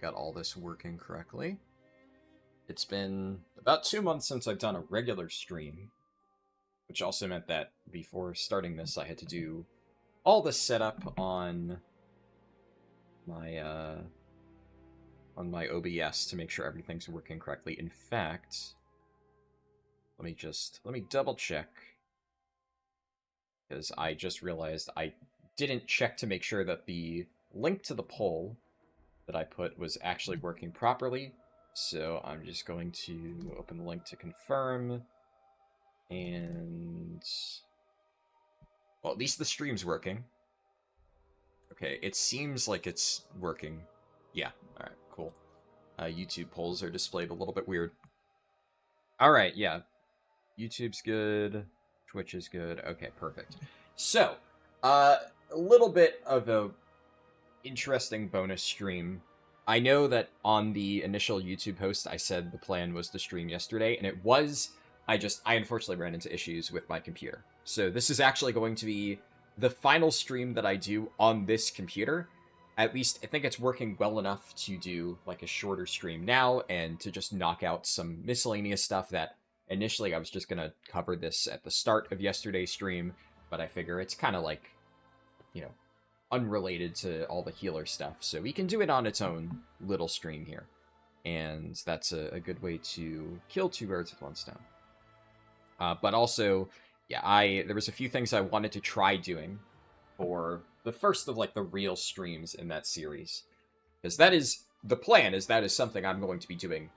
Got all this working correctly. It's been about 2 months since I've done a regular stream, which also meant that before starting this, I had to do all the setup on my OBS to make sure everything's working correctly. In fact, let me double check, because I just realized I didn't check to make sure that the link to the poll that I put was actually working properly. So I'm just going to open the link to confirm. And well, at least the stream's working. Okay, it seems like it's working. Yeah, alright, cool. YouTube polls are displayed a little bit weird. Alright, yeah. YouTube's good. Twitch is good. Okay, perfect. So, a little bit of a interesting bonus stream. I know that on the initial YouTube post, I said the plan was to stream yesterday, and it was. I unfortunately ran into issues with my computer. So this is actually going to be the final stream that I do on this computer. At least I think it's working well enough to do like a shorter stream now and to just knock out some miscellaneous stuff that initially I was just going to cover this at the start of yesterday's stream, but I figure it's kind of like, you know, unrelated to all the healer stuff, so we can do it on its own little stream here. And that's a good way to kill two birds with one stone. But also, yeah, there was a few things I wanted to try doing for the first of like the real streams in that series, because that is the plan. That is something I'm going to be doing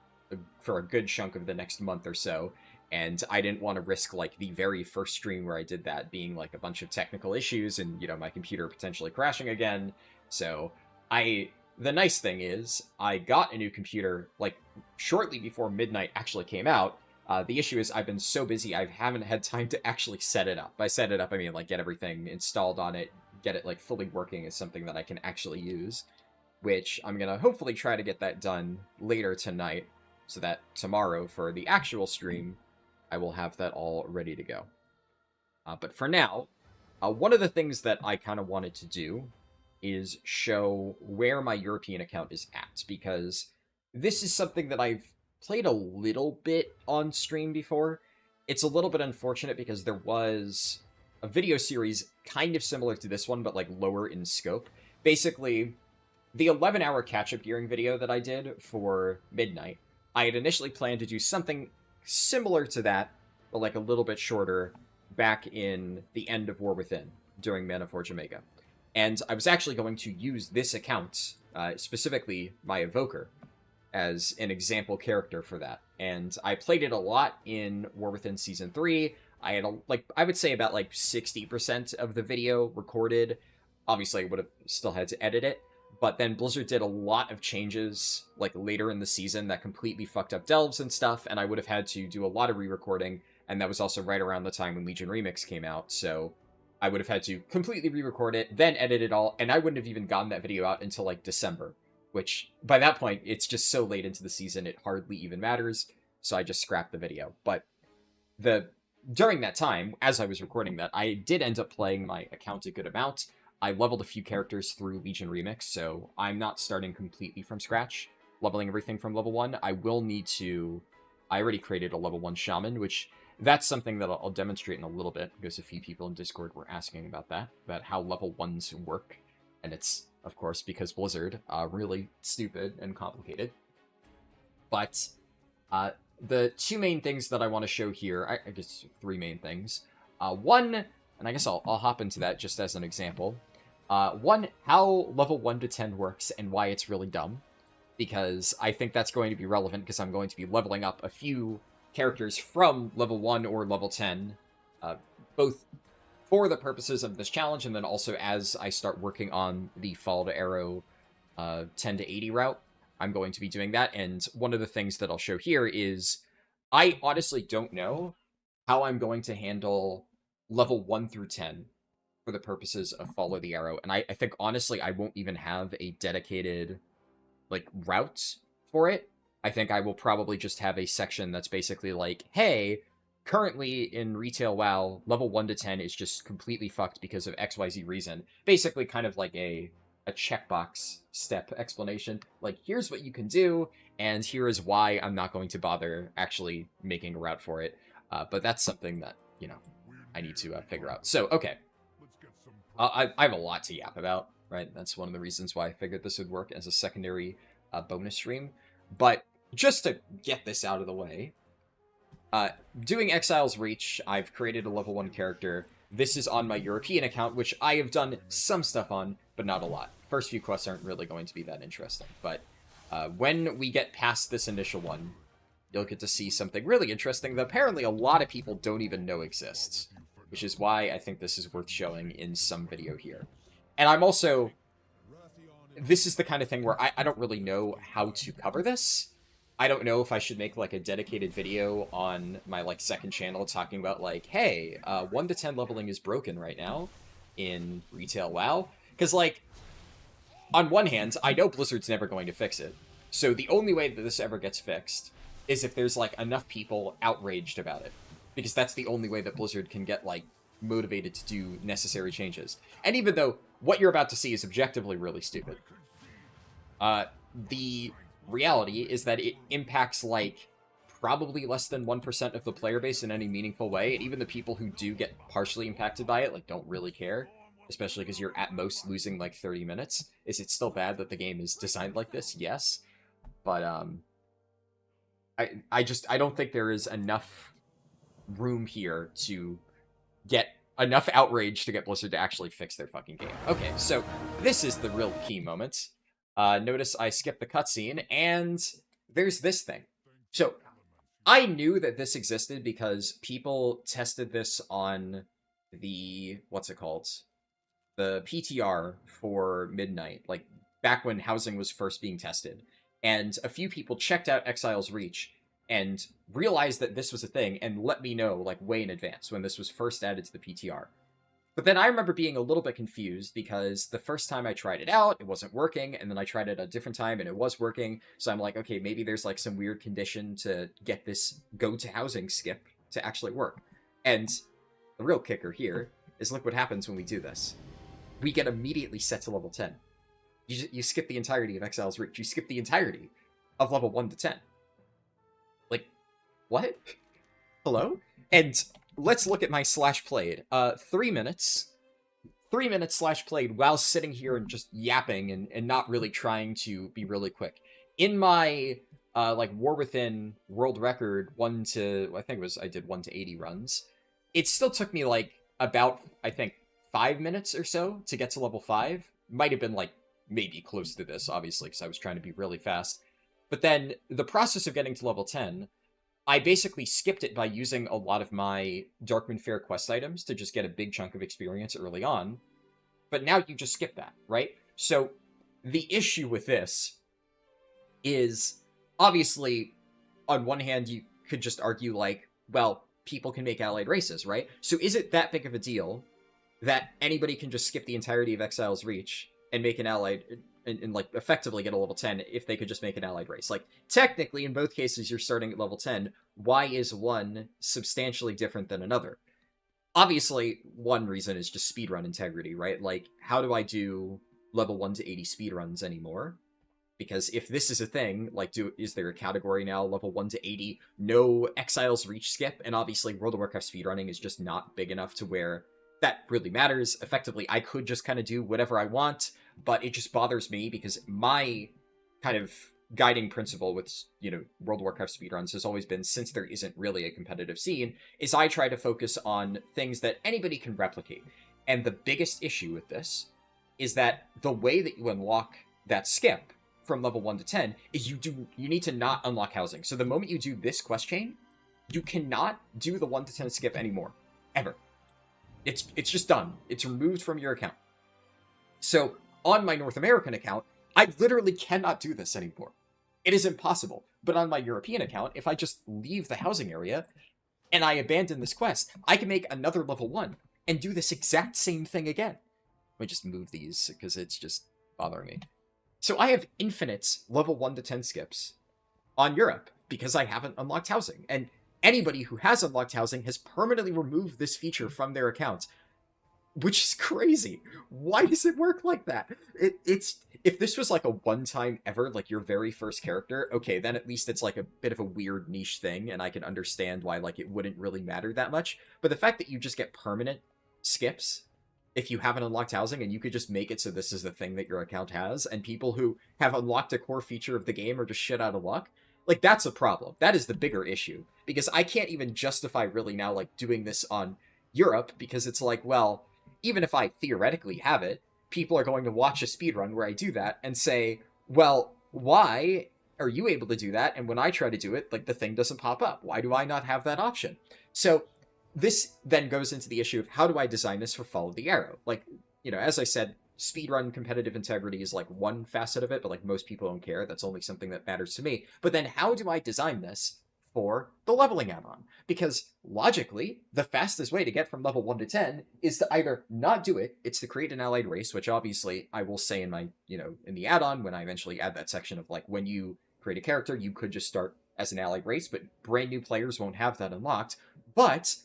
for a good chunk of the next month or so. And I didn't want to risk, like, the very first stream where I did that being, like, a bunch of technical issues and, you know, my computer potentially crashing again. So, the nice thing is, I got a new computer, like, shortly before midnight actually came out. The issue is I've been so busy, I haven't had time to actually set it up. By set it up, I mean, like, get everything installed on it, get it, like, fully working as something that I can actually use. Which I'm gonna hopefully try to get that done later tonight, so that tomorrow, for the actual stream, I will have that all ready to go. But for now, one of the things that I kind of wanted to do is show where my European account is at, because this is something that I've played a little bit on stream before. It's a little bit unfortunate because there was a video series kind of similar to this one, but like lower in scope. Basically, the 11-hour catch-up gearing video that I did for Midnight, I had initially planned to do something similar to that, but like a little bit shorter, back in the end of War Within, during Mana Forge Omega. And I was actually going to use this account, specifically my Evoker, as an example character for that. And I played it a lot in War Within Season 3. I had, I would say about, 60% of the video recorded. Obviously, I would have still had to edit it. But then Blizzard did a lot of changes, like, later in the season that completely fucked up delves and stuff, and I would have had to do a lot of re-recording, and that was also right around the time when Legion Remix came out, so I would have had to completely re-record it, then edit it all, and I wouldn't have even gotten that video out until, like, December, which, by that point, it's just so late into the season, it hardly even matters, so I just scrapped the video. But during that time, as I was recording that, I did end up playing my account a good amount. I leveled a few characters through Legion Remix, so I'm not starting completely from scratch, leveling everything from level 1. I will need to... I already created a level 1 Shaman, which that's something that I'll demonstrate in a little bit, because a few people in Discord were asking about that, about how level 1s work. And it's, of course, because Blizzard, really stupid and complicated. But the two main things that I want to show here, I guess 3 main things. One, and I guess I'll hop into that just as an example. One, how level 1 to 10 works and why it's really dumb, because I think that's going to be relevant because I'm going to be leveling up a few characters from level 1 or level 10, both for the purposes of this challenge and then also as I start working on the Fall to Arrow 10 to 80 route. I'm going to be doing that, and one of the things that I'll show here is I honestly don't know how I'm going to handle level 1 through 10 for the purposes of Follow the Arrow. And I think, honestly, I won't even have a dedicated, route for it. I think I will probably just have a section that's basically like, hey, currently in Retail WoW, level 1 to 10 is just completely fucked because of XYZ reason. Basically kind of like a a checkbox step explanation. Like, here's what you can do, and here is why I'm not going to bother actually making a route for it. But that's something that, you know, I need to figure out. So, okay. I have a lot to yap about, right? That's one of the reasons why I figured this would work as a secondary bonus stream. But just to get this out of the way, doing Exile's Reach, I've created a level 1 character. This is on my European account, which I have done some stuff on, but not a lot. First few quests aren't really going to be that interesting. But when we get past this initial one, you'll get to see something really interesting that apparently a lot of people don't even know exists. Which is why I think this is worth showing in some video here. And I'm also... This is the kind of thing where I don't really know how to cover this. I don't know if I should make, like, a dedicated video on my, like, second channel talking about, like, hey, 1 to 10 leveling is broken right now in retail WoW. Because, like, on one hand, I know Blizzard's never going to fix it. So the only way that this ever gets fixed is if there's, like, enough people outraged about it. Because that's the only way that Blizzard can get, like, motivated to do necessary changes. And even though what you're about to see is objectively really stupid, the reality is that it impacts, like, probably less than 1% of the player base in any meaningful way, and even the people who do get partially impacted by it, like, don't really care, especially because you're at most losing, like, 30 minutes. Is it still bad that the game is designed like this? Yes. But, I don't think there is enough room here to get enough outrage to get Blizzard to actually fix their fucking game. Okay, so this is the real key moment. Notice I skipped the cutscene, and there's this thing. So, I knew that this existed because people tested this on the, what's it called? The PTR for Midnight, like, back when housing was first being tested. And a few people checked out Exile's Reach and realized that this was a thing and let me know, like, way in advance when this was first added to the PTR. But then I remember being a little bit confused because the first time I tried it out, it wasn't working, and then I tried it a different time and it was working, so I'm like, okay, maybe there's, like, some weird condition to get this go-to-housing skip to actually work. And the real kicker here is look what happens when we do this. We get immediately set to level 10. You skip the entirety of Exile's Reach. You skip the entirety of level 1 to 10. Like, what? Hello? And let's look at my slash played. 3 minutes. 3 minutes slash played while sitting here and just yapping and not really trying to be really quick. In my, like, War Within world record, I did 1 to 80 runs. It still took me, like, about, I think, 5 minutes or so to get to level 5. Might have been, like, maybe close to this, obviously, because I was trying to be really fast. But then the process of getting to level 10, I basically skipped it by using a lot of my Darkman Fair quest items to just get a big chunk of experience early on. But now you just skip that, right? So the issue with this is, obviously, on one hand, you could just argue, like, well, people can make allied races, right? So is it that big of a deal that anybody can just skip the entirety of Exile's Reach and make an allied, and like, effectively get a level 10 if they could just make an allied race? Like, technically, in both cases, you're starting at level 10. Why is one substantially different than another? Obviously, one reason is just speedrun integrity, right? Like, how do I do level 1 to 80 speedruns anymore? Because if this is a thing, like, is there a category now, level 1 to 80, no Exile's Reach skip? And obviously, World of Warcraft speedrunning is just not big enough to where that really matters. Effectively, I could just kind of do whatever I want, but it just bothers me because my kind of guiding principle with, you know, World of Warcraft speedruns has always been, since there isn't really a competitive scene, is I try to focus on things that anybody can replicate. And the biggest issue with this is that the way that you unlock that skip from level 1 to 10 is you need to not unlock housing. So the moment you do this quest chain, you cannot do the 1 to 10 skip anymore. Ever. It's just done. It's removed from your account. So, on my North American account, I literally cannot do this anymore. It is impossible. But on my European account, if I just leave the housing area and I abandon this quest, I can make another level 1 and do this exact same thing again. Let me just move these because it's just bothering me. So I have infinite level 1 to 10 skips on Europe because I haven't unlocked housing. And anybody who has unlocked housing has permanently removed this feature from their accounts. which is crazy. Why does it work like that? It's if this was like a one time ever, like your very first character, okay, then at least it's like a bit of a weird niche thing, and I can understand why like it wouldn't really matter that much. But the fact that you just get permanent skips if you haven't unlocked housing, and you could just make it so this is the thing that your account has, and people who have unlocked a core feature of the game are just shit out of luck, like that's a problem. That is the bigger issue, because I can't even justify really now like doing this on Europe, because it's like, well, even if I theoretically have it, people are going to watch a speedrun where I do that and say, well, why are you able to do that? And when I try to do it, like the thing doesn't pop up. Why do I not have that option? So this then goes into the issue of how do I design this for Follow the Arrow? Like, you know, as I said, speedrun competitive integrity is like one facet of it, but like most people don't care. That's only something that matters to me. But then how do I design this for the leveling add-on? Because logically, the fastest way to get from level 1 to 10 is to either not do it, it's to create an allied race, which obviously I will say in my, you know, in the add-on when I eventually add that section of like when you create a character, you could just start as an allied race, but brand new players won't have that unlocked. But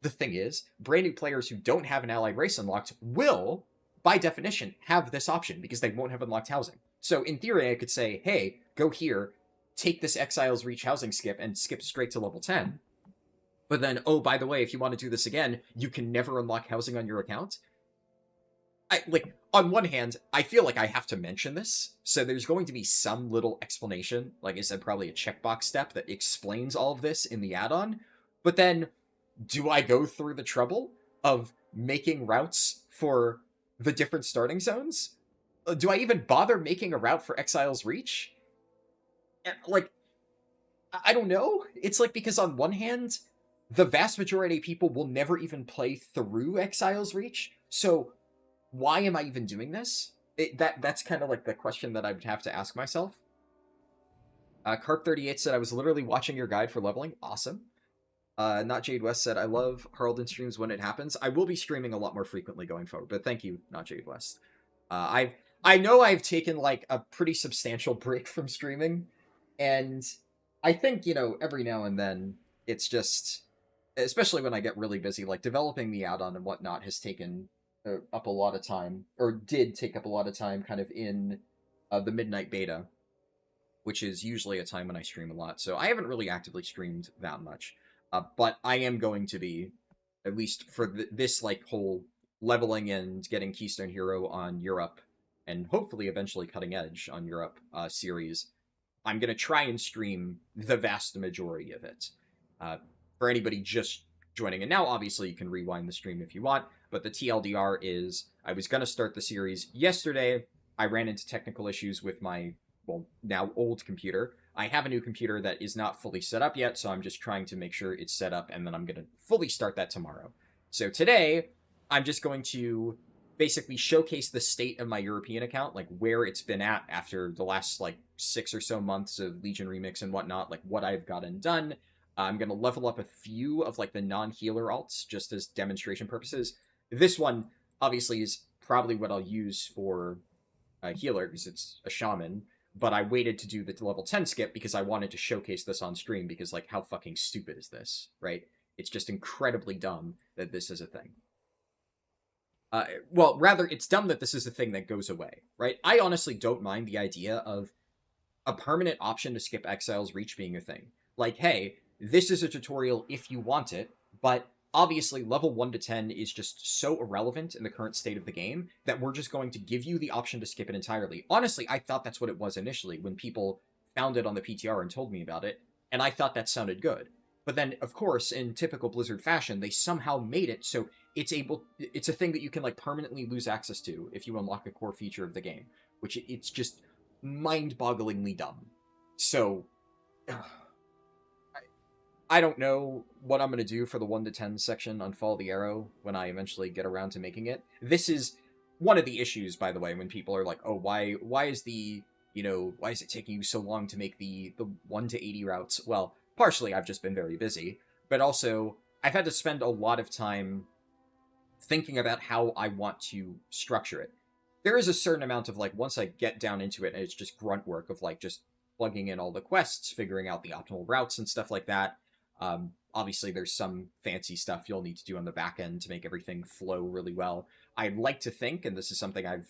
the thing is, brand new players who don't have an allied race unlocked will, by definition, have this option because they won't have unlocked housing. So in theory, I could say, hey, go here, take this Exile's Reach housing skip and skip straight to level 10. But then, oh, by the way, if you want to do this again, you can never unlock housing on your account. Like, on one hand, I feel like I have to mention this, so there's going to be some little explanation, like I said, probably a checkbox step that explains all of this in the add-on. But then, do I go through the trouble of making routes for the different starting zones? Do I even bother making a route for Exile's Reach? Like, I don't know. It's like, because on one hand, the vast majority of people will never even play through Exile's Reach, so why am I even doing this? That's kind of like the question that I would have to ask myself. Carp38 said, I was literally watching your guide for leveling. Awesome. Not Jade West said, I love Harldan streams when it happens. I will be streaming a lot more frequently going forward, but thank you, Not Jade West. I know I've taken like a pretty substantial break from streaming, and I think, you know, every now and then it's just, especially when I get really busy, like developing the add-on and whatnot has taken up a lot of time, or did take up a lot of time kind of in the midnight beta, which is usually a time when I stream a lot. So I haven't really actively streamed that much. But I am going to be, at least for this like whole leveling and getting Keystone Hero on Europe, and hopefully eventually Cutting Edge on Europe series, I'm going to try and stream the vast majority of it. For anybody just joining in now, obviously you can rewind the stream if you want, but the TLDR is, I was going to start the series yesterday. I ran into technical issues with my, well, now old computer. I have a new computer that is not fully set up yet, so I'm just trying to make sure it's set up, and then I'm going to fully start that tomorrow. So today, I'm just going to basically showcase the state of my European account, like where it's been at after the last like 6 or so months of Legion Remix and whatnot, like what I've gotten done. I'm going to level up a few of like the non-healer alts just as demonstration purposes. This one obviously is probably what I'll use for a healer because it's a shaman, but I waited to do the level 10 skip because I wanted to showcase this on stream because, like, how fucking stupid is this, right? It's just incredibly dumb that this is a thing. Well, rather, it's dumb that this is a thing that goes away, right? I honestly don't mind the idea of a permanent option to skip Exile's Reach being a thing. Like, hey, this is a tutorial if you want it, but obviously level 1 to 10 is just so irrelevant in the current state of the game that we're just going to give you the option to skip it entirely. Honestly, I thought that's what it was initially when people found it on the PTR and told me about it, and I thought that sounded good. But then, of course, in typical Blizzard fashion, they somehow made it so it's a thing that you can like permanently lose access to if you unlock a core feature of the game, which it's just mind-bogglingly dumb. So I don't know what I'm going to do for the 1 to 10 section on Follow the Arrow when I eventually get around to making it. This is one of the issues, by the way, when people are like, oh, why is the, you know, why is it taking you so long to make the 1 to 80 routes? Well, partially I've just been very busy, but also I've had to spend a lot of time thinking about how I want to structure it. There is a certain amount of, like, once I get down into it, and it's just grunt work of, like, just plugging in all the quests, figuring out the optimal routes and stuff like that. Obviously, there's some fancy stuff you'll need to do on the back end to make everything flow really well. I'd like to think, and this is something I've,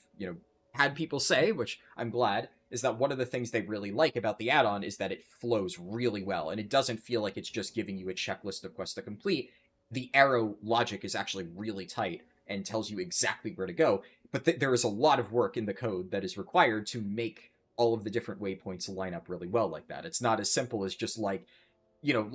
had people say, which I'm glad, is that one of the things they really like about the add-on is that it flows really well, and it doesn't feel like it's just giving you a checklist of quests to complete. The arrow logic is actually really tight and tells you exactly where to go, but there is a lot of work in the code that is required to make all of the different waypoints line up really well like that. It's not as simple as just like,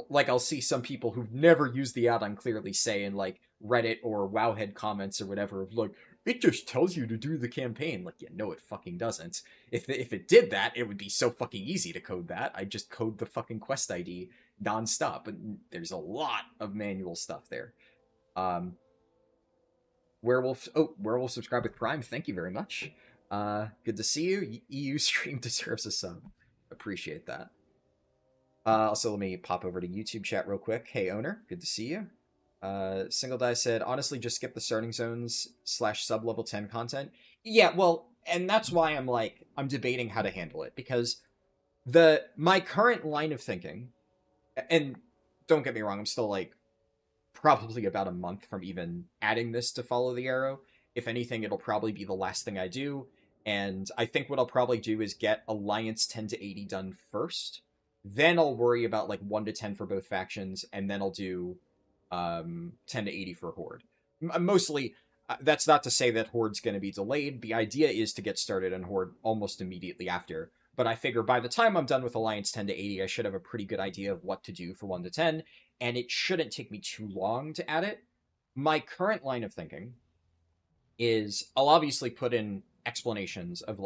like I'll see some people who've never used the add-on clearly say in like Reddit or Wowhead comments or whatever of like, it just tells you to do the campaign. Like, yeah, no, it fucking doesn't. If it did that, it would be so fucking easy to code that. I just code the fucking quest ID nonstop, and there's a lot of manual stuff there. Werewolf subscribe with Prime. Thank you very much. Good to see you. EU stream deserves a sub. Appreciate that. Also, let me pop over to YouTube chat real quick. Hey, owner, good to see you. Single Die said, honestly, just skip the starting zones / sub level 10 content. Yeah, well, and that's why I'm debating how to handle it, because my current line of thinking, and don't get me wrong, I'm still probably about a month from even adding this to follow the arrow. If anything, it'll probably be the last thing I do, and I think what I'll probably do is get Alliance 10 to 80 done first. Then I'll worry about 1 to 10 for both factions, and then I'll do 10 to 80 for Horde. Mostly, that's not to say that Horde's going to be delayed. The idea is to get started on Horde almost immediately after. But I figure by the time I'm done with Alliance 10 to 80, I should have a pretty good idea of what to do for 1 to 10, and it shouldn't take me too long to add it. My current line of thinking is I'll obviously put in explanations of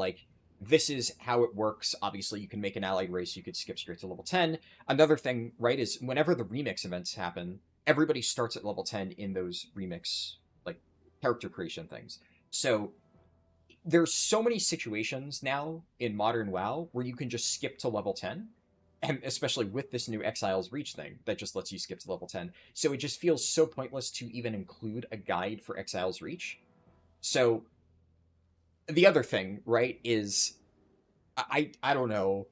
this is how it works. Obviously, you can make an allied race. You could skip straight to level 10. Another thing, right, is whenever the remix events happen, everybody starts at level 10 in those remix, character creation things. So there's so many situations now in modern WoW where you can just skip to level 10. And especially with this new Exile's Reach thing that just lets you skip to level 10. So it just feels so pointless to even include a guide for Exile's Reach. So the other thing, right, is I don't know.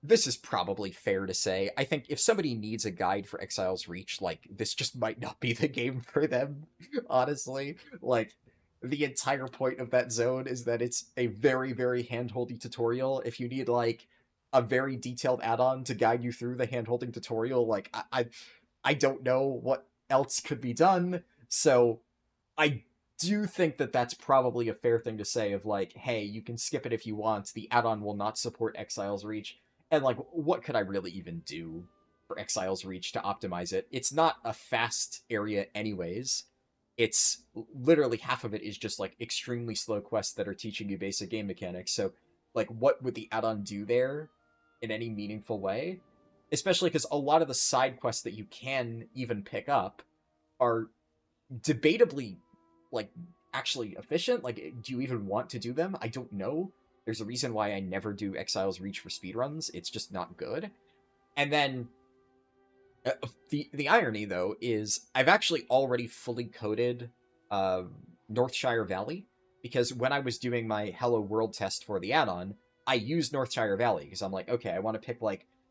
This is probably fair to say. I think if somebody needs a guide for Exile's Reach, this just might not be the game for them, honestly. The entire point of that zone is that it's a very, very hand-holdy tutorial. If you need, a very detailed add-on to guide you through the hand-holding tutorial, I don't know what else could be done. So I do think that that's probably a fair thing to say of hey, you can skip it if you want. The add-on will not support Exile's Reach. And what could I really even do for Exile's Reach to optimize it? It's not a fast area anyways. It's literally half of it is just extremely slow quests that are teaching you basic game mechanics. So what would the add-on do there in any meaningful way? Especially because a lot of the side quests that you can even pick up are debatably actually efficient. Do you even want to do them? I don't know. There's a reason why I never do Exile's Reach for speedruns. It's just not good. And then the irony, though, is I've actually already fully coded Northshire Valley, because when I was doing my Hello World test for the add-on, I used Northshire Valley, because I'm okay, I want to pick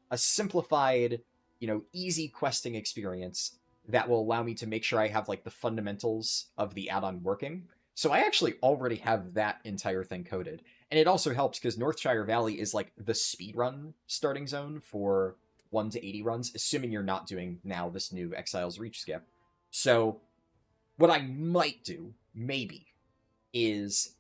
a simplified, easy questing experience that will allow me to make sure I have the fundamentals of the add-on working. So I actually already have that entire thing coded. And it also helps because Northshire Valley is the speedrun starting zone for 1 to 80 runs, assuming you're not doing now this new Exile's Reach skip. So what I might do, maybe, is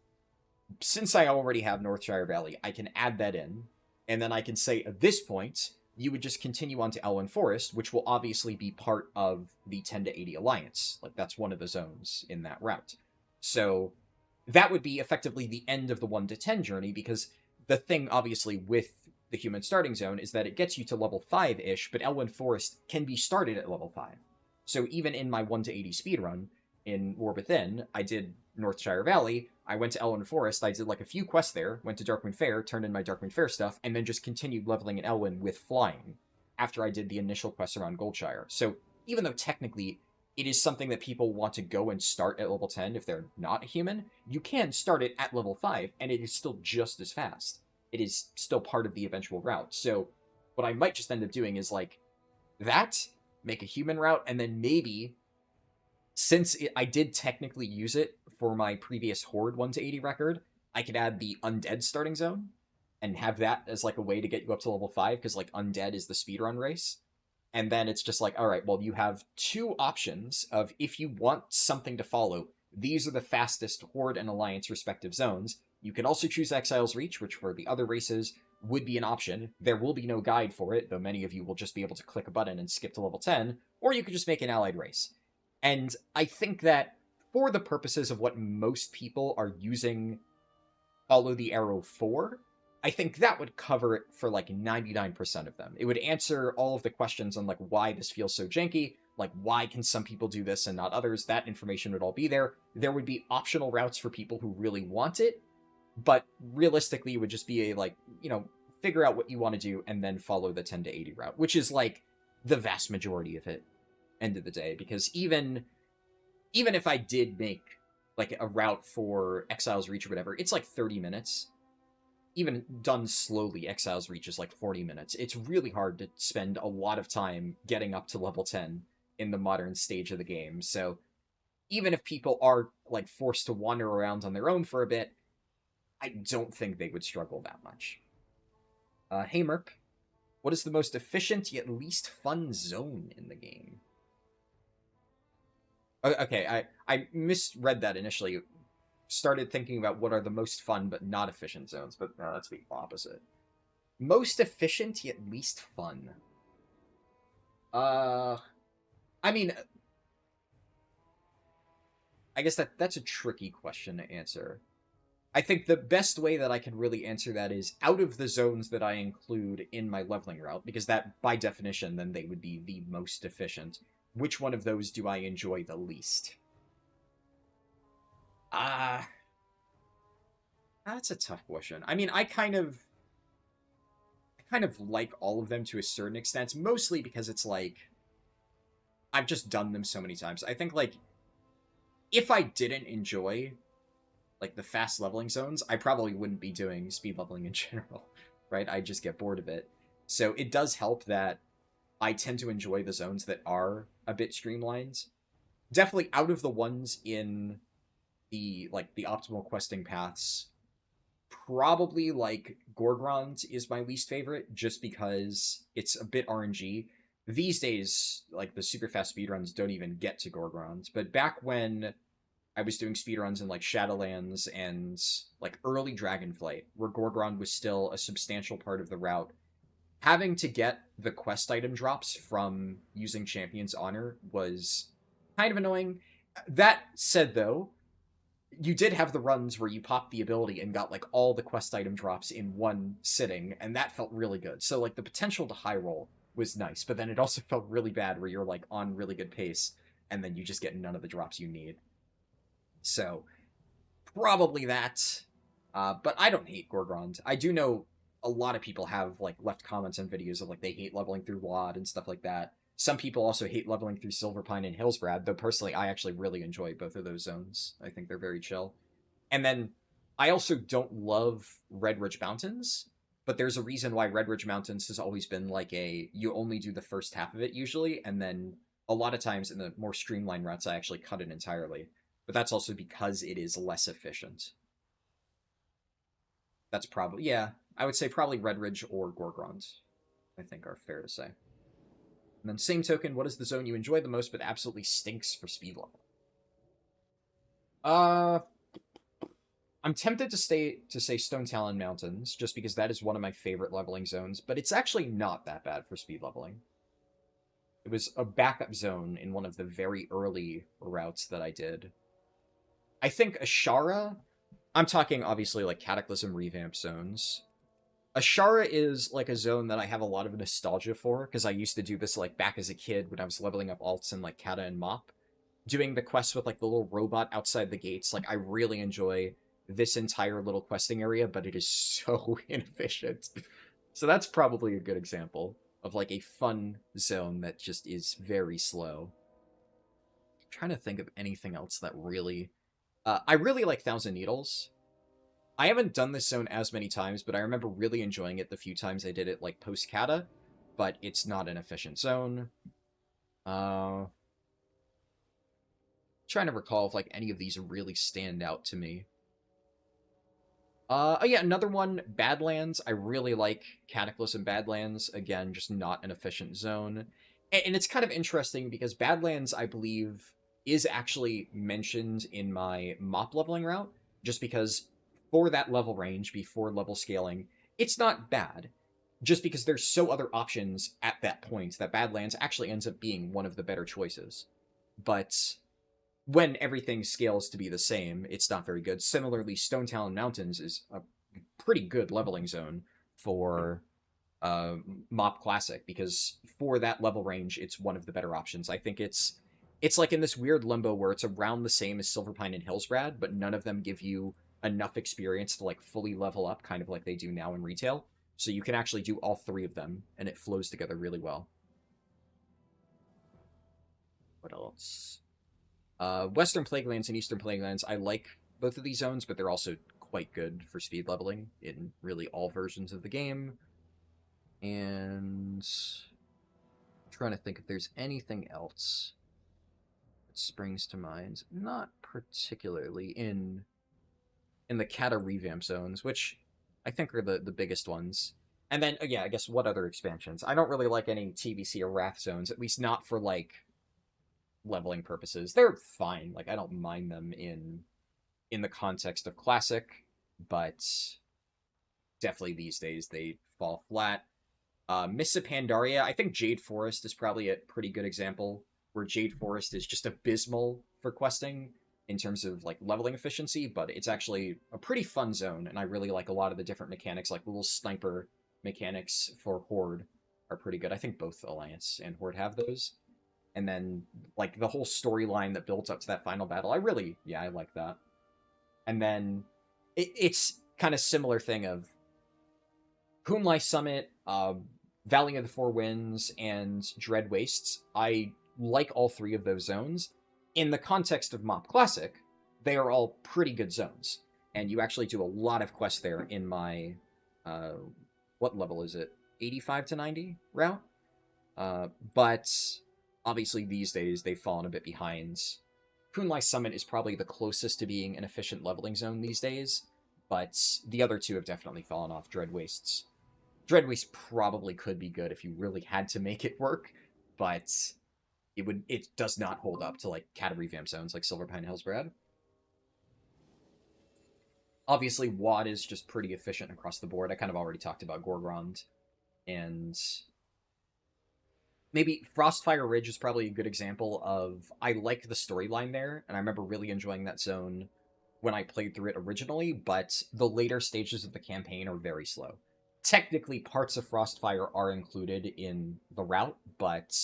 since I already have Northshire Valley, I can add that in, and then I can say at this point, you would just continue on to Elwyn Forest, which will obviously be part of the 10 to 80 Alliance. That's one of the zones in that route. So that would be effectively the end of the 1 to 10 journey, because the thing, obviously, with the human starting zone is that it gets you to level 5-ish, but Elwyn Forest can be started at level 5. So even in my 1 to 80 speedrun in War Within, I did Northshire Valley, I went to Elwyn Forest, I did a few quests there, went to Darkwind Fair, turned in my Darkwind Fair stuff, and then just continued leveling in Elwyn with flying after I did the initial quests around Goldshire. So even though technically it is something that people want to go and start at level 10 if they're not a human, you can start it at level 5, and it is still just as fast. It is still part of the eventual route. So what I might just end up doing is that, make a human route, and then maybe, since I did technically use it for my previous Horde 1 to 80 record, I could add the Undead starting zone and have that as like a way to get you up to level 5, because like Undead is the speedrun race. And then it's just like, all right, well, you have two options of, if you want something to follow, these are the fastest Horde and Alliance respective zones. You can also choose Exile's Reach, which for the other races would be an option. There will be no guide for it, though many of you will just be able to click a button and skip to level 10, or you could just make an allied race. And I think that for the purposes of what most people are using Follow the Arrow for, I think that would cover it for like 99% of them. It would answer all of the questions on like why this feels so janky, like why can some people do this and not others. That information would all be there. There would be optional routes for people who really want it, but realistically it would just be a like, you know, figure out what you want to do and then follow the 10 to 80 route, which is like the vast majority of it, end of the day. Because even if I did make like a route for Exile's Reach or whatever, it's like 30 minutes. Even done slowly, Exile's Reach is like 40 minutes. It's really hard to spend a lot of time getting up to level 10 in the modern stage of the game. So even if people are like forced to wander around on their own for a bit, I don't think they would struggle that much. Hey Merp, what is the most efficient yet least fun zone in the game? Okay, I misread that initially. Started thinking about what are the most fun but not efficient zones, but no, that's the opposite. Most efficient yet least fun. I mean, I guess that's a tricky question to answer. I think the best way that I can really answer that is out of the zones that I include in my leveling route, because that, by definition, then they would be the most efficient. Which one of those do I enjoy the least? That's a tough question. I mean, I kind of like all of them to a certain extent, mostly because it's like I've just done them so many times. I think like if I didn't enjoy like the fast leveling zones, I probably wouldn't be doing speed leveling in general, right? I'd just get bored of it. So it does help that I tend to enjoy the zones that are a bit streamlined. Definitely out of the ones in the optimal questing paths, probably like Gorgrond is my least favorite, just because it's a bit RNG. These days, like the super fast speedruns don't even get to Gorgrond, but back when I was doing speedruns in like Shadowlands and like early Dragonflight, where Gorgrond was still a substantial part of the route, having to get the quest item drops from using Champion's Honor was kind of annoying. That said, though, you did have the runs where you popped the ability and got like all the quest item drops in one sitting, and that felt really good. So like the potential to high roll was nice, but then it also felt really bad where you're like on really good pace and then you just get none of the drops you need. So probably that. But I don't hate Gorgrond. I do know a lot of people have like left comments on videos of like they hate leveling through WoD and stuff like that. Some people also hate leveling through Silverpine and Hillsbrad, though personally I actually really enjoy both of those zones. I think they're very chill. And then I also don't love Red Ridge Mountains, but there's a reason why Red Ridge Mountains has always been like you only do the first half of it usually, and then a lot of times in the more streamlined routes I actually cut it entirely. But that's also because it is less efficient. That's probably, yeah, I would say probably Red Ridge or Gorgrond, I think are fair to say. And then same token, what is the zone you enjoy the most but absolutely stinks for speed level? I'm tempted to say Stone Talon Mountains, just because that is one of my favorite leveling zones, but it's actually not that bad for speed leveling. It was a backup zone in one of the very early routes that I did. I think Ashara, I'm talking obviously like Cataclysm revamp zones. Ashara is like a zone that I have a lot of nostalgia for, because I used to do this like back as a kid when I was leveling up alts in like Kata and Mop. Doing the quests with like the little robot outside the gates, like I really enjoy this entire little questing area, but it is so inefficient. So that's probably a good example of like a fun zone that just is very slow. I'm trying to think of anything else that really... I really like Thousand Needles. I haven't done this zone as many times, but I remember really enjoying it the few times I did it, like, post-Kata, but it's not an efficient zone. Trying to recall if like any of these really stand out to me. Oh yeah, another one, Badlands. I really like Cataclysm Badlands. Again, just not an efficient zone. And it's kind of interesting because Badlands, I believe, is actually mentioned in my mop leveling route, just because for that level range, before level scaling, it's not bad. Just because there's so other options at that point that Badlands actually ends up being one of the better choices. But when everything scales to be the same, it's not very good. Similarly, Stone Talon Mountains is a pretty good leveling zone for Mop Classic, because for that level range, it's one of the better options. I think it's like in this weird limbo where it's around the same as Silverpine and Hillsbrad, but none of them give you enough experience to like fully level up, kind of like they do now in retail. So you can actually do all three of them, and it flows together really well. What else? Western Plaguelands and Eastern Plaguelands, I like both of these zones, but they're also quite good for speed leveling in really all versions of the game. And I'm trying to think if there's anything else that springs to mind. Not particularly in the Kata revamp zones, which I think are the biggest ones. And then, yeah, I guess what other expansions? I don't really like any TBC or Wrath zones, at least not for, like, leveling purposes. They're fine. Like, I don't mind them in the context of Classic, but definitely these days they fall flat. Mists of Pandaria, I think Jade Forest is probably a pretty good example, where Jade Forest is just abysmal for questing in terms of like leveling efficiency, but it's actually a pretty fun zone, and I really like a lot of the different mechanics, like little sniper mechanics for Horde are pretty good. I think both Alliance and Horde have those. And then like the whole storyline that built up to that final battle, I like that. And then it's kind of similar thing of Kunlai Summit, Valley of the Four Winds, and Dread Wastes. I like all three of those zones. In the context of Mop Classic, they are all pretty good zones. And you actually do a lot of quests there in my, what level is it? 85 to 90 route? But obviously these days they've fallen a bit behind. Kunlai Summit is probably the closest to being an efficient leveling zone these days, but the other two have definitely fallen off. Dread Wastes probably could be good if you really had to make it work, but it does not hold up to like Kata revamp zones like Silverpine Hillsbrad. Obviously, WAD is just pretty efficient across the board. I kind of already talked about Gorgrond, and maybe Frostfire Ridge is probably a good example of, I like the storyline there, and I remember really enjoying that zone when I played through it originally, but the later stages of the campaign are very slow. Technically, parts of Frostfire are included in the route, but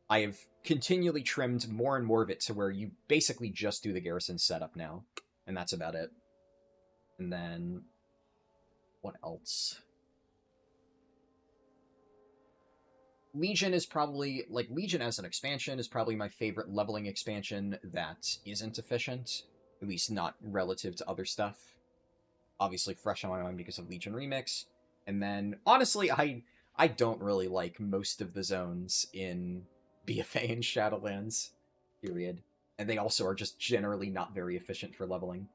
I have continually trimmed more and more of it to where you basically just do the garrison setup now, and that's about it. And then, what else? Legion is probably, like, Legion as an expansion is probably my favorite leveling expansion that isn't efficient, at least not relative to other stuff. Obviously fresh on my mind because of Legion Remix. And then, honestly, I don't really like most of the zones in BFA and Shadowlands, period. And they also are just generally not very efficient for leveling.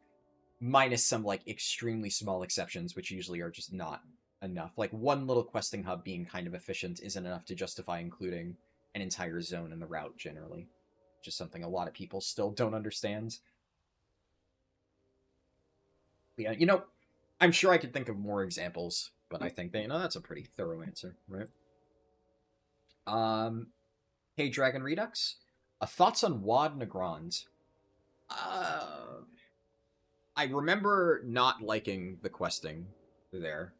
Minus some, like, extremely small exceptions, which usually are just not enough. Like, one little questing hub being kind of efficient isn't enough to justify including an entire zone in the route, generally. Just something a lot of people still don't understand. Yeah, I'm sure I could think of more examples, but I think that's a pretty thorough answer, right? Hey, Dragon Redux. Thoughts on WAD Nagrand? I remember not liking the questing there.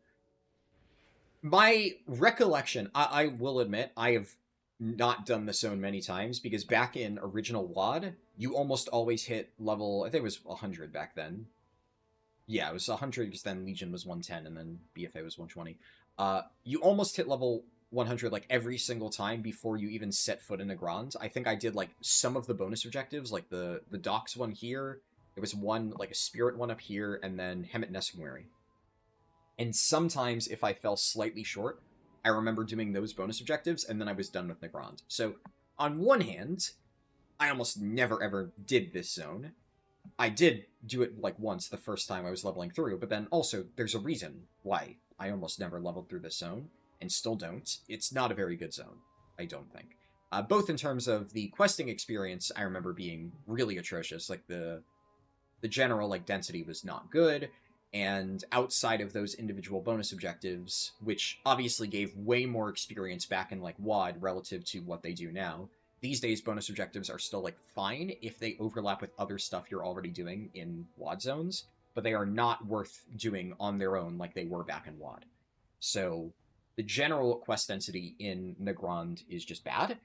My recollection, I will admit, I have not done the zone many times, because back in original WAD, you almost always hit level, I think it was 100 back then. Yeah, it was 100 because then Legion was 110 and then BFA was 120. You almost hit level 100 like every single time before you even set foot in a Grand. I think I did like some of the bonus objectives, like the docks one here. There was one, like a spirit one up here, and then Hemet Nesingwary. And sometimes if I fell slightly short, I remember doing those bonus objectives, and then I was done with Nagrand. So on one hand, I almost never ever did this zone. I did do it like once the first time I was leveling through, but then also there's a reason why I almost never leveled through this zone, and still don't. It's not a very good zone, I don't think. Both in terms of the questing experience, I remember being really atrocious. Like the general like density was not good, and outside of those individual bonus objectives, which obviously gave way more experience back in like WoD relative to what they do now, these days bonus objectives are still like fine if they overlap with other stuff you're already doing in WoD zones, but they are not worth doing on their own like they were back in WoD. So the general quest density in Nagrand is just bad,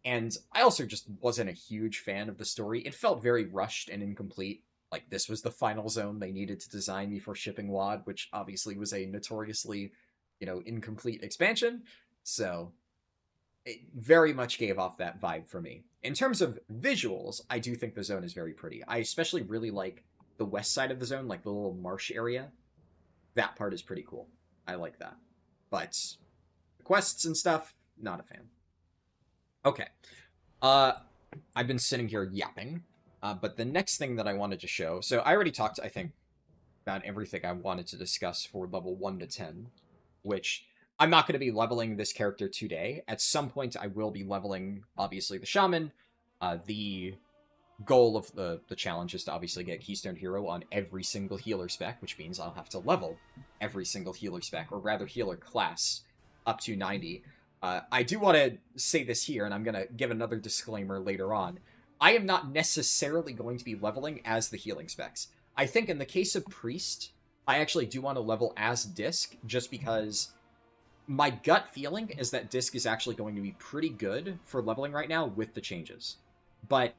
and I also just wasn't a huge fan of the story. It felt very rushed and incomplete. Like, this was the final zone they needed to design before shipping WoD, which obviously was a notoriously, incomplete expansion. So it very much gave off that vibe for me. In terms of visuals, I do think the zone is very pretty. I especially really like the west side of the zone, like the little marsh area. That part is pretty cool. I like that. But the quests and stuff, not a fan. Okay. I've been sitting here yapping. But the next thing that I wanted to show... So I already talked, I think, about everything I wanted to discuss for level 1 to 10, which I'm not going to be leveling this character today. At some point, I will be leveling, obviously, the Shaman. The goal of the challenge is to obviously get Keystone Hero on every single healer spec, which means I'll have to level every single healer spec, or rather healer class, up to 90. I do want to say this here, and I'm going to give another disclaimer later on. I am not necessarily going to be leveling as the healing specs. I think in the case of Priest, I actually do want to level as Disc, just because my gut feeling is that Disc is actually going to be pretty good for leveling right now with the changes. But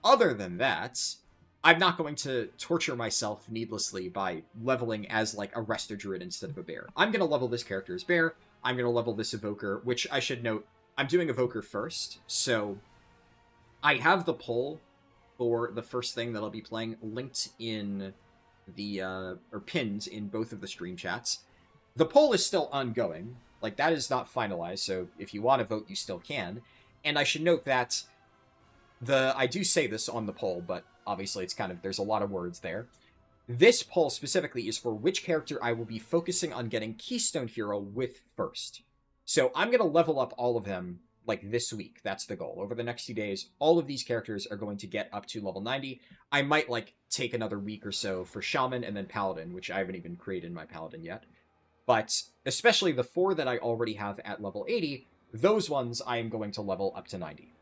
other than that, I'm not going to torture myself needlessly by leveling as like a Resto Druid instead of a Bear. I'm going to level this character as Bear. I'm going to level this Evoker, which I should note, I'm doing Evoker first, so I have the poll for the first thing that I'll be playing linked in the, or pinned in both of the stream chats. The poll is still ongoing. Like, that is not finalized, so if you want to vote, you still can. And I should note that I do say this on the poll, but obviously it's kind of, there's a lot of words there. This poll specifically is for which character I will be focusing on getting Keystone Hero with first. So I'm going to level up all of them like this week. That's the goal. Over the next few days, all of these characters are going to get up to level 90. I might like take another week or so for Shaman and then Paladin, which I haven't even created my Paladin yet. But especially the 4 that I already have at level 80, those ones I am going to level up to 90.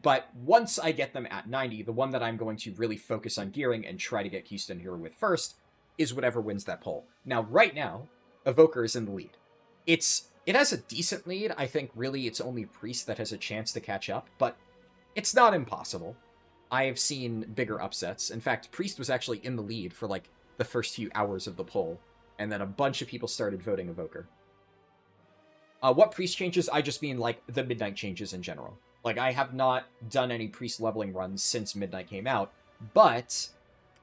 But once I get them at 90, the one that I'm going to really focus on gearing and try to get Keystone Hero with first is whatever wins that poll. Now, right now, Evoker is in the lead. It has a decent lead. I think really it's only Priest that has a chance to catch up, but it's not impossible. I have seen bigger upsets. In fact, Priest was actually in the lead for like the first few hours of the poll, and then a bunch of people started voting Evoker. What Priest changes? I just mean like the Midnight changes in general. Like, I have not done any Priest leveling runs since Midnight came out, but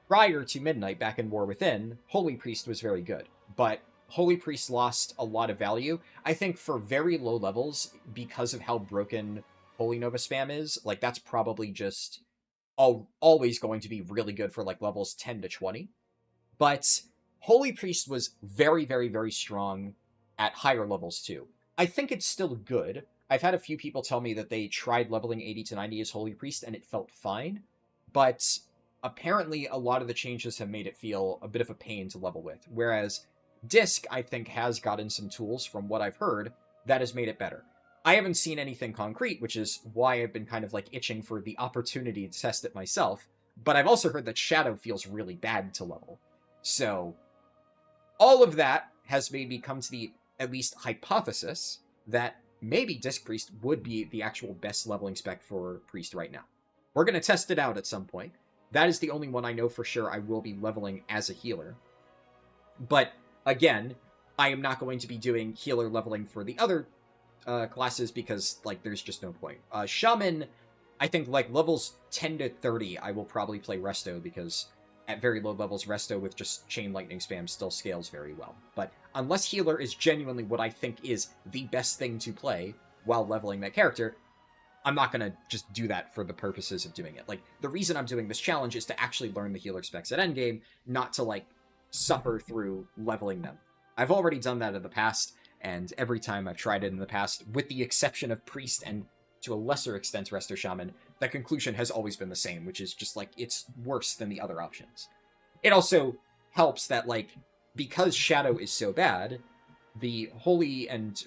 prior to Midnight, back in War Within, Holy Priest was very good. But Holy Priest lost a lot of value. I think for very low levels, because of how broken Holy Nova spam is, like, that's probably just always going to be really good for, like, levels 10 to 20. But Holy Priest was very, very, very strong at higher levels, too. I think it's still good. I've had a few people tell me that they tried leveling 80 to 90 as Holy Priest and it felt fine, but apparently a lot of the changes have made it feel a bit of a pain to level with, whereas Disc, I think, has gotten some tools from what I've heard that has made it better. I haven't seen anything concrete, which is why I've been kind of like itching for the opportunity to test it myself, but I've also heard that Shadow feels really bad to level. So all of that has made me come to the, at least, hypothesis that maybe Disc Priest would be the actual best leveling spec for Priest right now. We're going to test it out at some point. That is the only one I know for sure I will be leveling as a healer. But, again, I am not going to be doing healer leveling for the other classes because, like, there's just no point. Shaman, I think, like, levels 10 to 30, I will probably play Resto because at very low levels, Resto with just Chain Lightning spam still scales very well. But unless healer is genuinely what I think is the best thing to play while leveling that character, I'm not going to just do that for the purposes of doing it. Like, the reason I'm doing this challenge is to actually learn the healer specs at endgame, not to, like, suffer through leveling them. I've already done that in the past, and every time I've tried it in the past, with the exception of Priest and to a lesser extent Resto Shaman, the conclusion has always been the same, which is just, like, it's worse than the other options. It also helps that, like, because Shadow is so bad, the Holy and...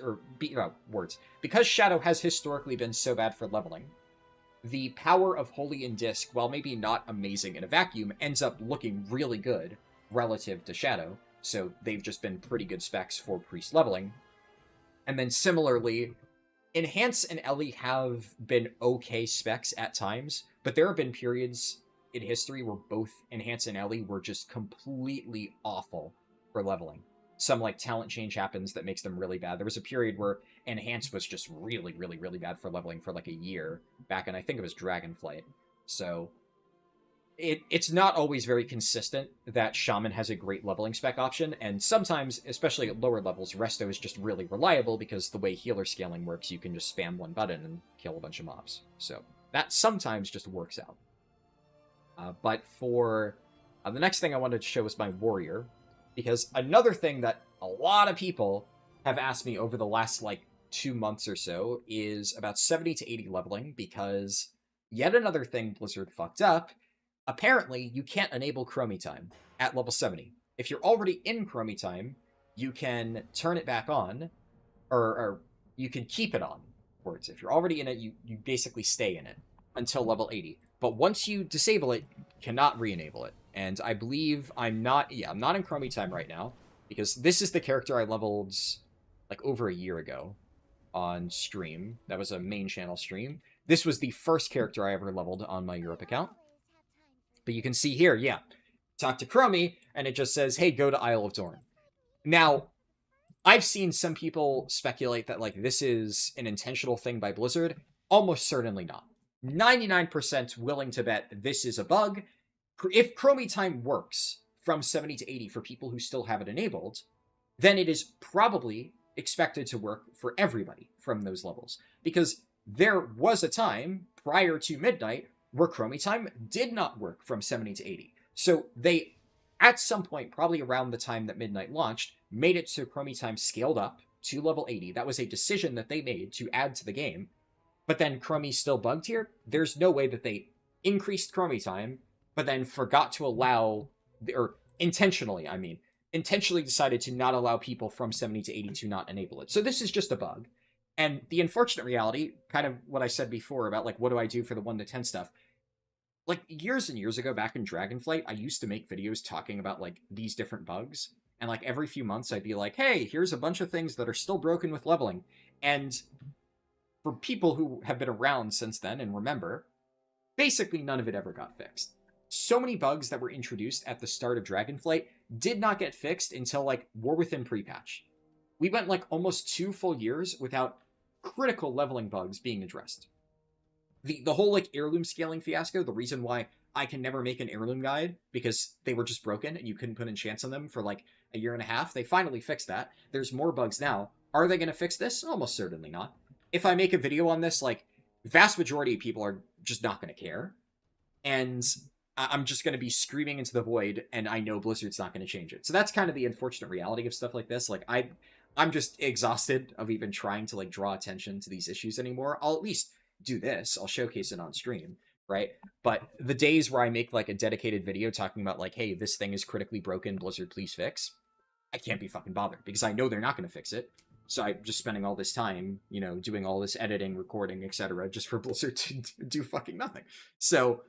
because Shadow has historically been so bad for leveling, the power of Holy and Disc, while maybe not amazing in a vacuum, ends up looking really good relative to Shadow, so they've just been pretty good specs for Priest leveling. And then similarly, Enhance and Ellie have been okay specs at times, but there have been periods in history where both Enhance and Ellie were just completely awful for leveling. Some, like, talent change happens that makes them really bad. There was a period where Enhance was just really, really, really bad for leveling for, like, a year, back in, I think it was Dragonflight. So, it's not always very consistent that Shaman has a great leveling spec option, and sometimes, especially at lower levels, Resto is just really reliable because the way healer scaling works, you can just spam one button and kill a bunch of mobs. So, that sometimes just works out. But for the next thing I wanted to show is my Warrior, because another thing that a lot of people have asked me over the last, like, 2 months or so is about 70 to 80 leveling, because yet another thing Blizzard fucked up. Apparently, you can't enable Chromie Time at level 70. If you're already in Chromie Time, you can turn it back on, or you can keep it on. Words. If you're already in it, you basically stay in it until level 80. But once you disable it, you cannot re-enable it. And I believe I'm not in Chromie Time right now, because this is the character I leveled, like, over a year ago on stream. That was a main channel stream. This was the first character I ever leveled on my Europe account. But you can see here, yeah, talk to Chromie, and it just says, hey, go to Isle of Dorn. Now, I've seen some people speculate that, like, this is an intentional thing by Blizzard. Almost certainly not. 99% willing to bet this is a bug. If Chromie Time works from 70 to 80 for people who still have it enabled, then it is probably expected to work for everybody from those levels. Because there was a time prior to midnight where Chromie Time did not work from 70 to 80. So they, at some point, probably around the time that Midnight launched, made it so Chromie Time scaled up to level 80. That was a decision that they made to add to the game. But then Chromie's still bugged here. There's no way that they increased Chromie Time, but then forgot to allow, or intentionally decided to not allow people from 70 to 80 to not enable it. So this is just a bug. And the unfortunate reality, kind of what I said before about, like, what do I do for the 1 to 10 stuff? Like, years and years ago, back in Dragonflight, I used to make videos talking about, like, these different bugs. And, like, every few months, I'd be like, hey, here's a bunch of things that are still broken with leveling. And for people who have been around since then and remember, basically none of it ever got fixed. So many bugs that were introduced at the start of Dragonflight did not get fixed until, like, War Within pre-patch. We went, like, almost 2 full years without critical leveling bugs being addressed. The whole, like, heirloom scaling fiasco, the reason why I can never make an heirloom guide, because they were just broken and you couldn't put enchants on them for, like, a year and a half. They finally fixed that. There's more bugs now. Are they going to fix this? Almost certainly not. If I make a video on this, like, vast majority of people are just not going to care. And I'm just going to be screaming into the void, and I know Blizzard's not going to change it. So that's kind of the unfortunate reality of stuff like this. Like, I'm just exhausted of even trying to, like, draw attention to these issues anymore. I'll at least do this. I'll showcase it on stream, right? But the days where I make, like, a dedicated video talking about, like, hey, this thing is critically broken, Blizzard, please fix, I can't be fucking bothered, because I know they're not going to fix it. So I'm just spending all this time, you know, doing all this editing, recording, etc., just for Blizzard to do fucking nothing. So,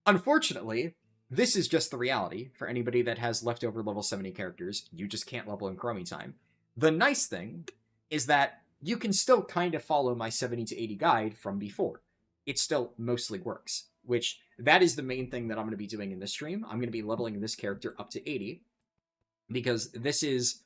unfortunately, this is just the reality for anybody that has leftover level 70 characters. You just can't level in Chromie Time. The nice thing is that you can still kind of follow my 70 to 80 guide from before. It still mostly works, which that is the main thing that I'm going to be doing in this stream. I'm going to be leveling this character up to 80, because this is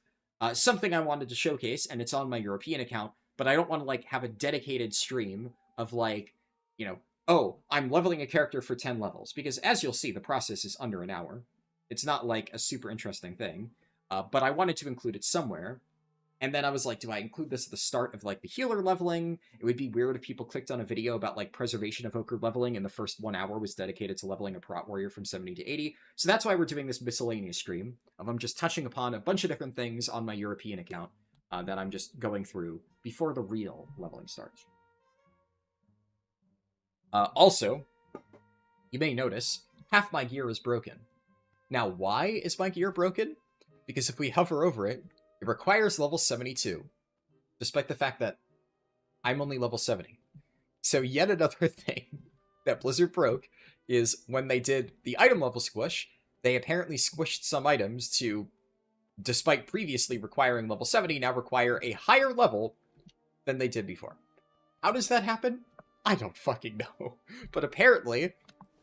something I wanted to showcase, and it's on my European account, but I don't want to, like, have a dedicated stream of, like, you know, oh, I'm leveling a character for 10 levels, because as you'll see, the process is under an hour. It's not, like, a super interesting thing, but I wanted to include it somewhere. And then I was like, do I include this at the start of like the healer leveling? It would be weird if people clicked on a video about like preservation evoker leveling and the first 1 hour was dedicated to leveling a prot warrior from 70 to 80. So that's why we're doing this miscellaneous stream of I'm just touching upon a bunch of different things on my European account that I'm just going through before the real leveling starts. Also, you may notice half my gear is broken. Now, why is my gear broken? Because if we hover over it, it requires level 72, despite the fact that I'm only level 70. So yet another thing that Blizzard broke is when they did the item level squish, they apparently squished some items to, despite previously requiring level 70, now require a higher level than they did before. How does that happen? I don't fucking know. But apparently,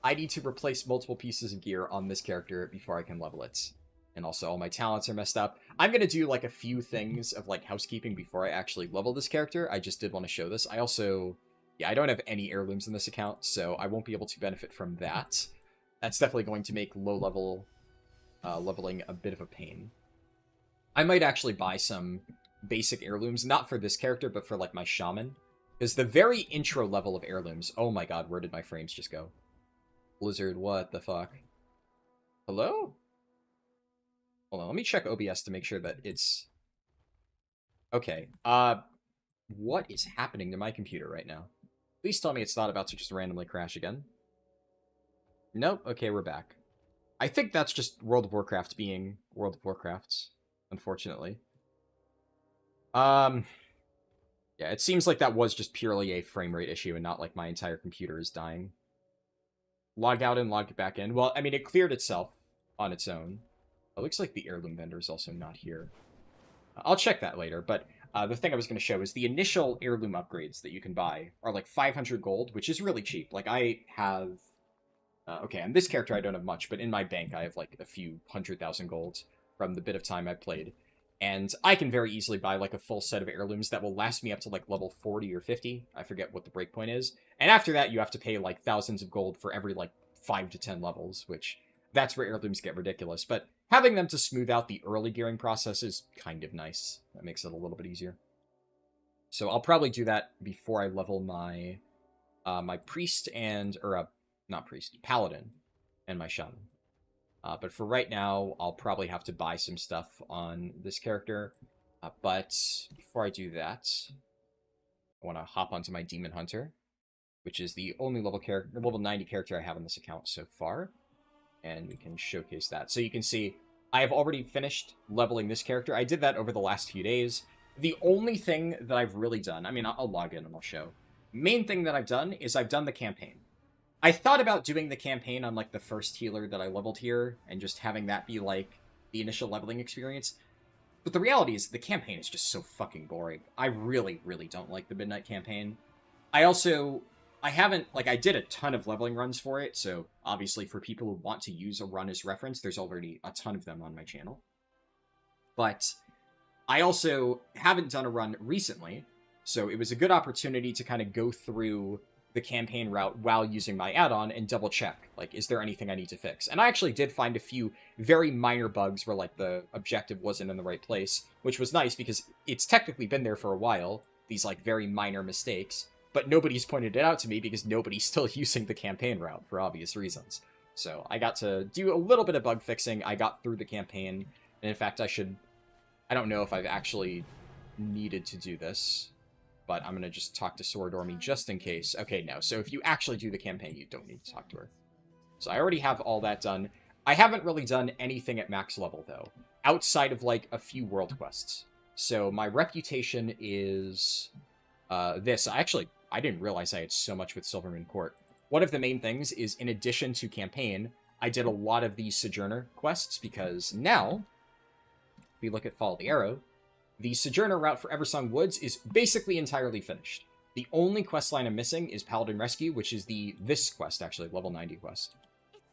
I need to replace multiple pieces of gear on this character before I can level it. And also, all my talents are messed up. I'm going to do, like, a few things of, like, housekeeping before I actually level this character. I just did want to show this. I also... Yeah, I don't have any heirlooms in this account, so I won't be able to benefit from that. That's definitely going to make low-level leveling a bit of a pain. I might actually buy some basic heirlooms, not for this character, but for, like, my shaman. Because the very intro level of heirlooms... Oh my god, where did my frames just go? Blizzard, what the fuck? Hello? Hold on, let me check OBS to make sure that it's... Okay, what is happening to my computer right now? Please tell me it's not about to just randomly crash again. Nope, okay, we're back. I think that's just World of Warcraft being World of Warcraft, unfortunately. Yeah, it seems like that was just purely a frame rate issue and not like my entire computer is dying. Log out and log back in. Well, I mean, it cleared itself on its own. It looks like the heirloom vendor is also not here. I'll check that later, but the thing I was going to show is the initial heirloom upgrades that you can buy are like 500 gold, which is really cheap. Like, I have... okay, on this character I don't have much, but in my bank I have like a few 100,000 gold from the bit of time I played. And I can very easily buy like a full set of heirlooms that will last me up to like level 40 or 50. I forget what the breakpoint is. And after that, you have to pay like thousands of gold for every like 5 to 10 levels, which that's where heirlooms get ridiculous. But having them to smooth out the early gearing process is kind of nice. That makes it a little bit easier. So I'll probably do that before I level my my priest and, or not priest, paladin and my shaman. But for right now, I'll probably have to buy some stuff on this character. But before I do that, I want to hop onto my Demon Hunter, which is the only level 90 character I have on this account so far. And we can showcase that. So you can see, I have already finished leveling this character. I did that over the last few days. The only thing that I've really done, I mean, I'll log in and I'll show. Main thing that I've done is I've done the campaign. I thought about doing the campaign on, like, the first healer that I leveled here, and just having that be, like, the initial leveling experience. But the reality is, the campaign is just so fucking boring. I really, really don't like the Midnight campaign. I haven't, like, I did a ton of leveling runs for it, so obviously for people who want to use a run as reference, there's already a ton of them on my channel. But I also haven't done a run recently, so it was a good opportunity to kind of go through the campaign route while using my add-on and double check, like, is there anything I need to fix? And I actually did find a few very minor bugs where, like, the objective wasn't in the right place, which was nice because it's technically been there for a while, these, like, very minor mistakes, but nobody's pointed it out to me because nobody's still using the campaign route for obvious reasons. So I got to do a little bit of bug fixing, I got through the campaign, and in fact I don't know if I've actually needed to do this, but I'm going to just talk to Swordormy just in case. Okay, no. So if you actually do the campaign, you don't need to talk to her. So I already have all that done. I haven't really done anything at max level, though, outside of, like, a few world quests. So my reputation is this. I didn't realize I had so much with Silvermoon Court. One of the main things is, in addition to campaign, I did a lot of these Sojourner quests, because now, if we look at Follow the Arrow, the Sojourner route for Eversong Woods is basically entirely finished. The only questline I'm missing is Paladin Rescue, which is this quest, actually, level 90 quest.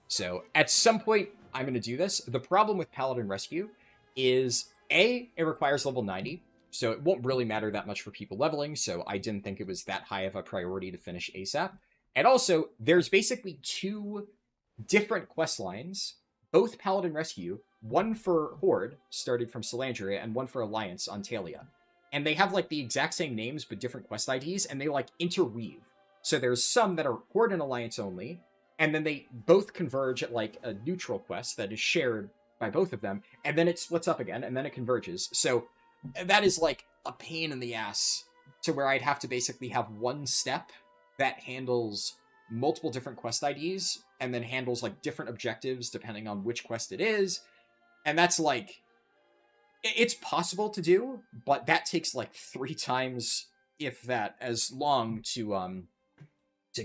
So, at some point, I'm going to do this. The problem with Paladin Rescue is, A, it requires level 90, so it won't really matter that much for people leveling, so I didn't think it was that high of a priority to finish ASAP. And also, there's basically 2 different questlines, both Paladin Rescue, one for Horde, started from Salandria, and one for Alliance on Talia. and they have like the exact same names but different quest IDs, and they like interweave. So there's some that are Horde and Alliance only, and then they both converge at like a neutral quest that is shared by both of them, and then it splits up again, and then it converges. So that is like a pain in the ass to where I'd have to basically have one step that handles multiple different quest IDs and then handles like different objectives depending on which quest it is. And that's like, it's possible to do, but that takes like 3 times, if that, as long to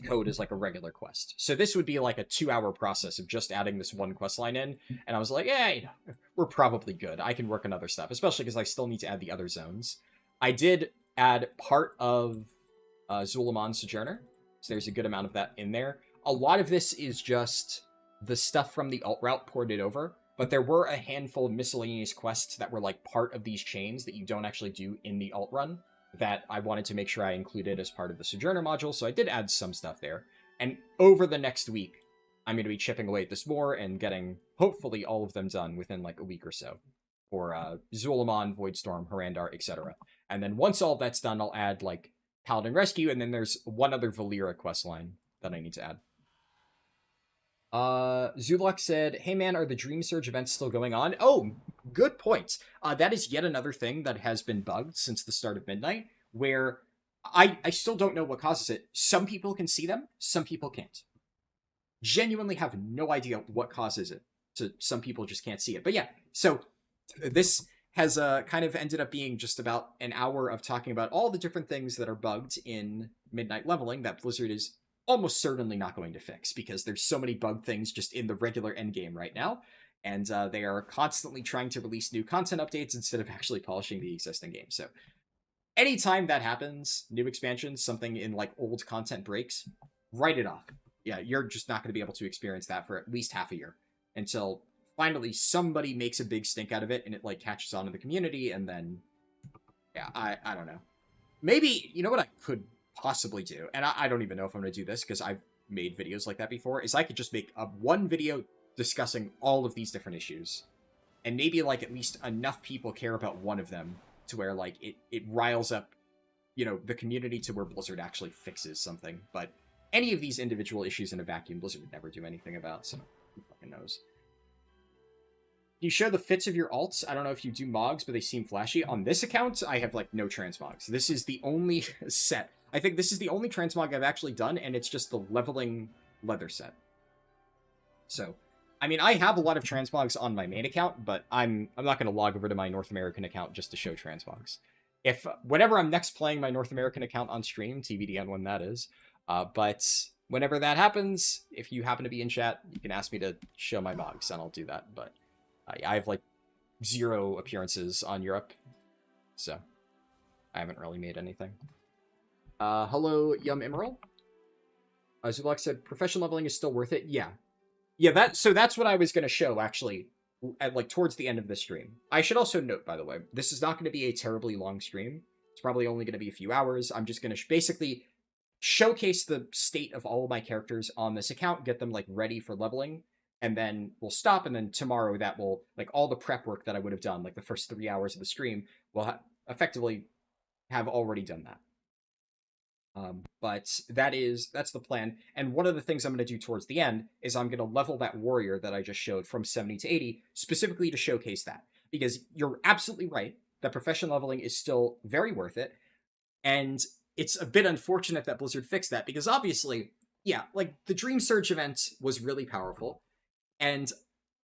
code as like a regular quest. So this would be like a 2-hour process of just adding this one quest line in. And I was like, yeah, you know, we're probably good. I can work on other stuff, especially because I still need to add the other zones. I did add part of Zul'jin Sojourner, so there's a good amount of that in there. A lot of this is just the stuff from the alt route ported over, but there were a handful of miscellaneous quests that were like part of these chains that you don't actually do in the alt run that I wanted to make sure I included as part of the Sojourner module, so I did add some stuff there. And over the next week, I'm going to be chipping away at this more and getting, hopefully, all of them done within like a week or so. For Zul'jin, Voidstorm, Harrandar, etc. And then once all of that's done, I'll add like Paladin Rescue, and then there's one other Valera quest line that I need to add. Zulak said, hey man, are the Dream Surge events still going on? Oh, good point. That is yet another thing that has been bugged since the start of Midnight, where I still don't know what causes it. Some people can see them, some people can't. Genuinely have no idea what causes it. So some people just can't see it. But yeah, so this has kind of ended up being just about an hour of talking about all the different things that are bugged in Midnight Leveling that Blizzard is almost certainly not going to fix, because there's so many bug things just in the regular endgame right now, and they are constantly trying to release new content updates instead of actually polishing the existing game. So anytime that happens, new expansions, something in like old content breaks, write it off. Yeah, you're just not going to be able to experience that for at least half a year until finally somebody makes a big stink out of it and it like catches on in the community, and then yeah, I don't know. Maybe, you know what I could possibly do, and I don't even know if I'm going to do this because I've made videos like that before, is I could just make one video discussing all of these different issues, and maybe like at least enough people care about one of them to where like it riles up, you know, the community to where Blizzard actually fixes something. But any of these individual issues in a vacuum, Blizzard would never do anything about, so who fucking knows. You show the fits of your alts. I don't know if you do mogs, but they seem flashy. On this account, I have like no transmogs. This is the only set. I think this is the only transmog I've actually done, and it's just the leveling leather set. So, I mean, I have a lot of transmogs on my main account, but I'm not going to log over to my North American account just to show transmogs. If whenever I'm next playing my North American account on stream, TBD on when that is, but whenever that happens, if you happen to be in chat, you can ask me to show my mogs, and I'll do that. But I have like 0 appearances on Europe, so I haven't really made anything. Hello, Yum Emerald. Zulak said, professional leveling is still worth it. Yeah. Yeah, so that's what I was going to show, actually, at like towards the end of the stream. I should also note, by the way, this is not going to be a terribly long stream. It's probably only going to be a few hours. I'm just going to basically showcase the state of all of my characters on this account, get them like ready for leveling, and then we'll stop, and then tomorrow that will, like, all the prep work that I would have done, like the first 3 hours of the stream, will effectively have already done that. But that's the plan. And one of the things I'm going to do towards the end is I'm going to level that warrior that I just showed from 70 to 80, specifically to showcase that. Because you're absolutely right that professional leveling is still very worth it. And it's a bit unfortunate that Blizzard fixed that, because obviously, yeah, like the Dream Surge event was really powerful. And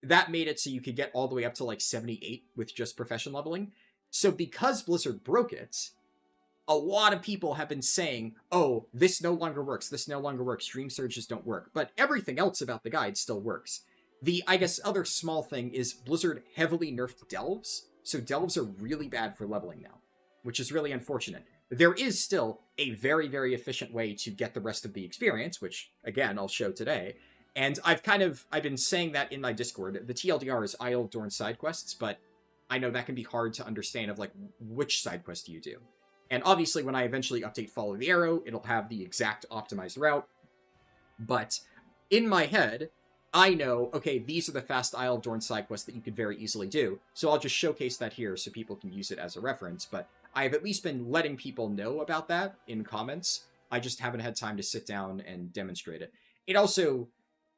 that made it so you could get all the way up to like 78 with just professional leveling. So because Blizzard broke it, a lot of people have been saying, oh, this no longer works, Dream Surges don't work. But everything else about the guide still works. The, I guess, other small thing is Blizzard heavily nerfed Delves, so Delves are really bad for leveling now, which is really unfortunate. There is still a very, very efficient way to get the rest of the experience, which, again, I'll show today. And I've been saying that in my Discord. The TLDR is Isle of Dorn side quests, but I know that can be hard to understand of, like, which side quest do you do. And obviously, when I eventually update Follow the Arrow, it'll have the exact optimized route. But in my head, I know, okay, these are the fast Isle of Dorn side quests that you could very easily do. So I'll just showcase that here so people can use it as a reference. But I've at least been letting people know about that in comments. I just haven't had time to sit down and demonstrate it. It also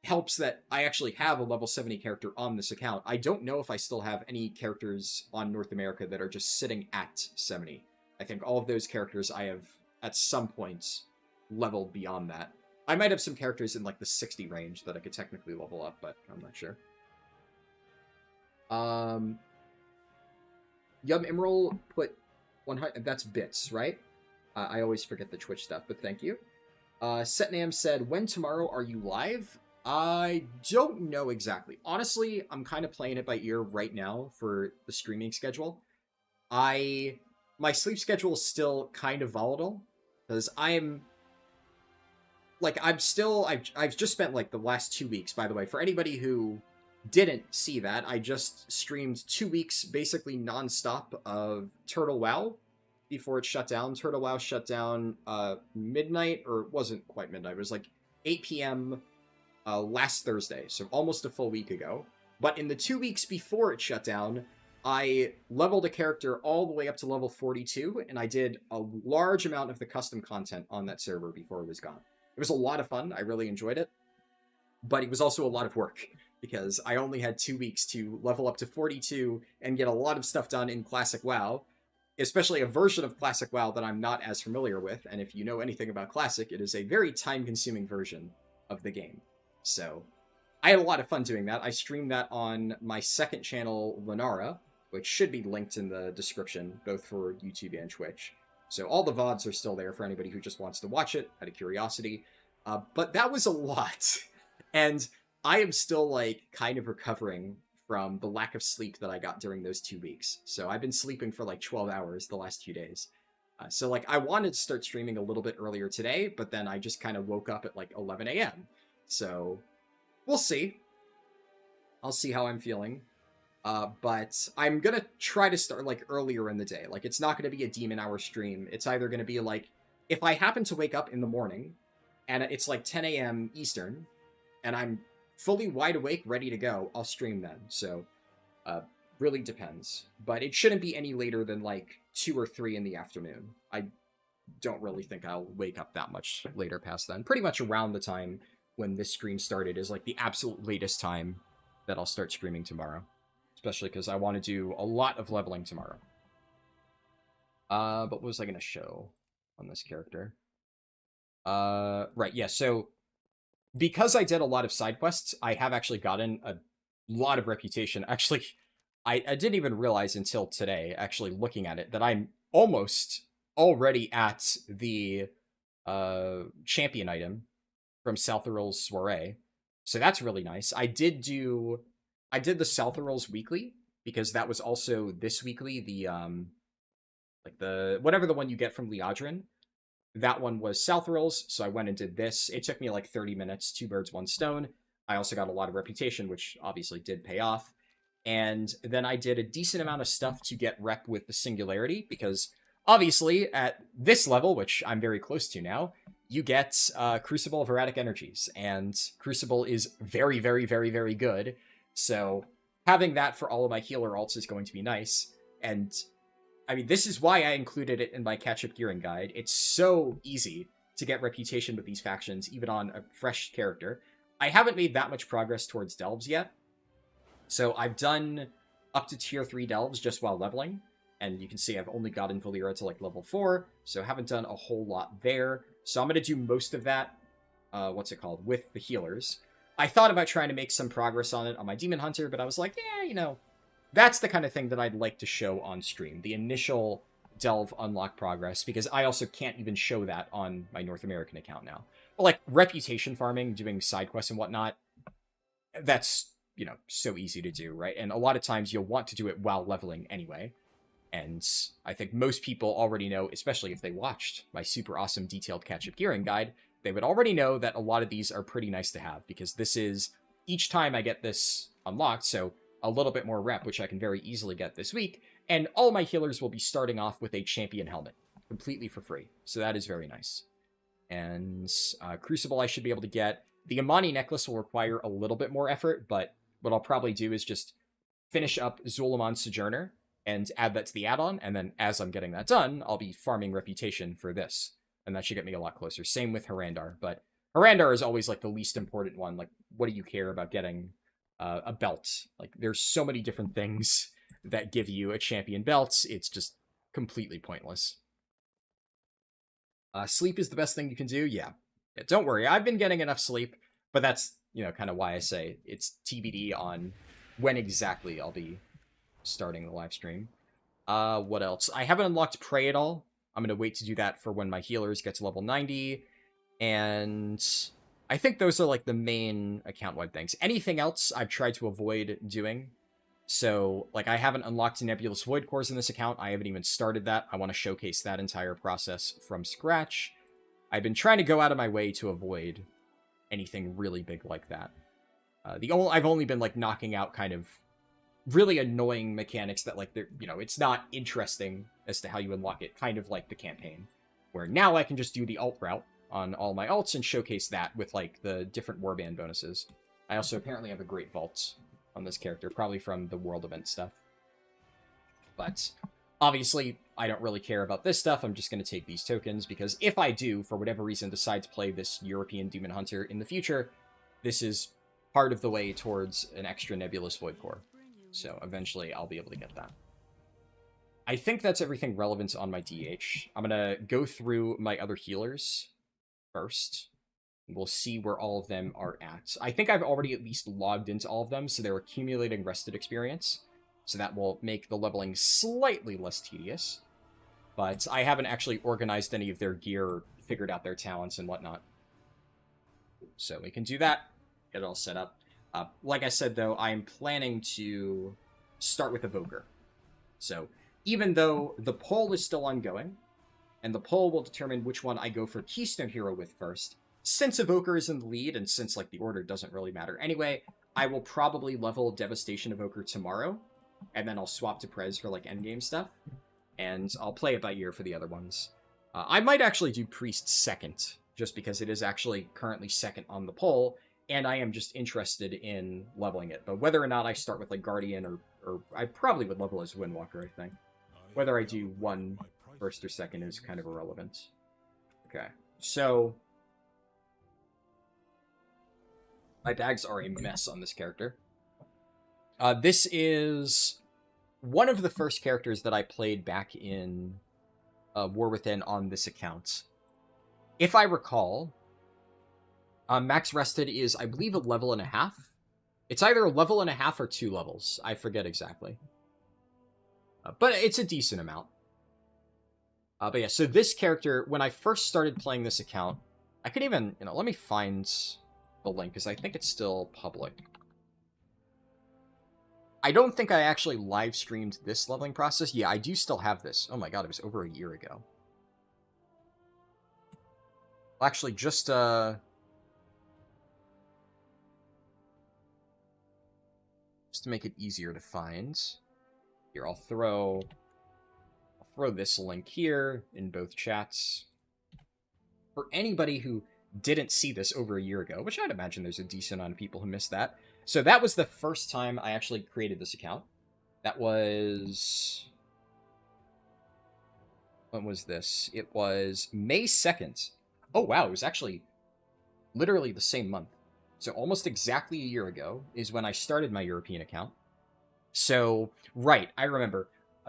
helps that I actually have a level 70 character on this account. I don't know if I still have any characters on North America that are just sitting at 70. I think all of those characters I have, at some point, leveled beyond that. I might have some characters in, like, the 60 range that I could technically level up, but I'm not sure. Yum Emerald put 100... That's bits, right? I always forget the Twitch stuff, but thank you. Setnam said, when tomorrow are you live? I don't know exactly. Honestly, I'm kind of playing it by ear right now for the streaming schedule. My sleep schedule is still kind of volatile, because I've just spent, like, the last 2 weeks, by the way. For anybody who didn't see that, I just streamed 2 weeks, basically non-stop, of Turtle WoW before it shut down. Turtle WoW shut down midnight, or it wasn't quite midnight, it was like 8 p.m. Last Thursday, so almost a full week ago. But in the 2 weeks before it shut down, I leveled a character all the way up to level 42, and I did a large amount of the custom content on that server before it was gone. It was a lot of fun, I really enjoyed it, but it was also a lot of work, because I only had 2 weeks to level up to 42 and get a lot of stuff done in Classic WoW, especially a version of Classic WoW that I'm not as familiar with, and if you know anything about Classic, it is a very time-consuming version of the game. So, I had a lot of fun doing that. I streamed that on my second channel, Lenara, which should be linked in the description, both for YouTube and Twitch. So all the VODs are still there for anybody who just wants to watch it out of curiosity. But that was a lot. And I am still, like, kind of recovering from the lack of sleep that I got during those 2 weeks. So I've been sleeping for, like, 12 hours the last few days. So, like, I wanted to start streaming a little bit earlier today, but then I just kind of woke up at, like, 11 a.m. So, we'll see. I'll see how I'm feeling. But I'm gonna try to start, like, earlier in the day. Like, it's not gonna be a demon hour stream. It's either gonna be, like, if I happen to wake up in the morning, and it's, like, 10 a.m. Eastern, and I'm fully wide awake, ready to go, I'll stream then. So, really depends. But it shouldn't be any later than, like, 2 or 3 in the afternoon. I don't really think I'll wake up that much later past then. Pretty much around the time when this stream started is, like, the absolute latest time that I'll start streaming tomorrow. Especially because I want to do a lot of leveling tomorrow. But what was I going to show on this character? Right, yeah, so because I did a lot of side quests, I have actually gotten a lot of reputation. Actually, I didn't even realize until today, actually looking at it, that I'm almost already at the champion item from Saltharel's Soiree. So that's really nice. I did the Saltharel's weekly, because that was also this weekly, the whatever the one you get from Leatrix. That one was Saltharel's, so I went and did this. It took me like 30 minutes, 2 birds, 1 stone. I also got a lot of reputation, which obviously did pay off. And then I did a decent amount of stuff to get rep with the Singularity, because obviously at this level, which I'm very close to now, you get Crucible of Erratic Energies, and Crucible is very, very, very, very good. So having that for all of my healer alts is going to be nice. And I mean, this is why I included it in my catch-up gearing guide. It's so easy to get reputation with these factions, even on a fresh character. I haven't made that much progress towards delves yet. So I've done up to tier 3 delves just while leveling. And you can see I've only gotten Valera to, like, level 4, so haven't done a whole lot there. So I'm going to do most of that, with the healers. I thought about trying to make some progress on it on my Demon Hunter, but I was like, yeah, you know, that's the kind of thing that I'd like to show on stream, the initial delve unlock progress, because I also can't even show that on my North American account now. But, like, reputation farming, doing side quests and whatnot, that's, you know, so easy to do, right? And a lot of times you'll want to do it while leveling anyway. And I think most people already know, especially if they watched my super awesome detailed catch-up gearing guide, they would already know that a lot of these are pretty nice to have, because this is, each time I get this unlocked, so a little bit more rep, which I can very easily get this week, and all my healers will be starting off with a champion helmet, completely for free. So that is very nice. And Crucible I should be able to get. The Imani necklace will require a little bit more effort, but what I'll probably do is just finish up Zul'jin Sojourner, and add that to the add-on, and then as I'm getting that done, I'll be farming reputation for this, and that should get me a lot closer. Same with Harrandar, but Harrandar is always like the least important one. Like, what do you care about getting a belt? Like, there's so many different things that give you a champion belt. It's just completely pointless. Sleep is the best thing you can do. Yeah, don't worry. I've been getting enough sleep, but that's, kind of why I say it's TBD on when exactly I'll be starting the live stream. What else? I haven't unlocked Prey at all. I'm going to wait to do that for when my healers get to level 90. And I think those are like the main account-wide things. Anything else I've tried to avoid doing. So, like, I haven't unlocked Nebulous Void Cores in this account. I haven't even started that. I want to showcase that entire process from scratch. I've been trying to go out of my way to avoid anything really big like that. I've only been, like, knocking out kind of really annoying mechanics that, like, they're, it's not interesting as to how you unlock it, kind of like the campaign, where now I can just do the alt route on all my alts and showcase that with, like, the different warband bonuses. I also apparently have a great vault on this character, probably from the world event stuff. But obviously, I don't really care about this stuff. I'm just going to take these tokens, because if I do, for whatever reason, decide to play this European Demon Hunter in the future, this is part of the way towards an extra Nebulous Void Core. So eventually, I'll be able to get that. I think that's everything relevant on my DH. I'm going to go through my other healers first. We'll see where all of them are at. I think I've already at least logged into all of them, so they're accumulating rested experience. So that will make the leveling slightly less tedious. But I haven't actually organized any of their gear or figured out their talents and whatnot. So we can do that, get it all set up. Like I said, though, I'm planning to start with Evoker. So even though the poll is still ongoing, and the poll will determine which one I go for Keystone Hero with first, since Evoker is in the lead, and since, like, the order doesn't really matter anyway, I will probably level Devastation Evoker tomorrow, and then I'll swap to Prez for, like, endgame stuff, and I'll play it by ear for the other ones. I might actually do Priest second, just because it is actually currently second on the poll, and I am just interested in leveling it. But whether or not I start with, like, Guardian, or I probably would level as Windwalker, I think. Whether I do one first or second is kind of irrelevant. Okay, so my bags are a mess on this character. This is one of the first characters that I played back in War Within on this account. If I recall, max rested is, I believe, a level and a half. It's either a level and a half or 2 levels. I forget exactly. But it's a decent amount. But yeah, so this character, when I first started playing this account, I could even, let me find the link, because I think it's still public. I don't think I actually live streamed this leveling process. Yeah, I do still have this. Oh my god, it was over a year ago. Well, actually, just to make it easier to find, here, I'll throw this link here in both chats. For anybody who didn't see this over a year ago, which I'd imagine there's a decent amount of people who missed that. So that was the first time I actually created this account. That was... when was this? It was May 2nd. Oh, wow, it was actually literally the same month. So almost exactly a year ago is when I started my European account. So, right, I remember.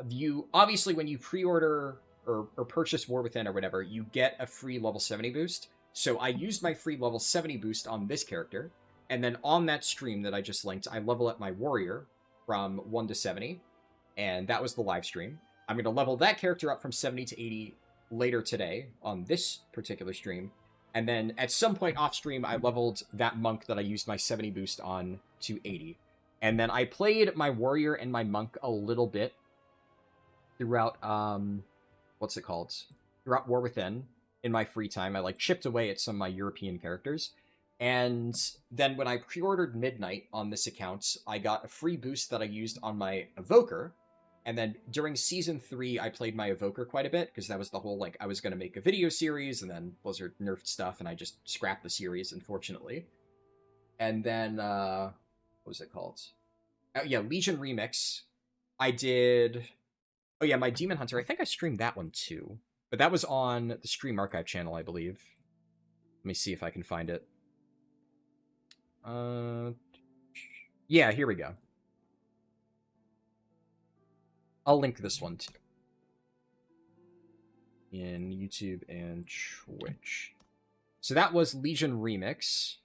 You, obviously, when you pre-order or purchase War Within or whatever, you get a free level 70 boost. So I used my free level 70 boost on this character, and then on that stream that I just linked, I level up my warrior from 1 to 70, and that was the live stream. I'm going to level that character up from 70 to 80 later today on this particular stream, and then at some point off stream, I leveled that monk that I used my 70 boost on to 80. And then I played my warrior and my monk a little bit throughout, what's it called? Throughout War Within. In my free time, I, like, chipped away at some of my European characters. And then when I pre-ordered Midnight on this account, I got a free boost that I used on my Evoker. And then during Season 3, I played my Evoker quite a bit, because that was the whole, like, I was going to make a video series, and then Blizzard nerfed stuff, and I just scrapped the series, unfortunately. And then, what was it called? Oh, yeah, Legion Remix. I did Oh yeah, my Demon Hunter. I think I streamed that one too. But that was on the Stream Archive channel, I believe. Let me see if I can find it. Yeah, here we go. I'll link this one too. In YouTube and Twitch. So that was Legion Remix.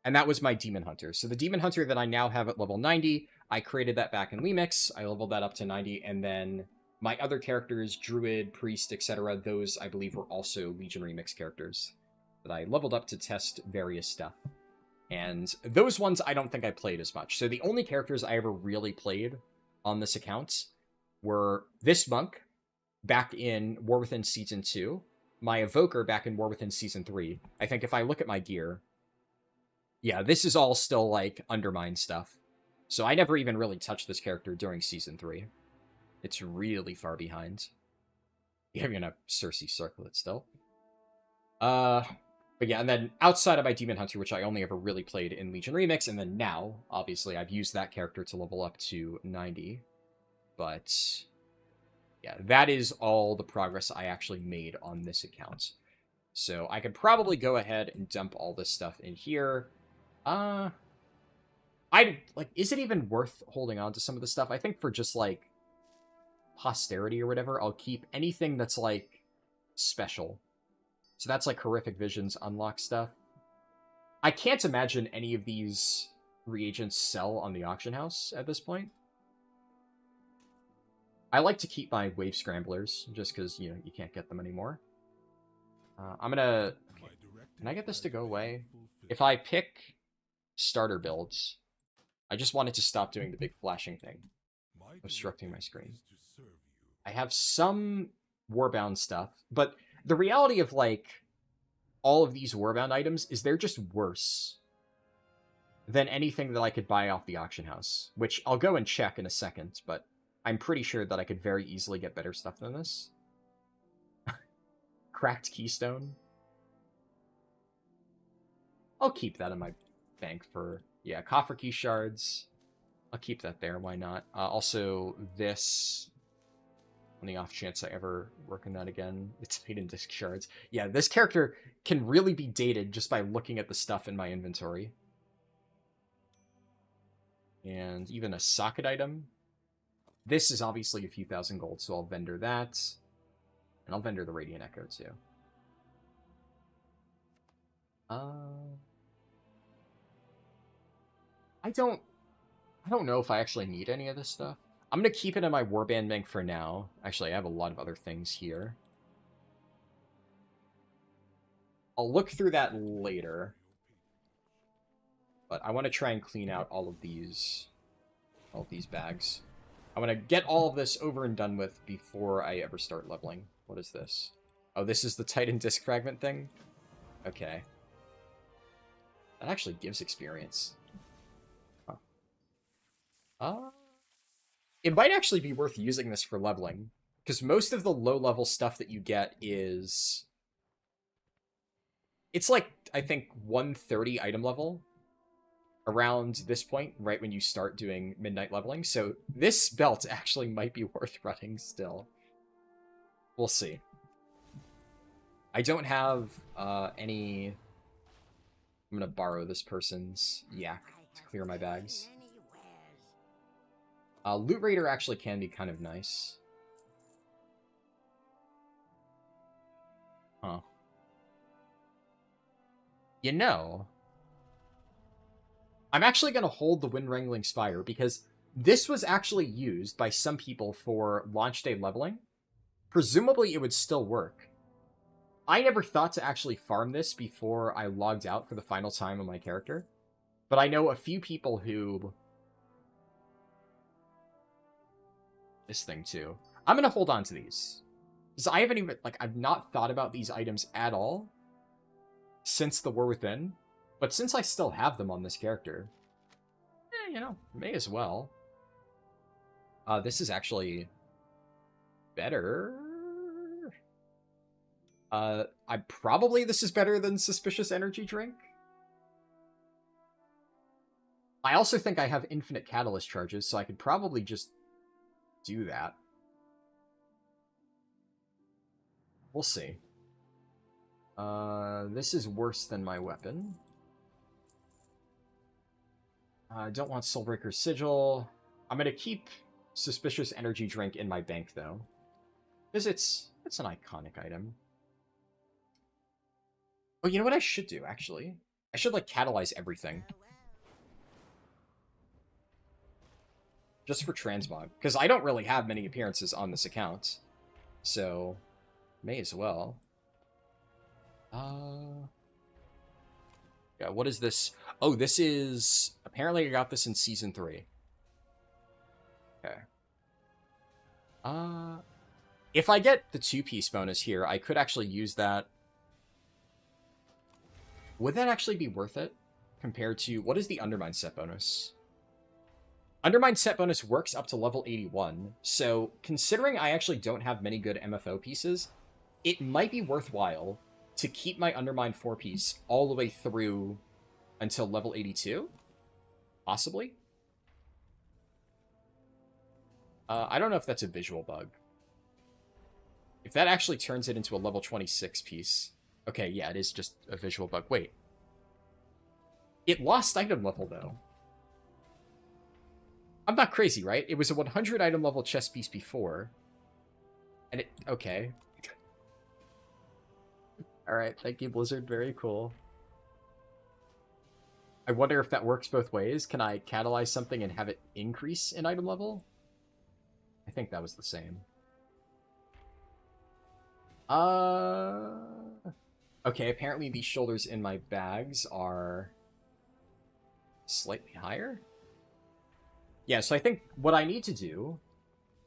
And that was my Demon Hunter. So the Demon Hunter that I now have at level 90, I created that back in Remix. I leveled that up to 90. And then my other characters, Druid, Priest, etc., those I believe were also Legion Remix characters that I leveled up to test various stuff. And those ones I don't think I played as much. So the only characters I ever really played on this account were this monk back in War Within Season 2, my Evoker back in War Within Season 3. I think if I look at my gear, yeah, this is all still, like, Undermine stuff. So I never even really touched this character during Season 3. It's really far behind. Yeah, I'm gonna Cersei circle it still. But yeah, and then outside of my Demon Hunter, which I only ever really played in Legion Remix, and then now, obviously, I've used that character to level up to 90. But yeah, that is all the progress I actually made on this account. So I could probably go ahead and dump all this stuff in here. Is it even worth holding on to some of the stuff? I think for just, like, posterity or whatever, I'll keep anything that's, like, special. So that's, like, Horrific Visions unlock stuff. I can't imagine any of these reagents sell on the auction house at this point. I like to keep my Wave Scramblers, just because, you know, you can't get them anymore. I'm gonna... Okay. Can I get this to go away? If I pick starter builds, I just want it to stop doing the big flashing thing, obstructing my screen. I have some Warbound stuff, but the reality of, like, all of these Warbound items is they're just worse than anything that I could buy off the auction house, which I'll go and check in a second, but I'm pretty sure that I could very easily get better stuff than this. Cracked Keystone. I'll keep that in my bank for... Yeah, Coffer Key Shards. I'll keep that there, why not? Also, this... On the off chance I ever work on that again. It's Hidden Disc Shards. Yeah, this character can really be dated just by looking at the stuff in my inventory. And even a socket item. This is obviously a few thousand gold, so I'll vendor that. And I'll vendor the Radiant Echo, too. I don't know if I actually need any of this stuff. I'm going to keep it in my Warband bank for now. Actually, I have a lot of other things here. I'll look through that later. But I want to try and clean out all of these bags. I want to get all of this over and done with before I ever start leveling. What is this? Oh, this is the Titan Disc Fragment thing? Okay. That actually gives experience. Huh. It might actually be worth using this for leveling, because most of the low-level stuff that you get is... It's like, I think, 130 item level around this point, right when you start doing midnight leveling, so this belt actually might be worth running still. We'll see. I don't have any... I'm gonna borrow this person's yak to clear my bags. Loot Raider actually can be kind of nice. Huh. You know, I'm actually going to hold the Wind Wrangling Spire because this was actually used by some people for launch day leveling. Presumably it would still work. I never thought to actually farm this before I logged out for the final time on my character. But I know a few people who... This thing too. I'm going to hold on to these. Because I haven't even... I've not thought about these items at all since the War Within. But since I still have them on this character, you know, may as well. This is actually better. This is better than Suspicious Energy Drink. I also think I have infinite catalyst charges, so I could probably just do that. We'll see. This is worse than my weapon. I don't want Soulbreaker Sigil. I'm going to keep Suspicious Energy Drink in my bank, though. Because it's an iconic item. Oh, you know what I should do, actually? I should, like, catalyze everything. Just for transmog. Because I don't really have many appearances on this account. So, may as well. Yeah, what is this? Oh, this is... Apparently I got this in Season 3. Okay. If I get the 2-piece bonus here, I could actually use that. Would that actually be worth it? Compared to... What is the Undermine set bonus? Undermine set bonus works up to level 81. So, considering I actually don't have many good MFO pieces, it might be worthwhile to keep my Undermine 4-piece all the way through until level 82? Possibly? I don't know if that's a visual bug. If that actually turns it into a level 26 piece... Okay, yeah, it is just a visual bug. Wait. It lost item level, though. I'm not crazy, right? It was a 100 item level chest piece before. And it... Okay. Alright, thank you, Blizzard. Very cool. I wonder if that works both ways. Can I catalyze something and have it increase in item level? I think that was the same. Okay, apparently these shoulders in my bags are slightly higher. Yeah, so I think what I need to do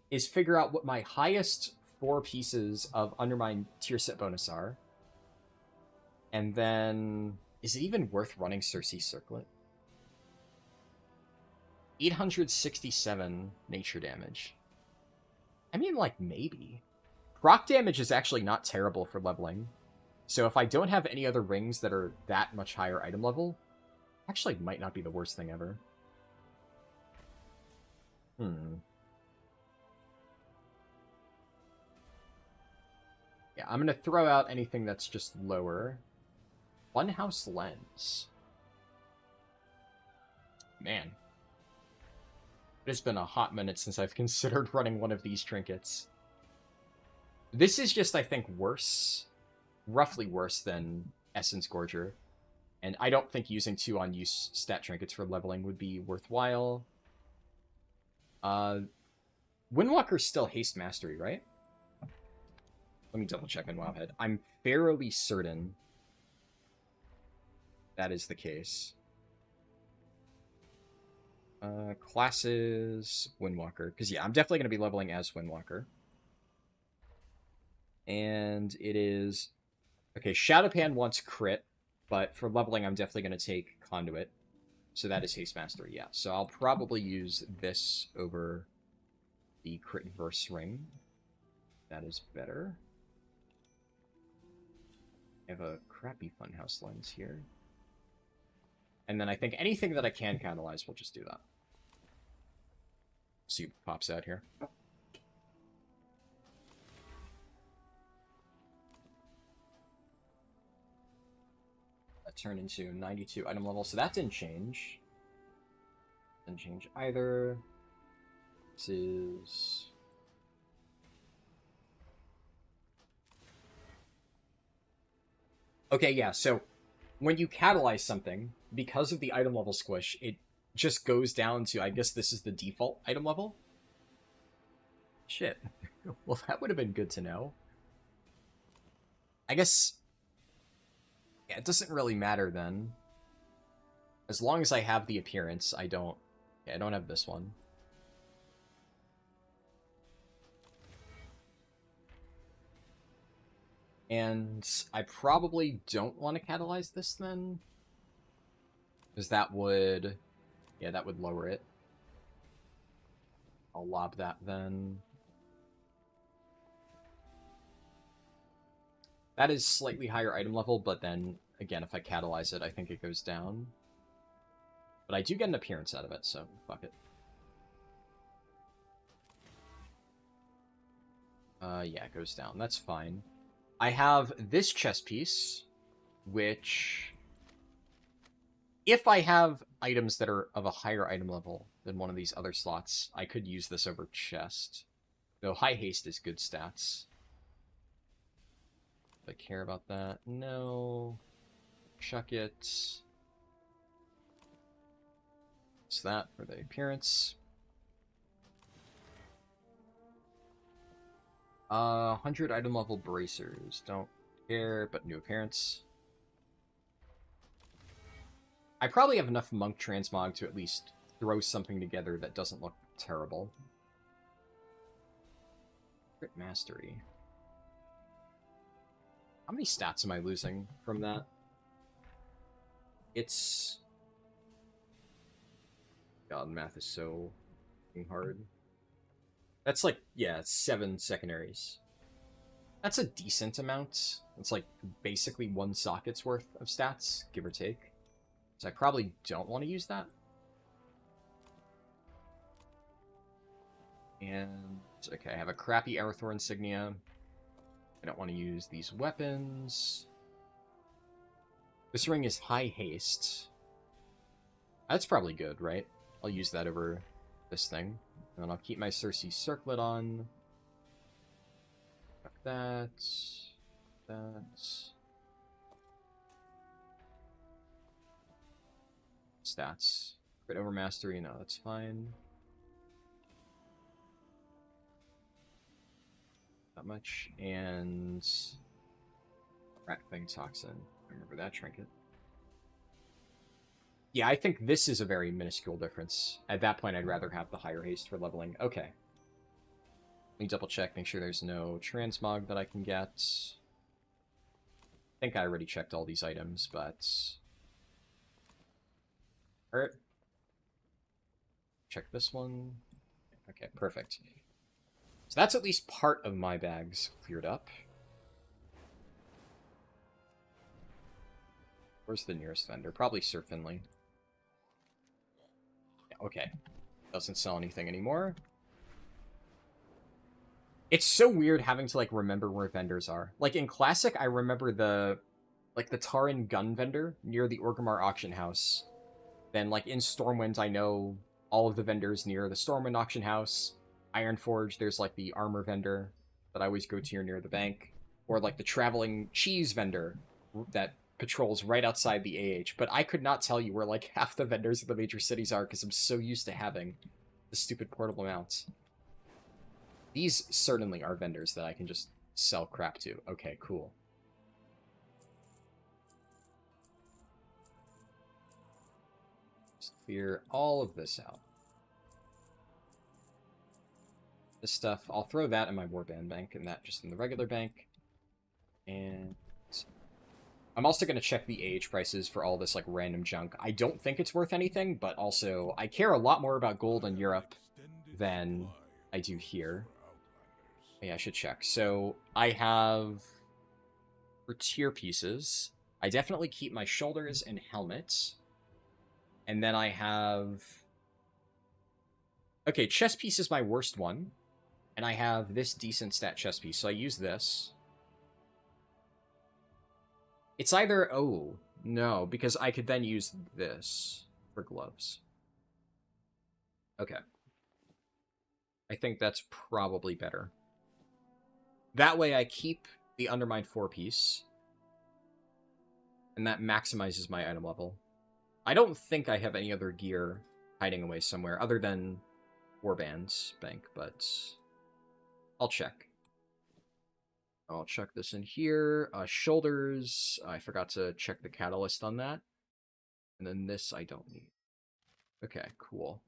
is figure out what my highest 4 pieces of Undermine tier set bonus are. And then... Is it even worth running Circe's Circlet? 867 nature damage. I mean, like, maybe. Proc damage is actually not terrible for leveling. So if I don't have any other rings that are that much higher item level, actually might not be the worst thing ever. Yeah, I'm going to throw out anything that's just lower. Funhouse Lens. Man. It has been a hot minute since I've considered running one of these trinkets. This is just, I think, worse. Roughly worse than Essence Gorger. And I don't think using 2 on-use stat trinkets for leveling would be worthwhile. Windwalker's still Haste Mastery, right? Let me double check in Wowhead. I'm fairly certain that is the case. Classes, Windwalker. Because, yeah, I'm definitely going to be leveling as Windwalker. And it is... Okay, Shadowpan wants crit, but for leveling, I'm definitely going to take Conduit. So that is Haste Mastery, yeah. So I'll probably use this over the crit verse ring. That is better. I have a crappy Funhouse Lens here. And then I think anything that I can catalyze, we'll just do that. See what pops out here. That turned into 92 item level, so that didn't change. Didn't change either. This is... Okay, yeah, so when you catalyze something, because of the item level squish, it just goes down to, I guess this is the default item level? Shit. Well, that would have been good to know. I guess... Yeah, it doesn't really matter then. As long as I have the appearance, I don't... Yeah, I don't have this one. And I probably don't want to catalyze this then. Because that would... Yeah, that would lower it. I'll lob that then. That is slightly higher item level, but then, again, if I catalyze it, I think it goes down. But I do get an appearance out of it, so fuck it. Yeah, it goes down. That's fine. I have this chest piece, which, if I have items that are of a higher item level than one of these other slots, I could use this over chest. Though high haste is good stats. Do I care about that? No. Chuck it. What's that for the appearance? 100 item level bracers. Don't care, but new appearance. I probably have enough monk transmog to at least throw something together that doesn't look terrible. Crit mastery. How many stats am I losing from that? It's... God, math is so hard. That's like, yeah, 7 secondaries. That's a decent amount. It's like basically 1 socket's worth of stats, give or take. So I probably don't want to use that. And, okay, I have a crappy Arathor insignia. I don't want to use these weapons. This ring is high haste. That's probably good, right? I'll use that over this thing. And then I'll keep my Cersei circlet on. Fuck that. That. Stats. Crit over mastery, no, that's fine. Not much. And rat thing toxin. Remember that trinket. Yeah, I think this is a very minuscule difference. At that point, I'd rather have the higher haste for leveling. Okay. Let me double check, make sure there's no transmog that I can get. I think I already checked all these items, but... Alright. Check this one. Okay, perfect. So that's at least part of my bags cleared up. Where's the nearest vendor? Probably Sir Finley. Yeah, okay. Doesn't sell anything anymore. It's so weird having to, like, remember where vendors are. Like, in Classic, I remember the Taran gun vendor near the Orgrimmar auction house. Then, like, in Stormwind, I know all of the vendors near the Stormwind auction house. Ironforge, there's, like, the armor vendor that I always go to near the bank. Or, like, the traveling cheese vendor that patrols right outside the AH. But I could not tell you where, like, half the vendors of the major cities are because I'm so used to having the stupid portable mounts. These certainly are vendors that I can just sell crap to. Okay, cool. Just clear all of this out. This stuff, I'll throw that in my warband bank and that just in the regular bank. And I'm also going to check the AH prices for all this, like, random junk. I don't think it's worth anything, but also I care a lot more about gold in Europe than I do here. Yeah, I should check. So I have, for tier pieces, I definitely keep my shoulders and helmets. And then I have... Okay, chest piece is my worst one. And I have this decent stat chest piece, so I use this. It's either... Oh, no, because I could then use this for gloves. Okay. I think that's probably better. That way I keep the Undermined 4-piece. And that maximizes my item level. I don't think I have any other gear hiding away somewhere other than Warband's bank, but I'll check. I'll check this in here. Shoulders, I forgot to check the catalyst on that. And then this I don't need. Okay, cool.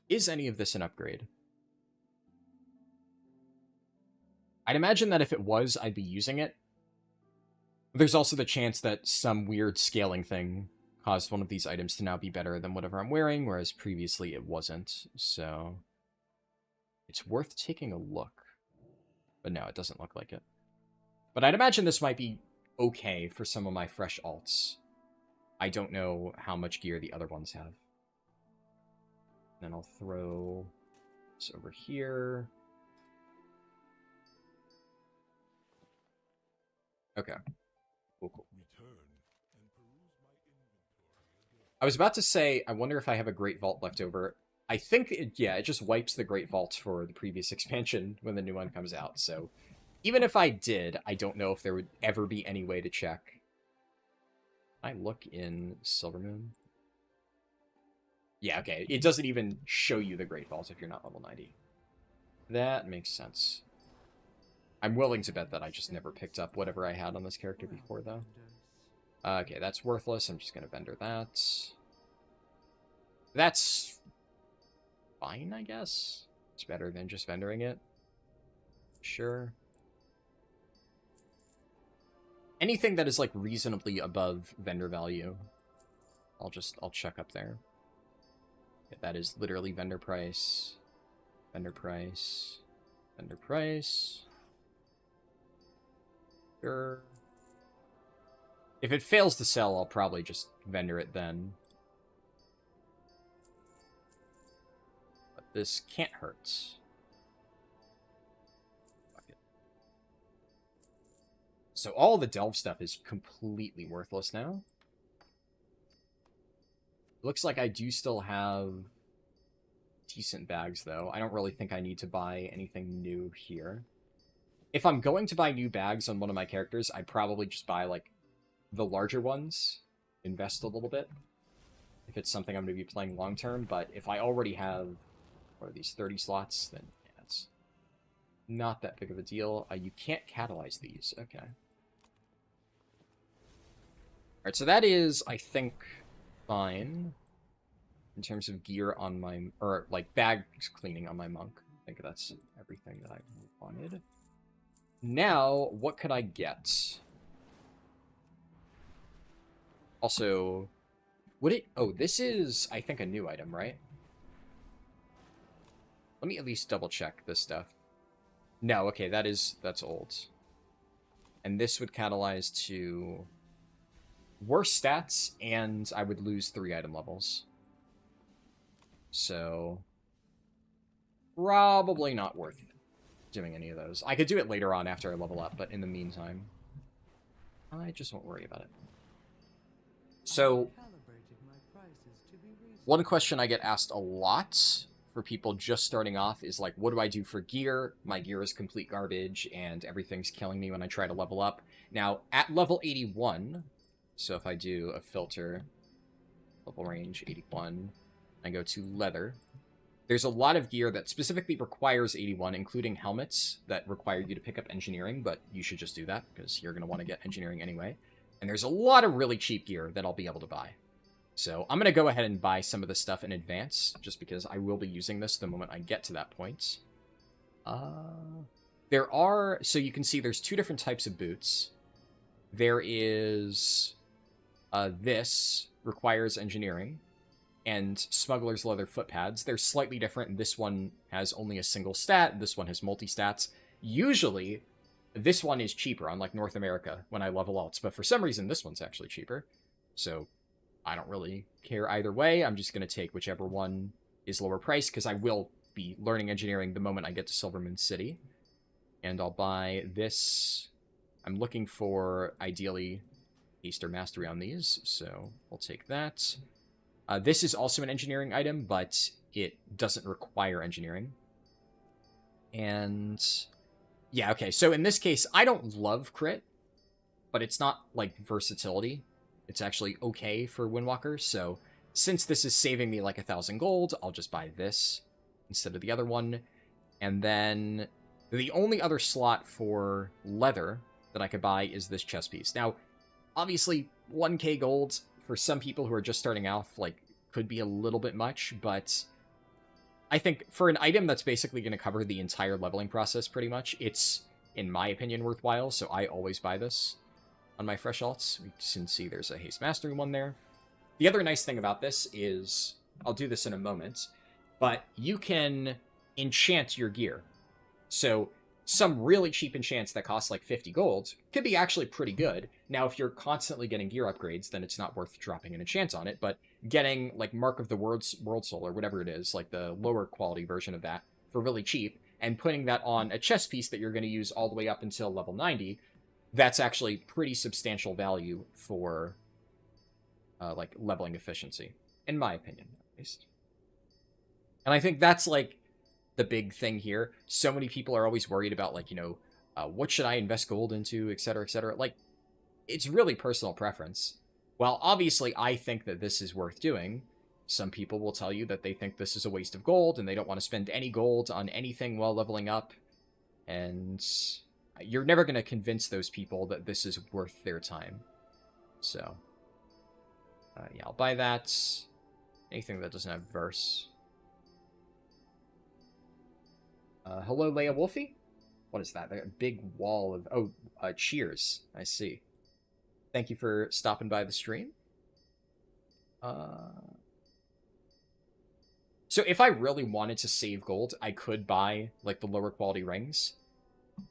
Is any of this an upgrade? I'd imagine that if it was, I'd be using it. There's also the chance that some weird scaling thing caused one of these items to now be better than whatever I'm wearing, whereas previously it wasn't. So it's worth taking a look. But no, it doesn't look like it. But I'd imagine this might be okay for some of my fresh alts. I don't know how much gear the other ones have. Then I'll throw this over here. Okay. Cool. I was about to say, I wonder if I have a Great Vault left over. I think, it just wipes the Great Vault for the previous expansion when the new one comes out. So even if I did, I don't know if there would ever be any way to check. I look in Silvermoon. Yeah, okay. It doesn't even show you the Great Vault if you're not level 90. That makes sense. I'm willing to bet that I just never picked up whatever I had on this character before, though. Okay, that's worthless. I'm just going to vendor that. That's fine, I guess. It's better than just vendoring it. Sure. Anything that is, like, reasonably above vendor value, I'll check up there. Yeah, that is literally vendor price. Vendor price. Vendor price. Sure. If it fails to sell, I'll probably just vendor it then. But this can't hurt. Fuck it. So all the delve stuff is completely worthless now. Looks like I do still have decent bags, though. I don't really think I need to buy anything new here. If I'm going to buy new bags on one of my characters, I'd probably just buy, like, the larger ones, invest a little bit, if it's something I'm going to be playing long-term, but if I already have, what are these, 30 slots, then yeah, it's not that big of a deal. You can't catalyze these, okay. Alright, so that is, I think, fine, in terms of gear on my, or, like, bags cleaning on my monk. I think that's everything that I wanted. Now, what could I get? Also, would it... Oh, this is, I think, a new item, right? Let me at least double-check this stuff. No, okay, that's old. And this would catalyze to worse stats, and I would lose 3 item levels. So, probably not worth doing any of those. I could do it later on after I level up, but in the meantime, I just won't worry about it. So, one question I get asked a lot for people just starting off is like, what do I do for gear? My gear is complete garbage, and everything's killing me when I try to level up. Now, at level 81, so if I do a filter, level range 81, I go to leather, there's a lot of gear that specifically requires 81, including helmets that require you to pick up engineering, but you should just do that, because you're going to want to get engineering anyway. And there's a lot of really cheap gear that I'll be able to buy. So I'm going to go ahead and buy some of this stuff in advance, just because I will be using this the moment I get to that point. There are... So you can see there's 2 different types of boots. There is... this requires engineering, and Smuggler's Leather foot pads. They're slightly different. This one has only a single stat. This one has multi-stats. Usually, this one is cheaper, unlike North America, when I level alts. But for some reason, this one's actually cheaper. So I don't really care either way. I'm just going to take whichever one is lower price, because I will be learning engineering the moment I get to Silvermoon City. And I'll buy this. I'm looking for, ideally, Haste or Mastery on these, so I'll take that. This is also an engineering item, but it doesn't require engineering. And yeah, okay, so in this case, I don't love crit, but it's not, like, versatility. It's actually okay for Windwalker, so since this is saving me, like, 1,000 gold, I'll just buy this instead of the other one. And then the only other slot for leather that I could buy is this chest piece. Now, obviously, 1k gold for some people who are just starting off, like, could be a little bit much, but I think for an item that's basically going to cover the entire leveling process pretty much, it's, in my opinion, worthwhile, so I always buy this on my fresh alts. We can see there's a Haste Mastery one there. The other nice thing about this is, I'll do this in a moment, but you can enchant your gear. So some really cheap enchants that cost like 50 gold could be actually pretty good. Now, if you're constantly getting gear upgrades, then it's not worth dropping an enchant on it, but getting like Mark of the World Soul or whatever it is, like the lower quality version of that, for really cheap, and putting that on a chest piece that you're going to use all the way up until level 90, that's actually pretty substantial value for like leveling efficiency, in my opinion, at least. And I think that's like the big thing here. So many people are always worried about like, what should I invest gold into, et cetera, et cetera. Like, it's really personal preference. While obviously I think that this is worth doing, some people will tell you that they think this is a waste of gold and they don't want to spend any gold on anything while leveling up. And you're never going to convince those people that this is worth their time. So, yeah, I'll buy that. Anything that doesn't have verse. Hello, Leia Wolfie? What is that? A big wall of... Oh, cheers. I see. Thank you for stopping by the stream. So if I really wanted to save gold, I could buy, like, the lower quality rings.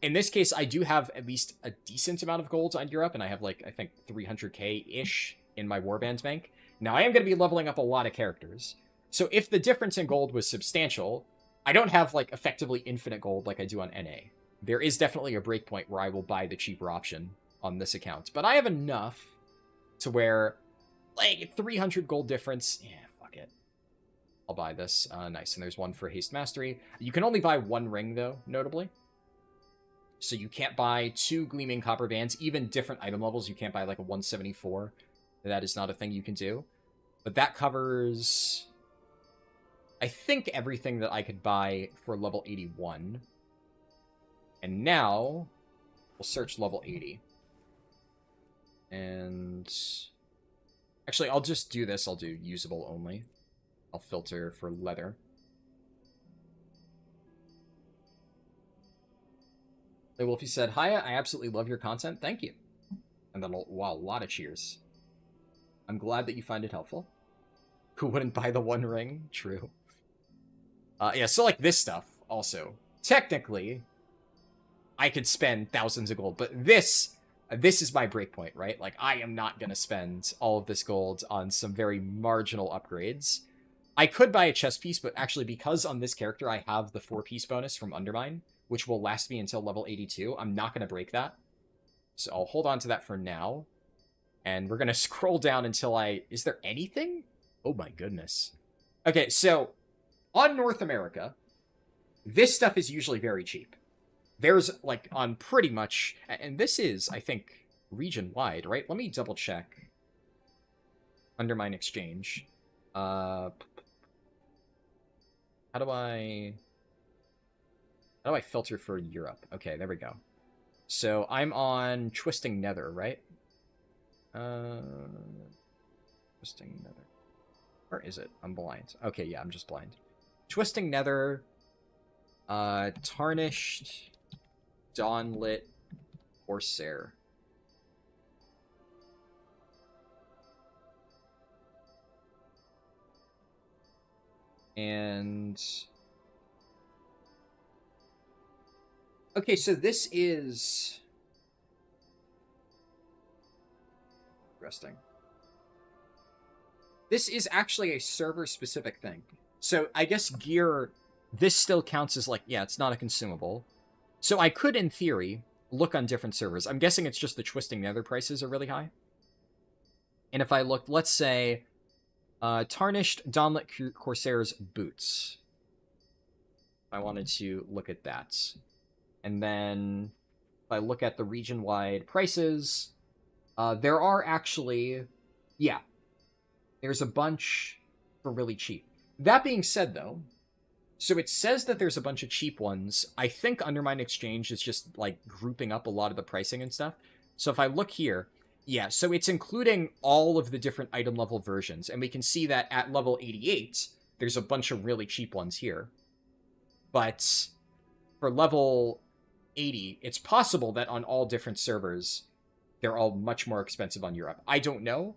In this case, I do have at least a decent amount of gold on Europe, and I have, like, I think 300k-ish in my Warband bank. Now, I am going to be leveling up a lot of characters. So if the difference in gold was substantial, I don't have, like, effectively infinite gold like I do on NA. There is definitely a breakpoint where I will buy the cheaper option on this account. But I have enough to where, like, 300 gold difference... Yeah, fuck it. I'll buy this. Nice. And there's one for Haste Mastery. You can only buy one ring, though, notably. So you can't buy 2 Gleaming Copper Bands. Even different item levels, you can't buy, like, a 174. That is not a thing you can do. But that covers... I think everything that I could buy for level 81. And now, we'll search level 80. And... Actually, I'll just do this. I'll do usable only. I'll filter for leather. Hey, Wolfie said, "Hiya, I absolutely love your content. Thank you." And then, wow, a lot of cheers. I'm glad that you find it helpful. Who wouldn't buy the one ring? True. Yeah, so like this stuff, also. Technically, I could spend thousands of gold, but this is my breakpoint, right? Like, I am not going to spend all of this gold on some very marginal upgrades. I could buy a chest piece, but actually, because on this character I have the 4-piece bonus from Undermine, which will last me until level 82, I'm not going to break that. So I'll hold on to that for now. And we're going to scroll down until I... Is there anything? Oh my goodness. Okay, so on North America, this stuff is usually very cheap. There's, like, on pretty much... And this is, I think, region-wide, right? Let me double-check. Undermine Exchange. How do I filter for Europe? Okay, there we go. So I'm on Twisting Nether, right? Twisting Nether. Where is it? I'm blind. Okay, yeah, I'm just blind. Twisting Nether, Tarnished, Dawnlit, Corsair. And... Okay, so this is... Interesting. This is actually a server-specific thing. So I guess gear, this still counts as like, yeah, it's not a consumable. So I could, in theory, look on different servers. I'm guessing it's just the Twisting Nether prices are really high. And if I look, let's say, Tarnished Dawnlit Corsair's boots. I wanted to look at that. And then if I look at the region-wide prices, there are actually, yeah, there's a bunch for really cheap. That being said, though, so it says that there's a bunch of cheap ones. I think Undermine Exchange is just, like, grouping up a lot of the pricing and stuff. So if I look here, yeah, so it's including all of the different item level versions. And we can see that at level 88, there's a bunch of really cheap ones here. But for level 80, it's possible that on all different servers, they're all much more expensive on Europe. I don't know.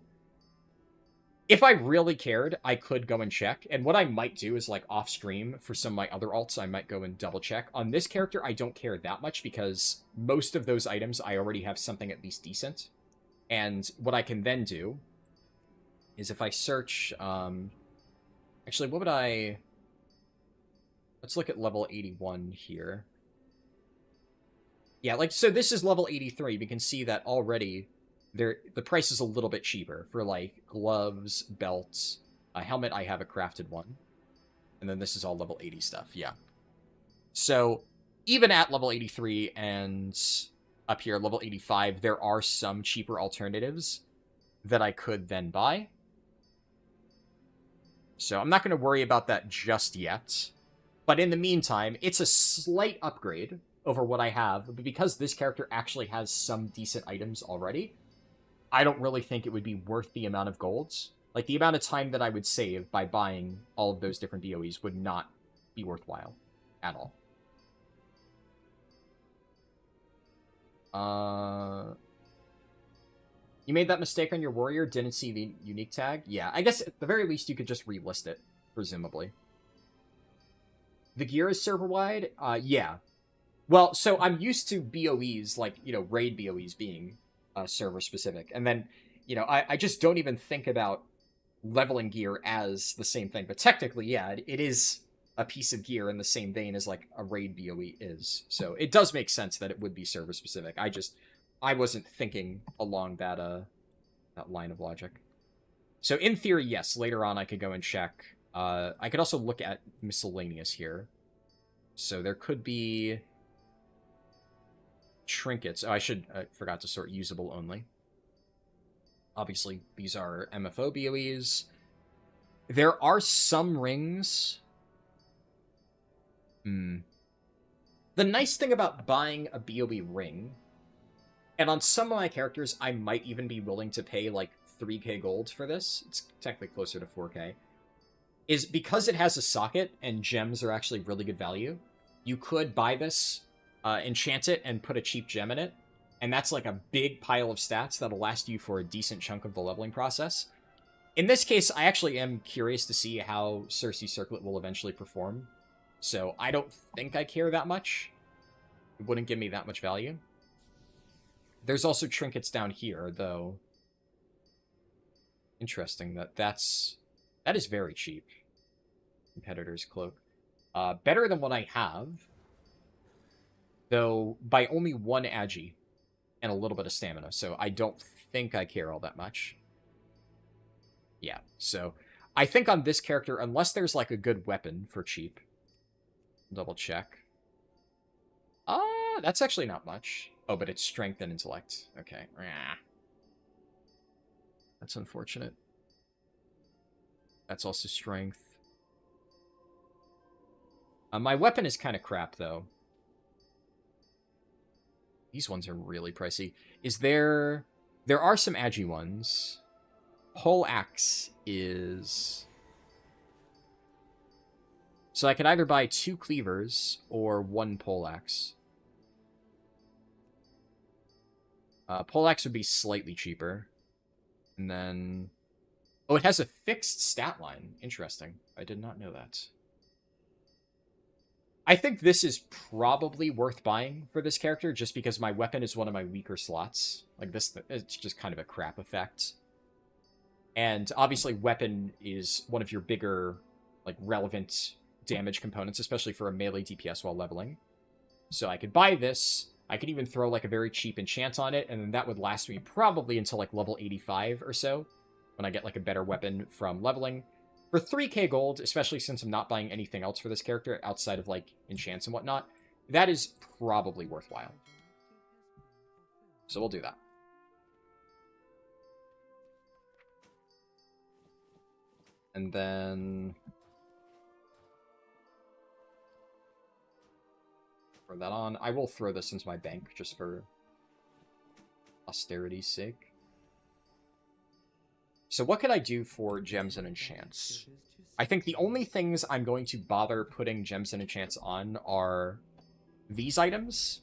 If I really cared, I could go and check. And what I might do is, like, off-stream for some of my other alts, I might go and double-check. On this character, I don't care that much because most of those items, I already have something at least decent. And what I can then do is if I search... Actually, what would I... Let's look at level 81 here. Yeah, like, so this is level 83. We can see that already the price is a little bit cheaper for, like, gloves, belts, a helmet. I have a crafted one. And then this is all level 80 stuff, yeah. So, even at level 83 and up here, level 85, there are some cheaper alternatives that I could then buy. So I'm not going to worry about that just yet. But in the meantime, it's a slight upgrade over what I have. But because this character actually has some decent items already, I don't really think it would be worth the amount of golds. Like, the amount of time that I would save by buying all of those different BOEs would not be worthwhile at all. You made that mistake on your warrior, didn't see the unique tag? Yeah, I guess at the very least you could just relist it, presumably. The gear is server-wide? Yeah. Well, so I'm used to BOEs, like, you know, raid BOEs being server-specific. And then, you know, I just don't even think about leveling gear as the same thing. But technically, yeah, it is a piece of gear in the same vein as, like, a raid BOE is. So it does make sense that it would be server-specific. I wasn't thinking along that line of logic. So in theory, yes, later on I could go and check. I could also look at miscellaneous here. So there could be trinkets. Oh, I forgot to sort usable only. Obviously, these are MFO BOEs. There are some rings. The nice thing about buying a BOE ring, and on some of my characters, I might even be willing to pay, like, 3k gold for this. It's technically closer to 4k. Is because it has a socket, and gems are actually really good value, you could buy this, enchant it, and put a cheap gem in it, and that's like a big pile of stats that'll last you for a decent chunk of the leveling process. In this case, I actually am curious to see how Circe Circlet will eventually perform, so I don't think I care that much. It wouldn't give me that much value. There's also trinkets down here, though. Interesting that is very cheap. Competitor's Cloak. Better than what I have, though by only 1 agi and a little bit of stamina, so I don't think I care all that much. Yeah, so I think on this character, unless there's like a good weapon for cheap, double check. That's actually not much. Oh, but it's strength and intellect. Okay. That's unfortunate. That's also strength. My weapon is kind of crap, though. These ones are really pricey. There are some agi ones. Pole axe is... So I could either buy 2 cleavers or 1 pole axe. Pole axe would be slightly cheaper. And then... Oh, it has a fixed stat line. Interesting. I did not know that. I think this is probably worth buying for this character, just because my weapon is one of my weaker slots. Like, this, it's just kind of a crap effect. And obviously, weapon is one of your bigger, like, relevant damage components, especially for a melee DPS while leveling. So I could buy this. I could even throw, like, a very cheap enchant on it, and then that would last me probably until, like, level 85 or so, when I get, like, a better weapon from leveling. For 3k gold, especially since I'm not buying anything else for this character outside of, like, enchants and whatnot, that is probably worthwhile. So we'll do that. And then... throw that on. I will throw this into my bank just for austerity's sake. So what could I do for gems and enchants? I think the only things I'm going to bother putting gems and enchants on are these items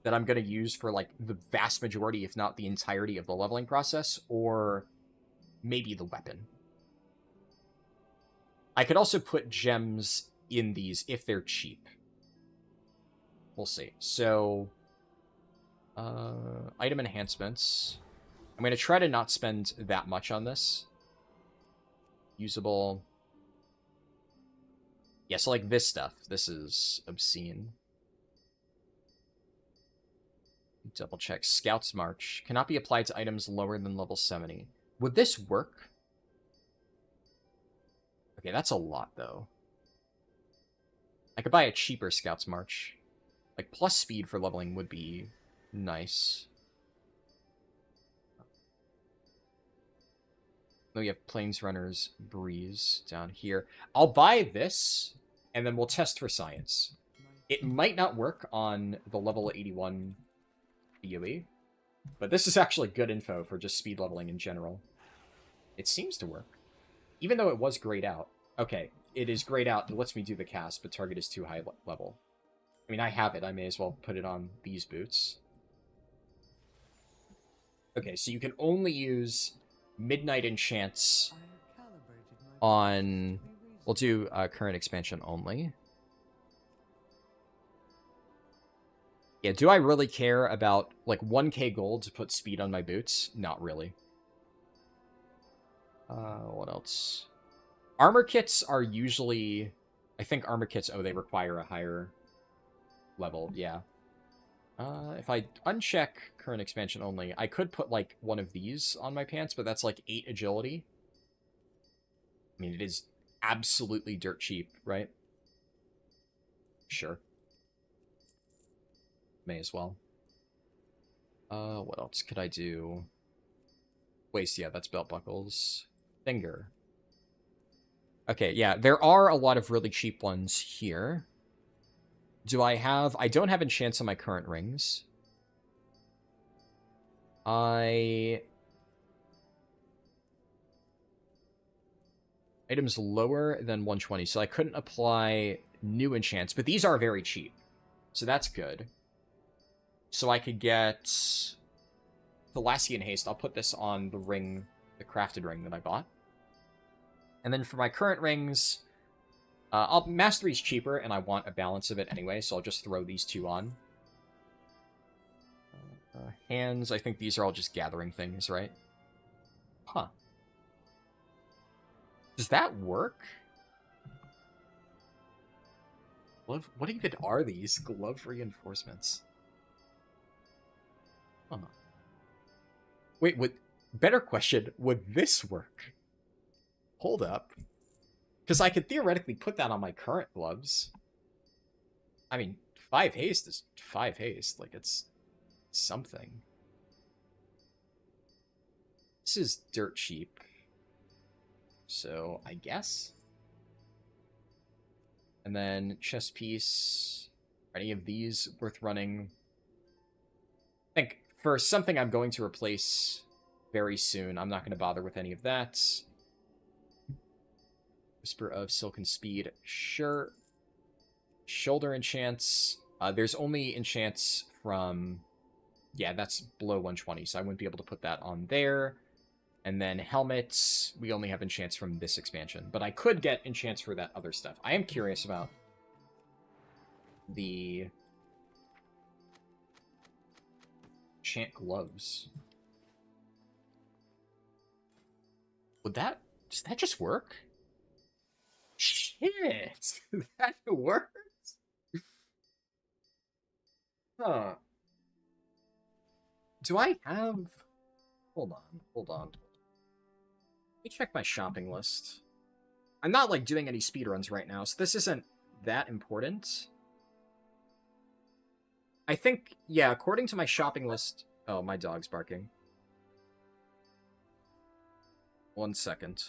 that I'm going to use for, like, the vast majority, if not the entirety of the leveling process, or maybe the weapon. I could also put gems in these if they're cheap. We'll see. So, item enhancements. I'm going to try to not spend that much on this. Usable. Yeah, so like this stuff. This is obscene. Double check. Scout's March. Cannot be applied to items lower than level 70. Would this work? Okay, that's a lot, though. I could buy a cheaper Scout's March. Like, plus speed for leveling would be nice. Then we have Plains Runner's Breeze down here. I'll buy this, and then we'll test for science. It might not work on the level 81 BOE, but this is actually good info for just speed leveling in general. It seems to work. Even though it was grayed out. Okay, it is grayed out. It lets me do the cast, but target is too high level. I mean, I have it. I may as well put it on these boots. Okay, so you can only use Midnight Enchants on... We'll do current expansion only. Yeah, do I really care about, like, 1k gold to put speed on my boots? Not really. What else? Armor kits are usually... I think armor kits, oh, they require a higher level, yeah. If I uncheck current expansion only, I could put, like, one of these on my pants, but that's, like, 8 agility. I mean, it is absolutely dirt cheap, right? Sure. May as well. What else could I do? Waist, yeah, that's belt buckles. Finger. Okay, yeah, there are a lot of really cheap ones here. Do I have... I don't have enchants on my current rings. Items lower than 120, so I couldn't apply new enchants, but these are very cheap. So that's good. So I could get Thalassian Haste. I'll put this on the ring, the crafted ring that I bought. And then for my current rings, Mastery's cheaper, and I want a balance of it anyway, so I'll just throw these two on. Hands, I think these are all just gathering things, right? Huh. Does that work? What even are these? Glove reinforcements. Huh. Wait, better question, would this work? Hold up. Because I could theoretically put that on my current gloves. I mean, 5 haste is 5 haste. Like, it's something. This is dirt cheap. So, I guess. And then, chest piece. Are any of these worth running? I think for something I'm going to replace very soon, I'm not going to bother with any of that. Whisper of Silken Speed, sure. Shoulder enchants. There's only enchants from... Yeah, that's below 120, so I wouldn't be able to put that on there. And then helmets, we only have enchants from this expansion. But I could get enchants for that other stuff. I am curious about the enchant gloves. Does that just work? Shit! That works? Huh. Do I have... Hold on. Let me check my shopping list. I'm not, like, doing any speedruns right now, so this isn't that important. I think, yeah, according to my shopping list... Oh, my dog's barking. 1 second.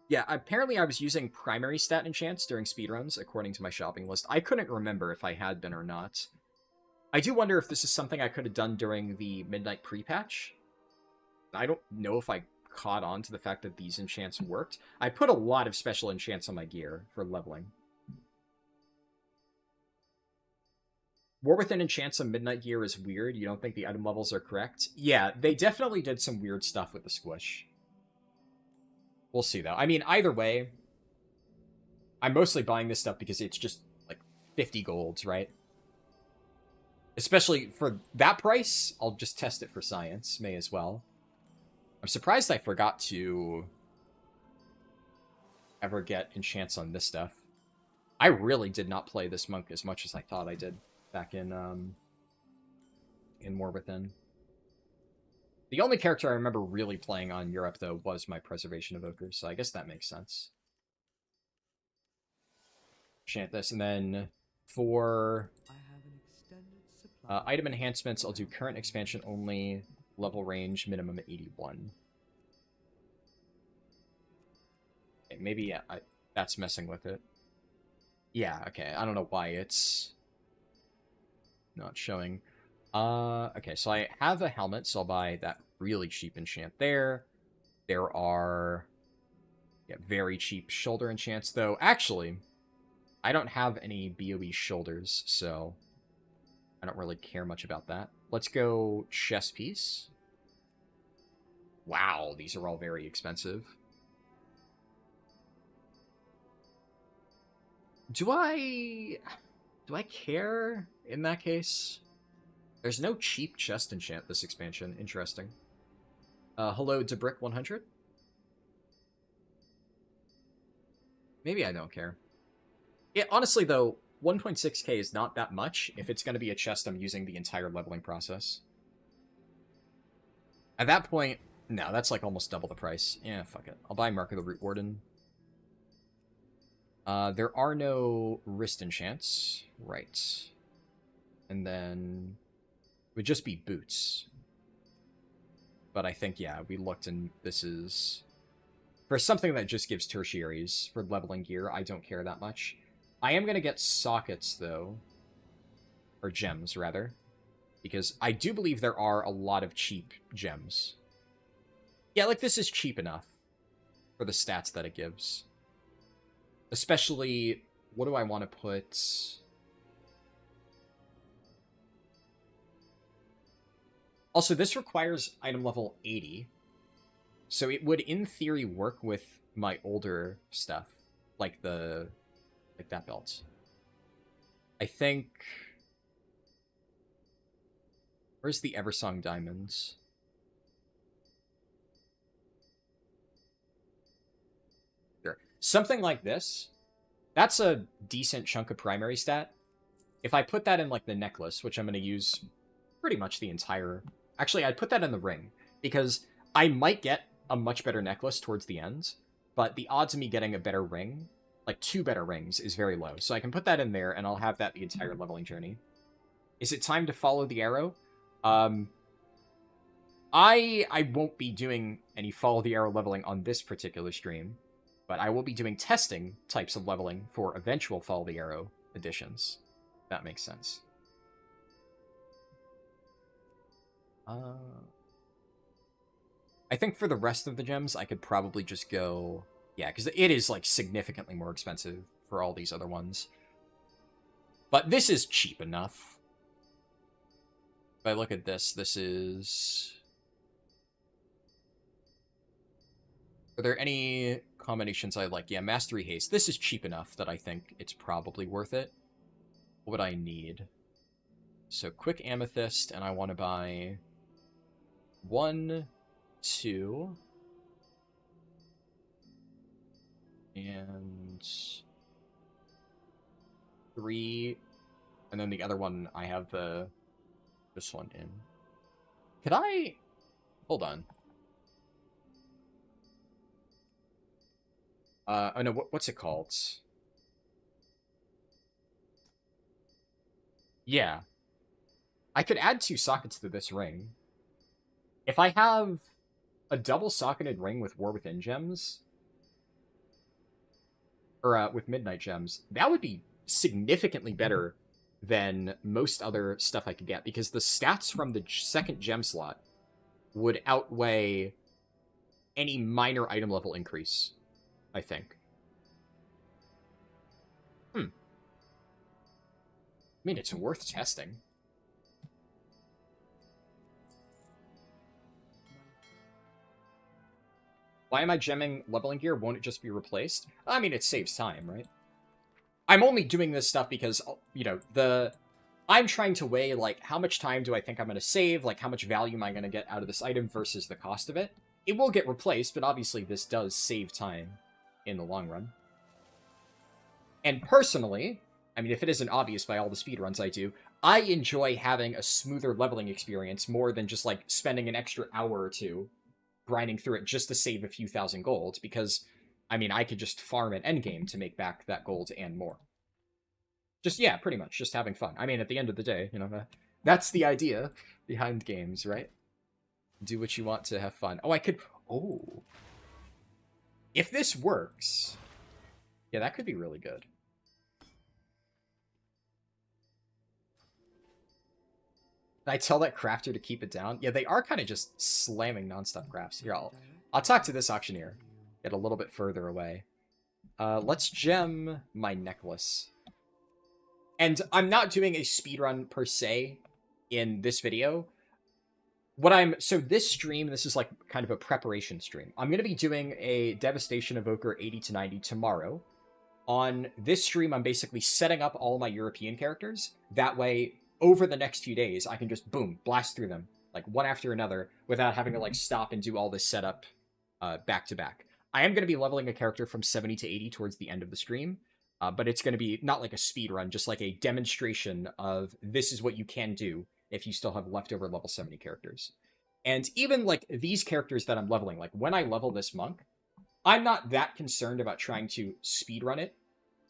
Yeah, apparently I was using primary stat enchants during speedruns, according to my shopping list. I couldn't remember if I had been or not. I do wonder if this is something I could have done during the Midnight pre-patch. I don't know if I caught on to the fact that these enchants worked. I put a lot of special enchants on my gear for leveling. War Within enchants on Midnight gear is weird. You don't think the item levels are correct? Yeah, they definitely did some weird stuff with the squish. We'll see, though. I mean, either way, I'm mostly buying this stuff because it's just, like, 50 golds, right? Especially for that price, I'll just test it for science. May as well. I'm surprised I forgot to ever get enchants on this stuff. I really did not play this monk as much as I thought I did back in War Within. The only character I remember really playing on Europe, though, was my Preservation Evoker, so I guess that makes sense. Enchant this, and then for item enhancements, I'll do current expansion only, level range, minimum 81. Okay, maybe, yeah, that's messing with it. Yeah, okay, I don't know why it's not showing. Okay, so I have a helmet, so I'll buy that really cheap enchant there. There are very cheap shoulder enchants, though. Actually, I don't have any BOE shoulders, so I don't really care much about that. Let's go chest piece. Wow, these are all very expensive. Do I care in that case? There's no cheap chest enchant this expansion. Interesting. Hello, Debrick 100? Maybe I don't care. Yeah, honestly, though, 1.6k is not that much if it's going to be a chest I'm using the entire leveling process. At that point, no, that's like almost double the price. Yeah, fuck it. I'll buy Mark of the Root Warden. There are no wrist enchants. Right. And then it would just be boots. But I think, yeah, we looked and this is... For something that just gives tertiaries for leveling gear, I don't care that much. I am going to get sockets, though. Or gems, rather. Because I do believe there are a lot of cheap gems. Yeah, like, this is cheap enough for the stats that it gives. Especially, what do I want to put... Also, this requires item level 80. So it would, in theory, work with my older stuff. Like that belt. I think... Where's the Eversong Diamonds? There. Something like this. That's a decent chunk of primary stat. If I put that in, like, the necklace, which I'm going to use pretty much the entire... Actually, I'd put that in the ring, because I might get a much better necklace towards the end, but the odds of me getting a better ring, like 2 better rings, is very low. So I can put that in there, and I'll have that the entire leveling journey. Is it time to follow the arrow? I won't be doing any follow the arrow leveling on this particular stream, but I will be doing testing types of leveling for eventual follow the arrow editions. That makes sense. I think for the rest of the gems, I could probably just go... Yeah, because it is, like, significantly more expensive for all these other ones. But this is cheap enough. If I look at this, this is... Are there any combinations I like? Yeah, Mastery Haste. This is cheap enough that I think it's probably worth it. What would I need? So, Quick Amethyst, and I want to buy... 1, 2... and 3, and then the other one I have this one in. Could I hold on? Oh no, what's it called? Yeah, I could add 2 sockets to this ring. If I have a double-socketed ring with War Within gems, or with Midnight gems, that would be significantly better than most other stuff I could get, because the stats from the second gem slot would outweigh any minor item level increase, I think. I mean, it's worth testing. Why am I gemming leveling gear? Won't it just be replaced? I mean, it saves time, right? I'm only doing this stuff because, you know, I'm trying to weigh, like, how much time do I think I'm going to save? Like, how much value am I going to get out of this item versus the cost of it? It will get replaced, but obviously this does save time in the long run. And personally, I mean, if it isn't obvious by all the speedruns I do, I enjoy having a smoother leveling experience more than just, like, spending an extra hour or two grinding through it just to save a few thousand gold, because, I mean, I could just farm at endgame to make back that gold and more. Just, yeah, pretty much, just having fun. I mean, at the end of the day, you know, that's the idea behind games, right? Do what you want to have fun. Oh, I could... Oh. If this works... Yeah, that could be really good. Can I tell that crafter to keep it down? Yeah, they are kind of just slamming nonstop crafts. Here, I'll talk to this auctioneer. Get a little bit further away. Let's gem my necklace. And I'm not doing a speedrun per se in this video. So this stream, this is like kind of a preparation stream. I'm going to be doing a Devastation Evoker 80 to 90 tomorrow. On this stream, I'm basically setting up all my European characters. That way, over the next few days, I can just, boom, blast through them, like, one after another, without having to, like, stop and do all this setup back to back. I am going to be leveling a character from 70 to 80 towards the end of the stream, but it's going to be not like a speed run, just like a demonstration of this is what you can do if you still have leftover level 70 characters. And even, like, these characters that I'm leveling, like, when I level this monk, I'm not that concerned about trying to speedrun it.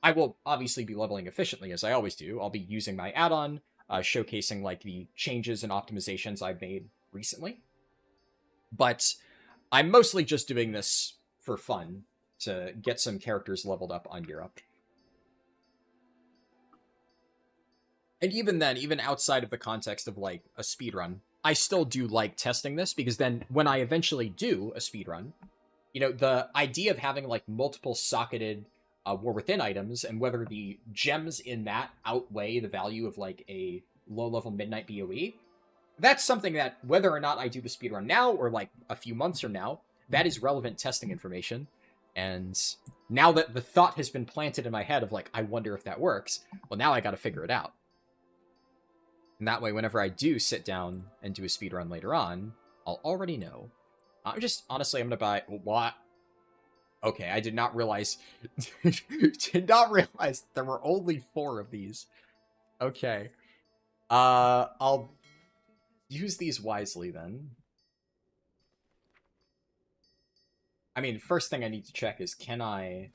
I will obviously be leveling efficiently, as I always do. I'll be using my add-on, showcasing, like, the changes and optimizations I've made recently. But I'm mostly just doing this for fun, to get some characters leveled up on Europe. And even then, even outside of the context of, like, a speedrun, I still do like testing this, because then when I eventually do a speedrun, you know, the idea of having, like, multiple socketed War Within items, and whether the gems in that outweigh the value of, like, a low-level Midnight BOE, that's something that, whether or not I do the speedrun now, or, like, a few months from now, that is relevant testing information. And now that the thought has been planted in my head of, like, I wonder if that works, well, now I gotta figure it out. And that way, whenever I do sit down and do a speedrun later on, I'll already know. Honestly, I'm gonna buy... What? Okay, I did not realize... did not realize there were only 4 of these. Okay. I'll use these wisely, then. I mean, first thing I need to check is, can I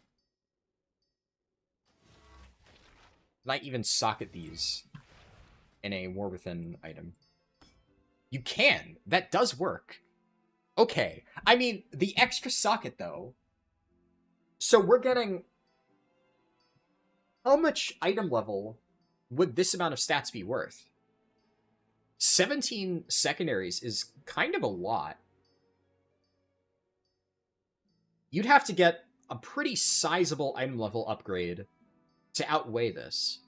even socket these in a War Within item? You can! That does work. Okay. I mean, the extra socket, though... So we're getting... How much item level would this amount of stats be worth? 17 secondaries is kind of a lot. You'd have to get a pretty sizable item level upgrade to outweigh this.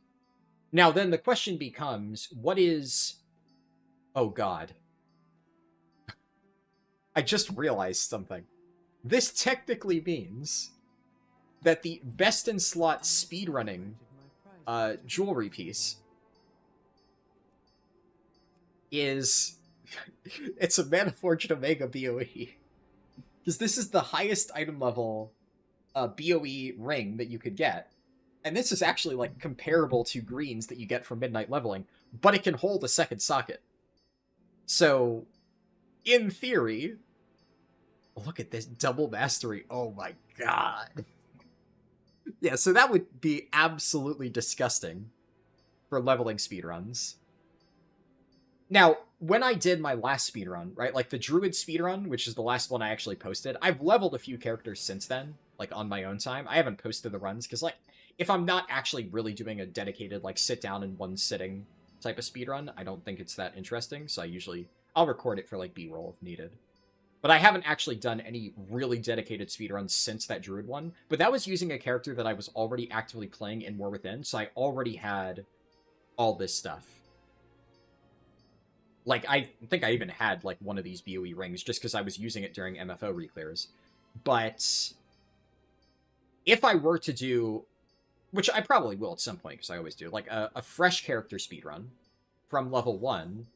Now, then the question becomes, what is... Oh, God. I just realized something. This technically means that the best-in-slot speedrunning jewelry piece is... it's a Mana Forged Omega BOE. Because this is the highest item level BOE ring that you could get. And this is actually, like, comparable to greens that you get from Midnight Leveling, but it can hold a second socket. So, in theory... Look at this double mastery. Oh my god. Yeah, so that would be absolutely disgusting for leveling speedruns. Now, when I did my last speedrun, right, like the Druid speedrun, which is the last one I actually posted, I've leveled a few characters since then, like on my own time. I haven't posted the runs, because, like, if I'm not actually really doing a dedicated, like, sit down in one sitting type of speedrun, I don't think it's that interesting, so I'll record it for, like, B-roll if needed. But I haven't actually done any really dedicated speedruns since that Druid one. But that was using a character that I was already actively playing in War Within, so I already had all this stuff. Like, I think I even had, like, one of these BOE rings, just because I was using it during MFO reclears. But if I were to do, which I probably will at some point, because I always do, like, a fresh character speedrun from level 1,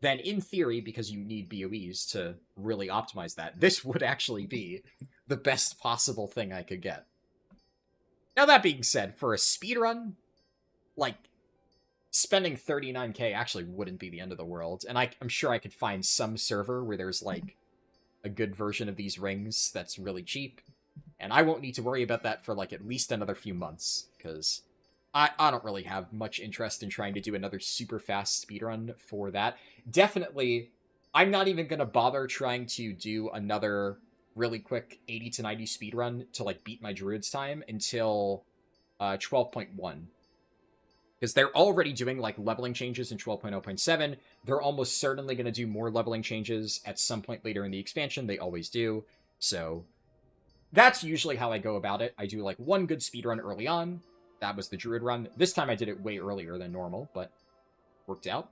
then in theory, because you need BOEs to really optimize that, this would actually be the best possible thing I could get. Now, that being said, for a speedrun, like, spending 39k actually wouldn't be the end of the world, and I'm sure I could find some server where there's, like, a good version of these rings that's really cheap, and I won't need to worry about that for, like, at least another few months, because I don't really have much interest in trying to do another super fast speedrun for that. Definitely, I'm not even going to bother trying to do another really quick 80 to 90 speedrun to, like, beat my druid's time until 12.1. Because they're already doing, like, leveling changes in 12.0.7. They're almost certainly going to do more leveling changes at some point later in the expansion. They always do. So that's usually how I go about it. I do, like, one good speedrun early on. That was the druid run. This time I did it way earlier than normal, but worked out.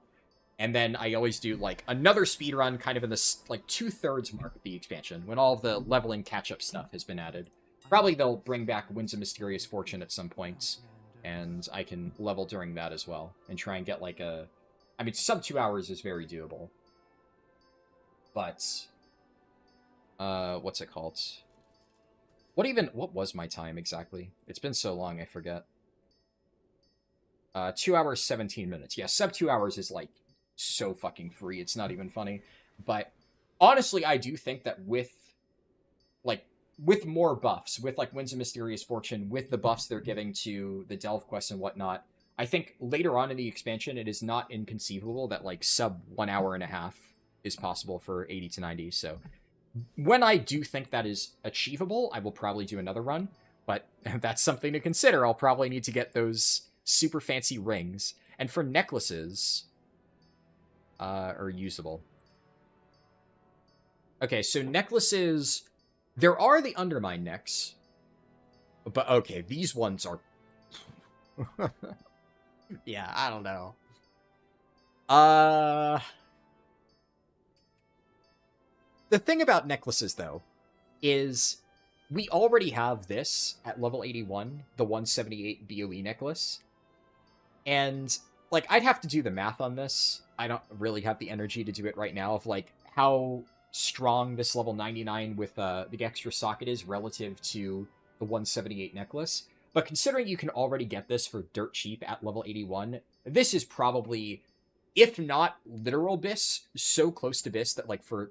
And then I always do, like, another speedrun kind of in this, like, 2/3 mark of the expansion, when all of the leveling catch-up stuff has been added. Probably they'll bring back Winds of Mysterious Fortune at some point, and I can level during that as well, and try and get, like, a... I mean, sub 2 hours is very doable. But... what's it called? What was my time exactly? It's been so long, I forget. 2 hours, 17 minutes. Yeah, sub 2 hours is, like, so fucking free. It's not even funny. But honestly, I do think that with more buffs, with, like, Winds of Mysterious Fortune, with the buffs they're giving to the Delve quests and whatnot, I think later on in the expansion, it is not inconceivable that, like, sub 1 hour and a half is possible for 80 to 90. So when I do think that is achievable, I will probably do another run. But that's something to consider. I'll probably need to get those super fancy rings. And for necklaces, are usable. Okay, so necklaces... There are the Undermine necks. But, okay, these ones are... yeah, I don't know. The thing about necklaces, though, is we already have this at level 81, the 178 BOE necklace. And, like, I'd have to do the math on this. I don't really have the energy to do it right now of, like, how strong this level 99 with the extra socket is relative to the 178 necklace. But considering you can already get this for dirt cheap at level 81, this is probably, if not literal BIS, so close to BIS that, like, for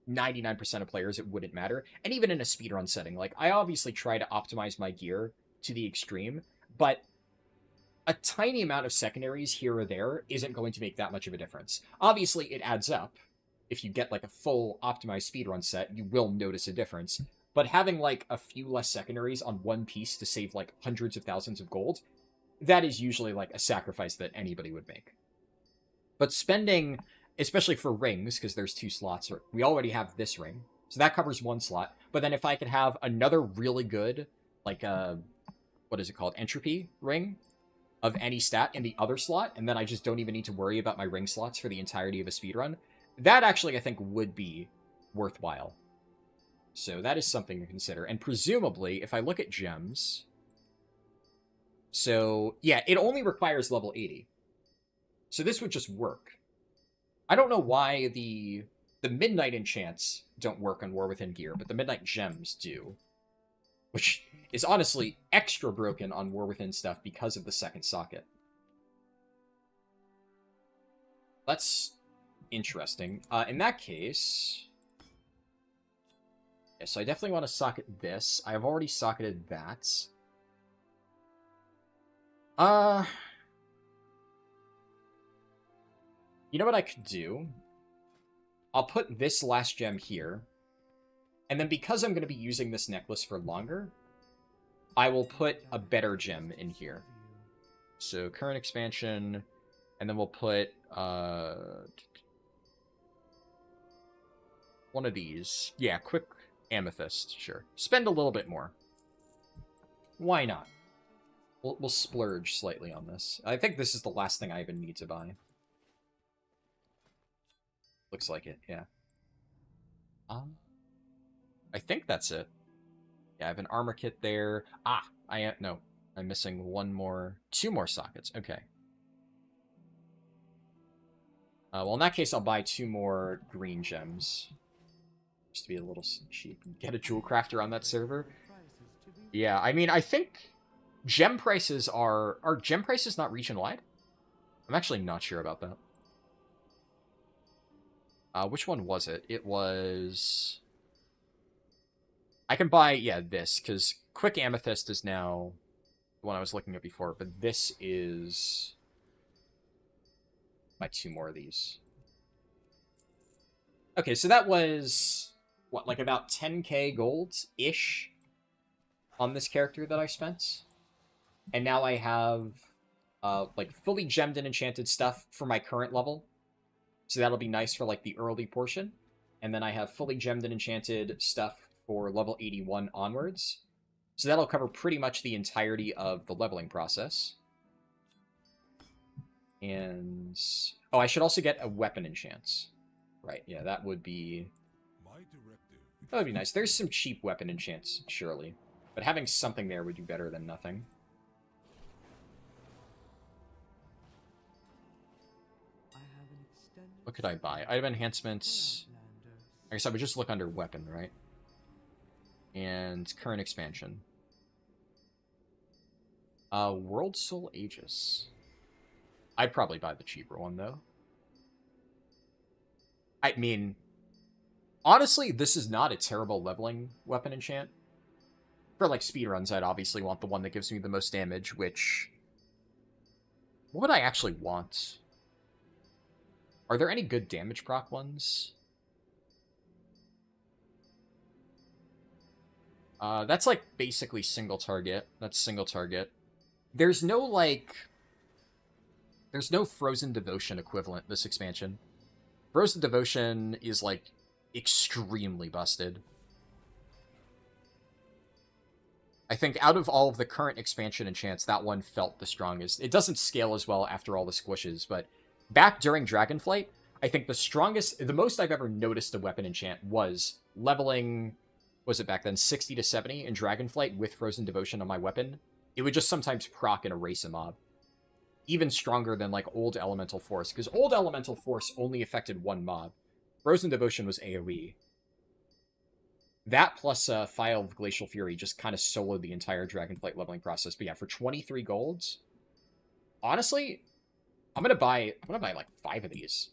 99% of players, it wouldn't matter. And even in a speedrun setting, like, I obviously try to optimize my gear to the extreme, but a tiny amount of secondaries here or there isn't going to make that much of a difference. Obviously, it adds up. If you get, like, a full optimized speedrun set, you will notice a difference. But having, like, a few less secondaries on one piece to save, like, hundreds of thousands of gold, that is usually, like, a sacrifice that anybody would make. But spending, especially for rings, because there's 2 slots, we already have this ring, so that covers 1 slot. But then if I could have another really good, like, what is it called, entropy ring of any stat in the other slot, and then I just don't even need to worry about my ring slots for the entirety of a speedrun, that actually, I think, would be worthwhile. So that is something to consider. And presumably, if I look at gems... So, yeah, it only requires level 80. So this would just work. I don't know why the Midnight Enchants don't work on War Within gear, but the Midnight Gems do. Which is honestly extra broken on War Within stuff because of the second socket. That's interesting. In that case... Yeah, so I definitely want to socket this. I've already socketed that. You know what I could do? I'll put this last gem here. And then because I'm going to be using this necklace for longer, I will put a better gem in here. So current expansion, and then we'll put one of these. Yeah, quick amethyst, sure. Spend a little bit more. Why not? We'll splurge slightly on this. I think this is the last thing I even need to buy. Looks like it, yeah. I think that's it. Yeah, I have an armor kit there. No. I'm missing 2 more sockets. Okay. Well, in that case, I'll buy 2 more green gems. Just to be a little cheap. Get a jewel crafter on that server. Yeah, I mean, I think gem prices are... Are gem prices not region-wide? I'm actually not sure about that. Which one was it? It was... I can buy, yeah, this, because Quick Amethyst is now the one I was looking at before, but this is... Buy 2 more of these. Okay, so that was, what, like about 10k gold-ish on this character that I spent? And now I have, like, fully gemmed and enchanted stuff for my current level. So that'll be nice for, like, the early portion. And then I have fully gemmed and enchanted stuff for level 81 onwards. So that'll cover pretty much the entirety of the leveling process. And... Oh, I should also get a weapon enchant. Right, yeah, that would be... That would be nice. There's some cheap weapon enchants, surely. But having something there would do better than nothing. What could I buy? Item enhancements. I guess I would just look under weapon, right? And current expansion. World Soul Aegis. I'd probably buy the cheaper one, though. I mean, honestly, this is not a terrible leveling weapon enchant. For, like, speedruns, I'd obviously want the one that gives me the most damage, which... What would I actually want? Are there any good damage proc ones? That's, like, basically single target. That's single target. There's no, like... There's no Frozen Devotion equivalent this expansion. Frozen Devotion is, like, extremely busted. I think out of all of the current expansion enchants, that one felt the strongest. It doesn't scale as well after all the squishes, but back during Dragonflight, I think the strongest, the most I've ever noticed a weapon enchant was leveling, was it back then, 60 to 70 in Dragonflight with Frozen Devotion on my weapon. It would just sometimes proc and erase a mob. Even stronger than, like, old Elemental Force, because old Elemental Force only affected one mob. Frozen Devotion was AoE. That plus File of Glacial Fury just kind of soloed the entire Dragonflight leveling process. But yeah, for 23 golds, honestly, I'm gonna buy like 5 of these.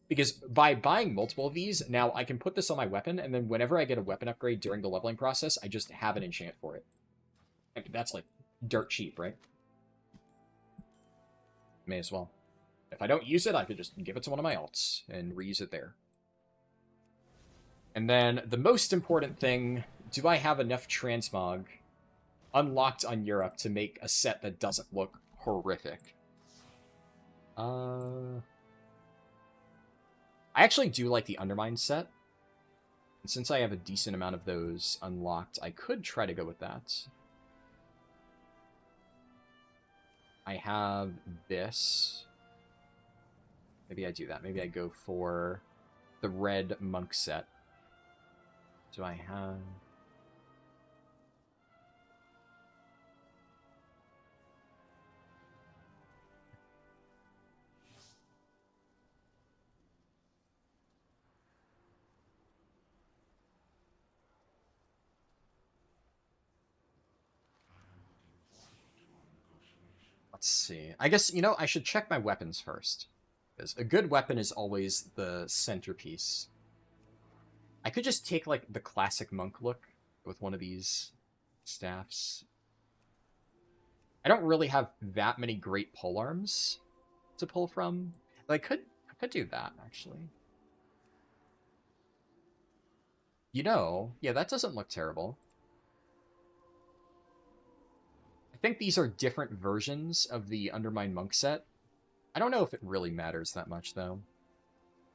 Because by buying multiple of these, now I can put this on my weapon, and then whenever I get a weapon upgrade during the leveling process, I just have an enchant for it. And that's, like, dirt cheap, right? May as well. If I don't use it, I could just give it to one of my alts and reuse it there. And then the most important thing, do I have enough transmog unlocked on Europe to make a set that doesn't look horrific? I actually do like the Undermine set. And since I have a decent amount of those unlocked, I could try to go with that. I have this. Maybe I do that. Maybe I go for the red monk set. Do I have... Let's see. I guess, you know, I should check my weapons first. Because a good weapon is always the centerpiece. I could just take, like, the classic monk look with one of these staffs. I don't really have that many great polearms to pull from. But I could do that, actually. You know, yeah, that doesn't look terrible. I think these are different versions of the Undermine Monk set. I don't know if it really matters that much, though.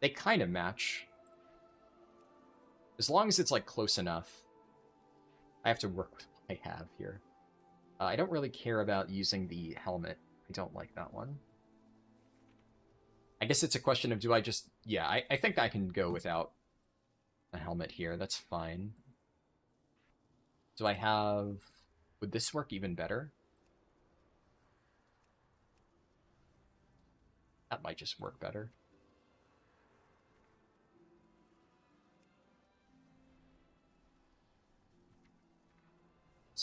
They kind of match. As long as it's, like, close enough. I have to work with what I have here. I don't really care about using the helmet. I don't like that one. I guess it's a question of do I just... Yeah, I think I can go without a helmet here. That's fine. Do I have... Would this work even better? That might just work better.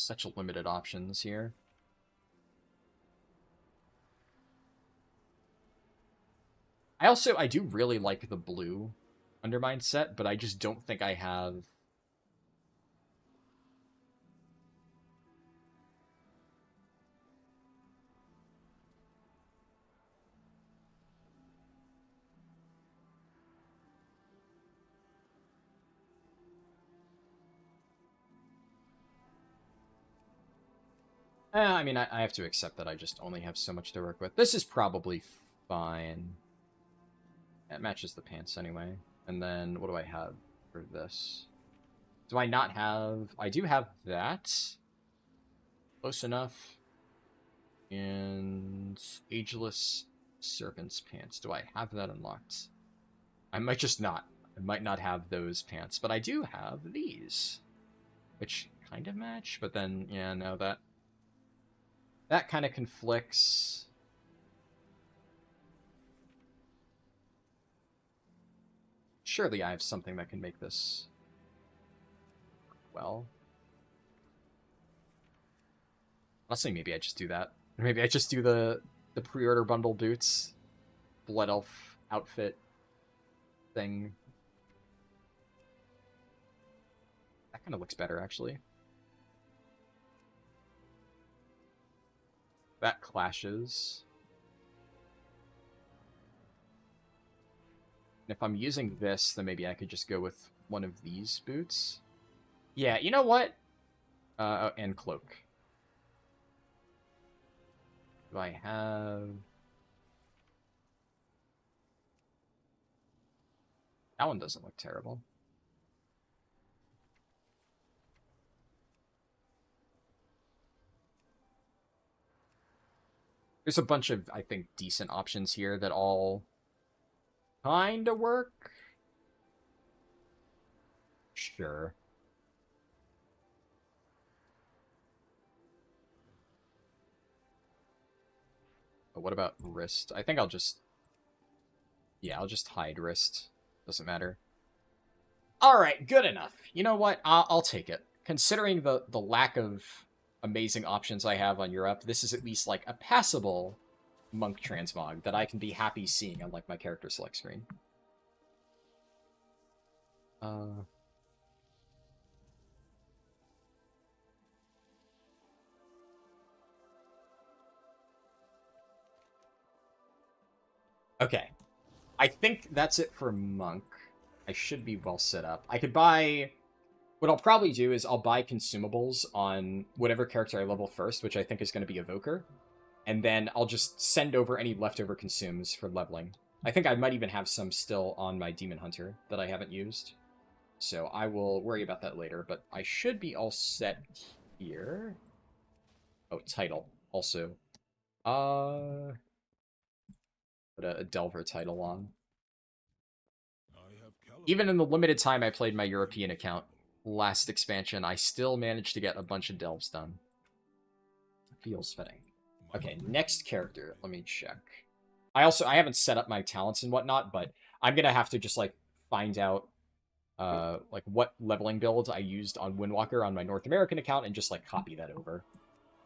such limited options here. I do really like the blue Undermine set, but I just don't think I have... I mean, I have to accept that I just only have so much to work with. This is probably fine. It matches the pants anyway. And then, what do I have for this? Do I not have... I do have that. Close enough. And Ageless Serpent's pants. Do I have that unlocked? I might just not. I might not have those pants. But I do have these. Which kind of match, but then, yeah, no, that kind of conflicts. Surely I have something that can make this well. Honestly, maybe I just do that. Maybe I just do the pre-order bundle boots, Blood Elf outfit thing. That kind of looks better, actually. That clashes. And if I'm using this, then maybe I could just go with one of these boots. Yeah, you know what? And cloak. Do I have... That one doesn't look terrible. There's a bunch of, I think, decent options here that all kind of work. Sure. But what about wrist? I think I'll just... Yeah, I'll just hide wrist. Doesn't matter. Alright, good enough. You know what? I'll take it. Considering the lack of amazing options I have on Europe, this is at least like a passable monk transmog that I can be happy seeing on like my character select screen. Okay. I think that's it for monk. I should be well set up. I could buy... What I'll probably do is I'll buy consumables on whatever character I level first, which I think is going to be Evoker. And then I'll just send over any leftover consumes for leveling. I think I might even have some still on my Demon Hunter that I haven't used. So I will worry about that later, but I should be all set here. Oh, title. Also. Put a Delver title on. Even in the limited time I played my European account last expansion, I still managed to get a bunch of delves done. Feels fitting. Okay, next character. Let me check. I haven't set up my talents and whatnot, but I'm gonna have to just like find out like what leveling build I used on Windwalker on my North American account and just like copy that over.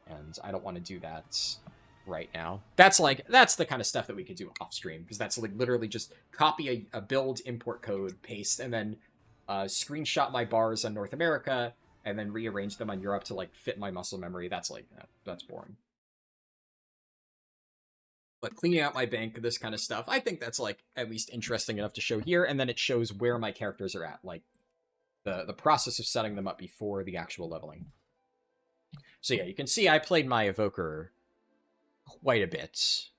And I don't want to do that right now. That's the kind of stuff that we could do off stream, because that's like literally just copy a build, import code, paste, and then screenshot my bars on North America and then rearrange them on Europe to like fit my muscle memory. That's like that's boring. But cleaning out my bank, this kind of stuff, I think that's like at least interesting enough to show here, and then it shows where my characters are at, like the process of setting them up before the actual leveling. So yeah, you can see I played my Evoker quite a bit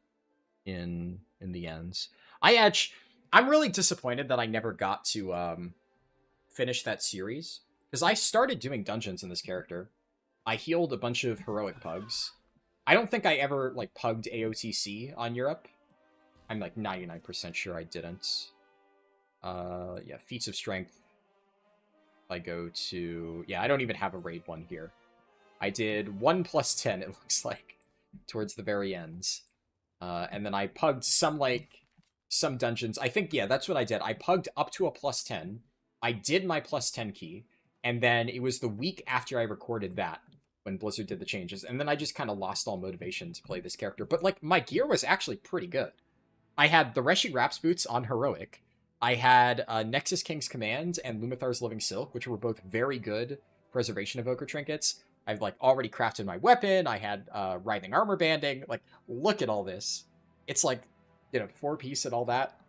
in the ends. I'm really disappointed that I never got to finish that series, because I started doing dungeons in this character. I healed a bunch of heroic pugs. I don't think I ever like pugged AOTC on Europe. I'm like 99% sure I didn't. Yeah, feats of strength. I go to... Yeah, I don't even have a raid one here. I did 1 plus 10, it looks like, towards the very ends. And then I pugged some dungeons. I think, yeah, that's what I did. I pugged up to a plus 10. I did my plus 10 key. And then it was the week after I recorded that when Blizzard did the changes, and then I just kind of lost all motivation to play this character. But like my gear was actually pretty good. I had the Reshi Raps boots on heroic. I had Nexus King's Command and Lumithar's Living Silk, which were both very good Preservation Evoker trinkets. I've like already crafted my weapon. I had Writhing Armor Banding. Like, look at all this. It's like, 4-piece and all that.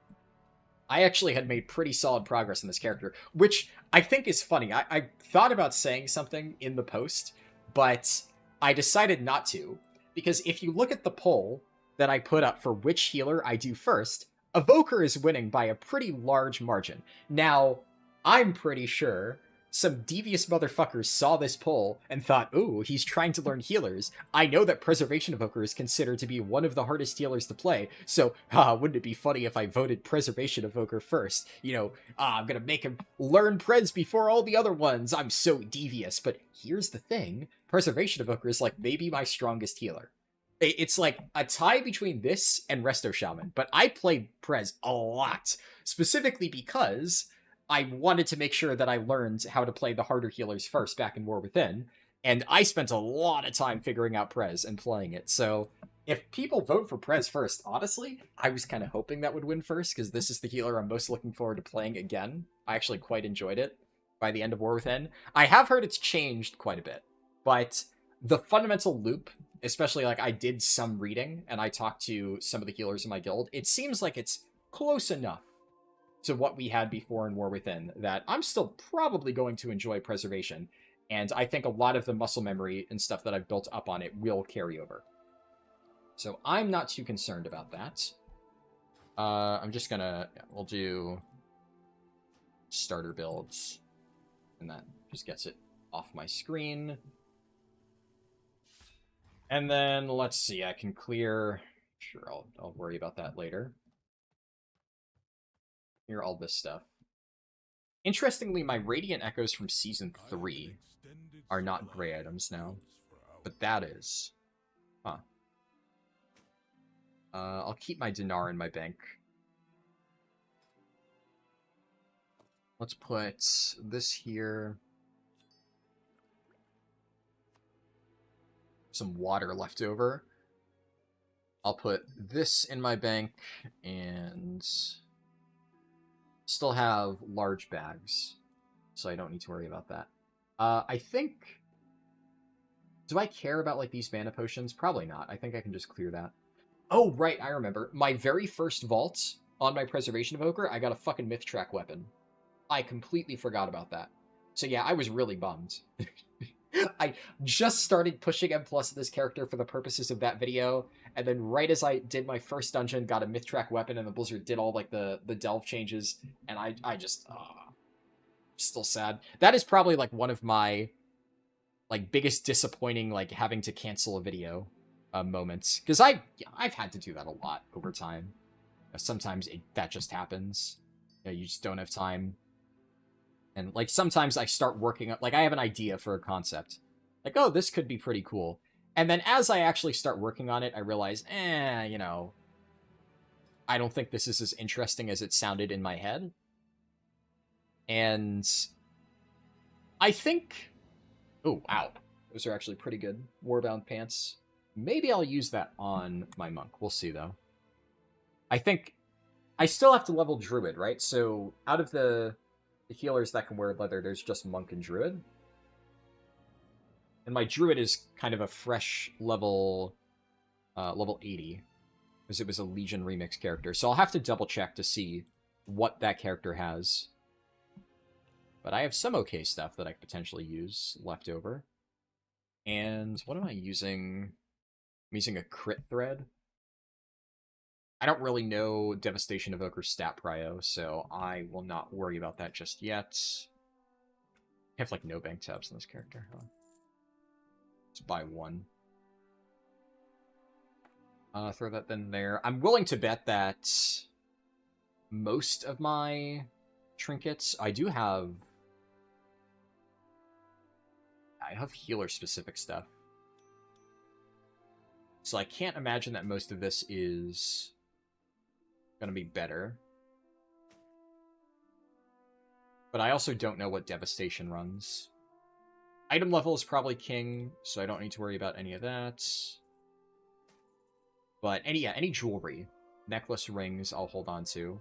I actually had made pretty solid progress in this character, which I think is funny. I thought about saying something in the post, but I decided not to, because if you look at the poll that I put up for which healer I do first, Evoker is winning by a pretty large margin. Now, I'm pretty sure some devious motherfuckers saw this poll and thought, ooh, he's trying to learn healers. I know that Preservation Evoker is considered to be one of the hardest healers to play, so wouldn't it be funny if I voted Preservation Evoker first? I'm gonna make him learn Prez before all the other ones. I'm so devious. But here's the thing. Preservation Evoker is like maybe my strongest healer. It's like a tie between this and Resto Shaman, but I played Prez a lot, specifically because I wanted to make sure that I learned how to play the harder healers first back in War Within, and I spent a lot of time figuring out Prez and playing it. So if people vote for Prez first, honestly, I was kind of hoping that would win first, because this is the healer I'm most looking forward to playing again. I actually quite enjoyed it by the end of War Within. I have heard it's changed quite a bit, but the fundamental loop, especially like I did some reading and I talked to some of the healers in my guild, it seems like it's close enough to what we had before in War Within that I'm still probably going to enjoy Preservation, and I think a lot of the muscle memory and stuff that I've built up on it will carry over. So I'm not too concerned about that. I'm just gonna, we'll do starter builds, and that just gets it off my screen. And then, let's see, I can clear... Sure, I'll worry about that later. Clear all this stuff. Interestingly, my Radiant Echoes from Season 3 are not gray items now. But that is... Huh. I'll keep my dinar in my bank. Let's put this here. Some water left over. I'll put this in my bank, and still have large bags, so I don't need to worry about that. I think... Do I care about, like, these mana potions? Probably not. I think I can just clear that. Oh, right, I remember. My very first vault on my Preservation Evoker, I got a fucking Myth Track weapon. I completely forgot about that. So yeah, I was really bummed. I just started pushing M+ this character for the purposes of that video, and then right as I did my first dungeon, got a Myth Track weapon, and the Blizzard did all, like, the delve changes, and I just... still sad. That is probably, like, one of my, like, biggest disappointing, like, having to cancel a video moments. Because I've had to do that a lot over time. Sometimes that just happens. You just don't have time. And, like, sometimes I start working... Like, I have an idea for a concept. Like, oh, this could be pretty cool. And then as I actually start working on it, I realize, I don't think this is as interesting as it sounded in my head. And I think... Oh, wow. Those are actually pretty good Warbound pants. Maybe I'll use that on my monk. We'll see, though. I think... I still have to level Druid, right? So, out of the healers that can wear leather, there's just Monk and Druid. And my Druid is kind of a fresh level 80, because it was a Legion remix character. So I'll have to double check to see what that character has. But I have some okay stuff that I could potentially use left over. And what am I using? I'm using a crit thread. I don't really know Devastation Evoker's stat prio, so I will not worry about that just yet. I have, like, no bank tabs in this character. Huh? Let's buy one. Throw that then there. I'm willing to bet that most of my trinkets... I have healer-specific stuff. So I can't imagine that most of this is gonna be better. But I also don't know what Devastation runs. Item level is probably king, so I don't need to worry about any of that. But any jewelry, necklace, rings, I'll hold on to.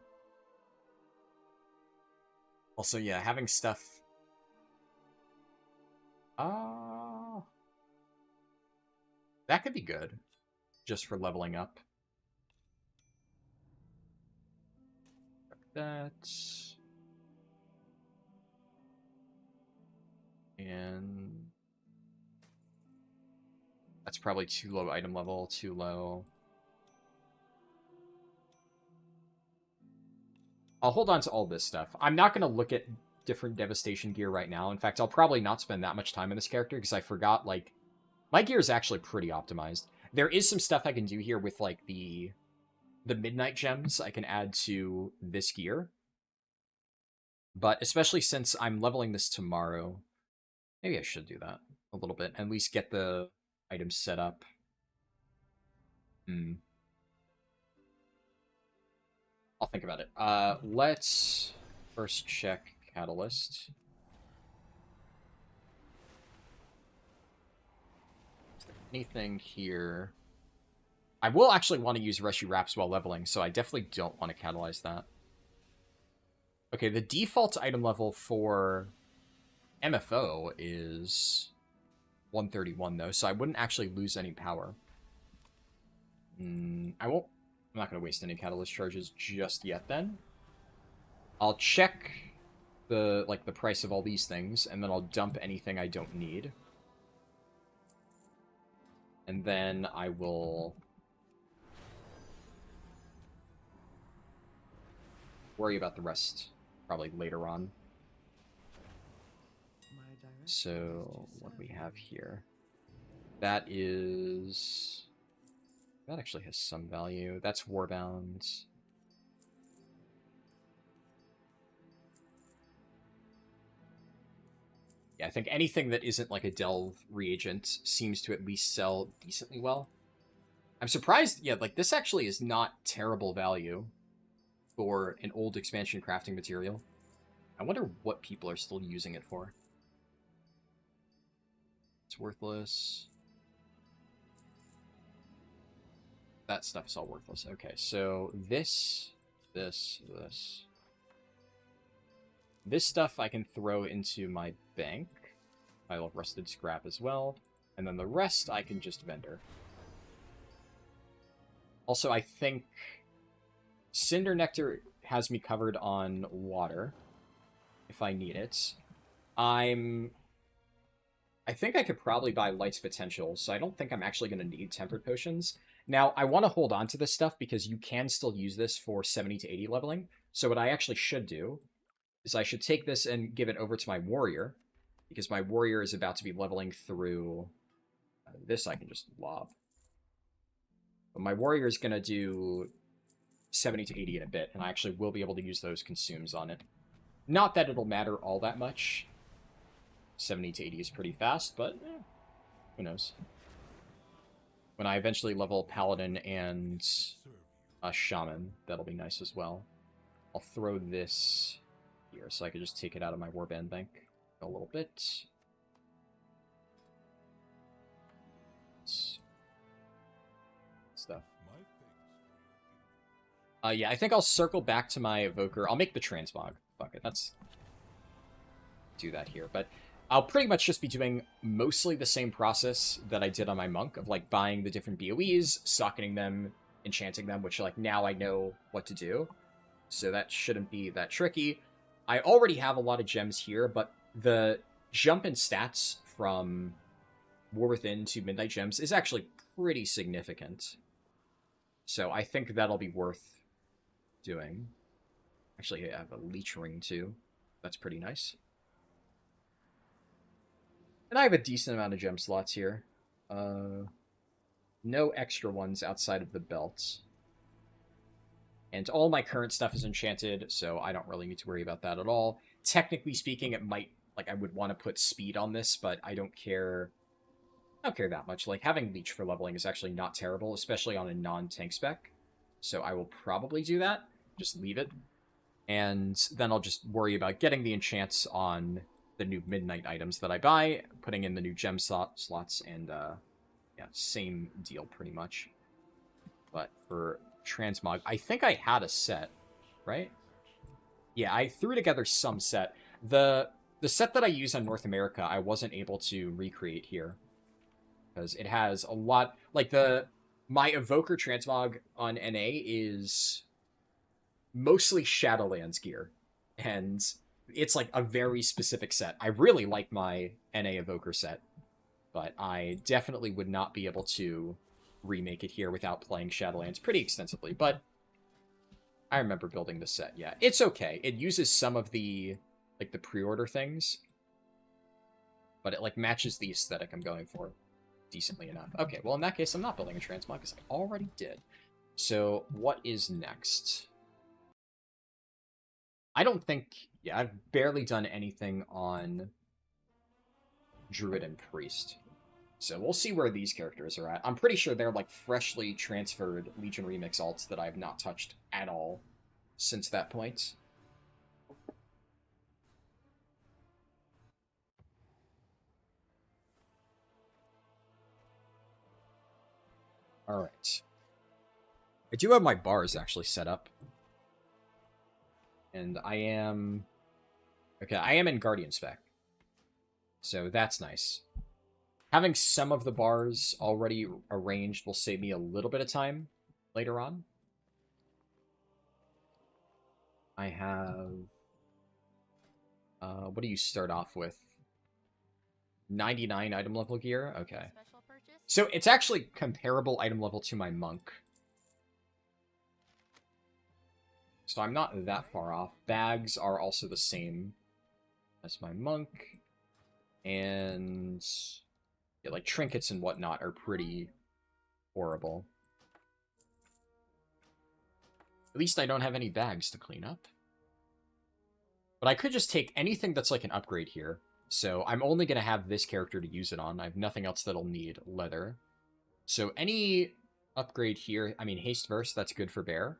Also, yeah, having stuff. That could be good, just for leveling up. That. And that's probably too low item level, too low. I'll hold on to all this stuff. I'm not going to look at different devastation gear right now. In fact, I'll probably not spend that much time in this character because I forgot, like, my gear is actually pretty optimized. There is some stuff I can do here with, like, the midnight gems I can add to this gear. But especially since I'm leveling this tomorrow, maybe I should do that a little bit. At least get the items set up. I'll think about it. Let's first check Catalyst. Is there anything here? I will actually want to use Rescue Wraps while leveling, so I definitely don't want to catalyze that. Okay, the default item level for MFO is 131, though, so I wouldn't actually lose any power. I'm not going to waste any catalyst charges just yet, then. I'll check the price of all these things, and then I'll dump anything I don't need. And then I will worry about the rest probably later on. So, what do we have here? That actually has some value. That's Warbound. Yeah, I think anything that isn't like a Delve reagent seems to at least sell decently well. I'm surprised, yeah, like this actually is not terrible value for an old expansion crafting material. I wonder what people are still using it for. It's worthless. That stuff is all worthless. Okay, so this stuff I can throw into my bank. Pile of rusted scrap as well. And then the rest I can just vendor. Also, I think Cinder Nectar has me covered on water, if I need it. I think I could probably buy Light's Potential, so I don't think I'm actually going to need Tempered Potions. Now, I want to hold on to this stuff because you can still use this for 70 to 80 leveling. So what I actually should do is I should take this and give it over to my warrior, because my warrior is about to be leveling through this. I can just lob. But my warrior is going to do 70 to 80 in a bit, and I actually will be able to use those consumes on it. Not that it'll matter all that much. 70 to 80 is pretty fast, but who knows. When I eventually level Paladin and a Shaman, that'll be nice as well. I'll throw this here so I can just take it out of my Warband bank a little bit. Stuff. Yeah, I think I'll circle back to my Evoker. I'll make the Transmog. Fuck it, let's do that here. But I'll pretty much just be doing mostly the same process that I did on my Monk, of, like, buying the different BOEs, socketing them, enchanting them, which, like, now I know what to do. So that shouldn't be that tricky. I already have a lot of gems here, but the jump in stats from War Within to Midnight Gems is actually pretty significant. So I think that'll be worth doing. Actually, I have a Leech Ring, too. That's pretty nice. And I have a decent amount of gem slots here. No extra ones outside of the belts. And all my current stuff is enchanted, so I don't really need to worry about that at all. Technically speaking, it might, like, I would want to put speed on this, but I don't care. I don't care that much. Like, having Leech for leveling is actually not terrible, especially on a non-tank spec. So I will probably do that. Just leave it. And then I'll just worry about getting the enchants on the new midnight items that I buy, putting in the new gem slots, and yeah, same deal pretty much. But for transmog, I think I had a set, right? Yeah, I threw together some set. The set that I use on North America, I wasn't able to recreate here because it has a lot. Like my Evoker transmog on NA is mostly Shadowlands gear, and it's like a very specific set. I really like my NA Evoker set, but I definitely would not be able to remake it here without playing Shadowlands pretty extensively. But I remember building this set. Yeah, it's okay. It uses some of the like the pre-order things, but it like matches the aesthetic I'm going for decently enough. Okay, well in that case, I'm not building a transmog because I already did. So what is next? I don't think... Yeah, I've barely done anything on Druid and Priest. So we'll see where these characters are at. I'm pretty sure they're like freshly transferred Legion Remix alts that I have not touched at all since that point. Alright. I do have my bars actually set up. And I am... Okay, I am in Guardian spec. So that's nice. Having some of the bars already arranged will save me a little bit of time later on. I have... what do you start off with? 99 item level gear? Okay. So it's actually comparable item level to my monk. So I'm not that far off. Bags are also the same as my monk. And yeah, like trinkets and whatnot are pretty horrible. At least I don't have any bags to clean up. But I could just take anything that's like an upgrade here. So I'm only going to have this character to use it on. I have nothing else that'll need leather. So any upgrade here, I mean, Haste Verse, that's good for Bear.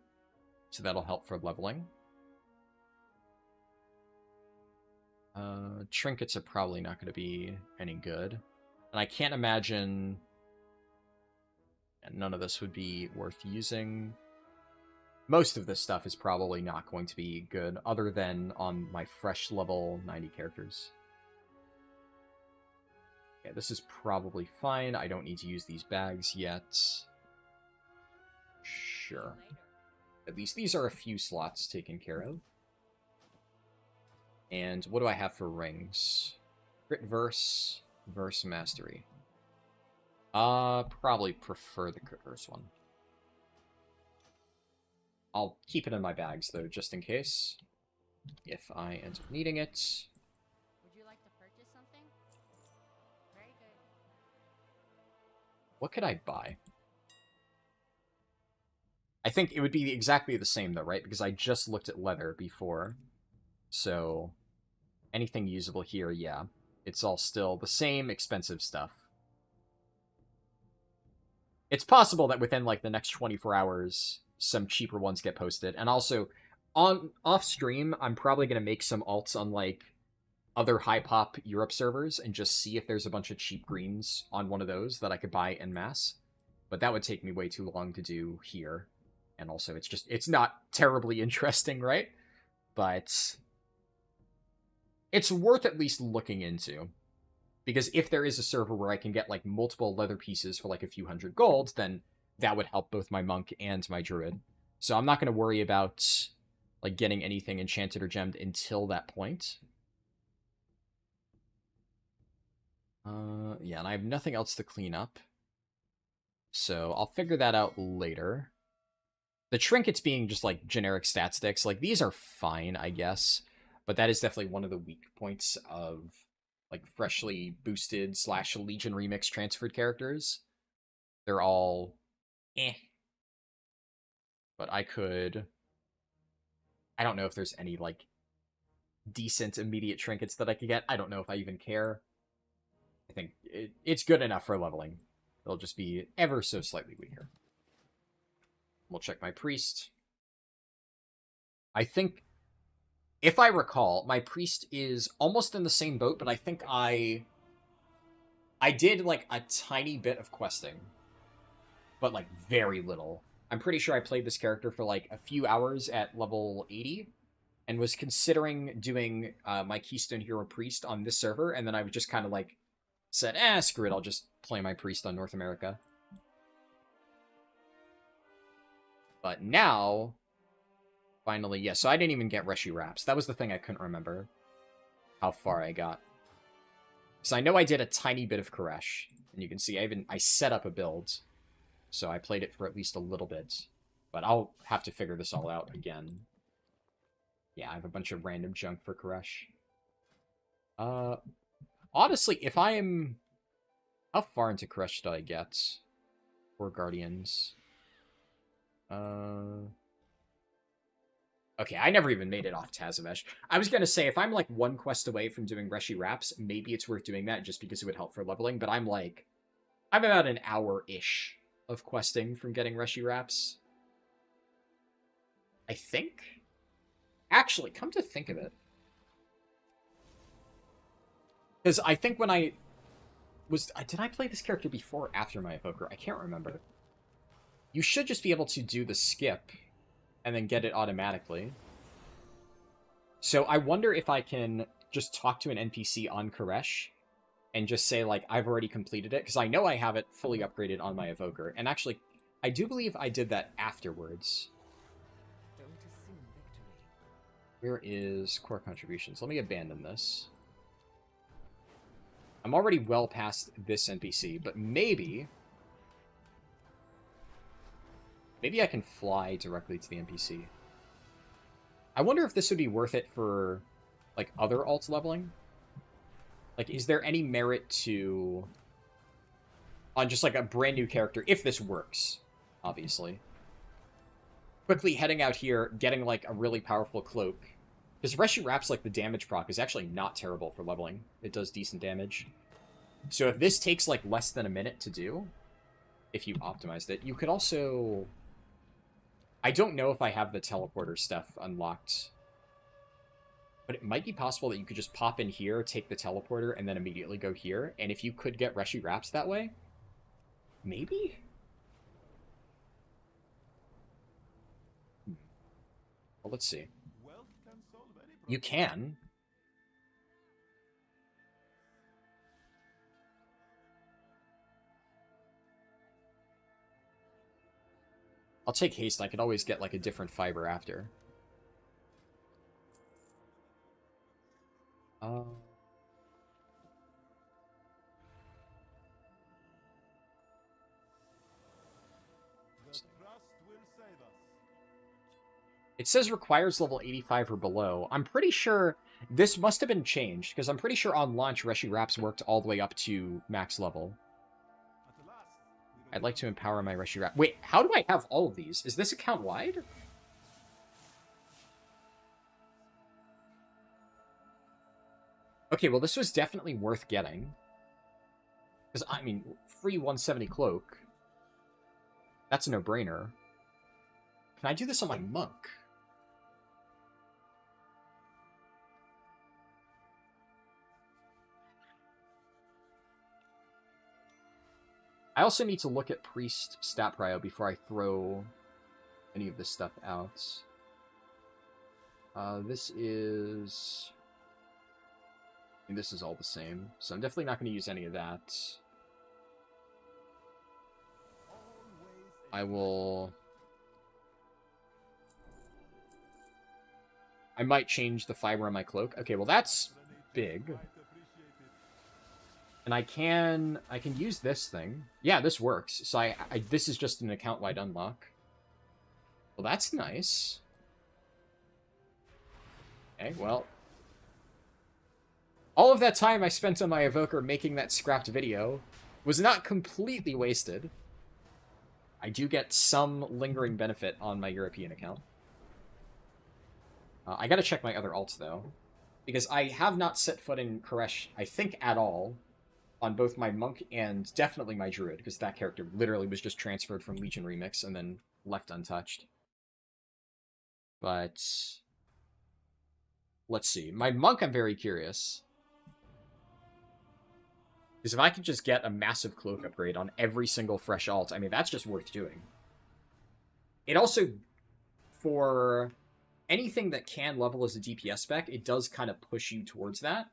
So that'll help for leveling. Trinkets are probably not going to be any good. And I can't imagine... And none of this would be worth using. Most of this stuff is probably not going to be good, other than on my fresh level 90 characters. Yeah, this is probably fine. I don't need to use these bags yet. Sure. At least these are a few slots taken care of. And what do I have for rings? Crit Verse, Verse Mastery. Probably prefer the Crit Verse one. I'll keep it in my bags, though, just in case. If I end up needing it. Would you like to purchase something? Very good. What could I buy? I think it would be exactly the same, though, right? Because I just looked at leather before. So, anything usable here, yeah. It's all still the same expensive stuff. It's possible that within, like, the next 24 hours, some cheaper ones get posted. And also, off-stream, I'm probably going to make some alts on, like, other high-pop Europe servers and just see if there's a bunch of cheap greens on one of those that I could buy en masse. But that would take me way too long to do here. And also, it's not terribly interesting, right? But it's worth at least looking into. Because if there is a server where I can get, like, multiple leather pieces for, like, a few hundred gold, then that would help both my monk and my druid. So I'm not going to worry about, like, getting anything enchanted or gemmed until that point. Yeah, and I have nothing else to clean up. So I'll figure that out later. The trinkets being just, like, generic stat sticks, like, these are fine, I guess. But that is definitely one of the weak points of, like, freshly boosted / Legion Remix transferred characters. They're all eh. But I don't know if there's any, like, decent immediate trinkets that I could get. I don't know if I even care. I think it's good enough for leveling. It'll just be ever so slightly weaker. We'll check my priest. I think If I recall, my priest is almost in the same boat, but I think I did, like, a tiny bit of questing. But, like, very little. I'm pretty sure I played this character for, like, a few hours at level 80, and was considering doing my Keystone Hero Priest on this server, and then I would just kind of, like, said, screw it, I'll just play my Priest on North America. But now, finally, yeah, so I didn't even get Reshi Wraps. That was the thing I couldn't remember how far I got. So I know I did a tiny bit of Koresh, and you can see I set up a build, so I played it for at least a little bit. But I'll have to figure this all out again. Yeah, I have a bunch of random junk for Koresh. Honestly, if I am... How far into Koresh should I get? For Guardians? Okay, I never even made it off Tazavesh. I was gonna say, if I'm like one quest away from doing Reshi Wraps, maybe it's worth doing that just because it would help for leveling, but I'm about an hour-ish of questing from getting Reshi Wraps. I think? Actually, come to think of it. Because I think when I was... Did I play this character before or after my Evoker? I can't remember. You should just be able to do the skip and then get it automatically. So I wonder if I can just talk to an NPC on Koresh and just say, like, I've already completed it, because I know I have it fully upgraded on my Evoker. And actually, I do believe I did that afterwards. Where is core contributions? Let me abandon this. I'm already well past this NPC, but maybe I can fly directly to the NPC. I wonder if this would be worth it for, like, other alt leveling. Like, is there any merit to... on just, like, a brand new character, if this works, obviously. Quickly heading out here, getting, like, a really powerful cloak. Because Reshi Wraps, like, the damage proc is actually not terrible for leveling. It does decent damage. So if this takes, like, less than a minute to do, if you optimized it, you could also... I don't know if I have the teleporter stuff unlocked. But it might be possible that you could just pop in here, take the teleporter, and then immediately go here. And if you could get Reshi Wraps that way, maybe? Well, let's see. You can. I'll take haste. I could always get, like, a different fiber after. It says requires level 85 or below. I'm pretty sure this must have been changed, because I'm pretty sure on launch Reshi Wraps worked all the way up to max level. I'd like to empower my Reshi Wrap. Wait, how do I have all of these? Is this account wide? Okay, well, this was definitely worth getting. Because, I mean, free 170 cloak. That's a no-brainer. Can I do this on my monk? I also need to look at priest stat prio before I throw any of this stuff out. This is... I mean, this is all the same, so I'm definitely not going to use any of that. I will... I might change the fiber on my cloak. Okay, well that's big. And I can use this thing. Yeah, this works. So this is just an account-wide unlock. Well, that's nice. Okay, well. All of that time I spent on my Evoker making that scrapped video was not completely wasted. I do get some lingering benefit on my European account. I gotta check my other alts, though. Because I have not set foot in Koresh, I think, at all. On both my Monk and definitely my Druid, because that character literally was just transferred from Legion Remix and then left untouched. But... Let's see. My monk, I'm very curious. Because if I could just get a massive cloak upgrade on every single fresh alt, I mean, that's just worth doing. It also, for anything that can level as a DPS spec, it does kind of push you towards that.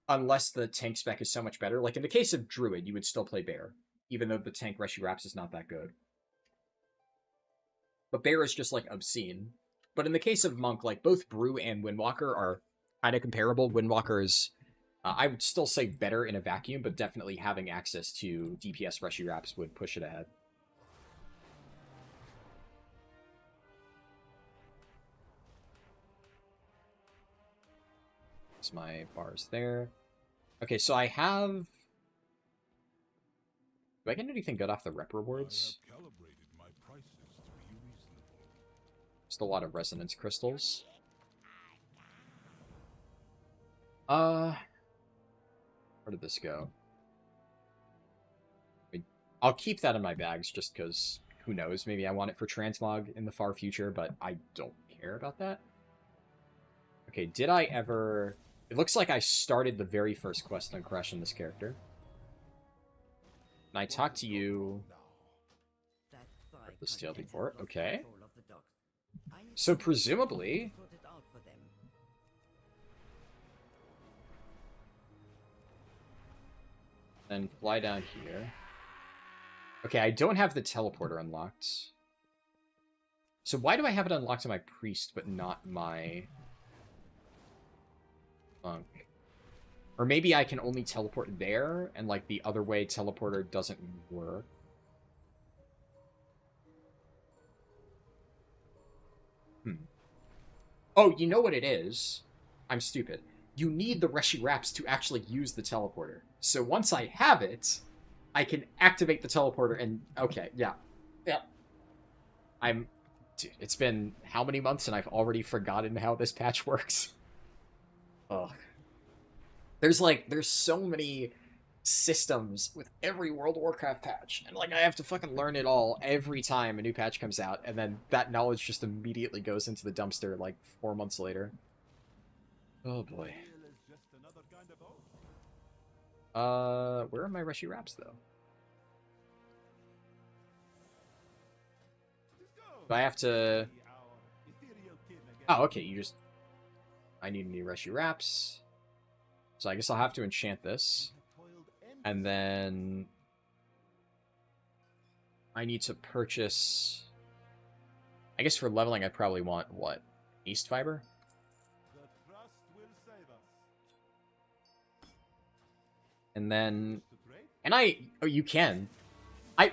Unless the tank spec is so much better. Like, in the case of Druid, you would still play Bear. Even though the tank Rescue Wraps is not that good. But Bear is just, like, obscene. But in the case of Monk, like, both Brew and Windwalker are kind of comparable. Windwalker is, I would still say better in a vacuum, but definitely having access to DPS Rescue Wraps would push it ahead. My bars there. Okay, so I have... Do I get anything good off the rep rewards? Just a lot of resonance crystals. Where did this go? I'll keep that in my bags just because, who knows, maybe I want it for transmog in the far future, but I don't care about that. Okay, did I ever... It looks like I started the very first quest on Crush in this character. And I talked to you... This tail before. Okay. So presumably... Then fly down here. Okay, I don't have the teleporter unlocked. So why do I have it unlocked to my priest, but not my... Monk? Or maybe I can only teleport there, and, like, the other way teleporter doesn't work. Oh, you know what it is? I'm stupid. You need the Reshi Wraps to actually use the teleporter. So once I have it, I can activate the teleporter and... Okay, yeah. Yeah. Dude, it's been how many months and I've already forgotten how this patch works? Ugh. There's so many systems with every World of Warcraft patch, and, like, I have to fucking learn it all every time a new patch comes out, and then that knowledge just immediately goes into the dumpster, like, 4 months later. Oh, boy. Where are my Reshi Wraps, though? Do I have to... Oh, okay, you just... I need new Reshi Wraps. So I guess I'll have to enchant this. And then... I need to purchase... I guess for leveling I probably want, what? East Fiber? And then... And oh, you can.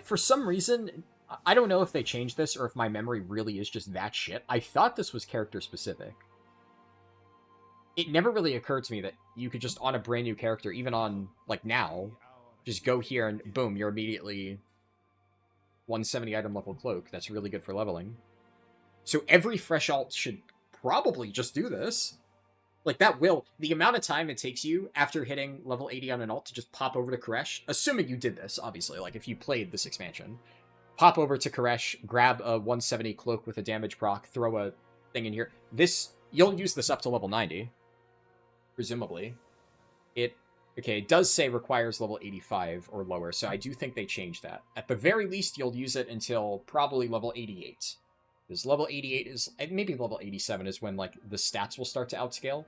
For some reason... I don't know if they changed this or if my memory really is just that shit. I thought this was character specific. It never really occurred to me that you could just, on a brand new character, even on, like, now, just go here and boom, you're immediately 170 item level cloak. That's really good for leveling. So every fresh alt should probably just do this. Like, that will... The amount of time it takes you after hitting level 80 on an alt to just pop over to Koresh, assuming you did this, obviously, like, if you played this expansion, pop over to Koresh, grab a 170 cloak with a damage proc, throw a thing in here. You'll use this up to level 90. Presumably. It does say requires level 85 or lower, so I do think they changed that. At the very least, you'll use it until probably level 88. Because level 88 is... Maybe level 87 is when, like, the stats will start to outscale.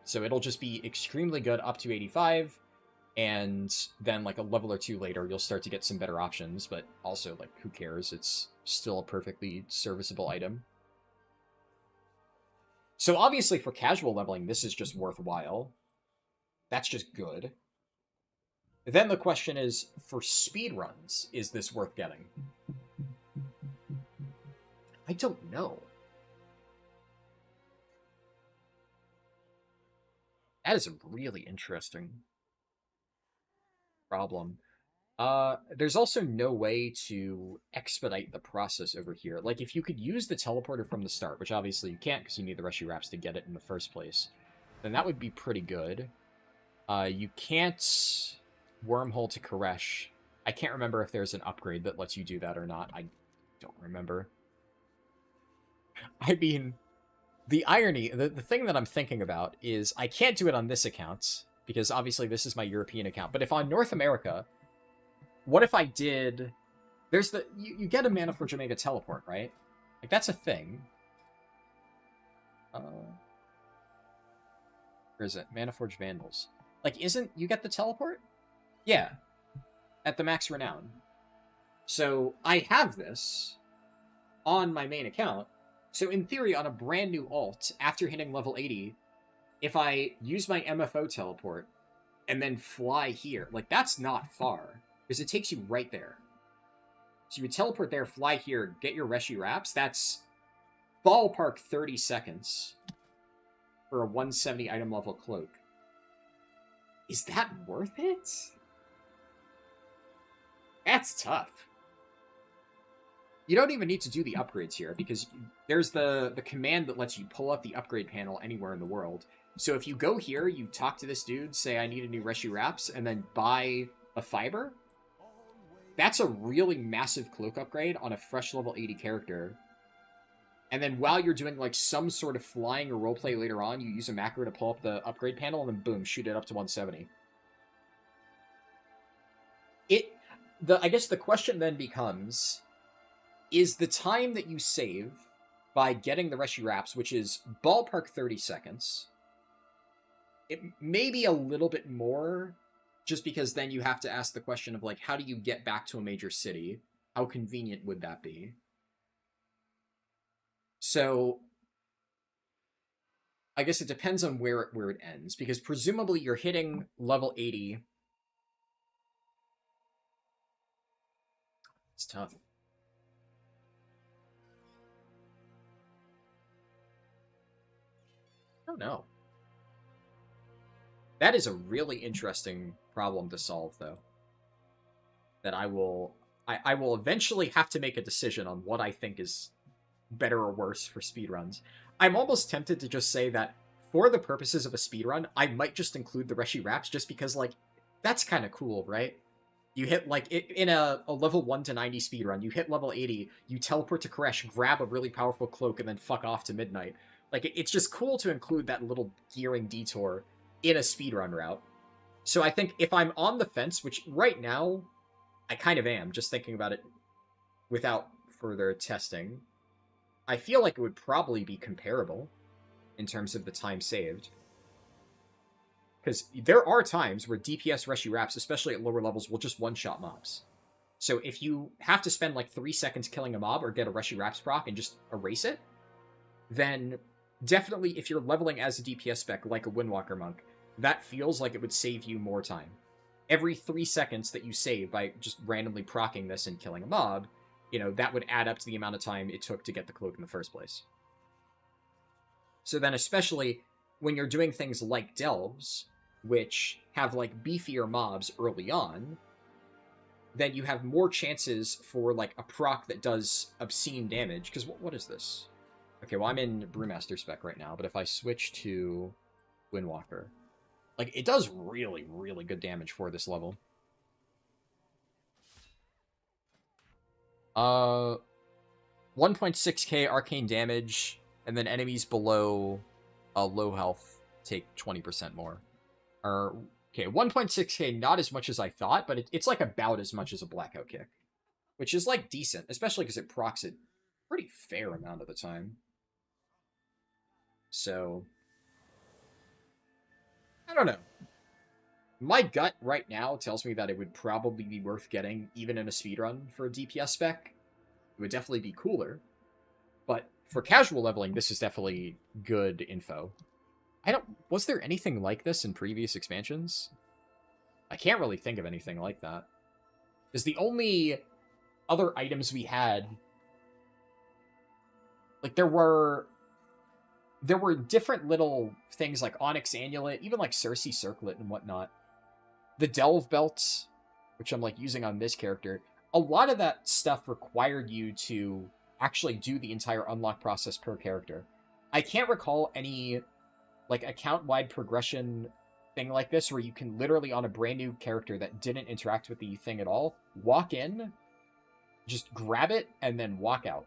So it'll just be extremely good up to 85, and then, like, a level or two later, you'll start to get some better options, but also, like, who cares? It's still a perfectly serviceable item. So obviously for casual leveling, this is just worthwhile. That's just good. Then the question is, for speedruns, is this worth getting? I don't know. That is a really interesting problem. There's also no way to expedite the process over here. Like, if you could use the teleporter from the start, which obviously you can't because you need the Reshi Wraps to get it in the first place, then that would be pretty good. You can't wormhole to Koresh. I can't remember if there's an upgrade that lets you do that or not. I don't remember. I mean, The irony, the thing that I'm thinking about is I can't do it on this account, because obviously this is my European account. But if on North America, what if I did... There's the... You get a Mana Forge Omega teleport, right? Like, that's a thing. Where is it? Mana Forge Vandals. Like, isn't... You get the teleport? Yeah. At the max renown. So, I have this on my main account. So in theory, on a brand new alt, after hitting level 80, if I use my MFO teleport and then fly here, like, that's not far, because it takes you right there. So you would teleport there, fly here, get your Reshi Wraps, that's ballpark 30 seconds for a 170 item level cloak. Is that worth it? That's tough. You don't even need to do the upgrades here, because there's the command that lets you pull up the upgrade panel anywhere in the world. So if you go here, you talk to this dude, say, I need a new Reshi Wraps, and then buy a fiber, that's a really massive cloak upgrade on a fresh level 80 character. And then while you're doing, like, some sort of flying or roleplay later on, you use a macro to pull up the upgrade panel, and then boom, shoot it up to 170. I guess the question then becomes... is the time that you save by getting the Reshi Wraps, which is ballpark 30 seconds, it may be a little bit more, just because then you have to ask the question of, like, how do you get back to a major city? How convenient would that be? So, I guess it depends on where it ends, because presumably you're hitting level 80. It's tough. I don't know. That is a really interesting problem to solve, though. That I will eventually have to make a decision on what I think is better or worse for speedruns. I'm almost tempted to just say that for the purposes of a speedrun, I might just include the Reshi Wraps, just because, like, that's kind of cool, right? You hit, like, in a level 1 to 90 speedrun, you hit level 80, you teleport to Koresh, grab a really powerful cloak, and then fuck off to midnight. Like, it's just cool to include that little gearing detour in a speedrun route. So I think if I'm on the fence, which right now I kind of am, just thinking about it without further testing, I feel like it would probably be comparable in terms of the time saved. Because there are times where DPS Reshi Wraps, especially at lower levels, will just one-shot mobs. So if you have to spend like 3 seconds killing a mob or get a Reshi Wraps proc and just erase it, then definitely if you're leveling as a DPS spec like a Windwalker Monk, that feels like it would save you more time. Every 3 seconds that you save by just randomly proccing this and killing a mob, you know, that would add up to the amount of time it took to get the cloak in the first place. So then especially when you're doing things like Delves, which have like beefier mobs early on, then you have more chances for like a proc that does obscene damage. Because what is this? Okay, well, I'm in Brewmaster spec right now, but if I switch to Windwalker, like, it does really, really good damage for this level. 1.6k arcane damage, and then enemies below low health take 20% more. Okay, 1.6k, not as much as I thought, but it's like about as much as a Blackout Kick, which is like decent, especially because it procs it pretty fair amount of the time. So, I don't know. My gut right now tells me that it would probably be worth getting, even in a speedrun, for a DPS spec. It would definitely be cooler. But for casual leveling, this is definitely good info. Was there anything like this in previous expansions? I can't really think of anything like that. Because the only other items we had... like, there were different little things like Onyx Amulet, even like Cersei Circlet and whatnot. The Delve Belts, which I'm like using on this character, a lot of that stuff required you to actually do the entire unlock process per character. I can't recall any like account-wide progression thing like this where you can literally, on a brand new character that didn't interact with the thing at all, walk in, just grab it, and then walk out.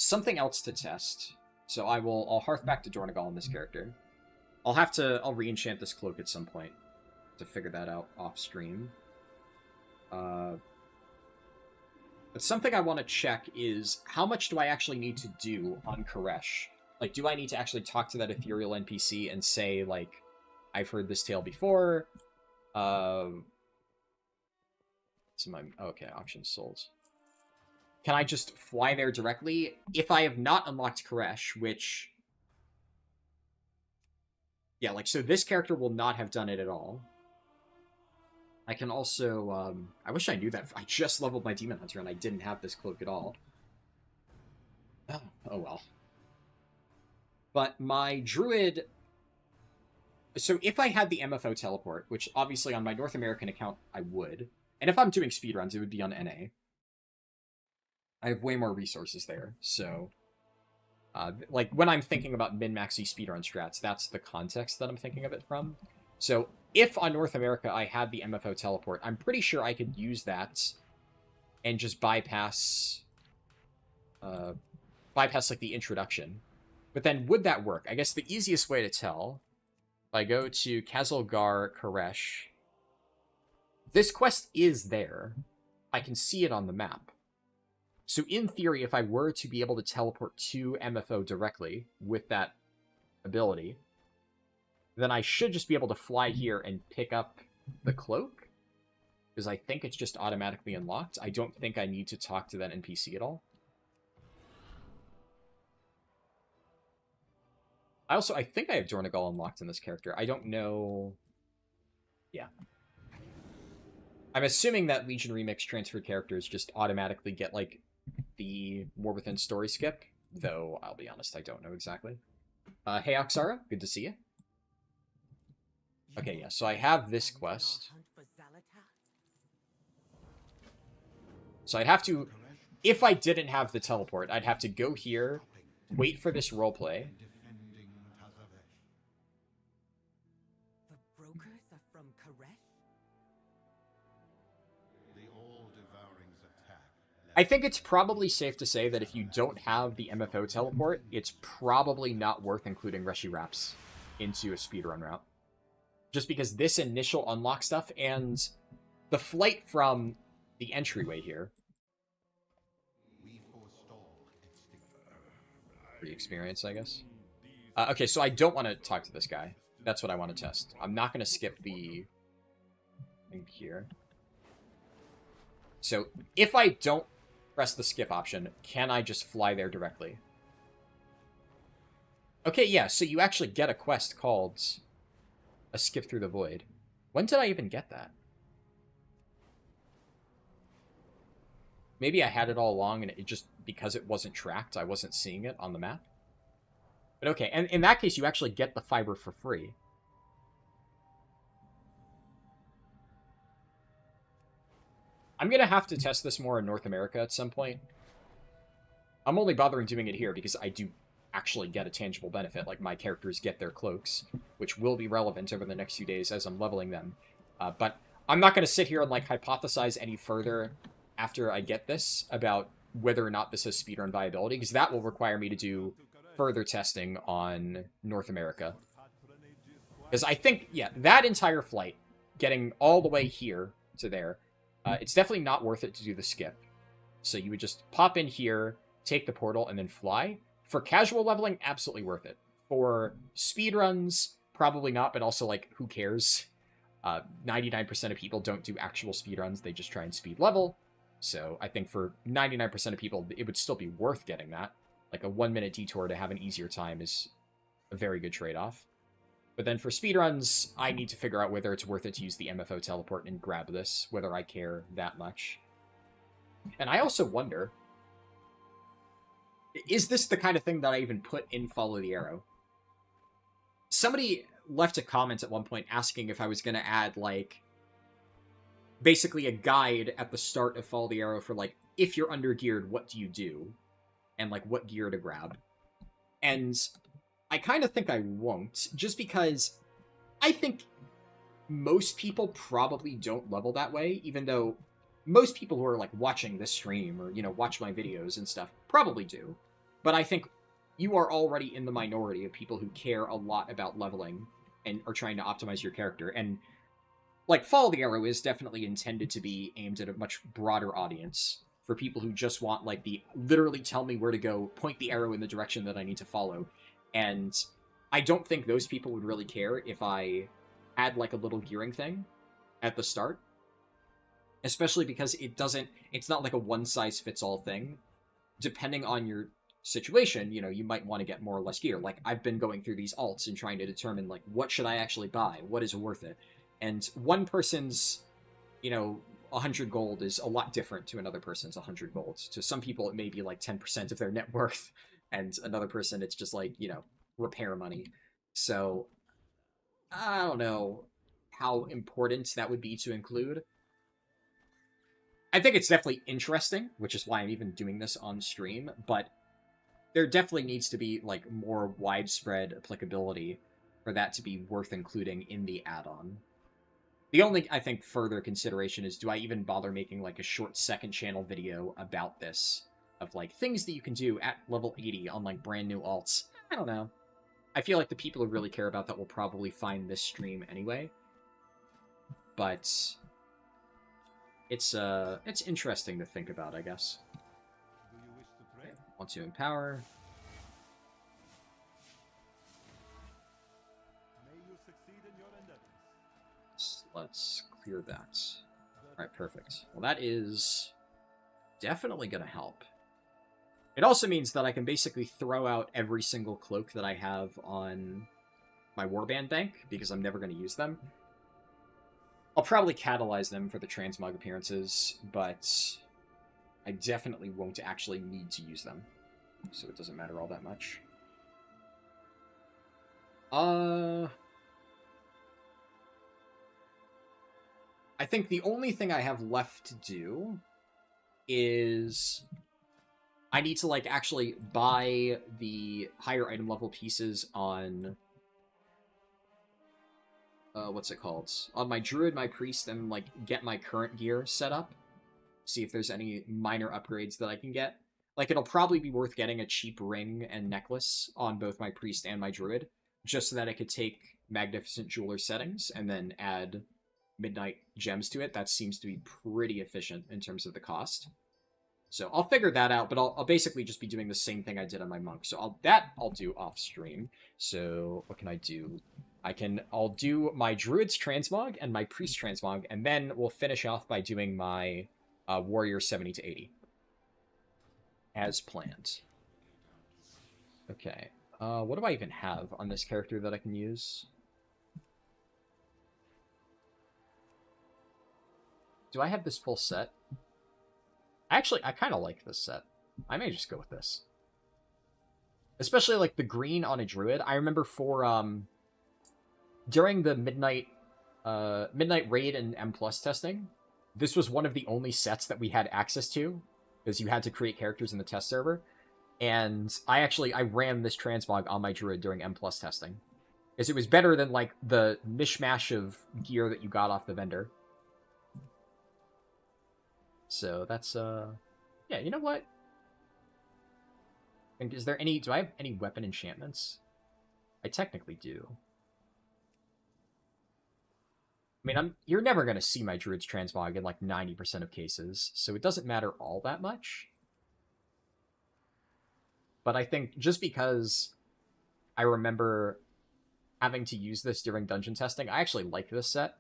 something else to test. So I'll hearth back to Dornagal on this character. I'll re-enchant this cloak at some point to figure that out off stream. But something I want to check is how much do I actually need to do on Koresh? Like, do I need to actually talk to that ethereal NPC and say, like, I've heard this tale before? Okay, auction sold. Can I just fly there directly? If I have not unlocked Koresh, which... Yeah, like, so this character will not have done it at all. I can also, I wish I knew that. I just leveled my Demon Hunter and I didn't have this cloak at all. Oh well. But my Druid... So if I had the MFO teleport, which obviously on my North American account I would, and if I'm doing speedruns, it would be on NA. I have way more resources there, so... like, when I'm thinking about min-maxy speedrun strats, that's the context that I'm thinking of it from. So, if on North America I had the MFO teleport, I'm pretty sure I could use that and just bypass, like, the introduction. But then, would that work? I guess the easiest way to tell, if I go to Kazalgar Koresh, this quest is there. I can see it on the map. So in theory, if I were to be able to teleport to MFO directly with that ability, then I should just be able to fly here and pick up the cloak, because I think it's just automatically unlocked. I don't think I need to talk to that NPC at all. I think I have Dornagal unlocked in this character. I don't know... Yeah. I'm assuming that Legion Remix transferred characters just automatically get, like, the War Within story skip, though I'll be honest, I don't know exactly. Hey Oxara, good to see you. Okay, yeah, so I have this quest. So I'd have to, if I didn't have the teleport, I'd have to go here, wait for this roleplay. The brokers are from Koresh? I think it's probably safe to say that if you don't have the MFO teleport, it's probably not worth including Reshi Wraps into a speedrun route. Just because this initial unlock stuff and the flight from the entryway here. Free experience, I guess. Okay, so I don't want to talk to this guy. That's what I want to test. I'm not going to skip the thing here. So if I don't press the skip option, can I just fly there directly? Okay, yeah, so you actually get a quest called A Skip Through the Void. When did I even get that? Maybe I had it all along and it just, because it wasn't tracked, I wasn't seeing it on the map. But okay, and in that case, you actually get the fiber for free. I'm going to have to test this more in North America at some point. I'm only bothering doing it here because I do actually get a tangible benefit. Like, my characters get their cloaks, which will be relevant over the next few days as I'm leveling them. But I'm not going to sit here and, like, hypothesize any further after I get this about whether or not this has speedrun viability, because that will require me to do further testing on North America. Because I think, yeah, that entire flight, getting all the way here to there, it's definitely not worth it to do the skip. So you would just pop in here, take the portal, and then fly. For casual leveling, absolutely worth it. For speedruns, probably not, but also, like, who cares? 99% of people don't do actual speedruns, they just try and speed level. So I think for 99% of people, it would still be worth getting that. Like, a 1-minute detour to have an easier time is a very good trade-off. But then for speedruns, I need to figure out whether it's worth it to use the MFO teleport and grab this, whether I care that much. And I also wonder, is this the kind of thing that I even put in Follow the Arrow? Somebody left a comment at one point asking if I was going to add, like, basically a guide at the start of Follow the Arrow for, like, if you're under-geared, what do you do? And, like, what gear to grab. And I kind of think I won't, just because I think most people probably don't level that way, even though most people who are, like, watching this stream or, you know, watch my videos and stuff probably do. But I think you are already in the minority of people who care a lot about leveling and are trying to optimize your character. And, like, Follow the Arrow is definitely intended to be aimed at a much broader audience for people who just want, like, the literally tell me where to go, point the arrow in the direction that I need to follow. And I don't think those people would really care if I had, like, a little gearing thing at the start. Especially because it's not like a one-size-fits-all thing. Depending on your situation, you know, you might want to get more or less gear. Like, I've been going through these alts and trying to determine, like, what should I actually buy? What is worth it? And one person's, you know, 100 gold is a lot different to another person's 100 gold. To some people, it may be, like, 10% of their net worth, and another person, it's just, like, you know, repair money. So, I don't know how important that would be to include. I think it's definitely interesting, which is why I'm even doing this on stream, but there definitely needs to be, like, more widespread applicability for that to be worth including in the add-on. The only, I think, further consideration is, do I even bother making, like, a short second channel video about this? Of, like, things that you can do at level 80 on, like, brand new alts? I don't know. I feel like the people who really care about that will probably find this stream anyway. But it's interesting to think about, I guess. Okay, want to empower. Let's clear that. Alright, perfect. Well, that is definitely going to help. It also means that I can basically throw out every single cloak that I have on my warband bank, because I'm never going to use them. I'll probably catalyze them for the transmog appearances, but I definitely won't actually need to use them, so it doesn't matter all that much. I think the only thing I have left to do is I need to, like, actually buy the higher item level pieces on what's it called? On my druid, my priest, and, like, get my current gear set up. See if there's any minor upgrades that I can get. Like, it'll probably be worth getting a cheap ring and necklace on both my priest and my druid, just so that I could take Magnificent Jeweler settings and then add Midnight gems to it. That seems to be pretty efficient in terms of the cost. So I'll figure that out, but I'll basically just be doing the same thing I did on my monk. So I'll do off stream. So what can I do? I'll do my druid's transmog and my priest transmog, and then we'll finish off by doing my warrior 70 to 80 as planned. Okay. What do I even have on this character that I can use? Do I have this full set? Actually, I kind of like this set. I may just go with this. Especially, like, the green on a druid. I remember for, during the Midnight Raid and M+ testing, this was one of the only sets that we had access to, because you had to create characters in the test server. And I ran this transmog on my druid during M+ testing. Because it was better than, like, the mishmash of gear that you got off the vendor. So that's, yeah, you know what? And do I have any weapon enchantments? I technically do. I mean, you're never going to see my druid's transmog in, like, 90% of cases, so it doesn't matter all that much. But I think just because I remember having to use this during dungeon testing, I actually like this set.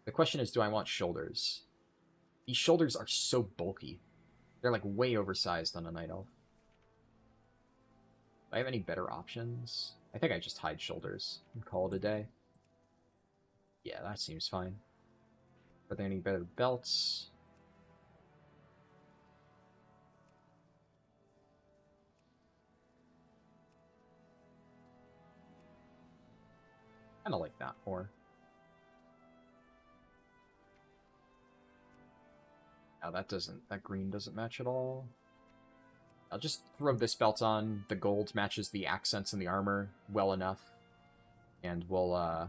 The question is, do I want shoulders? These shoulders are so bulky. They're, like, way oversized on a Night Elf. Do I have any better options? I think I just hide shoulders and call it a day. Yeah, that seems fine. Are there any better belts? Kinda like that more. Now that green doesn't match at all. I'll just throw this belt on. The gold matches the accents in the armor well enough. And we'll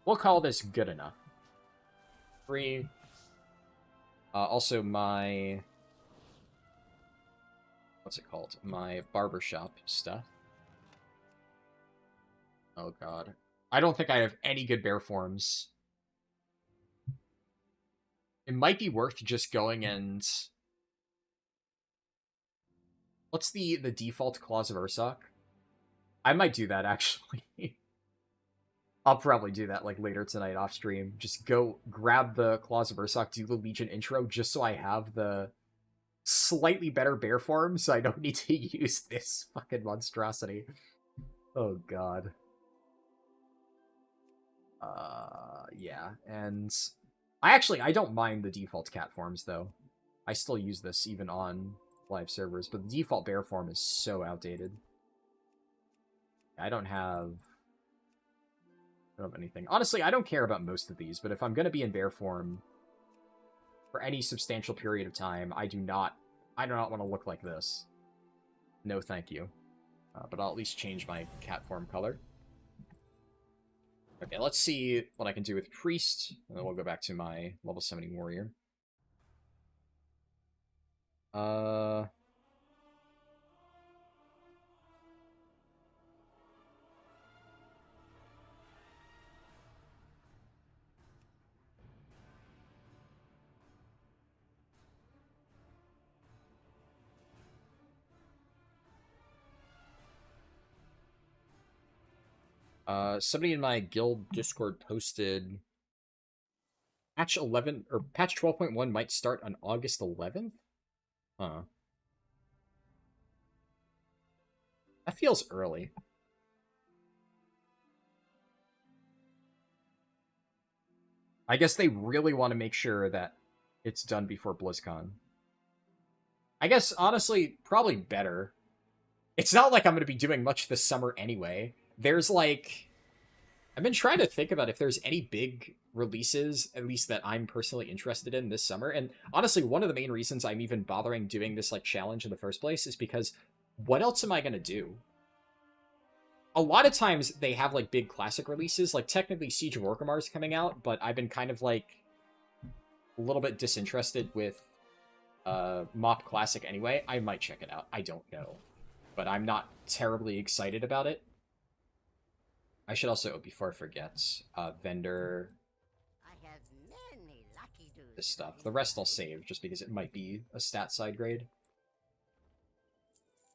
call this good enough. Also my... what's it called? My barbershop stuff. Oh god. I don't think I have any good bear forms. It might be worth just going and... What's the default Claws of Ursoc? I might do that, actually. I'll probably do that, like, later tonight off stream. Just go grab the Claws of Ursoc, do the Legion intro, just so I have the slightly better bear form, so I don't need to use this fucking monstrosity. Oh, God. Yeah, and... I don't mind the default cat forms, though. I still use this even on live servers, but the default bear form is so outdated. I don't have anything. Honestly, I don't care about most of these, but if I'm going to be in bear form for any substantial period of time, I do not want to look like this. No, thank you. But I'll at least change my cat form color. Okay, let's see what I can do with Priest, and then we'll go back to my level 70 Warrior. Somebody in my guild Discord posted patch 11 or patch 12.1 might start on August 11th? Huh. That feels early. I guess they really want to make sure that it's done before BlizzCon. I guess, honestly, probably better. It's not like I'm going to be doing much this summer anyway. There's, like... I've been trying to think about if there's any big releases, at least that I'm personally interested in this summer. And honestly, one of the main reasons I'm even bothering doing this, like, challenge in the first place is because what else am I going to do? A lot of times they have, like, big classic releases. Like, technically Siege of Orgrimmar is coming out, but I've been kind of, like, a little bit disinterested with MoP Classic anyway. I might check it out. I don't know. But I'm not terribly excited about it. I should also, before I forget, vendor I have many lucky dudes. this stuff. The rest I'll save, just because it might be a stat side grade.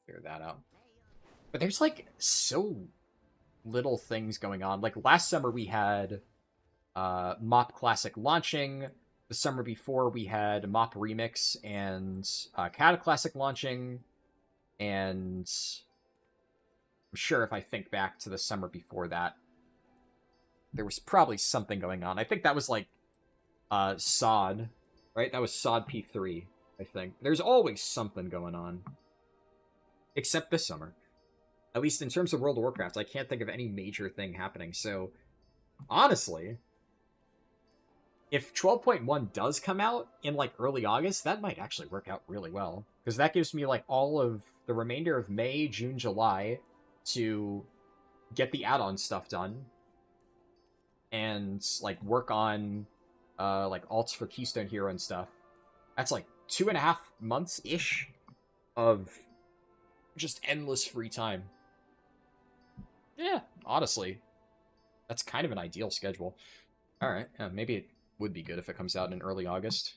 Figure that out. But there's, like, so little things going on. Like, last summer we had MoP Classic launching. The summer before we had MoP Remix and Cataclassic launching. And I'm sure if I think back to the summer before that, there was probably something going on. I think that was, like, SOD, right? That was SOD P3, I think. There's always something going on. Except this summer. At least in terms of World of Warcraft, I can't think of any major thing happening. So, honestly, if 12.1 does come out in, like, early August, that might actually work out really well. Because that gives me, like, all of the remainder of May, June, July to get the add-on stuff done. And, like, work on, like, alts for Keystone Hero and stuff. That's, like, 2.5 months-ish of just endless free time. Yeah, honestly, that's kind of an ideal schedule. Alright, yeah, maybe it would be good if it comes out in early August.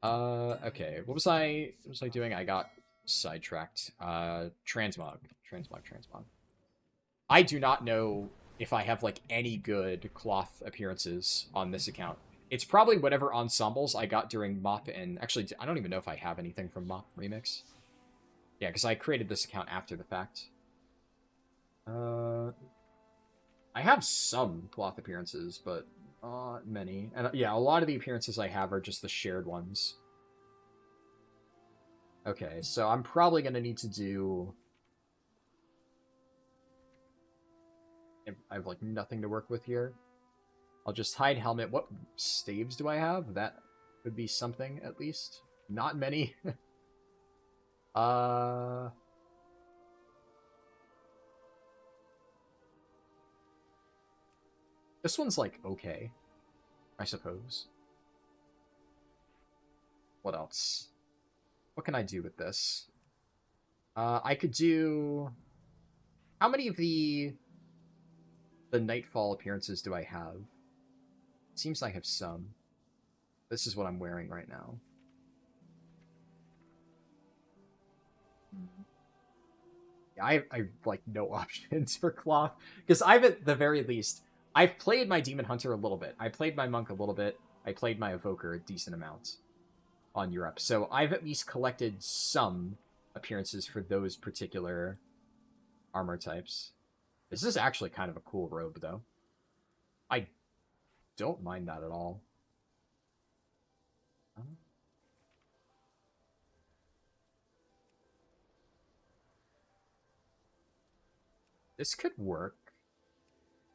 Okay, what was I doing? I got sidetracked. Transmog. I do not know if I have, like, any good cloth appearances on this account. It's probably whatever ensembles I got during MoP, and actually, I don't even know if I have anything from MoP Remix. Yeah, because I created this account after the fact. I have some cloth appearances, but not many. And yeah, a lot of the appearances I have are just the shared ones. Okay, so I'm probably going to need to do... I have, like, nothing to work with here. I'll just hide helmet. What staves do I have? That could be something, at least. Not many. This one's, like, okay, I suppose. What else? What can I do with this? I could do... How many of the Nightfall appearances do I have? It seems I have some. This is what I'm wearing right now. Yeah, I have like no options for cloth. Because I've at the very least... I've played my Demon Hunter a little bit. I played my Monk a little bit. I played my Evoker a decent amount on Europe. So I've at least collected some appearances for those particular armor types. This is actually kind of a cool robe, though. I don't mind that at all. This could work.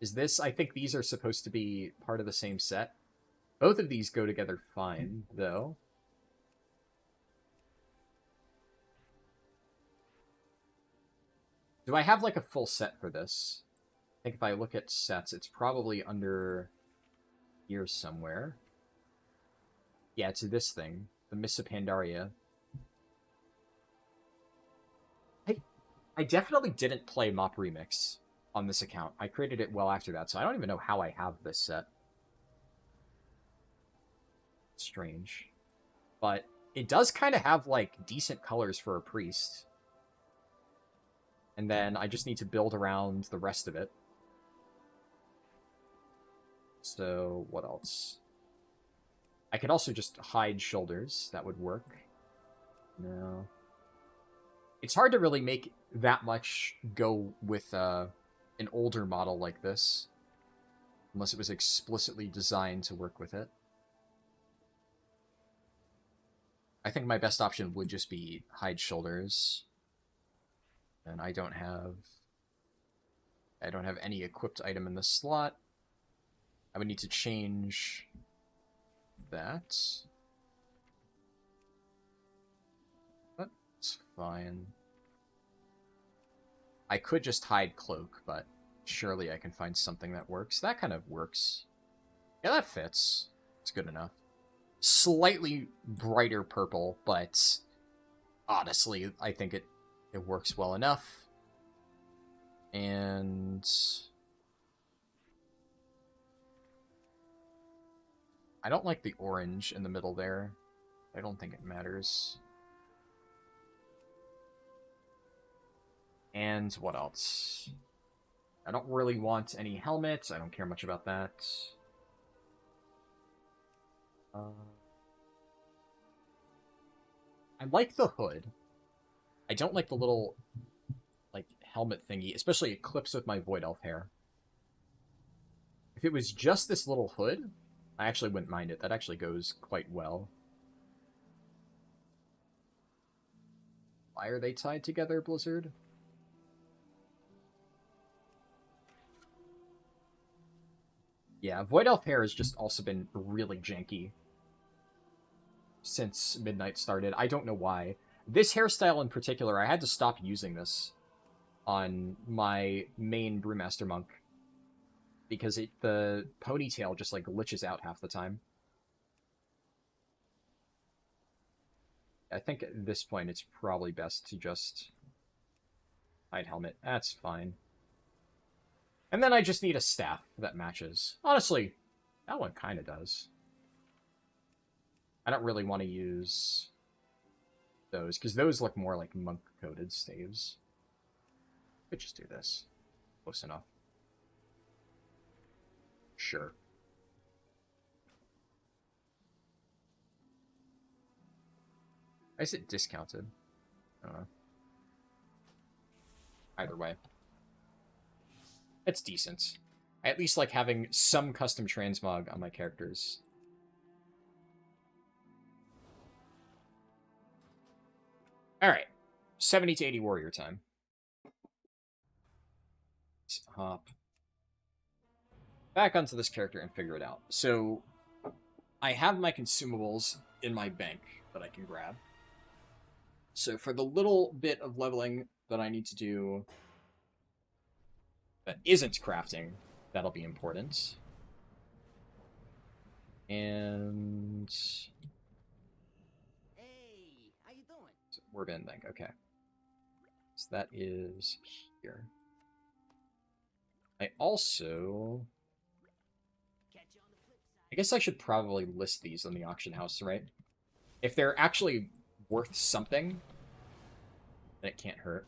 Is this... I think these are supposed to be part of the same set. Both of these go together fine, though. Do I have, like, a full set for this? I think if I look at sets, it's probably under here somewhere. Yeah, it's this thing. The Mists of Pandaria. I definitely didn't play Mop Remix on this account. I created it well after that, so I don't even know how I have this set. Strange. But it does kind of have, like, decent colors for a priest. And then I just need to build around the rest of it. So, what else? I could also just hide shoulders. That would work. No. It's hard to really make that much go with an older model like this. Unless it was explicitly designed to work with it. I think my best option would just be hide shoulders. And I don't have any equipped item in this slot. I would need to change that. That's fine. I could just hide cloak, but surely I can find something that works. That kind of works. Yeah, that fits. It's good enough. Slightly brighter purple, but honestly, I think it works well enough. And I don't like the orange in the middle there. I don't think it matters. And what else? I don't really want any helmets. I don't care much about that. I like the hood. I don't like the little, like, helmet thingy, especially it clips with my Void Elf hair. If it was just this little hood, I actually wouldn't mind it. That actually goes quite well. Why are they tied together, Blizzard? Yeah, Void Elf hair has just also been really janky since Midnight started. I don't know why. This hairstyle in particular, I had to stop using this on my main Brewmaster Monk because the ponytail just, like, glitches out half the time. I think at this point it's probably best to just hide helmet. That's fine. And then I just need a staff that matches. Honestly, that one kind of does. I don't really want to use those, because those look more like monk-coated staves. Could just do this. Close enough. Sure. Why is it discounted? I don't know. Either way. It's decent. I at least like having some custom transmog on my characters. Alright. 70 to 80 warrior time. Let's hop back onto this character and figure it out. So, I have my consumables in my bank that I can grab. So for the little bit of leveling that I need to do that isn't crafting, that'll be important. And Hey, how you doing? Warband Bank, okay. So that is here. I also... I guess I should probably list these on the auction house, right? If they're actually worth something, then it can't hurt.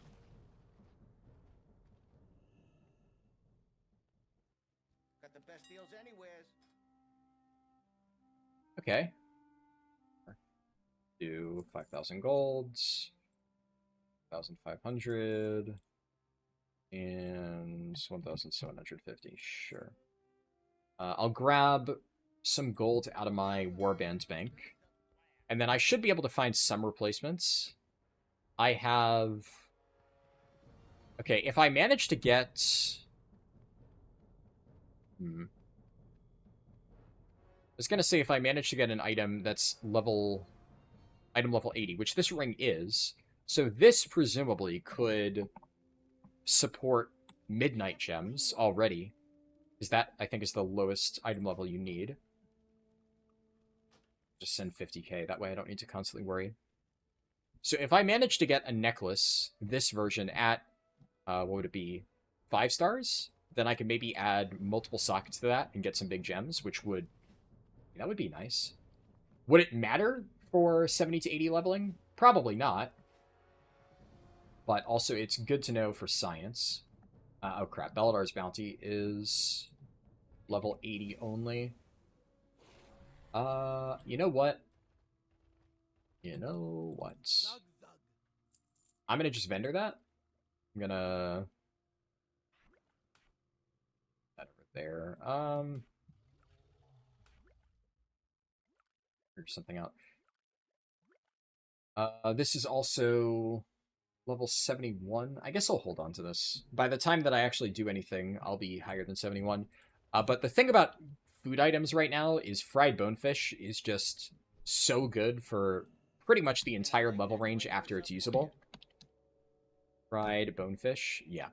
Got the best deals anywheres. Okay. Do 5,000 golds, 1,500, and 1,750. Sure. I'll grab some gold out of my Warband bank, and then I should be able to find some replacements. I have... Okay, if I manage to get... I was going to say if I manage to get an item that's item level 80, which this ring is, so this presumably could support Midnight Gems already, because that, I think, is the lowest item level you need. Just send 50k, that way I don't need to constantly worry. So if I manage to get a necklace, this version, at, what would it be, 5 stars? Then I can maybe add multiple sockets to that and get some big gems, which would... That would be nice. Would it matter for 70 to 80 leveling? Probably not. But also, it's good to know for science. Oh crap, Beladar's Bounty is level 80 only. You know what? You know what? I'm gonna just vendor that. I'm gonna... That over there. Figure something out. This is also level 71. I guess I'll hold on to this. By the time that I actually do anything, I'll be higher than 71. But the thing about food items right now is fried bonefish is just so good for pretty much the entire level range after it's usable. Fried bonefish, yeah.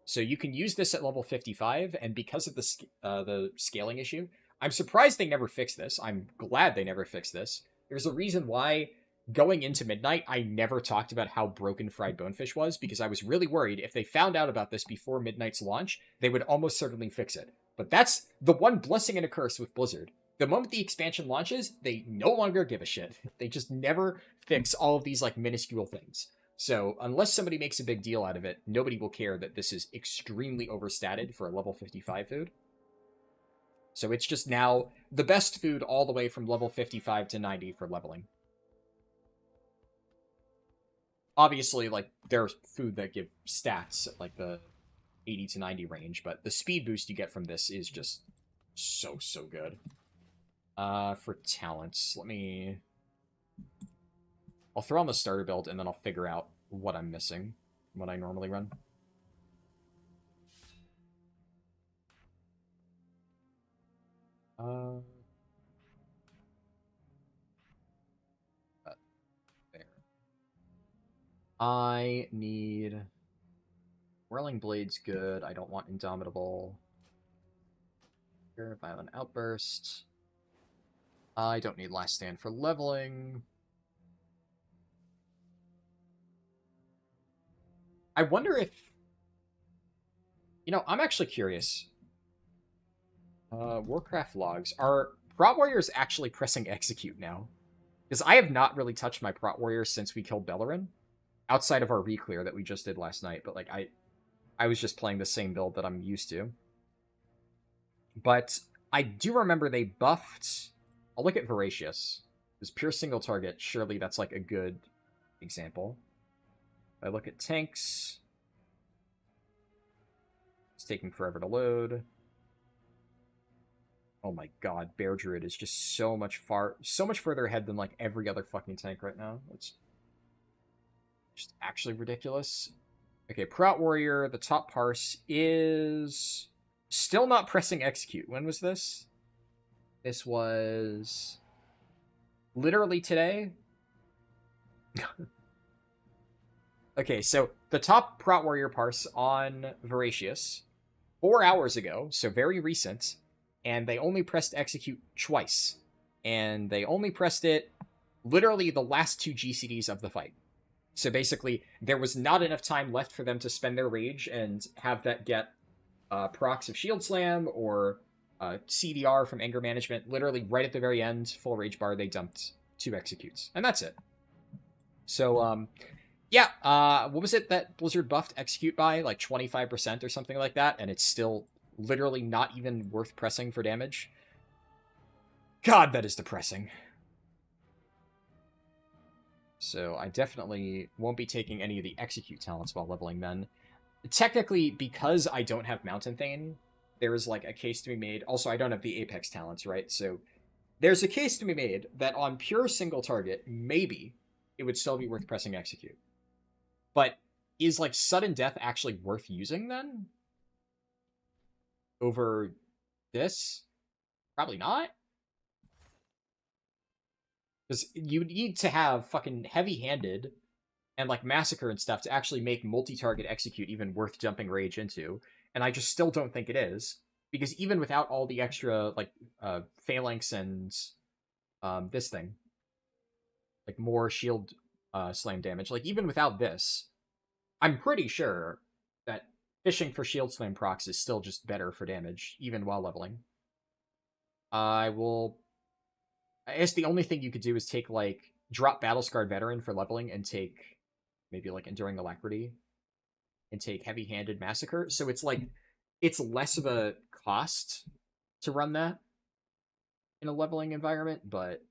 So you can use this at level 55, and because of the scaling issue, I'm surprised they never fixed this. I'm glad they never fixed this. There's a reason why going into Midnight, I never talked about how broken fried bonefish was, because I was really worried if they found out about this before Midnight's launch, they would almost certainly fix it. But that's the one blessing and a curse with Blizzard. The moment the expansion launches, they no longer give a shit. They just never fix all of these, like, minuscule things. So, unless somebody makes a big deal out of it, nobody will care that this is extremely overstated for a level 55 food. So it's just now the best food all the way from level 55 to 90 for leveling. Obviously, like, there's food that give stats at, like, the 80 to 90 range, but the speed boost you get from this is just so, so good. For talents, I'll throw on the starter build, and then I'll figure out what I'm missing, what I normally run. There. I need... Whirling Blade's good. I don't want Indomitable. Violent Outburst. I don't need Last Stand for leveling. I wonder if... You know, I'm actually curious. Warcraft logs. Are Prot Warriors actually pressing execute now? Because I have not really touched my Prot Warriors since we killed Bellerin. Outside of our reclear that we just did last night. But, like, I was just playing the same build that I'm used to. But I do remember they buffed... I'll look at Voracious. Because pure single target, surely that's, like, a good example. I look at tanks. It's taking forever to load. Oh my god, Bear Druid is just so much further ahead than, like, every other fucking tank right now. It's just actually ridiculous. Okay, Prot Warrior, the top parse is still not pressing execute. When was this? This was literally today. Okay, so the top Prot Warrior parse on Voracious 4 hours ago, so very recent, and they only pressed execute twice. And they only pressed it literally the last 2 GCDs of the fight. So basically, there was not enough time left for them to spend their rage and have that get procs of Shield Slam or CDR from Anger Management. Literally, right at the very end, full rage bar, they dumped 2 executes. And that's it. So, yeah, what was it that Blizzard buffed execute by? Like 25% or something like that, and it's still literally not even worth pressing for damage. God, that is depressing. So I definitely won't be taking any of the execute talents while leveling then. Technically, because I don't have Mountain Thane, there's like a case to be made. Also, I don't have the Apex talents, right? So there's a case to be made that on pure single target, maybe it would still be worth pressing execute. But is like sudden death actually worth using then? Over this? Probably not. Because you need to have fucking heavy-handed and like massacre and stuff to actually make multi-target execute even worth jumping rage into. And I just still don't think it is. Because even without all the extra like phalanx and this thing, like more shield slam damage, like even without this, I'm pretty sure that fishing for shield slam procs is still just better for damage, even while leveling. I guess the only thing you could do is take, like, drop Battle-Scarred Veteran for leveling and take maybe, like, Enduring Alacrity and take Heavy-Handed Massacre. So it's, like, it's less of a cost to run that in a leveling environment, but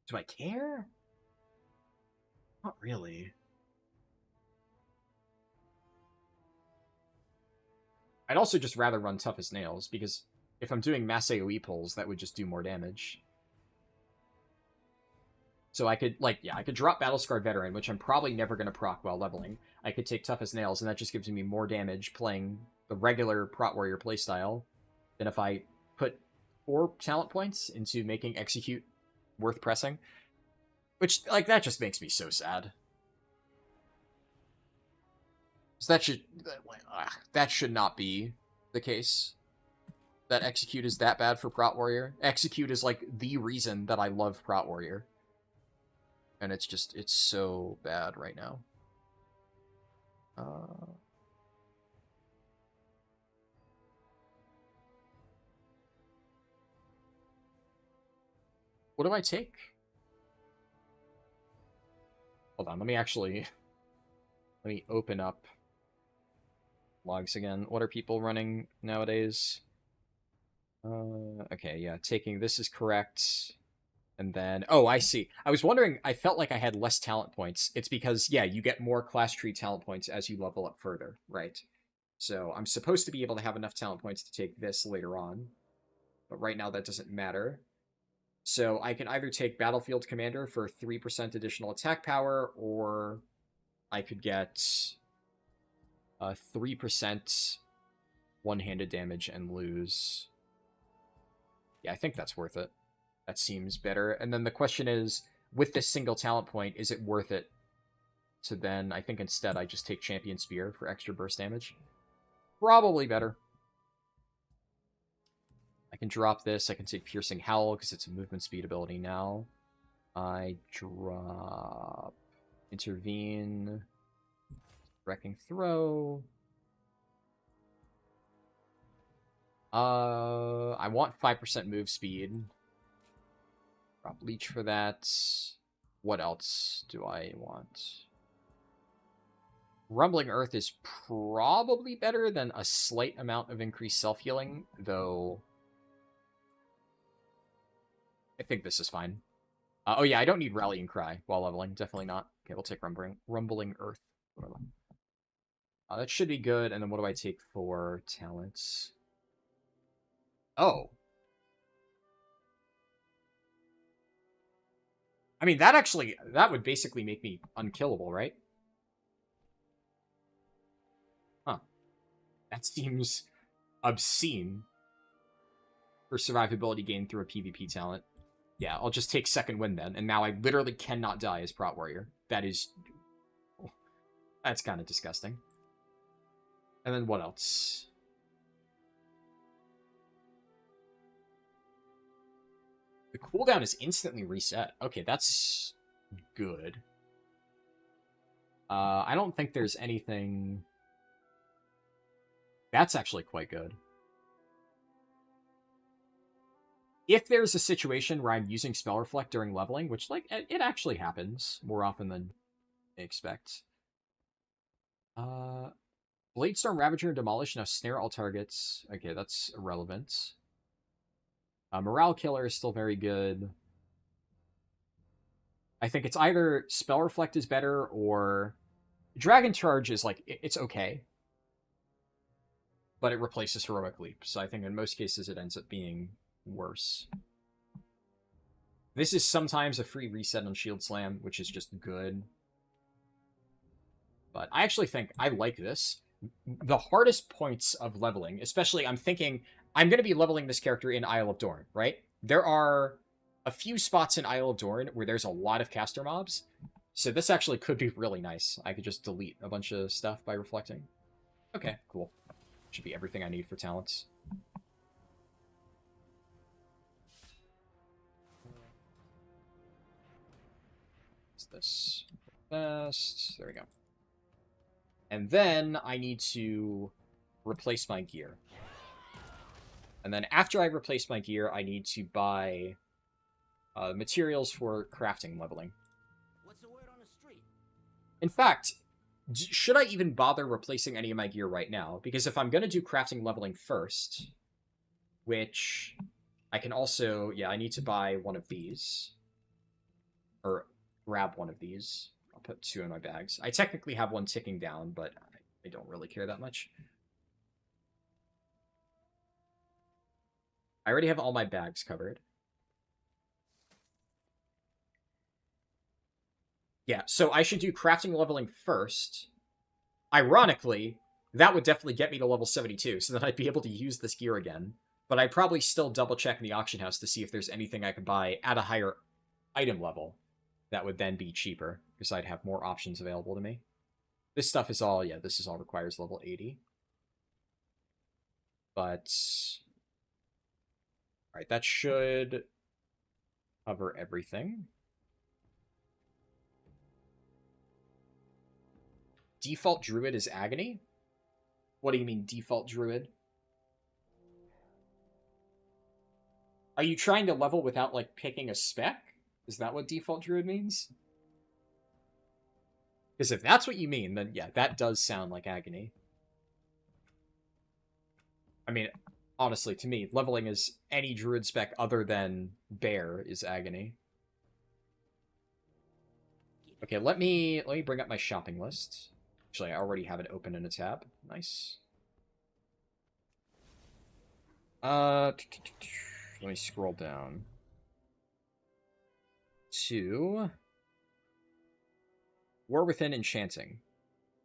do I care? Not really. I'd also just rather run Tough as Nails, because if I'm doing mass AoE pulls, that would just do more damage. So I could, like, yeah, I could drop Battle-Scarred Veteran, which I'm probably never going to proc while leveling. I could take Tough as Nails, and that just gives me more damage playing the regular Prot Warrior playstyle than if I put 4 talent points into making Execute worth pressing. Which, like, that just makes me so sad. So that should not be the case. That Execute is that bad for Prot Warrior. Execute is, like, the reason that I love Prot Warrior. And it's just, it's so bad right now. What do I take? Hold on, let me open up logs again. What are people running nowadays? Okay, yeah, taking this is correct. And then, oh, I see. I was wondering, I felt like I had less talent points. It's because, yeah, you get more class tree talent points as you level up further, right? So I'm supposed to be able to have enough talent points to take this later on. But right now that doesn't matter. So I can either take Battlefield Commander for 3% additional attack power, or I could get 3% one-handed damage and lose. Yeah, I think that's worth it. That seems better. And then the question is, with this single talent point, is it worth it to then, I think instead I just take Champion Spear for extra burst damage? Probably better. I can drop this. I can take Piercing Howl because it's a movement speed ability now. I drop Intervene, Wrecking Throw. I want 5% move speed. Drop Leech for that. What else do I want? Rumbling Earth is probably better than a slight amount of increased self-healing, though I think this is fine. Oh yeah, I don't need Rallying Cry while leveling. Definitely not. Okay, we'll take Rumbling Earth. That should be good, and then what do I take for talents? Oh. I mean, that would basically make me unkillable, right? Huh. That seems obscene for survivability gained through a PvP talent. Yeah, I'll just take Second Wind then, and now I literally cannot die as Prot Warrior. That's kind of disgusting. And then what else? The cooldown is instantly reset. Okay, that's good. I don't think there's anything... That's actually quite good. If there's a situation where I'm using Spell Reflect during leveling, which, like, it actually happens more often than I expect. Bladestorm, Ravager, and Demolish now snare all targets. Okay, that's irrelevant. Morale Killer is still very good. I think it's either Spell Reflect is better or... Dragon Charge is, like, it's okay. But it replaces Heroic Leap, so I think in most cases it ends up being worse. This is sometimes a free reset on Shield Slam, which is just good. But I actually think I like this. The hardest points of leveling, especially I'm thinking, I'm going to be leveling this character in Isle of Dorn, right? There are a few spots in Isle of Dorn where there's a lot of caster mobs, so this actually could be really nice. I could just delete a bunch of stuff by reflecting. Okay, cool. Should be everything I need for talents. What's this? Best. There we go. And then I need to replace my gear. And then after I replace my gear, I need to buy materials for crafting leveling. What's the word on the street? In fact, should I even bother replacing any of my gear right now? Because if I'm going to do crafting leveling first, which I can also... Yeah, I need to buy one of these. Or grab one of these. I'll put 2 in my bags. I technically have one ticking down, but I don't really care that much. I already have all my bags covered. Yeah, so I should do crafting leveling first. Ironically, that would definitely get me to level 72, so that I'd be able to use this gear again. But I'd probably still double-check in the auction house to see if there's anything I could buy at a higher item level that would then be cheaper, because I'd have more options available to me. This stuff is all, yeah, this is all requires level 80. But... Alright, that should cover everything. Default Druid is Agony? What do you mean, default Druid? Are you trying to level without, like, picking a spec? Is that what default Druid means? Because if that's what you mean, then yeah, that does sound like Agony. I mean, honestly, to me, leveling is any Druid spec other than Bear is Agony. Okay, let me bring up my shopping list. Actually, I already have it open in a tab. Nice. Let me scroll down to War Within Enchanting.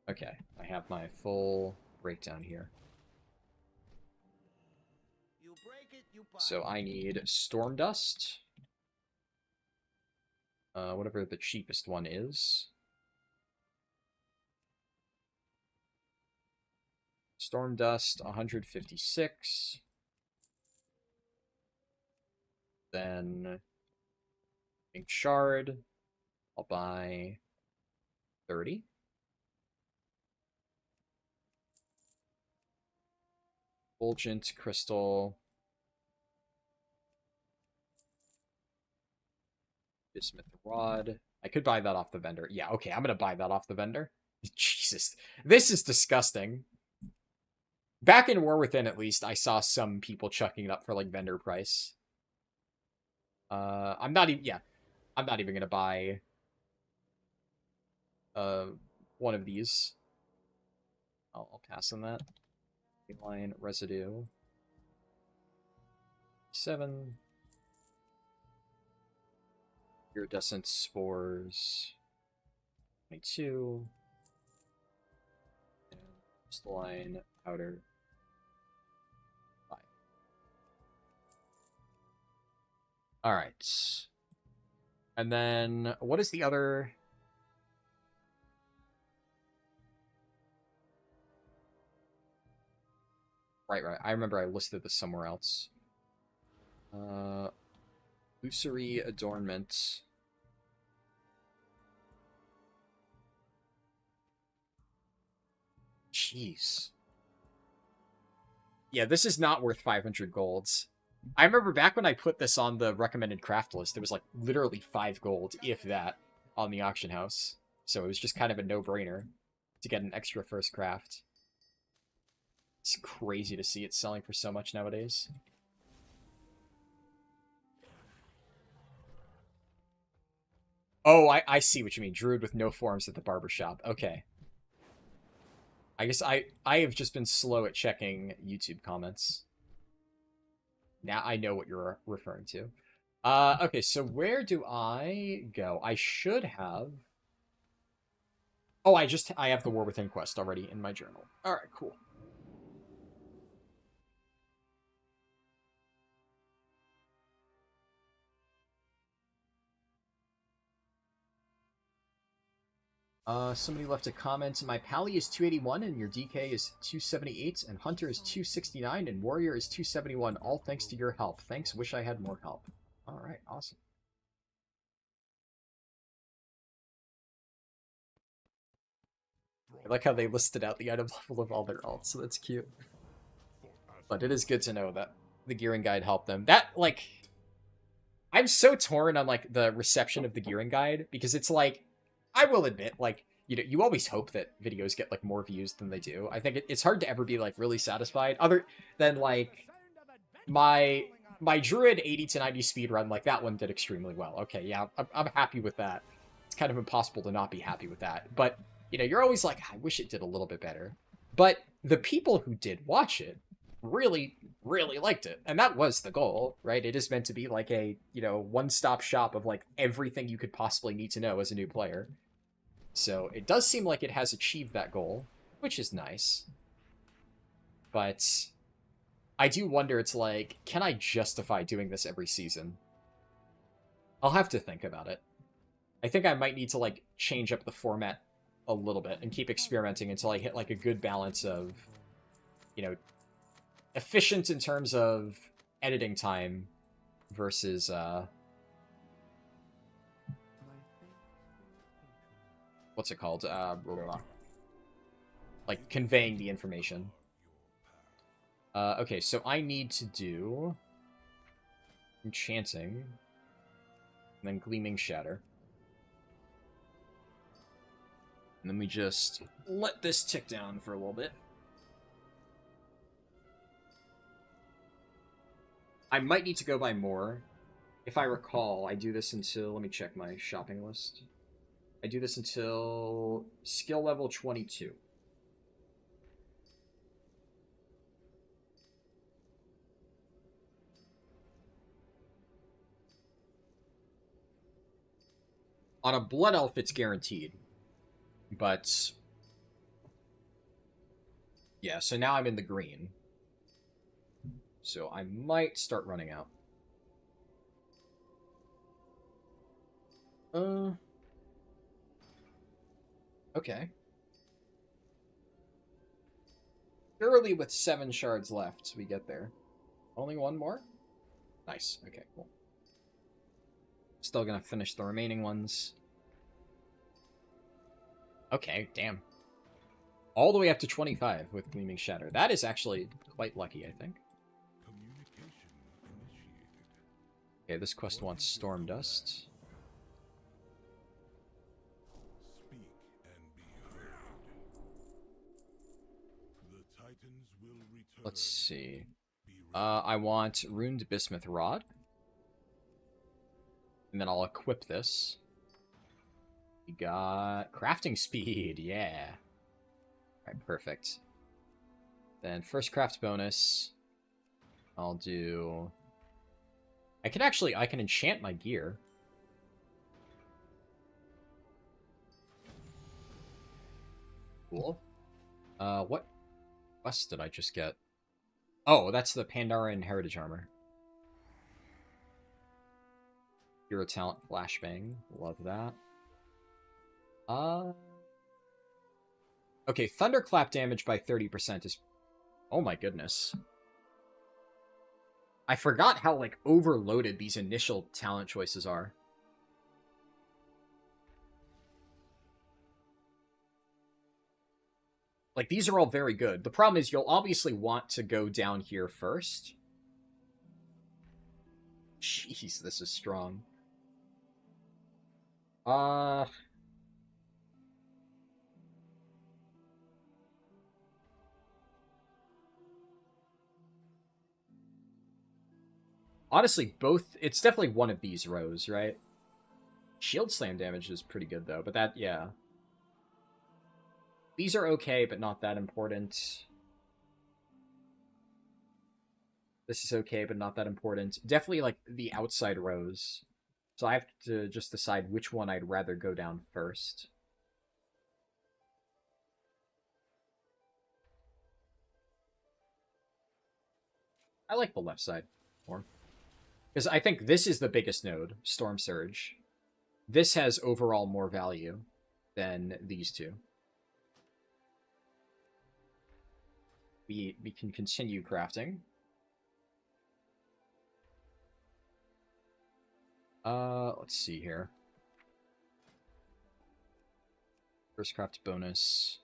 Okay, I have my full breakdown here. You break it, you buy So I need Storm Dust. Whatever the cheapest one is. Storm Dust, 156. Then Pink Shard, I'll buy 30. Fulgent Crystal. Bismuth Rod. I could buy that off the vendor. Yeah, okay, I'm gonna buy that off the vendor. Jesus, this is disgusting. Back in War Within, at least, I saw some people chucking it up for, like, vendor price. I'm not even gonna buy one of these. I'll pass on that. Line residue 7. Iridescent spores 22. And crystalline powder 5. Alright. And then what is the other? Right. I remember I listed this somewhere else. Illusory adornment. Jeez. Yeah, this is not worth 500 golds. I remember back when I put this on the recommended craft list, it was like literally 5 gold, if that, on the auction house. So it was just kind of a no-brainer to get an extra first craft. It's crazy to see it selling for so much nowadays. Oh, I see what you mean. Druid with no forms at the barbershop. Okay. I guess I have just been slow at checking YouTube comments. Now I know what you're referring to. Okay, so where do I go? I should have... Oh, I have the War Within quest already in my journal. Alright, cool. Somebody left a comment. My Pally is 281 and your DK is 278 and Hunter is 269 and Warrior is 271. All thanks to your help. Thanks. Wish I had more help. Alright, awesome. I like how they listed out the item level of all their alts, so that's cute. But it is good to know that the gearing guide helped them. That, like... I'm so torn on, like, the reception of the gearing guide, because it's like... I will admit, like, you know, you always hope that videos get, like, more views than they do. I think it's hard to ever be, like, really satisfied. Other than, like, my Druid 80 to 90 speedrun, like, that one did extremely well. Okay, yeah, I'm happy with that. It's kind of impossible to not be happy with that. But, you know, you're always like, I wish it did a little bit better. But the people who did watch it really, really liked it. And that was the goal, right? It is meant to be, like, a, you know, one-stop shop of, like, everything you could possibly need to know as a new player. So it does seem like it has achieved that goal, which is nice. But I do wonder, it's like, can I justify doing this every season? I'll have to think about it. I think I might need to, like, change up the format a little bit and keep experimenting until I hit, like, a good balance of, you know, efficient in terms of editing time versus, what's it called? Blah, blah, blah. Like, conveying the information. Okay, so I need to do enchanting, and then gleaming shatter. And then we just let this tick down for a little bit. I might need to go buy more. If I recall, I do this until... Let me check my shopping list. I do this until skill level 22. On a Blood Elf, it's guaranteed. But... yeah, so now I'm in the green. So I might start running out. Okay. Surely with 7 shards left, we get there. Only one more? Nice. Okay, cool. Still gonna finish the remaining ones. Okay, damn. All the way up to 25 with Gleaming Shatter. That is actually quite lucky, I think. Okay, this quest wants Storm Dust. Let's see. I want Runed Bismuth Rod. And then I'll equip this. We got crafting speed, yeah. Alright, perfect. Then first craft bonus. I'll do... I can enchant my gear. Cool. What quest did I just get? Oh, that's the Pandaren Heritage Armor. Hero Talent Flashbang. Love that. Okay, Thunderclap damage by 30% is... oh my goodness. I forgot how, like, overloaded these initial talent choices are. Like, these are all very good. The problem is you'll obviously want to go down here first. Jeez, this is strong. Honestly, both... It's definitely one of these rows, right? Shield slam damage is pretty good, though, but that, yeah. These are okay, but not that important. This is okay, but not that important. Definitely, like, the outside rows. So I have to just decide which one I'd rather go down first. I like the left side more. Because I think this is the biggest node, Storm Surge. This has overall more value than these two. We can continue crafting. Let's see here. First craft bonus.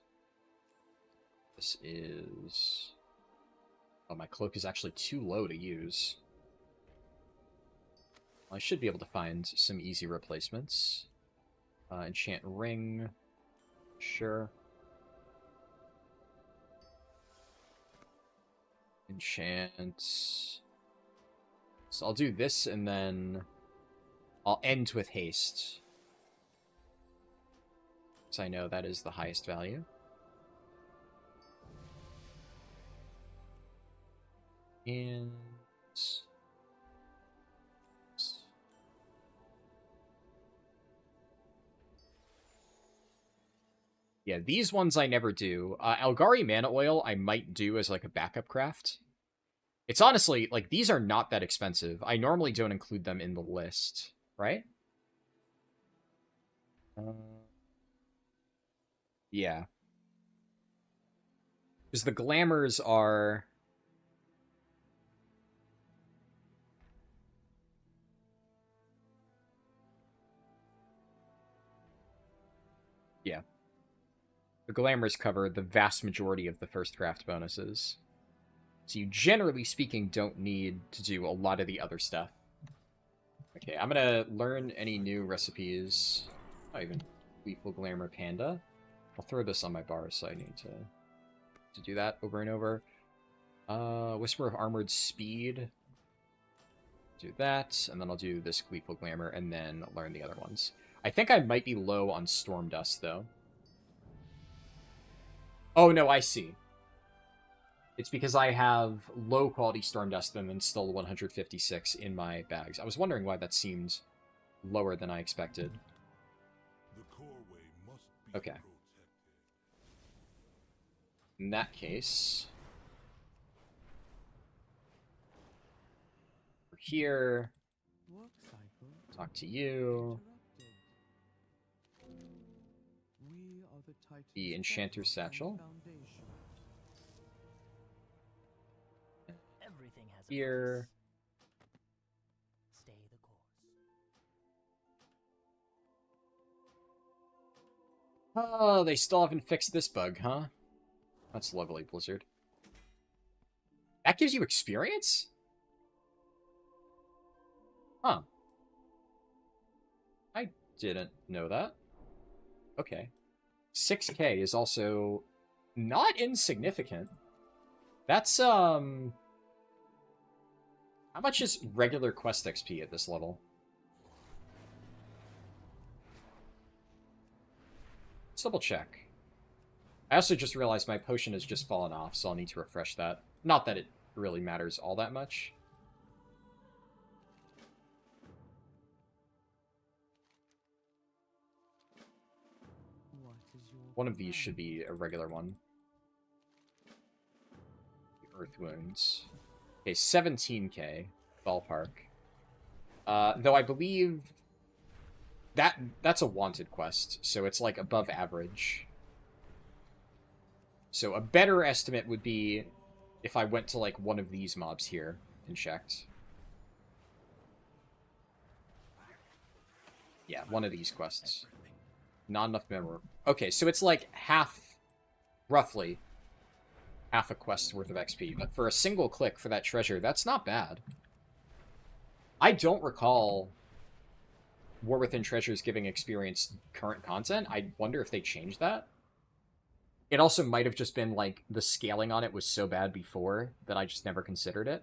This is... Oh, my cloak is actually too low to use. I should be able to find some easy replacements. Enchant ring. Sure. Enchant. So I'll do this and then I'll end with haste. So I know that is the highest value. And yeah, these ones I never do. Algari Mana Oil I might do as like a backup craft. It's honestly, like, these are not that expensive. I normally don't include them in the list, right? Yeah. Because the glamours are... Yeah. The glamours cover the vast majority of the first craft bonuses. So you, generally speaking, don't need to do a lot of the other stuff. Okay, I'm gonna learn any new recipes. Oh, even Lethal Glamour Panda. I'll throw this on my bar, so I need to do that over and over. Whisper of Armored Speed. Do that, and then I'll do this Gleeful Glamour, and then learn the other ones. I think I might be low on Storm Dust, though. Oh, no, I see. It's because I have low-quality Storm Dust and then still 156 in my bags. I was wondering why that seemed lower than I expected. Okay. In that case... We're here. Talk to you. The Enchanter's Satchel. Everything has Here. Stay the course. Oh, they still haven't fixed this bug, huh? That's lovely, Blizzard. That gives you experience? Huh. I didn't know that. Okay. 6k is also not insignificant. That's, How much is regular quest XP at this level? Let's double check. I also just realized my potion has just fallen off, so I'll need to refresh that. Not that it really matters all that much. One of these should be a regular one. The Earth Wounds. Okay, 17k. Ballpark. Though I believe... That's a wanted quest, so it's, like, above average. So a better estimate would be if I went to, like, one of these mobs here and checked. Yeah, one of these quests. Not enough memory. Okay, so it's like half, roughly, half a quest's worth of XP. But for a single click for that treasure, that's not bad. I don't recall War Within Treasures giving experience current content. I wonder if they changed that. It also might have just been, like, the scaling on it was so bad before that I just never considered it.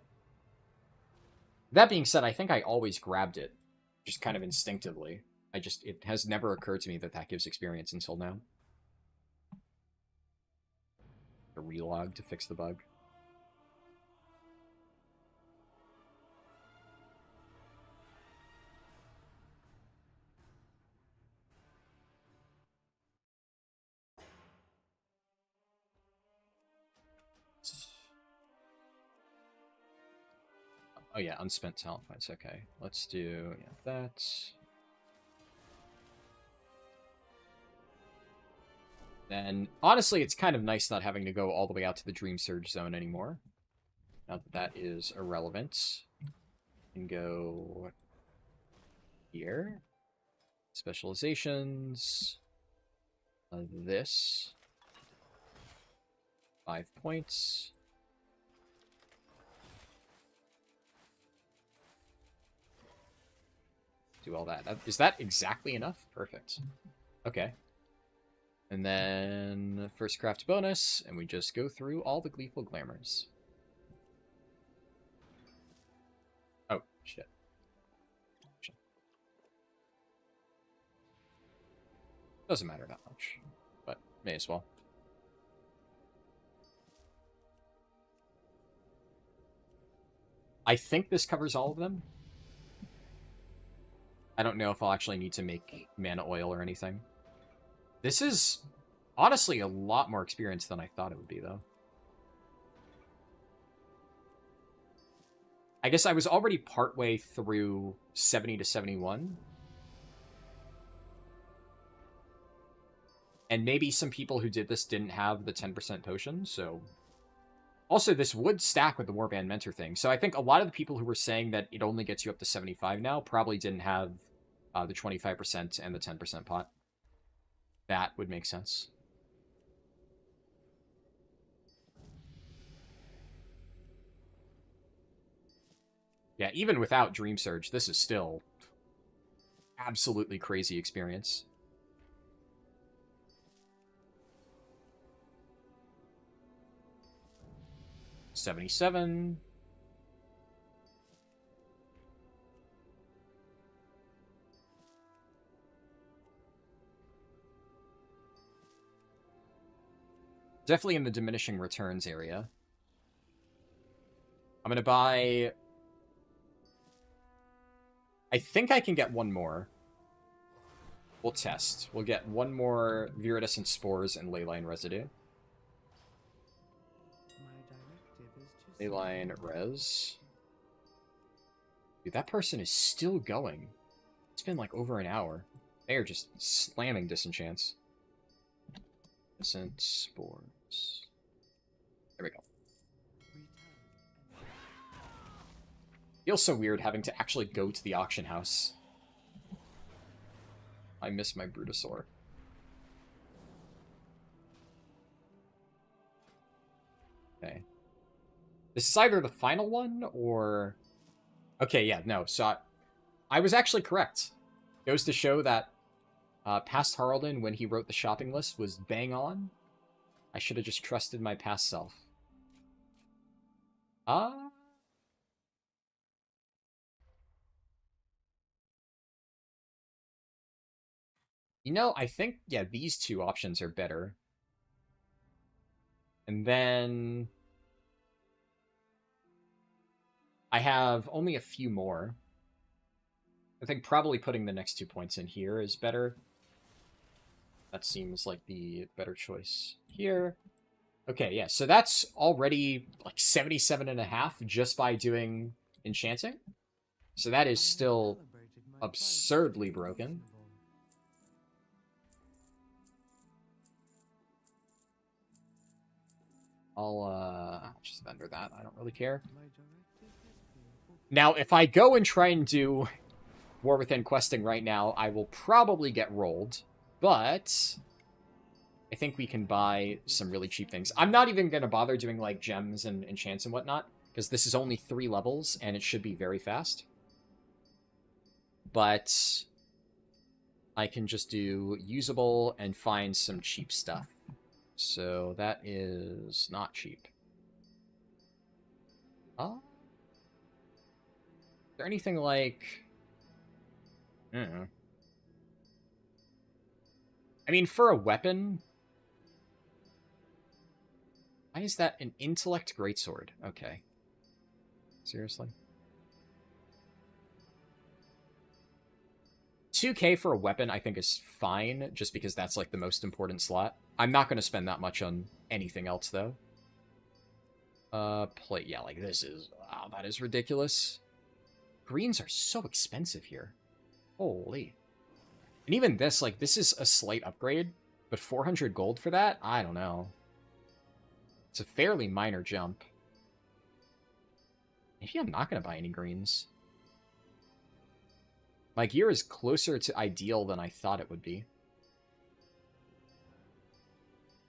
That being said, I think I always grabbed it, just kind of instinctively. It has never occurred to me that that gives experience until now. A relog to fix the bug. Oh yeah, unspent talent points, okay. Let's do, yeah, that. Then, honestly, it's kind of nice not having to go all the way out to the Dream Surge zone anymore. Now that that is irrelevant. You can go here. Specializations. This. 5 points. Do all that. Is that exactly enough? Perfect. Okay. And then first craft bonus, and we just go through all the Gleeful Glamours. Oh, shit. Doesn't matter that much, but may as well. I think this covers all of them. I don't know if I'll actually need to make mana oil or anything. This is honestly a lot more experience than I thought it would be, though. I guess I was already partway through 70 to 71. And maybe some people who did this didn't have the 10% potion, so... Also, this would stack with the Warband Mentor thing, so I think a lot of the people who were saying that it only gets you up to 75 now probably didn't have the 25% and the 10% pot. That would make sense. Yeah, even without Dream Surge, this is still absolutely crazy experience. $77. Definitely in the diminishing returns area. I'm going to buy... I think I can get one more. We'll test. We'll get one more Viridescent Spores and Leyline Residue. Leyline Res. Dude, that person is still going. It's been like over an hour. They are just slamming disenchants. Viridescent Spores. There we go. Feels so weird having to actually go to the auction house. I miss my Brutosaur. Okay. This is either the final one, or... Okay, yeah, no, so I was actually correct. Goes to show that past Harldan, when he wrote the shopping list, was bang on. I should have just trusted my past self. You know, I think, yeah, these two options are better. And then... I have only a few more. I think probably putting the next 2 points in here is better. That seems like the better choice here. Okay, yeah, so that's already like 77.5 just by doing enchanting. So that is still absurdly broken. I'll just vendor that. I don't really care. Now, if I go and try and do War Within questing right now, I will probably get rolled, but I think we can buy some really cheap things. I'm not even going to bother doing, like, gems and enchants and whatnot, because this is only 3 levels, and it should be very fast. But I can just do usable and find some cheap stuff. So that is not cheap. Is there anything like... I don't know. I mean, for a weapon... Why is that an intellect greatsword? Okay. Seriously? 2k for a weapon, I think, is fine, just because that's, like, the most important slot. I'm not going to spend that much on anything else, though. Plate, yeah, like, this is... Wow, that is ridiculous. Greens are so expensive here. Holy. And even this, like, this is a slight upgrade, but 400 gold for that? I don't know. It's a fairly minor jump. Maybe I'm not going to buy any greens. My gear is closer to ideal than I thought it would be.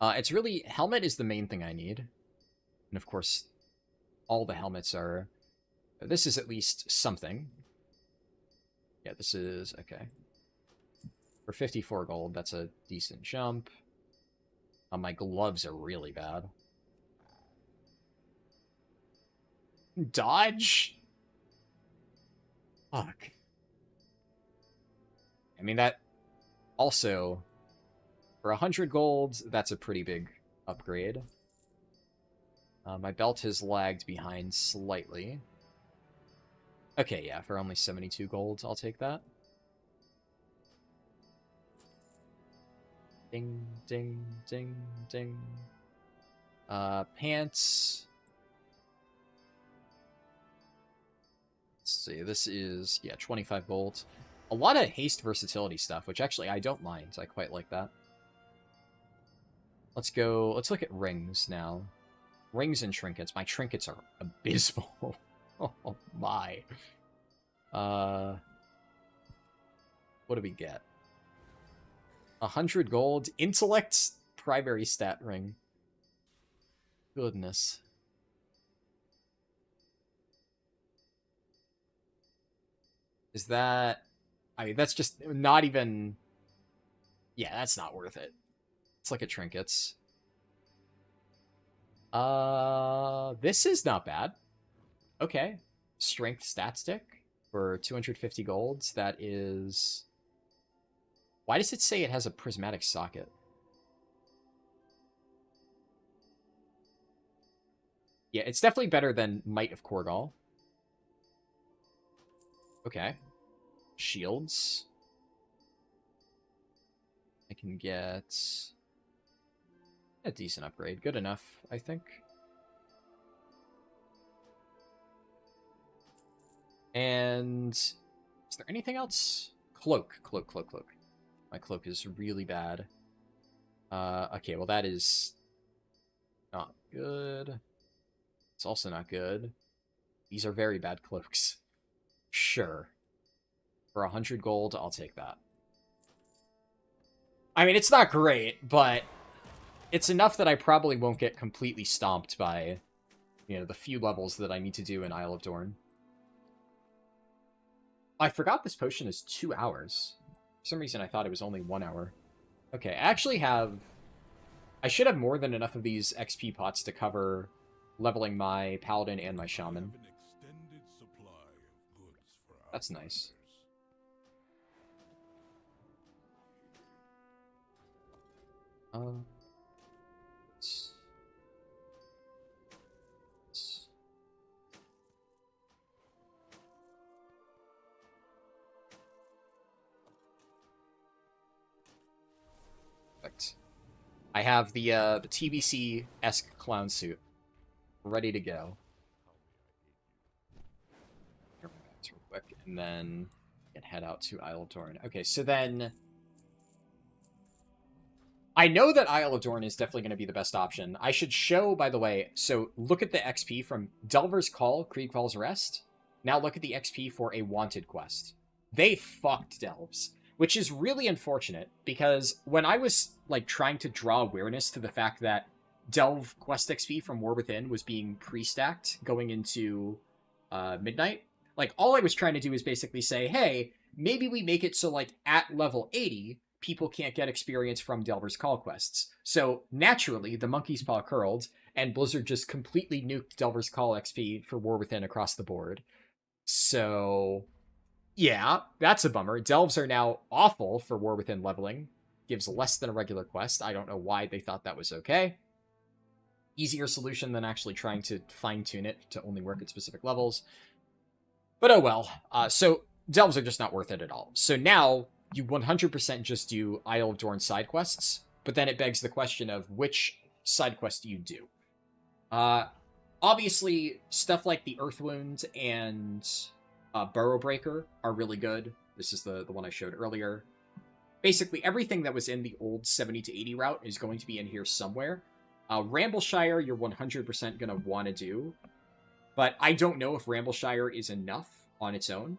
It's really... Helmet is the main thing I need. And of course, all the helmets are... This is at least something. Yeah, this is... Okay. For 54 gold, that's a decent jump. My gloves are really bad. Dodge? Fuck. I mean, that... Also, for 100 gold, that's a pretty big upgrade. My belt has lagged behind slightly. Okay, yeah, for only 72 gold, I'll take that. Ding, ding, ding, ding. Pants. Let's see, this is, yeah, 25 gold. A lot of haste versatility stuff, which actually I don't mind. I quite like that. Let's look at rings now. Rings and trinkets. My trinkets are abysmal. Oh my. What do we get? 100 gold. Intellect primary stat ring. Goodness. Is that... I mean, that's just not even... Yeah, that's not worth it. Let's look at trinkets. This is not bad. Okay. Strength stat stick for 250 golds. That is... Why does it say it has a prismatic socket? Yeah, it's definitely better than Might of Korgal. Okay. Shields. I can get a decent upgrade. Good enough, I think. And is there anything else? Cloak. My cloak is really bad. Okay, well that is not good. It's also not good. These are very bad cloaks. Sure. For 100 gold, I'll take that. I mean, it's not great, but it's enough that I probably won't get completely stomped by, you know, the few levels that I need to do in Isle of Dorn. I forgot this potion is 2 hours. For some reason, I thought it was only 1 hour. Okay, I actually have... I should have more than enough of these XP pots to cover leveling my Paladin and my Shaman. That's nice. Perfect. I have the TBC-esque clown suit ready to go. Real quick, and then can head out to Isle of Dorn. Okay, so then I know that Isle of Dorn is definitely going to be the best option. I should show, by the way, so look at the XP from Delver's Call, Kriegfall's Rest. Now look at the XP for a Wanted quest. they fucked Delves, which is really unfortunate because when I was like trying to draw awareness to the fact that Delve quest XP from War Within was being pre-stacked going into Midnight, like all I was trying to do is basically say, hey, maybe we make it so like at level 80, people can't get experience from Delver's Call quests. So naturally, the Monkey's Paw curled, and Blizzard just completely nuked Delver's Call XP for War Within across the board. So yeah, that's a bummer. Delves are now awful for War Within leveling. Gives less than a regular quest. I don't know why they thought that was okay. Easier solution than actually trying to fine-tune it to only work at specific levels. But oh well. So Delves are just not worth it at all. So now you 100% just do Isle of Dorn side quests, but then it begs the question of which side quest do you do? Obviously, stuff like the Earthwound and Burrow Breaker are really good. This is the one I showed earlier. Basically, everything that was in the old 70 to 80 route is going to be in here somewhere. Rambleshire, you're 100% going to want to do, but I don't know if Rambleshire is enough on its own.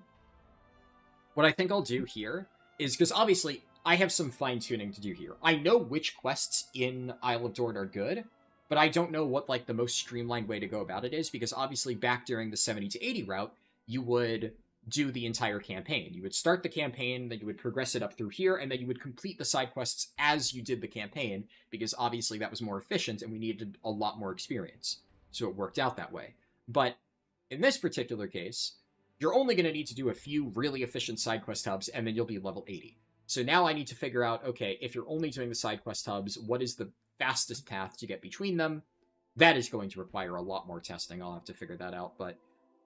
What I think I'll do here is, because obviously I have some fine-tuning to do here. I know which quests in Isle of Dorn are good, but I don't know what like the most streamlined way to go about it is, because obviously back during the 70 to 80 route, you would do the entire campaign. You would start the campaign, then you would progress it up through here, and then you would complete the side quests as you did the campaign, because obviously that was more efficient and we needed a lot more experience. So it worked out that way. But in this particular case, you're only going to need to do a few really efficient side quest hubs, and then you'll be level 80. So now I need to figure out, okay, if you're only doing the side quest hubs, what is the fastest path to get between them? That is going to require a lot more testing. I'll have to figure that out, but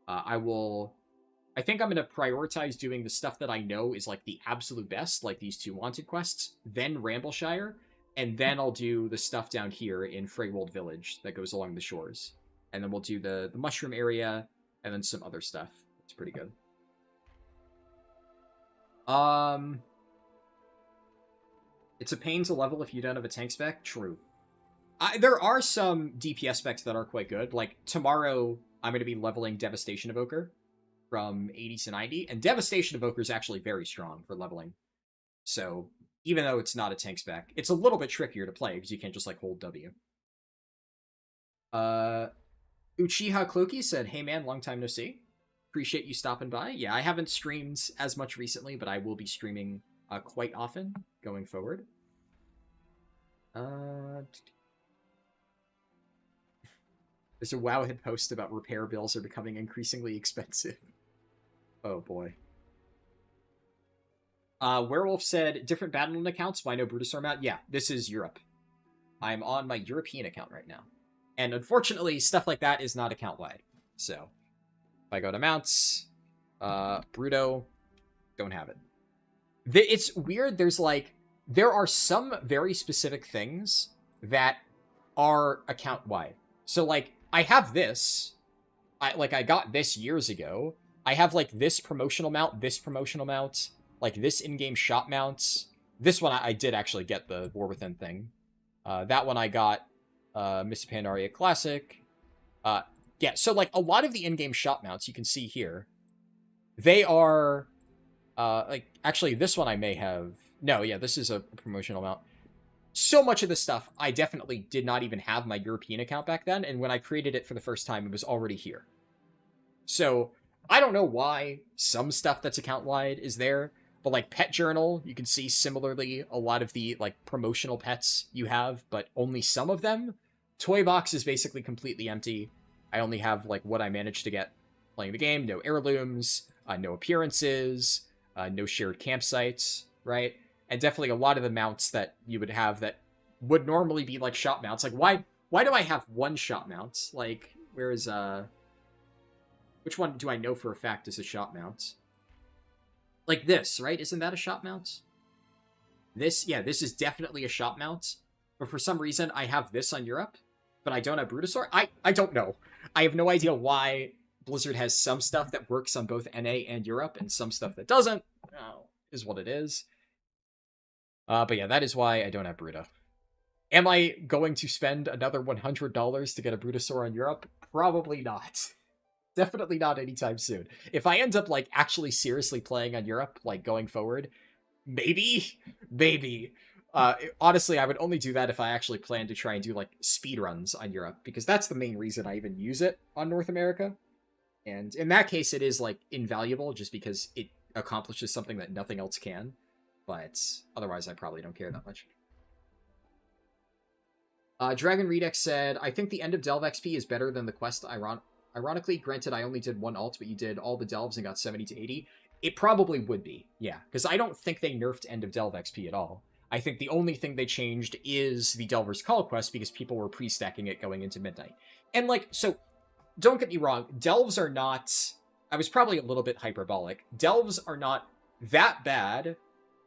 I think I'm going to prioritize doing the stuff that I know is like the absolute best, like these two wanted quests, then Rambleshire, and then I'll do the stuff down here in Freywold Village that goes along the shores. And then we'll do the mushroom area, and then some other stuff. It's pretty good. It's a pain to level if you don't have a tank spec. True. There are some DPS specs that are quite good. Like, tomorrow, I'm going to be leveling Devastation Evoker from 80 to 90, and Devastation Evoker is actually very strong for leveling. So, even though it's not a tank spec, it's a little bit trickier to play, because you can't just, like, hold W. Uchiha Cloaky said, hey man, long time no see. Appreciate you stopping by. Yeah, I haven't streamed as much recently, but I will be streaming quite often going forward. There's a Wowhead post about repair bills are becoming increasingly expensive. Oh boy. Werewolf said, different Battlenet accounts, why no Brutosaur mount? Yeah, this is Europe. I'm on my European account right now. And unfortunately, stuff like that is not account-wide. So, if I go to mounts, Bruto, don't have it. It's weird, there are some very specific things that are account-wide. So, like, I have this. I got this years ago. I have, like, this promotional mount, like, this in-game shop mounts. This one, I did actually get the War Within thing. That one I got Miss Pandaria Classic. Yeah, so, like, a lot of the in-game shop mounts you can see here, they are, like, actually, this one I may have... No, yeah, this is a promotional mount. So much of this stuff, I definitely did not even have my European account back then, and when I created it for the first time, it was already here. So, I don't know why some stuff that's account-wide is there, but, like, Pet Journal, you can see similarly a lot of the, like, promotional pets you have, but only some of them. Toy Box is basically completely empty. I only have, like, what I managed to get playing the game. No heirlooms, no appearances, no shared campsites, right? And definitely a lot of the mounts that you would have that would normally be, like, shop mounts. Like, why do I have one shop mount? Like, where is, which one do I know for a fact is a shop mount? Like this, right? Isn't that a shop mount? This, yeah, this is definitely a shop mount. But for some reason, I have this on Europe, but I don't have Brutosaur. I don't know. I have no idea why Blizzard has some stuff that works on both NA and Europe, and some stuff that doesn't. Oh, is what it is. But yeah, that is why I don't have Bruto. Am I going to spend another $100 to get a Brutosaur on Europe? Probably not. Definitely not anytime soon. If I end up, like, actually seriously playing on Europe, like, going forward, maybe. Honestly, I would only do that if I actually plan to try and do, like, speedruns on Europe, because that's the main reason I even use it on North America. And in that case, it is, like, invaluable, just because it accomplishes something that nothing else can. But otherwise, I probably don't care that much. Dragon Redux said, I think the end of Delve XP is better than the quest ironically. Granted, I only did one alt, but you did all the delves and got 70 to 80. It probably would be, yeah. Because I don't think they nerfed end of Delve XP at all. I think the only thing they changed is the Delver's Call quest, because people were pre-stacking it going into midnight. And, like, so, don't get me wrong, delves are not... I was probably a little bit hyperbolic. Delves are not that bad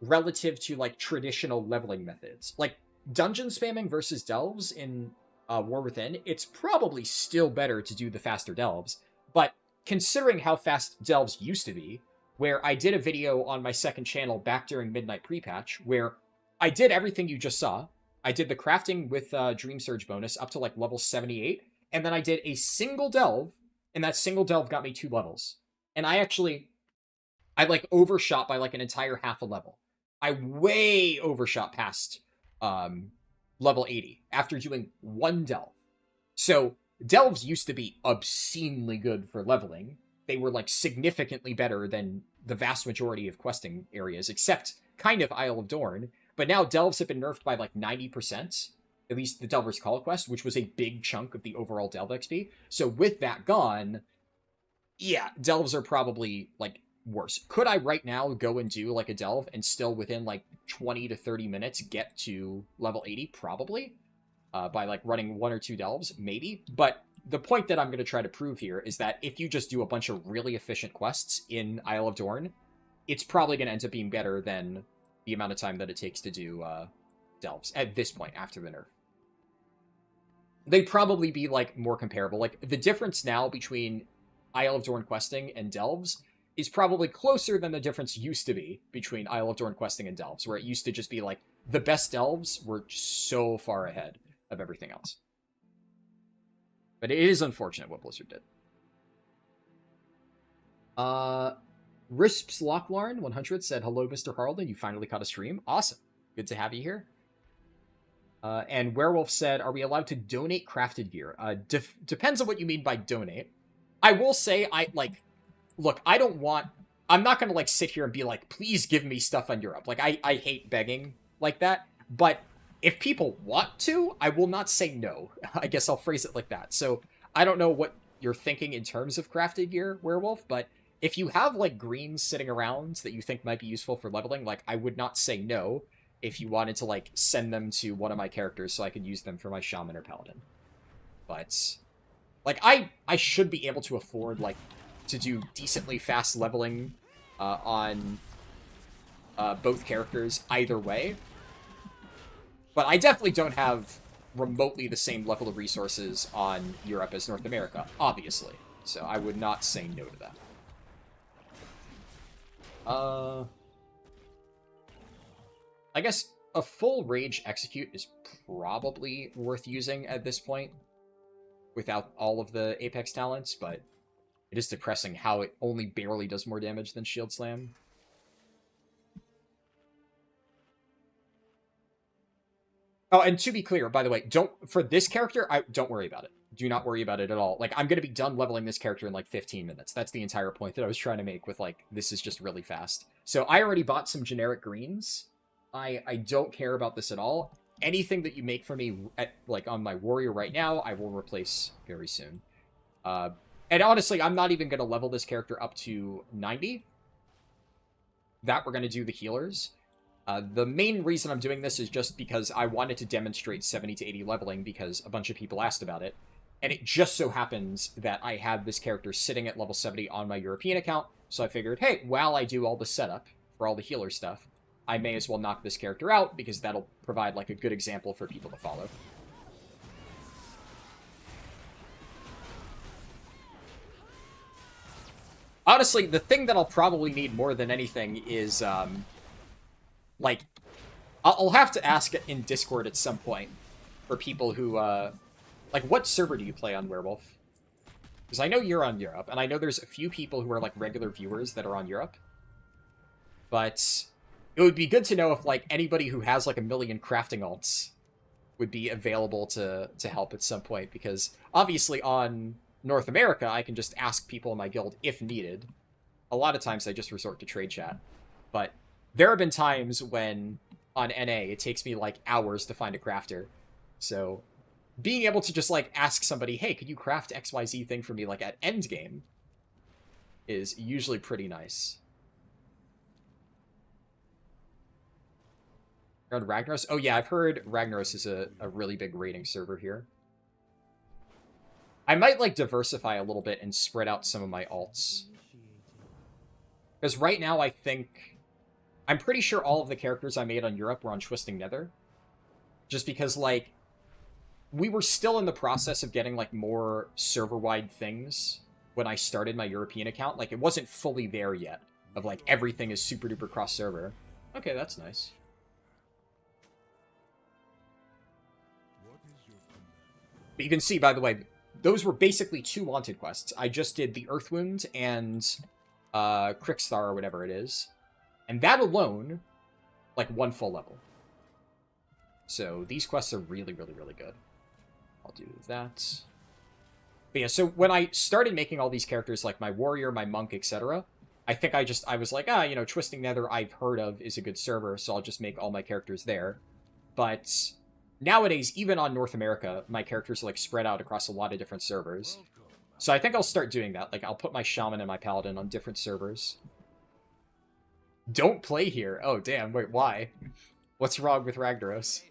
relative to, like, traditional leveling methods. Like, dungeon spamming versus delves in War Within, it's probably still better to do the faster delves, but considering how fast delves used to be, where I did a video on my second channel back during Midnight Pre-Patch, where I did everything you just saw. I did the crafting with Dream Surge bonus up to, like, level 78, and then I did a single delve, and that single delve got me 2 levels. And I, like, overshot by, like, an entire half a level. I way overshot past level 80 after doing one delve. So delves used to be obscenely good for leveling. They were, like, significantly better than the vast majority of questing areas, except kind of Isle of Dorn. But now delves have been nerfed by, like, 90%, at least the Delver's Call quest, which was a big chunk of the overall delve XP. So with that gone, yeah, delves are probably, like, worse. Could I right now go and do, like, a delve and still within, like, 20 to 30 minutes get to level 80? Probably. By, like, running 1 or 2 delves? Maybe. But the point that I'm going to try to prove here is that if you just do a bunch of really efficient quests in Isle of Dorn, it's probably going to end up being better than the amount of time that it takes to do delves at this point after the nerf. They'd probably be, like, more comparable. Like, the difference now between Isle of Dorn questing and delves is probably closer than the difference used to be between Isle of Dorn questing and delves, where it used to just be, like, the best delves were so far ahead of everything else. But it is unfortunate what Blizzard did. Risps Locklarn 100 said, hello, Mr. Harldan. You finally caught a stream. Awesome. Good to have you here. And Werewolf said, are we allowed to donate crafted gear? Depends on what you mean by donate. I will say, look, I'm not going to, like, sit here and be like, please give me stuff on Europe. Like, I hate begging like that. But if people want to, I will not say no. I guess I'll phrase it like that. So I don't know what you're thinking in terms of crafted gear, Werewolf, but if you have, like, greens sitting around that you think might be useful for leveling, like, I would not say no if you wanted to, like, send them to one of my characters so I could use them for my Shaman or Paladin. But, like, I should be able to afford, like, to do decently fast leveling on both characters either way. But I definitely don't have remotely the same level of resources on Europe as North America, obviously. So I would not say no to that. I guess a full Rage Execute is probably worth using at this point without all of the Apex talents, but it is depressing how it only barely does more damage than Shield Slam. Oh, and to be clear, by the way, for this character, don't worry about it. Do not worry about it at all. Like, I'm going to be done leveling this character in, like, 15 minutes. That's the entire point that I was trying to make with, like, this is just really fast. So I already bought some generic greens. I don't care about this at all. Anything that you make for me, like, on my warrior right now, I will replace very soon. And honestly, I'm not even going to level this character up to 90. That we're going to do the healers. The main reason I'm doing this is just because I wanted to demonstrate 70 to 80 leveling because a bunch of people asked about it. And it just so happens that I had this character sitting at level 70 on my European account, so I figured, hey, while I do all the setup for all the healer stuff, I may as well knock this character out, because that'll provide, like, a good example for people to follow. Honestly, the thing that I'll probably need more than anything is, like, I'll have to ask in Discord at some point for people who, like, what server do you play on, Werewolf? Because I know you're on Europe, and I know there's a few people who are, like, regular viewers that are on Europe. But it would be good to know if, like, anybody who has, like, a million crafting alts would be available to help at some point. Because, obviously, on North America, I can just ask people in my guild if needed. A lot of times I just resort to trade chat. But there have been times when, on NA, it takes me, like, hours to find a crafter. So being able to just, like, ask somebody, hey, could you craft XYZ thing for me, like, at endgame, is usually pretty nice. Around Ragnaros? Oh, yeah, I've heard Ragnaros is a really big raiding server here. I might, like, diversify a little bit and spread out some of my alts. Because right now, I think... I'm pretty sure all of the characters I made on Europe were on Twisting Nether. Just because, like... we were still in the process of getting, like, more server-wide things when I started my European account. Like, it wasn't fully there yet, of, like, everything is super-duper cross-server. Okay, that's nice. But you can see, by the way, those were basically 2 wanted quests. I just did the Earthwound and Krickstar, or whatever it is. And that alone, like, 1 full level. So these quests are really, really, really good. I'll do that. But yeah, so when I started making all these characters, like my warrior, my monk, etc., I think I was like, you know, Twisting Nether I've heard of is a good server, so I'll just make all my characters there. But nowadays, even on North America, my characters are, like, spread out across a lot of different servers. So I think I'll start doing that. Like, I'll put my shaman and my paladin on different servers. Don't play here. Oh, damn. Wait, why? What's wrong with Ragnaros?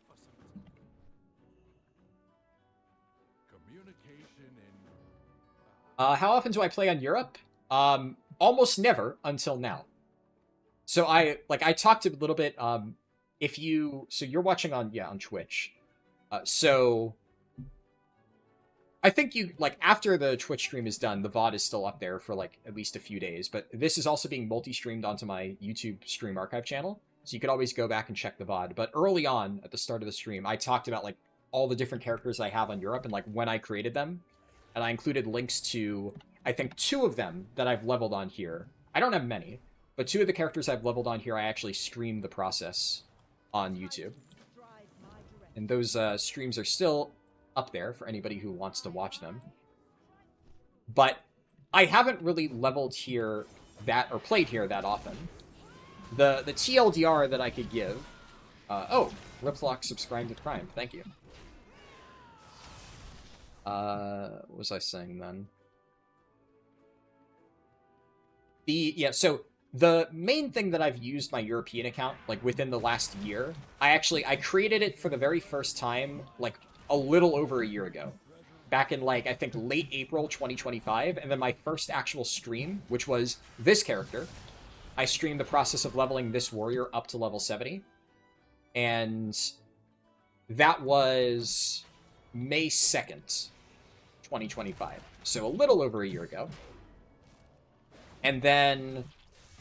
How often do I play on Europe? Almost never until now. So I talked a little bit, so you're watching on Twitch. So I think you, like, after the Twitch stream is done, the VOD is still up there for, like, at least a few days, but this is also being multi-streamed onto my YouTube stream archive channel, so you could always go back and check the VOD. But early on, at the start of the stream, I talked about, like, all the different characters I have on Europe and, like, when I created them. And I included links to, I think, 2 of them that I've leveled on here. I don't have many, but 2 of the characters I've leveled on here, I actually streamed the process on YouTube. And those streams are still up there for anybody who wants to watch them. But I haven't really leveled here or played here that often. The TLDR that I could give... oh, Riplock subscribed to Prime. Thank you. What was I saying then? So the main thing that I've used my European account, like, within the last year, I created it for the very first time, like, a little over a year ago. Back in, like, I think late April 2025, and then my first actual stream, which was this character, I streamed the process of leveling this warrior up to level 70. And that was May 2nd. 2025, so a little over a year ago. And then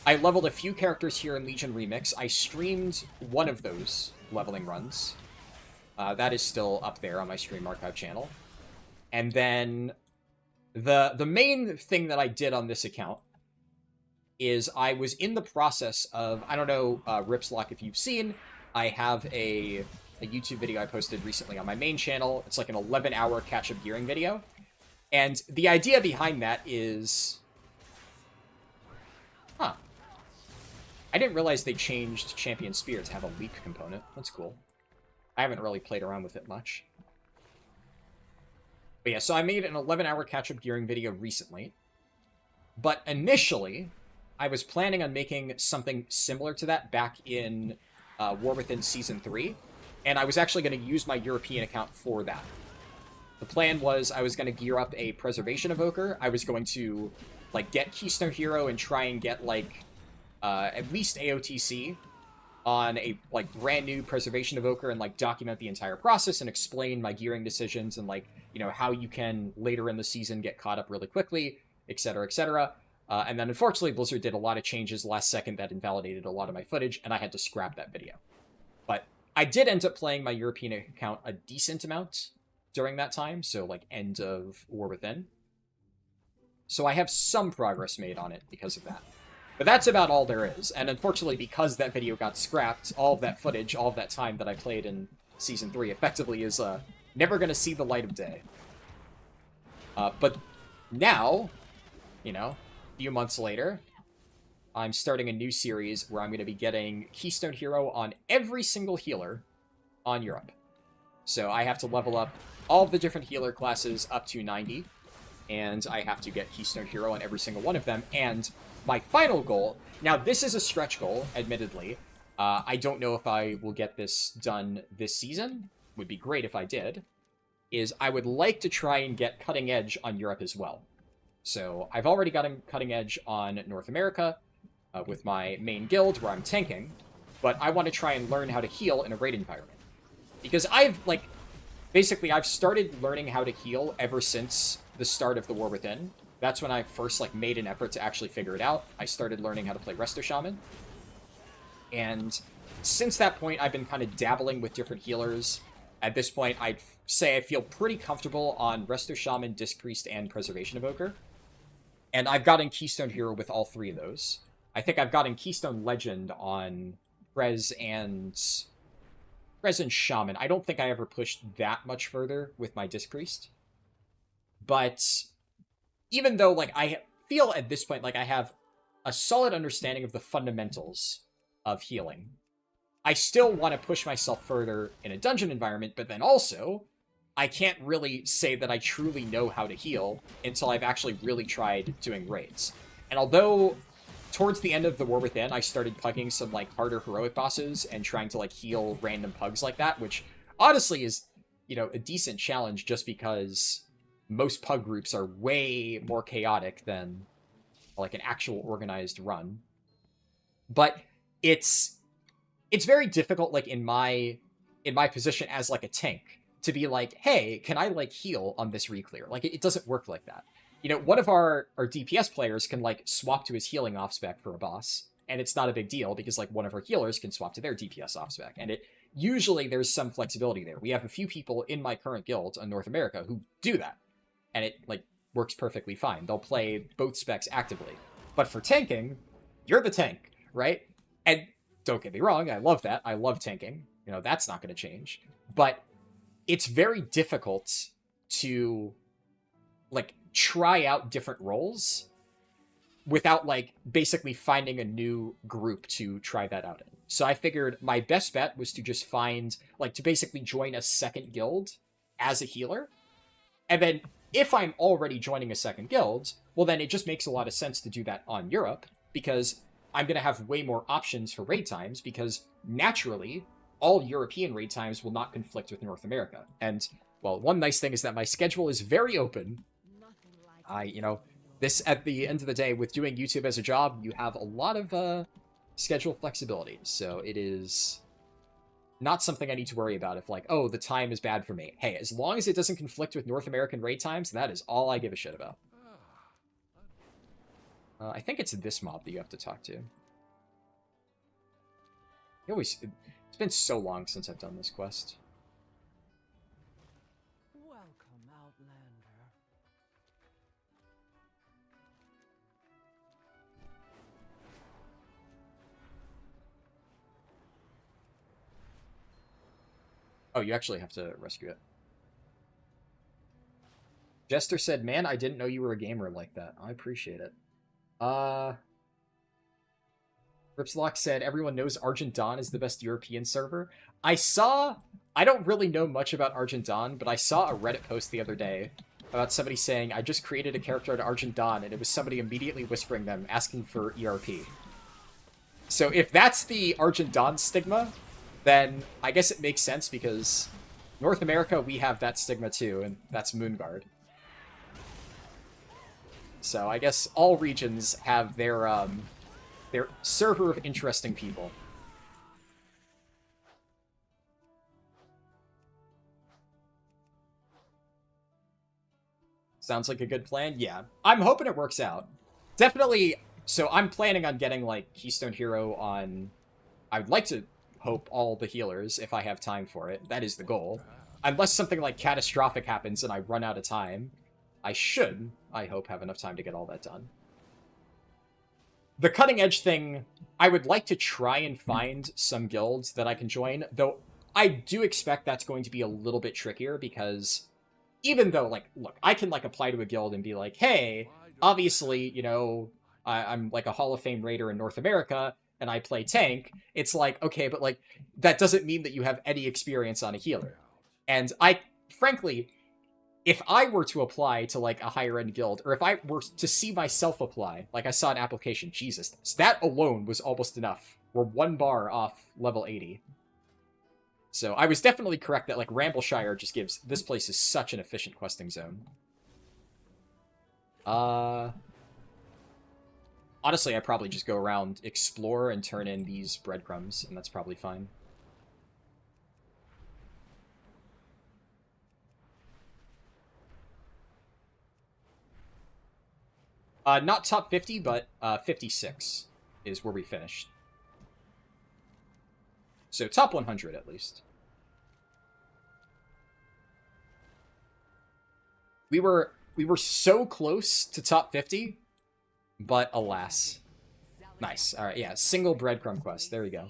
I leveled a few characters here in Legion Remix. I streamed one of those leveling runs. That is still up there on my stream archive channel. And then the main thing that I did on this account is I was in the process of, I don't know, Ripslock, if you've seen, I have a YouTube video I posted recently on my main channel. It's like an 11-hour catch-up gearing video. And the idea behind that is... I didn't realize they changed Champion Spear to have a leap component. That's cool. I haven't really played around with it much. But yeah, so I made an 11-hour catch-up gearing video recently. But initially, I was planning on making something similar to that back in War Within Season 3. And I was actually going to use my European account for that. The plan was I was going to gear up a Preservation Evoker. I was going to, like, get Keystone Hero and try and get, like, at least AOTC on a, like, brand new Preservation Evoker and, like, document the entire process and explain my gearing decisions and, like, you know, how you can later in the season get caught up really quickly, etc., etc. And then, unfortunately, Blizzard did a lot of changes last second that invalidated a lot of my footage, and I had to scrap that video. But I did end up playing my European account a decent amount during that time, so, like, end of War Within. So I have some progress made on it because of that. But that's about all there is. And unfortunately, because that video got scrapped, all of that footage, all of that time that I played in Season 3 effectively is never going to see the light of day. But now, you know, a few months later, I'm starting a new series where I'm going to be getting Keystone Hero on every single healer on Europe. So I have to level up all of the different healer classes up to 90, and I have to get Keystone Hero on every single one of them, and my final goal, now this is a stretch goal, admittedly. I don't know if I will get this done this season. Would be great if I did. Is I would like to try and get Cutting Edge on Europe as well. So I've already gotten Cutting Edge on North America with my main guild where I'm tanking, but I want to try and learn how to heal in a raid environment. Because I've started learning how to heal ever since the start of the War Within. That's when I first made an effort to actually figure it out. I started learning how to play Resto Shaman. And since that point, I've been kind of dabbling with different healers. At this point, I'd say I feel pretty comfortable on Resto Shaman, Disc Priest, and Preservation Evoker. And I've gotten Keystone Hero with all three of those. I think I've gotten Keystone Legend on Prez and Shaman. I don't think I ever pushed that much further with my Disc Priest. But even though, I feel at this point I have a solid understanding of the fundamentals of healing, I still want to push myself further in a dungeon environment, but then also, I can't really say that I truly know how to heal until I've actually really tried doing raids. And although towards the end of the War Within, I started pugging some harder heroic bosses and trying to heal random pugs like that, which honestly is, a decent challenge just because most pug groups are way more chaotic than an actual organized run. But it's very difficult in my position as a tank to be hey, can I heal on this re-clear? It doesn't work like that. One of our DPS players can swap to his healing off spec for a boss, and it's not a big deal because one of our healers can swap to their DPS off spec, and usually there's some flexibility there. We have a few people in my current guild in North America who do that, and it works perfectly fine. They'll play both specs actively. But for tanking, you're the tank, right? And don't get me wrong, I love that. I love tanking. That's not going to change. But it's very difficult to try out different roles without basically finding a new group to try that out in. So I figured my best bet was to just find to basically join a second guild as a healer. And then if I'm already joining a second guild, well then it just makes a lot of sense to do that on Europe, because I'm going to have way more options for raid times, because naturally all European raid times will not conflict with North America. And well, one nice thing is that my schedule is very open. This, at the end of the day, with doing YouTube as a job, you have a lot of schedule flexibility. So it is not something I need to worry about if oh, the time is bad for me. Hey, as long as it doesn't conflict with North American raid times, that is all I give a shit about. I think it's this mob that you have to talk to. It's been so long since I've done this quest. Welcome, Outlander. Oh, you actually have to rescue it. Jester said, man, I didn't know you were a gamer like that. I appreciate it. Ripslock said, everyone knows Argent Dawn is the best European server. I don't really know much about Argent Dawn, but I saw a Reddit post the other day about somebody saying, I just created a character at Argent Dawn, and it was somebody immediately whispering them, asking for ERP. So if that's the Argent Dawn stigma, then I guess it makes sense, because North America, we have that stigma too, and that's Moonguard. So I guess all regions have their server of interesting people. Sounds like a good plan? Yeah. I'm hoping it works out. Definitely, so I'm planning on getting, Keystone Hero on... I would like to hope all the healers, if I have time for it. That is the goal. Unless something, catastrophic happens and I run out of time, I should I hope, have enough time to get all that done. The cutting edge thing, I would like to try and find some guilds that I can join, though I do expect that's going to be a little bit trickier because even though, like, look, I can, like, apply to a guild and be like, hey, obviously, you know, I'm like a Hall of Fame raider in North America and I play tank. It's like, okay, but like, that doesn't mean that you have any experience on a healer. And I, frankly, if I were to apply to like a higher end guild, or if I were to see myself apply, like I saw an application, Jesus, that alone was almost enough. We're 1 bar off level 80. So I was definitely correct that like Rambleshire just gives, this place is such an efficient questing zone. Honestly, I probably just go around, explore, and turn in these breadcrumbs, and that's probably fine. Not top 50, but 56 is where we finished. So top 100 at least. We were so close to top 50, but alas. Nice. All right, yeah, single breadcrumb quest. There we go.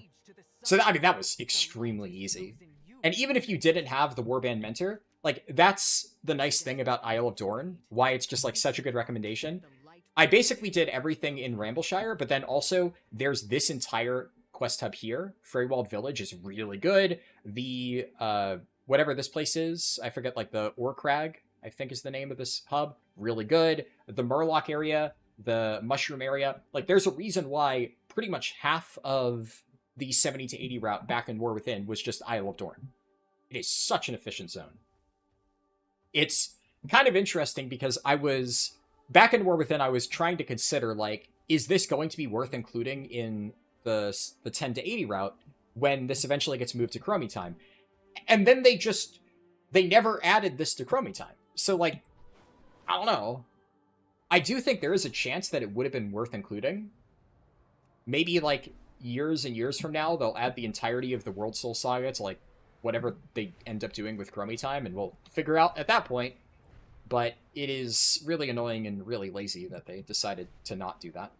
So I mean, that was extremely easy. And even if you didn't have the Warband Mentor, like, that's the nice thing about Isle of Dorn, why it's just like such a good recommendation. I basically did everything in Rambleshire, but then also there's this entire quest hub here. Freywald Village is really good. The, whatever this place is, I forget, like the Orcrag, I think is the name of this hub, really good. The Murloc area, the Mushroom area, like there's a reason why pretty much half of the 70 to 80 route back in War Within was just Isle of Dorn. It is such an efficient zone. It's kind of interesting because I was... Back in War Within, I was trying to consider, like, is this going to be worth including in the 10 to 80 route when this eventually gets moved to Chromie time? And then they never added this to Chromie time. So, like, I don't know. I do think there is a chance that it would have been worth including. Maybe, like, years and years from now, they'll add the entirety of the World Soul Saga to, like, whatever they end up doing with Chromie time, and we'll figure out at that point. But it is really annoying and really lazy that they decided to not do that.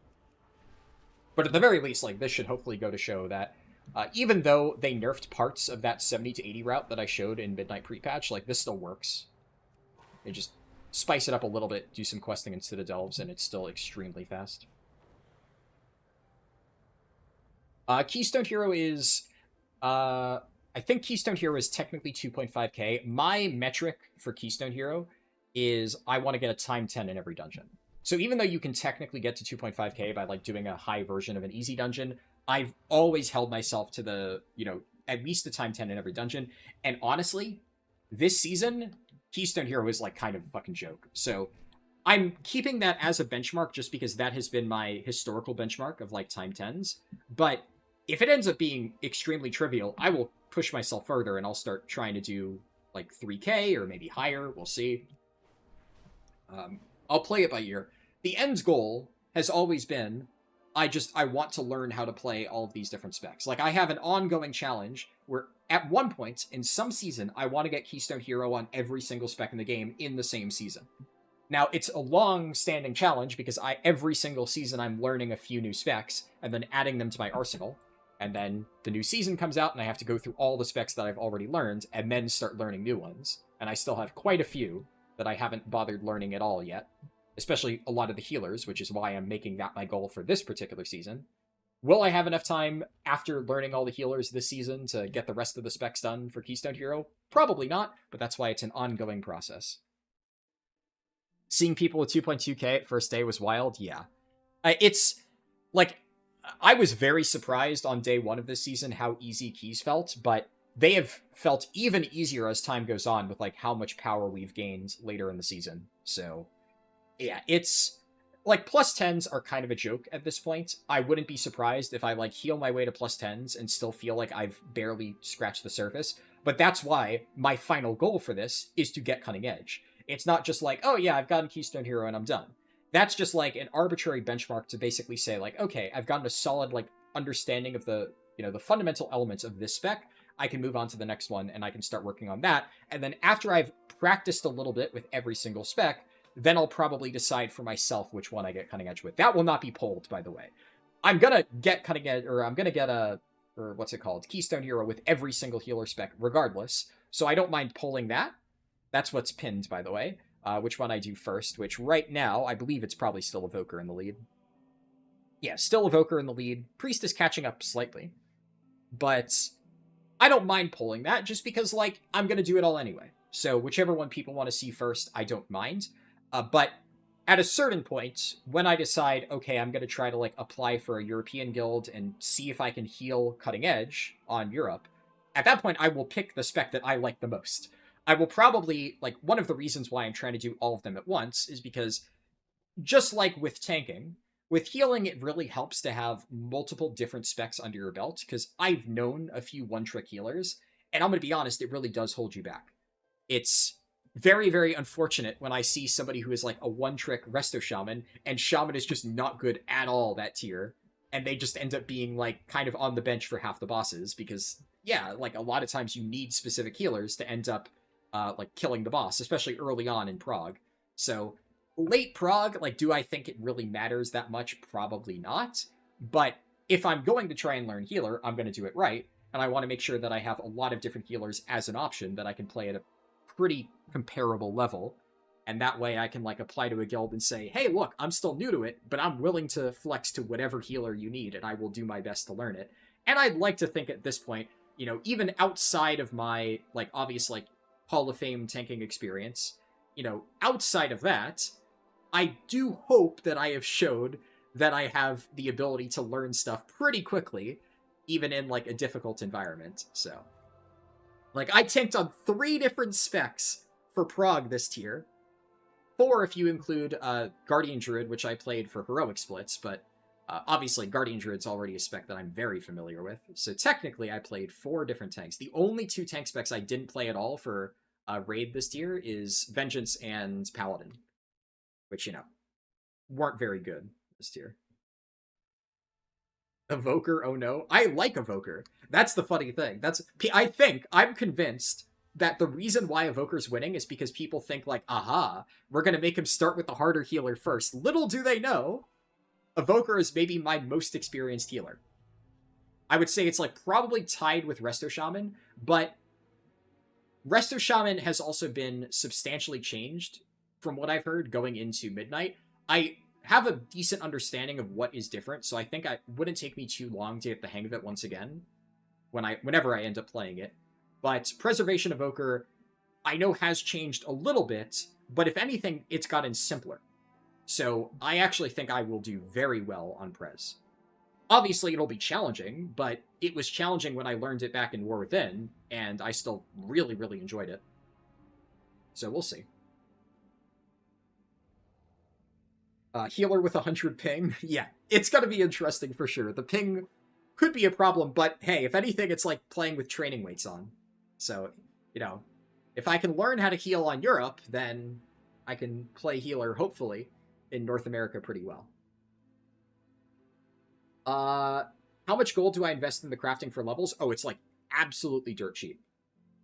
But at the very least, like, this should hopefully go to show that even though they nerfed parts of that 70 to 80 route that I showed in Midnight Pre-Patch, like, this still works. They just spice it up a little bit, do some questing in Citadelves, and it's still extremely fast. Keystone Hero is... I think Keystone Hero is technically 2.5k. My metric for Keystone Hero is I want to get a time 10 in every dungeon. So even though you can technically get to 2.5k by like doing a high version of an easy dungeon, I've always held myself to the, you know, at least a time 10 in every dungeon. And honestly, this season, Keystone Hero is like kind of a fucking joke. So I'm keeping that as a benchmark just because that has been my historical benchmark of like time 10s. But if it ends up being extremely trivial, I will push myself further and I'll start trying to do like 3k or maybe higher. We'll see. I'll play it by ear. The end goal has always been, I want to learn how to play all of these different specs. Like, I have an ongoing challenge where at one point in some season, I want to get Keystone Hero on every single spec in the game in the same season. Now, it's a long-standing challenge because every single season I'm learning a few new specs and then adding them to my arsenal. And then the new season comes out and I have to go through all the specs that I've already learned and then start learning new ones. And I still have quite a few that I haven't bothered learning at all yet, especially a lot of the healers, which is why I'm making that my goal for this particular season. Will I have enough time after learning all the healers this season to get the rest of the specs done for Keystone Hero? Probably not, but that's why it's an ongoing process. Seeing people with 2.2k at first day was wild, yeah. It's, like, I was very surprised on day one of this season how easy keys felt, but they have felt even easier as time goes on with, like, how much power we've gained later in the season. So, yeah, it's... Like, plus 10s are kind of a joke at this point. I wouldn't be surprised if I, like, heal my way to plus 10s and still feel like I've barely scratched the surface. But that's why my final goal for this is to get Cutting Edge. It's not just like, oh yeah, I've gotten Keystone Hero and I'm done. That's just, like, an arbitrary benchmark to basically say, like, okay, I've gotten a solid, like, understanding of the, you know, the fundamental elements of this spec. I can move on to the next one and I can start working on that. And then after I've practiced a little bit with every single spec, then I'll probably decide for myself which one I get Cutting Edge with. That will not be polled, by the way. I'm gonna get Cutting Edge, or I'm gonna get or what's it called, Keystone Hero with every single healer spec regardless, so I don't mind polling that. That's what's pinned, by the way. Which one I do first, which right now, I believe it's probably still Evoker in the lead. Yeah, still Evoker in the lead. Priest is catching up slightly. But I don't mind polling that, just because, like, I'm going to do it all anyway. So whichever one people want to see first, I don't mind. But at a certain point, when I decide, okay, I'm going to try to, like, apply for a European guild and see if I can heal Cutting Edge on Europe, at that point, I will pick the spec that I like the most. I will probably, like, one of the reasons why I'm trying to do all of them at once is because, just like with tanking, with healing, it really helps to have multiple different specs under your belt, because I've known a few one-trick healers, and I'm going to be honest, it really does hold you back. It's very, very unfortunate when I see somebody who is, like, a one-trick Resto Shaman, and Shaman is just not good at all that tier, and they just end up being, like, kind of on the bench for half the bosses, because, yeah, like, a lot of times you need specific healers to end up like killing the boss, especially early on in Prog. So late Prog, like, do I think it really matters that much? Probably not. But if I'm going to try and learn healer, I'm going to do it right. And I want to make sure that I have a lot of different healers as an option that I can play at a pretty comparable level. And that way I can, like, apply to a guild and say, hey, look, I'm still new to it, but I'm willing to flex to whatever healer you need, and I will do my best to learn it. And I'd like to think at this point, you know, even outside of my, like, obvious, like, Hall of Fame tanking experience, you know, outside of that, I do hope that I have showed that I have the ability to learn stuff pretty quickly, even in, like, a difficult environment. So, like, I tanked on 3 different specs for Prog this tier. 4 if you include Guardian Druid, which I played for heroic splits, but obviously Guardian Druid's already a spec that I'm very familiar with. So technically I played 4 different tanks. The only 2 tank specs I didn't play at all for Raid this tier is Vengeance and Paladin, which, you know, weren't very good this tier. Evoker, oh no. I like Evoker. That's the funny thing. I'm convinced that the reason why Evoker's winning is because people think, like, aha, we're going to make him start with the harder healer first. Little do they know, Evoker is maybe my most experienced healer. I would say it's, like, probably tied with Resto Shaman, but Resto Shaman has also been substantially changed from what I've heard going into Midnight. I have a decent understanding of what is different, so I think it wouldn't take me too long to get the hang of it once again whenever I end up playing it. But Preservation Evoker, I know has changed a little bit, but if anything, it's gotten simpler. So I actually think I will do very well on Prez. Obviously, it'll be challenging, but it was challenging when I learned it back in War Within, and I still really, really enjoyed it. So we'll see. Healer with 100 ping? Yeah, it's gonna be interesting for sure. The ping could be a problem, but hey, if anything, it's like playing with training weights on. So, you know, if I can learn how to heal on Europe, then I can play healer, hopefully, in North America pretty well. How much gold do I invest in the crafting for levels? Oh, it's, like, absolutely dirt cheap.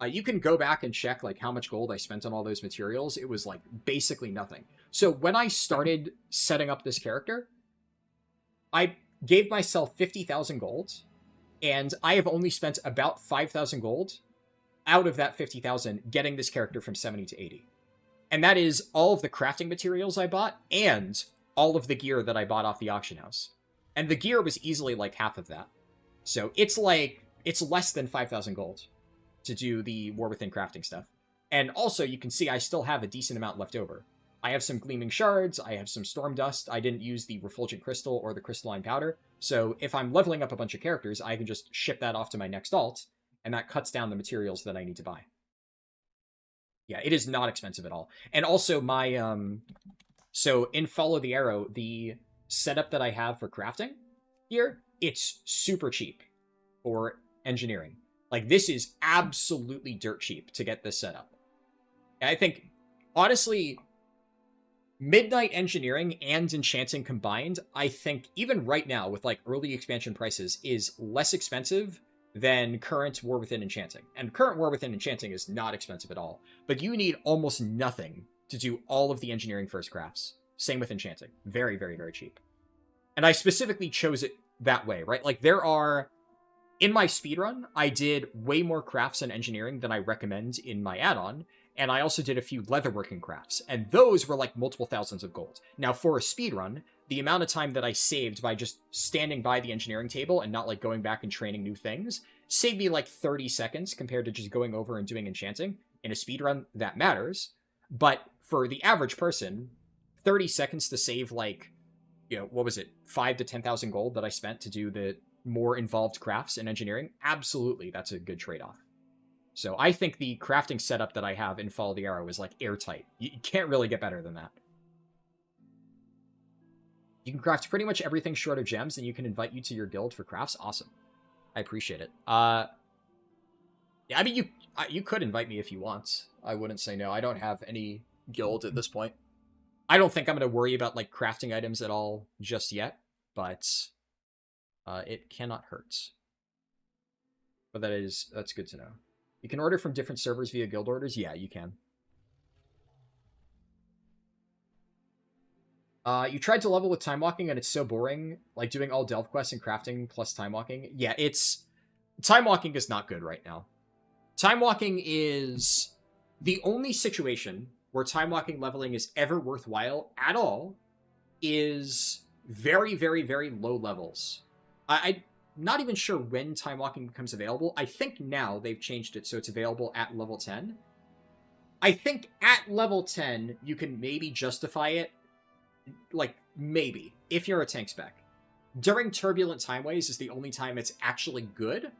You can go back and check, like, how much gold I spent on all those materials. It was, like, basically nothing. So when I started setting up this character, I gave myself 50,000 gold, and I have only spent about 5,000 gold out of that 50,000 getting this character from 70 to 80. And that is all of the crafting materials I bought and all of the gear that I bought off the auction house. And the gear was easily like half of that. So it's less than 5,000 gold to do the War Within crafting stuff. And also, you can see I still have a decent amount left over. I have some Gleaming Shards, I have some Storm Dust, I didn't use the Refulgent Crystal or the Crystalline Powder, so if I'm leveling up a bunch of characters, I can just ship that off to my next alt, and that cuts down the materials that I need to buy. Yeah, it is not expensive at all. And also, my, so in Follow the Arrow, the setup that I have for crafting here, it's super cheap for engineering. Like, this is absolutely dirt cheap to get this set up. And I think, honestly, Midnight Engineering and Enchanting combined, I think, even right now, with, like, early expansion prices, is less expensive than current War Within Enchanting. And current War Within Enchanting is not expensive at all. But you need almost nothing to do all of the engineering first crafts. Same with enchanting. Very, very, very cheap. And I specifically chose it that way, right? Like, there are... In my speedrun, I did way more crafts and engineering than I recommend in my add-on, and I also did a few leatherworking crafts, and those were like multiple thousands of gold. Now, for a speedrun, the amount of time that I saved by just standing by the engineering table and not like going back and training new things saved me like 30 seconds compared to just going over and doing enchanting. In a speedrun, that matters, but for the average person, 30 seconds to save like, you know, what was it, 5 to 10,000 gold that I spent to do the more involved crafts and engineering, absolutely, that's a good trade-off. So I think the crafting setup that I have in Follow the Arrow is like airtight. You can't really get better than that. You can craft pretty much everything short of gems, and you can invite you to your guild for crafts. Awesome. I appreciate it. Yeah, I mean, you could invite me if you want. I wouldn't say no. I don't have any guild at this point. I don't think I'm going to worry about like crafting items at all just yet, but it cannot hurt. But that's good to know. You can order from different servers via guild orders? Yeah, you can. You tried to level with time walking and it's so boring. Like doing all delve quests and crafting plus time walking. Yeah, time walking is not good right now. Time walking is the only situation where time walking leveling is ever worthwhile at all is very, very, very low levels. I'm not even sure when time walking becomes available. I think now they've changed it so it's available at level 10. I think at level 10, you can maybe justify it, like, maybe, if you're a tank spec. During Turbulent Timeways is the only time it's actually good.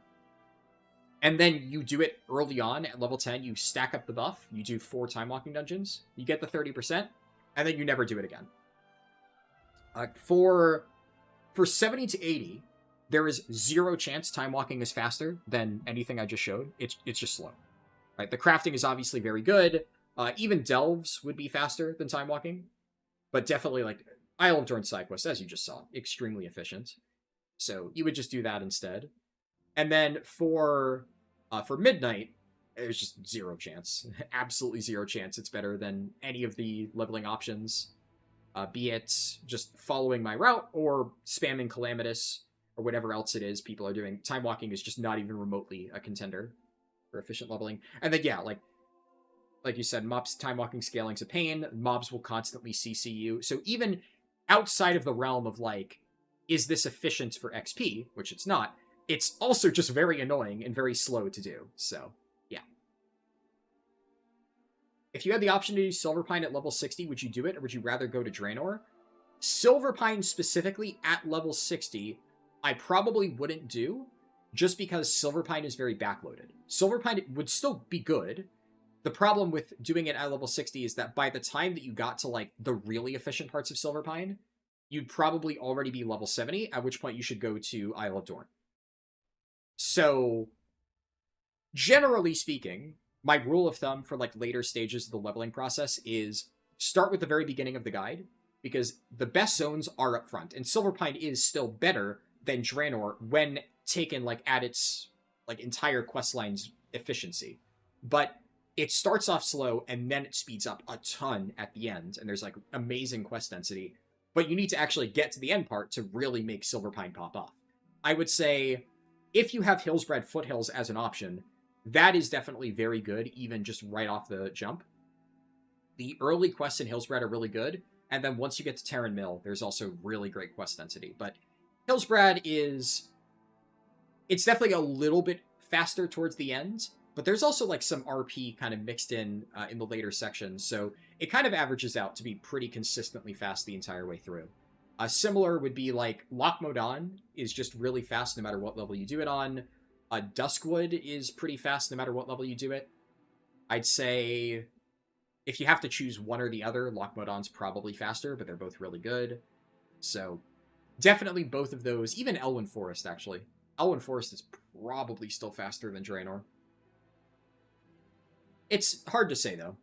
And then you do it early on at level 10, you stack up the buff, you do 4 time walking dungeons, you get the 30%, and then you never do it again. For 70 to 80, there is 0 chance time walking is faster than anything I just showed. It's just slow. Right? The crafting is obviously very good. Even delves would be faster than time walking. But definitely, like, Isle of Dorn side quest, as you just saw, extremely efficient. So you would just do that instead. And then for Midnight, there's just 0 chance. Absolutely 0 chance it's better than any of the leveling options. Be it just following my route or spamming Calamitous or whatever else it is people are doing. Time walking is just not even remotely a contender for efficient leveling. And then, yeah, like you said, mobs time walking scaling's a pain. Mobs will constantly CC you. So even outside of the realm of, like, is this efficient for XP, which it's not, it's also just very annoying and very slow to do. So, yeah. If you had the option to do Silverpine at level 60, would you do it, or would you rather go to Draenor? Silverpine specifically at level 60, I probably wouldn't do, just because Silverpine is very backloaded. Silverpine would still be good. The problem with doing it at level 60 is that by the time that you got to, like, the really efficient parts of Silverpine, you'd probably already be level 70, at which point you should go to Isle of Dorn. So, generally speaking, my rule of thumb for, like, later stages of the leveling process is start with the very beginning of the guide, because the best zones are up front, and Silverpine is still better than Draenor when taken, like, at its, like, entire questline's efficiency. But it starts off slow, and then it speeds up a ton at the end, and there's, like, amazing quest density. But you need to actually get to the end part to really make Silverpine pop off. I would say, if you have Hillsbred Foothills as an option, that is definitely very good, even just right off the jump. The early quests in Hillsbred are really good, and then once you get to Terran Mill, there's also really great quest density. But Hillsbrad it's definitely a little bit faster towards the end, but there's also, like, some RP kind of mixed in the later sections, so it kind of averages out to be pretty consistently fast the entire way through. Similar would be, like, Loch Modan is just really fast no matter what level you do it on. Duskwood is pretty fast no matter what level you do it. I'd say if you have to choose one or the other, Loch Modan's probably faster, but they're both really good. So definitely both of those. Even Elwyn Forest, actually. Elwyn Forest is probably still faster than Draenor. It's hard to say, though.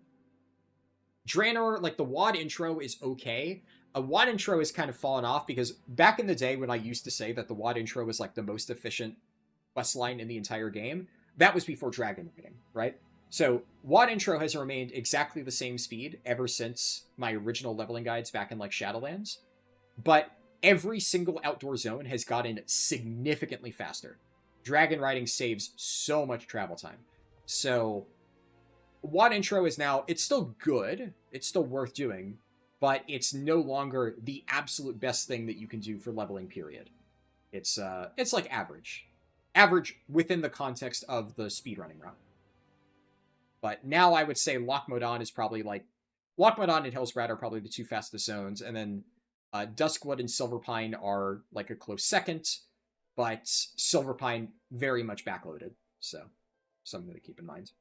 Draenor, like, the WoD intro is okay. A WoD intro has kind of fallen off, because back in the day when I used to say that the WoD intro was, like, the most efficient questline in the entire game, that was before Dragon Raiding, right? So WAD intro has remained exactly the same speed ever since my original leveling guides back in like Shadowlands, but every single outdoor zone has gotten significantly faster. Dragon riding saves so much travel time. So WAD intro is now, it's still good, it's still worth doing, but it's no longer the absolute best thing that you can do for leveling, period. It's like average. Average within the context of the speedrunning route. But now I would say Lochmodon is probably like... Lochmodon and Hillsbrad are probably the two fastest zones, and then Duskwood and Silverpine are like a close second, but Silverpine very much backloaded, so something to keep in mind.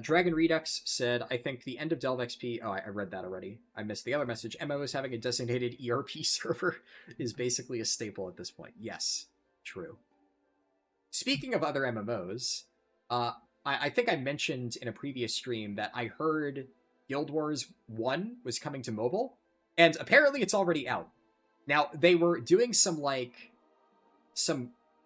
Dragon Redux said, I think the end of Delve XP... Oh, I read that already. I missed the other message. MMOs having a designated ERP server is basically a staple at this point. Yes, true. Speaking of other MMOs, I think I mentioned in a previous stream that I heard Guild Wars 1 was coming to mobile, and apparently it's already out. Now, they were doing some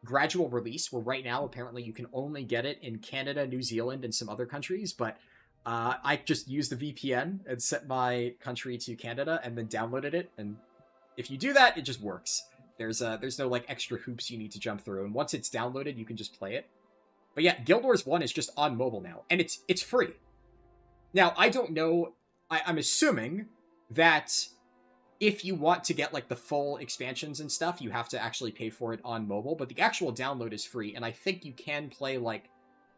gradual release where right now apparently you can only get it in Canada, New Zealand, and some other countries, but I just used the VPN and set my country to Canada and then downloaded it, and if you do that, it just works. There's no like extra hoops you need to jump through, and once it's downloaded, you can just play it. But yeah, Guild Wars 1 is just on mobile now, and it's free. Now, I don't know, I'm assuming that if you want to get like the full expansions and stuff, you have to actually pay for it on mobile, but the actual download is free, and I think you can play like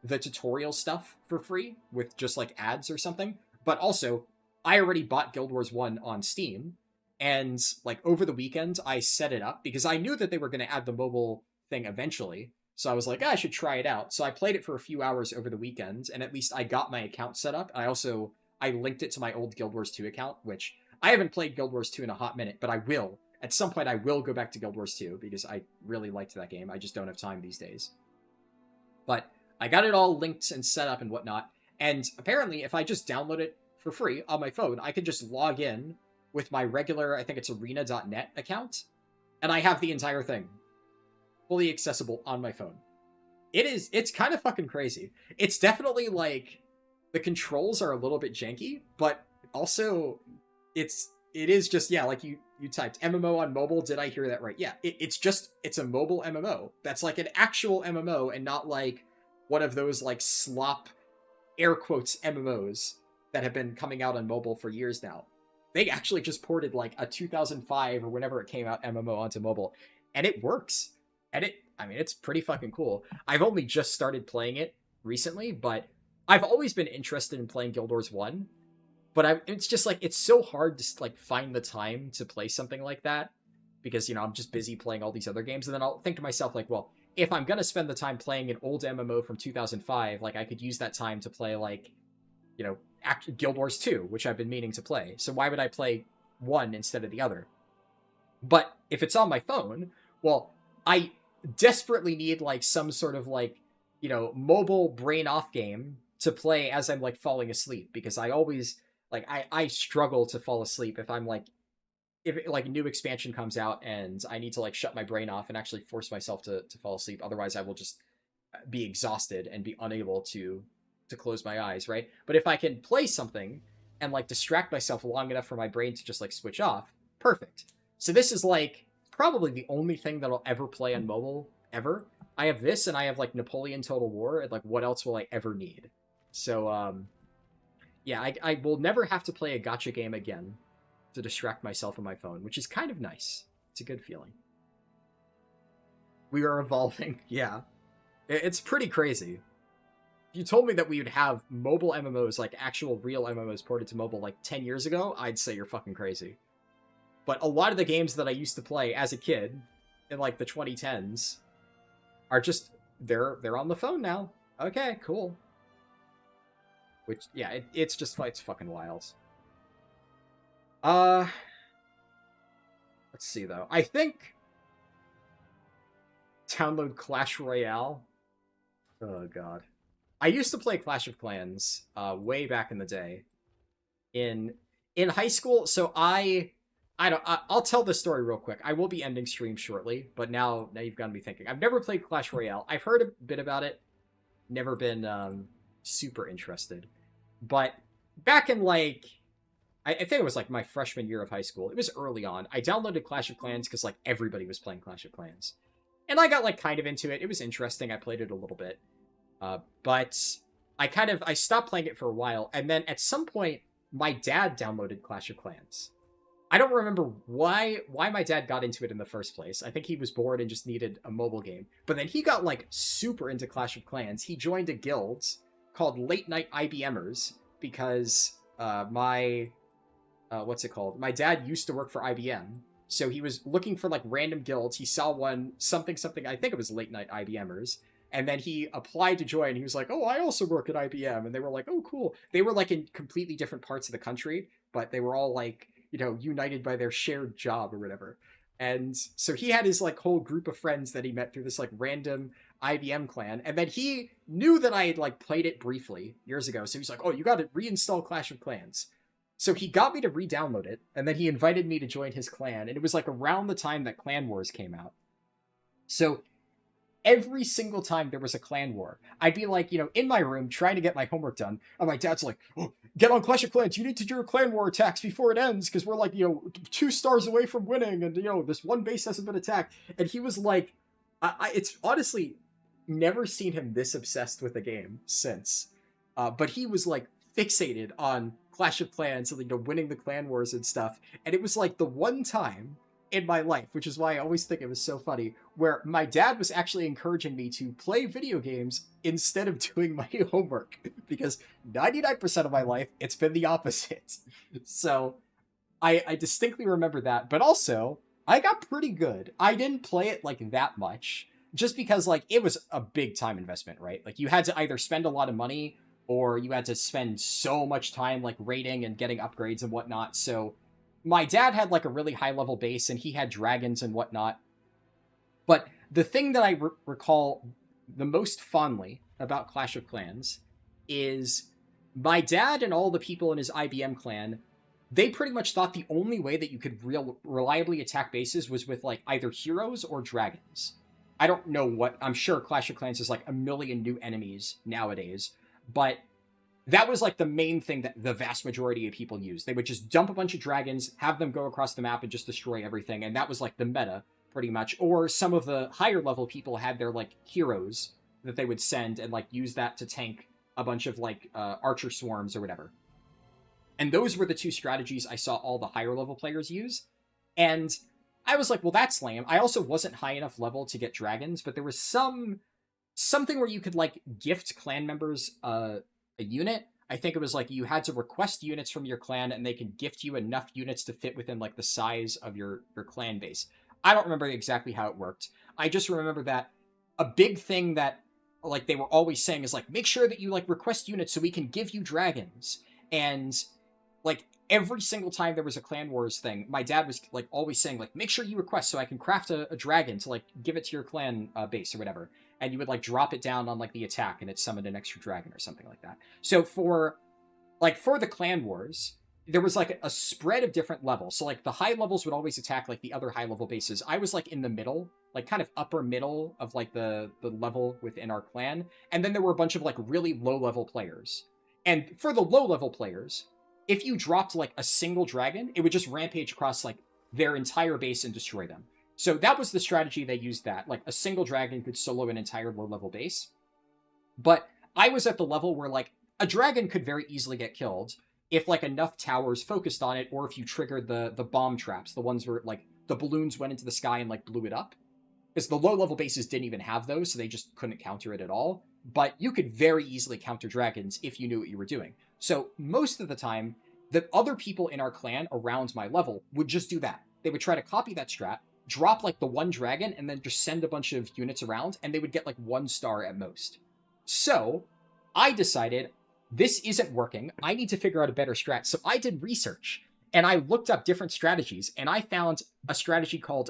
the tutorial stuff for free with just like ads or something. But also, I already bought Guild Wars 1 on Steam, and like over the weekend I set it up because I knew that they were going to add the mobile thing eventually, so I was like, I should try it out. So I played it for a few hours over the weekend, and at least I got my account set up. I linked it to my old Guild Wars 2 account, which I haven't played Guild Wars 2 in a hot minute, but I will. At some point, I will go back to Guild Wars 2, because I really liked that game. I just don't have time these days. But I got it all linked and set up and whatnot, and apparently, if I just download it for free on my phone, I could just log in with my regular, I think it's arena.net account, and I have the entire thing fully accessible on my phone. It's kind of fucking crazy. It's definitely, like, the controls are a little bit janky, but also... It is just, yeah, like you typed MMO on mobile. Did I hear that right? Yeah, it's a mobile MMO. That's like an actual MMO and not like one of those like slop air quotes MMOs that have been coming out on mobile for years now. They actually just ported like a 2005 or whenever it came out MMO onto mobile, and it works. And it's pretty fucking cool. I've only just started playing it recently, but I've always been interested in playing Guild Wars 1. But it's just, like, it's so hard to, like, find the time to play something like that. Because, you know, I'm just busy playing all these other games. And then I'll think to myself, like, well, if I'm going to spend the time playing an old MMO from 2005, like, I could use that time to play, like, you know, Guild Wars 2, which I've been meaning to play. So why would I play one instead of the other? But if it's on my phone, well, I desperately need, like, some sort of, like, you know, mobile brain-off game to play as I'm, like, falling asleep. Because I always... Like, I struggle to fall asleep if I'm, like... If, like, a new expansion comes out and I need to, like, shut my brain off and actually force myself to fall asleep. Otherwise, I will just be exhausted and be unable to close my eyes, right? But if I can play something and, like, distract myself long enough for my brain to just, like, switch off, perfect. So this is, like, probably the only thing that I'll ever play on mobile, ever. I have this, and I have, like, Napoleon Total War, and, like, what else will I ever need? So, yeah, I will never have to play a gacha game again to distract myself on my phone, which is kind of nice. It's a good feeling. We are evolving, yeah. It's pretty crazy. If you told me that we would have mobile MMOs, like actual real MMOs ported to mobile like 10 years ago, I'd say you're fucking crazy. But a lot of the games that I used to play as a kid in like the 2010s are just, they're on the phone now. Okay, cool. Which, yeah, it's just, it's fucking wild. Let's see, though. I think... Download Clash Royale. Oh, God. I used to play Clash of Clans, way back in the day. In high school, so I I'll tell this story real quick. I will be ending stream shortly, but now you've got me thinking. I've never played Clash Royale. I've heard a bit about it. Never been super interested. But back in like, I think it was like my freshman year of high school. It was early on. I downloaded Clash of Clans because like everybody was playing Clash of Clans, and I got like kind of into it. It was interesting. I played it a little bit, but I stopped playing it for a while, and then at some point, my dad downloaded Clash of Clans. I don't remember why my dad got into it in the first place. I think he was bored and just needed a mobile game. But then he got like super into Clash of Clans. He joined a guild called Late Night IBMers because what's it called? My dad used to work for IBM. So he was looking for like random guilds. He saw one, something, I think it was Late Night IBMers. And then he applied to join. He was like, oh, I also work at IBM. And they were like, oh, cool. They were like in completely different parts of the country, but they were all like, you know, united by their shared job or whatever. And so he had his like whole group of friends that he met through this like random IBM clan. And then he knew that I had like played it briefly years ago. So he's like, oh, you got to reinstall Clash of Clans. So he got me to re-download it. And then he invited me to join his clan. And it was like around the time that Clan Wars came out. So every single time there was a clan war, I'd be like, you know, in my room trying to get my homework done. And my dad's like, oh, get on Clash of Clans. You need to do your clan war attacks before it ends because we're like, you know, 2 stars away from winning. And, you know, this one base hasn't been attacked. And he was like, it's honestly never seen him this obsessed with the game since. But he was like fixated on Clash of Clans and, you know, winning the clan wars and stuff. And it was like the one time in my life, which is why I always think it was so funny, where my dad was actually encouraging me to play video games instead of doing my homework, because 99% of my life, it's been the opposite. So I distinctly remember that, but also, I got pretty good. I didn't play it, like, that much, just because, like, it was a big time investment, right? Like, you had to either spend a lot of money, or you had to spend so much time, like, raiding and getting upgrades and whatnot, so my dad had like a really high level base and he had dragons and whatnot. But the thing that I recall the most fondly about Clash of Clans is my dad and all the people in his IBM clan, they pretty much thought the only way that you could reliably attack bases was with like either heroes or dragons. I don't know what, I'm sure Clash of Clans is like a million new enemies nowadays, but that was like the main thing that the vast majority of people used. They would just dump a bunch of dragons, have them go across the map and just destroy everything. And that was like the meta pretty much. Or some of the higher level people had their like heroes that they would send and like use that to tank a bunch of like archer swarms or whatever. And those were the 2 strategies I saw all the higher level players use. And I was like, well, that's lame. I also wasn't high enough level to get dragons, but there was something where you could like gift clan members a unit. I think it was like you had to request units from your clan and they could gift you enough units to fit within like the size of your clan base. I don't remember exactly how it worked. I just remember that a big thing that like they were always saying is like, make sure that you like request units so we can give you dragons. And like every single time there was a clan wars thing, my dad was like always saying like, make sure you request so I can craft a dragon to like give it to your clan base or whatever. And you would like drop it down on like the attack and it summoned an extra dragon or something like that. So for the clan wars, there was like a spread of different levels. So like the high levels would always attack like the other high level bases. I was like in the middle, like kind of upper middle of like the level within our clan. And then there were a bunch of like really low level players. And for the low level players, if you dropped like a single dragon, it would just rampage across like their entire base and destroy them. So that was the strategy they used that. Like, a single dragon could solo an entire low-level base. But I was at the level where, like, a dragon could very easily get killed if, like, enough towers focused on it, or if you triggered the bomb traps, the ones where, like, the balloons went into the sky and, like, blew it up. Because the low-level bases didn't even have those, so they just couldn't counter it at all. But you could very easily counter dragons if you knew what you were doing. So, most of the time, the other people in our clan around my level would just do that. They would try to copy that strat, drop like the one dragon, and then just send a bunch of units around, and they would get like 1 star at most. So I decided this isn't working. I need to figure out a better strat. So I did research and I looked up different strategies, and I found a strategy called,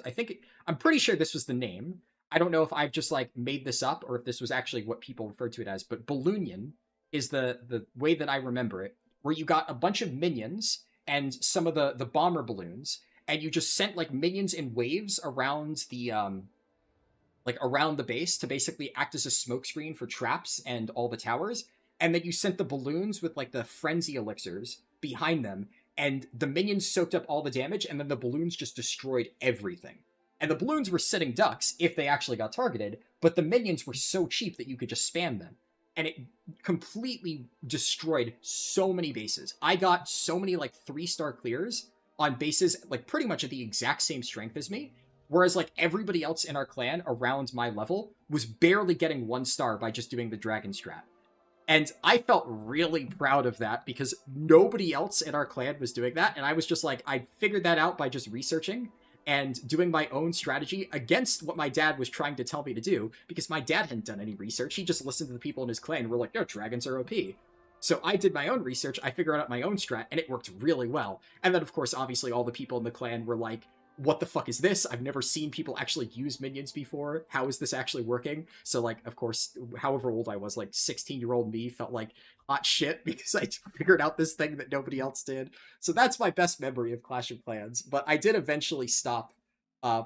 I'm pretty sure this was the name. I don't know if I've just like made this up or if this was actually what people referred to it as, but Balloonion is the way that I remember it, where you got a bunch of minions and some of the bomber balloons, and you just sent like minions in waves around the around the base to basically act as a smokescreen for traps and all the towers. And then you sent the balloons with like the frenzy elixirs behind them, and the minions soaked up all the damage, and then the balloons just destroyed everything. And the balloons were sitting ducks if they actually got targeted, but the minions were so cheap that you could just spam them. And it completely destroyed so many bases. I got so many like 3-star clears on bases like pretty much at the exact same strength as me, whereas like everybody else in our clan around my level was barely getting 1 star by just doing the dragon strat. And I felt really proud of that because nobody else in our clan was doing that. And I was just like, I figured that out by just researching and doing my own strategy against what my dad was trying to tell me to do, because my dad hadn't done any research. He just listened to the people in his clan who were like, no, dragons are OP. So I did my own research, I figured out my own strat, and it worked really well. And then, of course, obviously all the people in the clan were like, what the fuck is this? I've never seen people actually use minions before. How is this actually working? So, like, of course, however old I was, like, 16-year-old me felt like hot shit because I figured out this thing that nobody else did. So that's my best memory of Clash of Clans. But I did eventually stop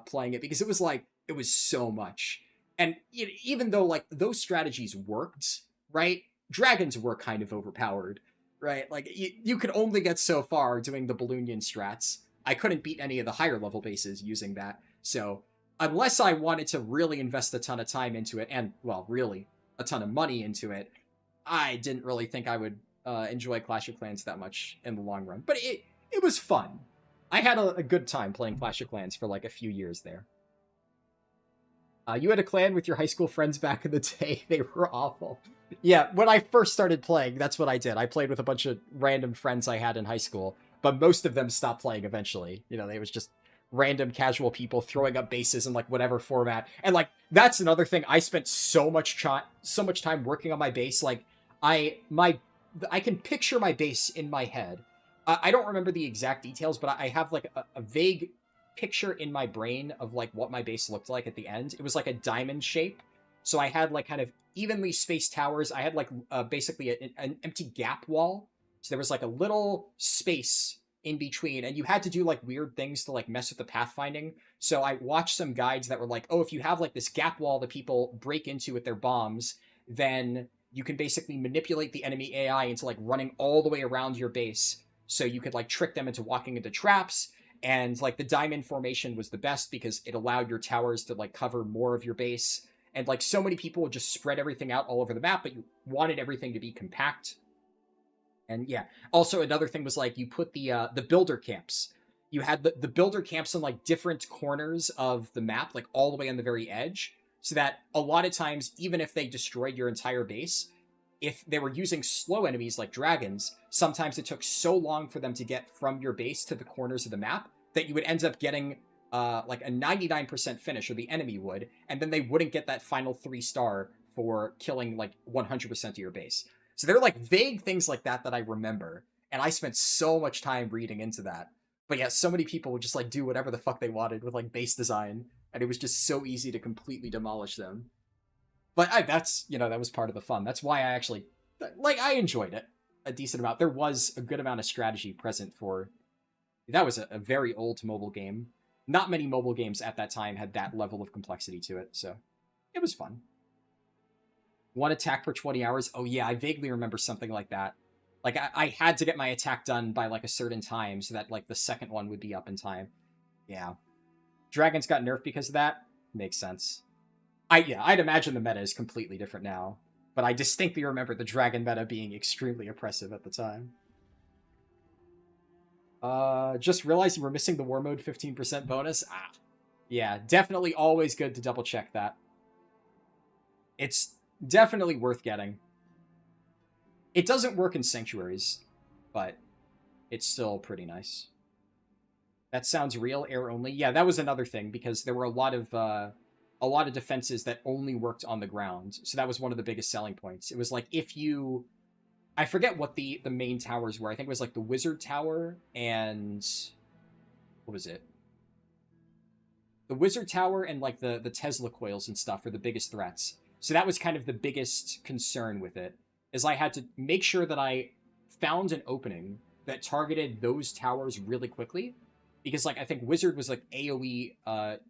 playing it because it was so much. And even though, like, those strategies worked, right? Dragons were kind of overpowered, right? Like, you could only get so far doing the Balloonian strats. I couldn't beat any of the higher level bases using that. So unless I wanted to really invest a ton of time into it, and, well, really a ton of money into it, I didn't really think I would enjoy Clash of Clans that much in the long run. But it was fun. I had a good time playing Clash of Clans for like a few years there. You had a clan with your high school friends back in the day. They were awful. Yeah, when I first started playing, that's what I did. I played with a bunch of random friends I had in high school. But most of them stopped playing eventually. You know, they was just random casual people throwing up bases in like whatever format. And like that's another thing. I spent so much time working on my base. Like I can picture my base in my head. I don't remember the exact details, but I have like a vague picture in my brain of like what my base looked like at the end. It was like a diamond shape. So I had like kind of evenly spaced towers. I had like basically an empty gap wall. So there was like a little space in between, and you had to do like weird things to like mess with the pathfinding. So I watched some guides that were like, oh, if you have like this gap wall that people break into with their bombs, then you can basically manipulate the enemy AI into like running all the way around your base. So you could like trick them into walking into traps. And like the diamond formation was the best because it allowed your towers to like cover more of your base. And like so many people would just spread everything out all over the map, but you wanted everything to be compact. And yeah, also another thing was like you put the builder camps. You had the builder camps in like different corners of the map, like all the way on the very edge, so that a lot of times, even if they destroyed your entire base, if they were using slow enemies like dragons, sometimes it took so long for them to get from your base to the corners of the map that you would end up getting like a 99% finish, or the enemy would, and then they wouldn't get that final 3-star for killing like 100% of your base. So there are like vague things like that that I remember, and I spent so much time reading into that. But yeah, so many people would just like do whatever the fuck they wanted with like base design, and it was just so easy to completely demolish them. But that's, you know, that was part of the fun. That's why I actually, like, I enjoyed it a decent amount. There was a good amount of strategy present for, that was a very old mobile game. Not many mobile games at that time had that level of complexity to it, so it was fun. 1 attack per 20 hours. Oh yeah, I vaguely remember something like that. Like I had to get my attack done by like a certain time so that like the second one would be up in time. Yeah. Dragons got nerfed because of that. Makes sense. I'd imagine the meta is completely different now, but I distinctly remember the dragon meta being extremely oppressive at the time. Just realized you were missing the war mode 15% bonus. Yeah, definitely always good to double check that. It's definitely worth getting. It doesn't work in sanctuaries, but it's still pretty nice. That sounds real, air only. Yeah, that was another thing, because there were a lot of defenses that only worked on the ground. So that was one of the biggest selling points. It was like if you, I forget what the main towers were. I think it was like the Wizard Tower and what was it? The Wizard Tower and like the Tesla coils and stuff were the biggest threats. So that was kind of the biggest concern with it, is I had to make sure that I found an opening that targeted those towers really quickly, because like I think Wizard was like AoE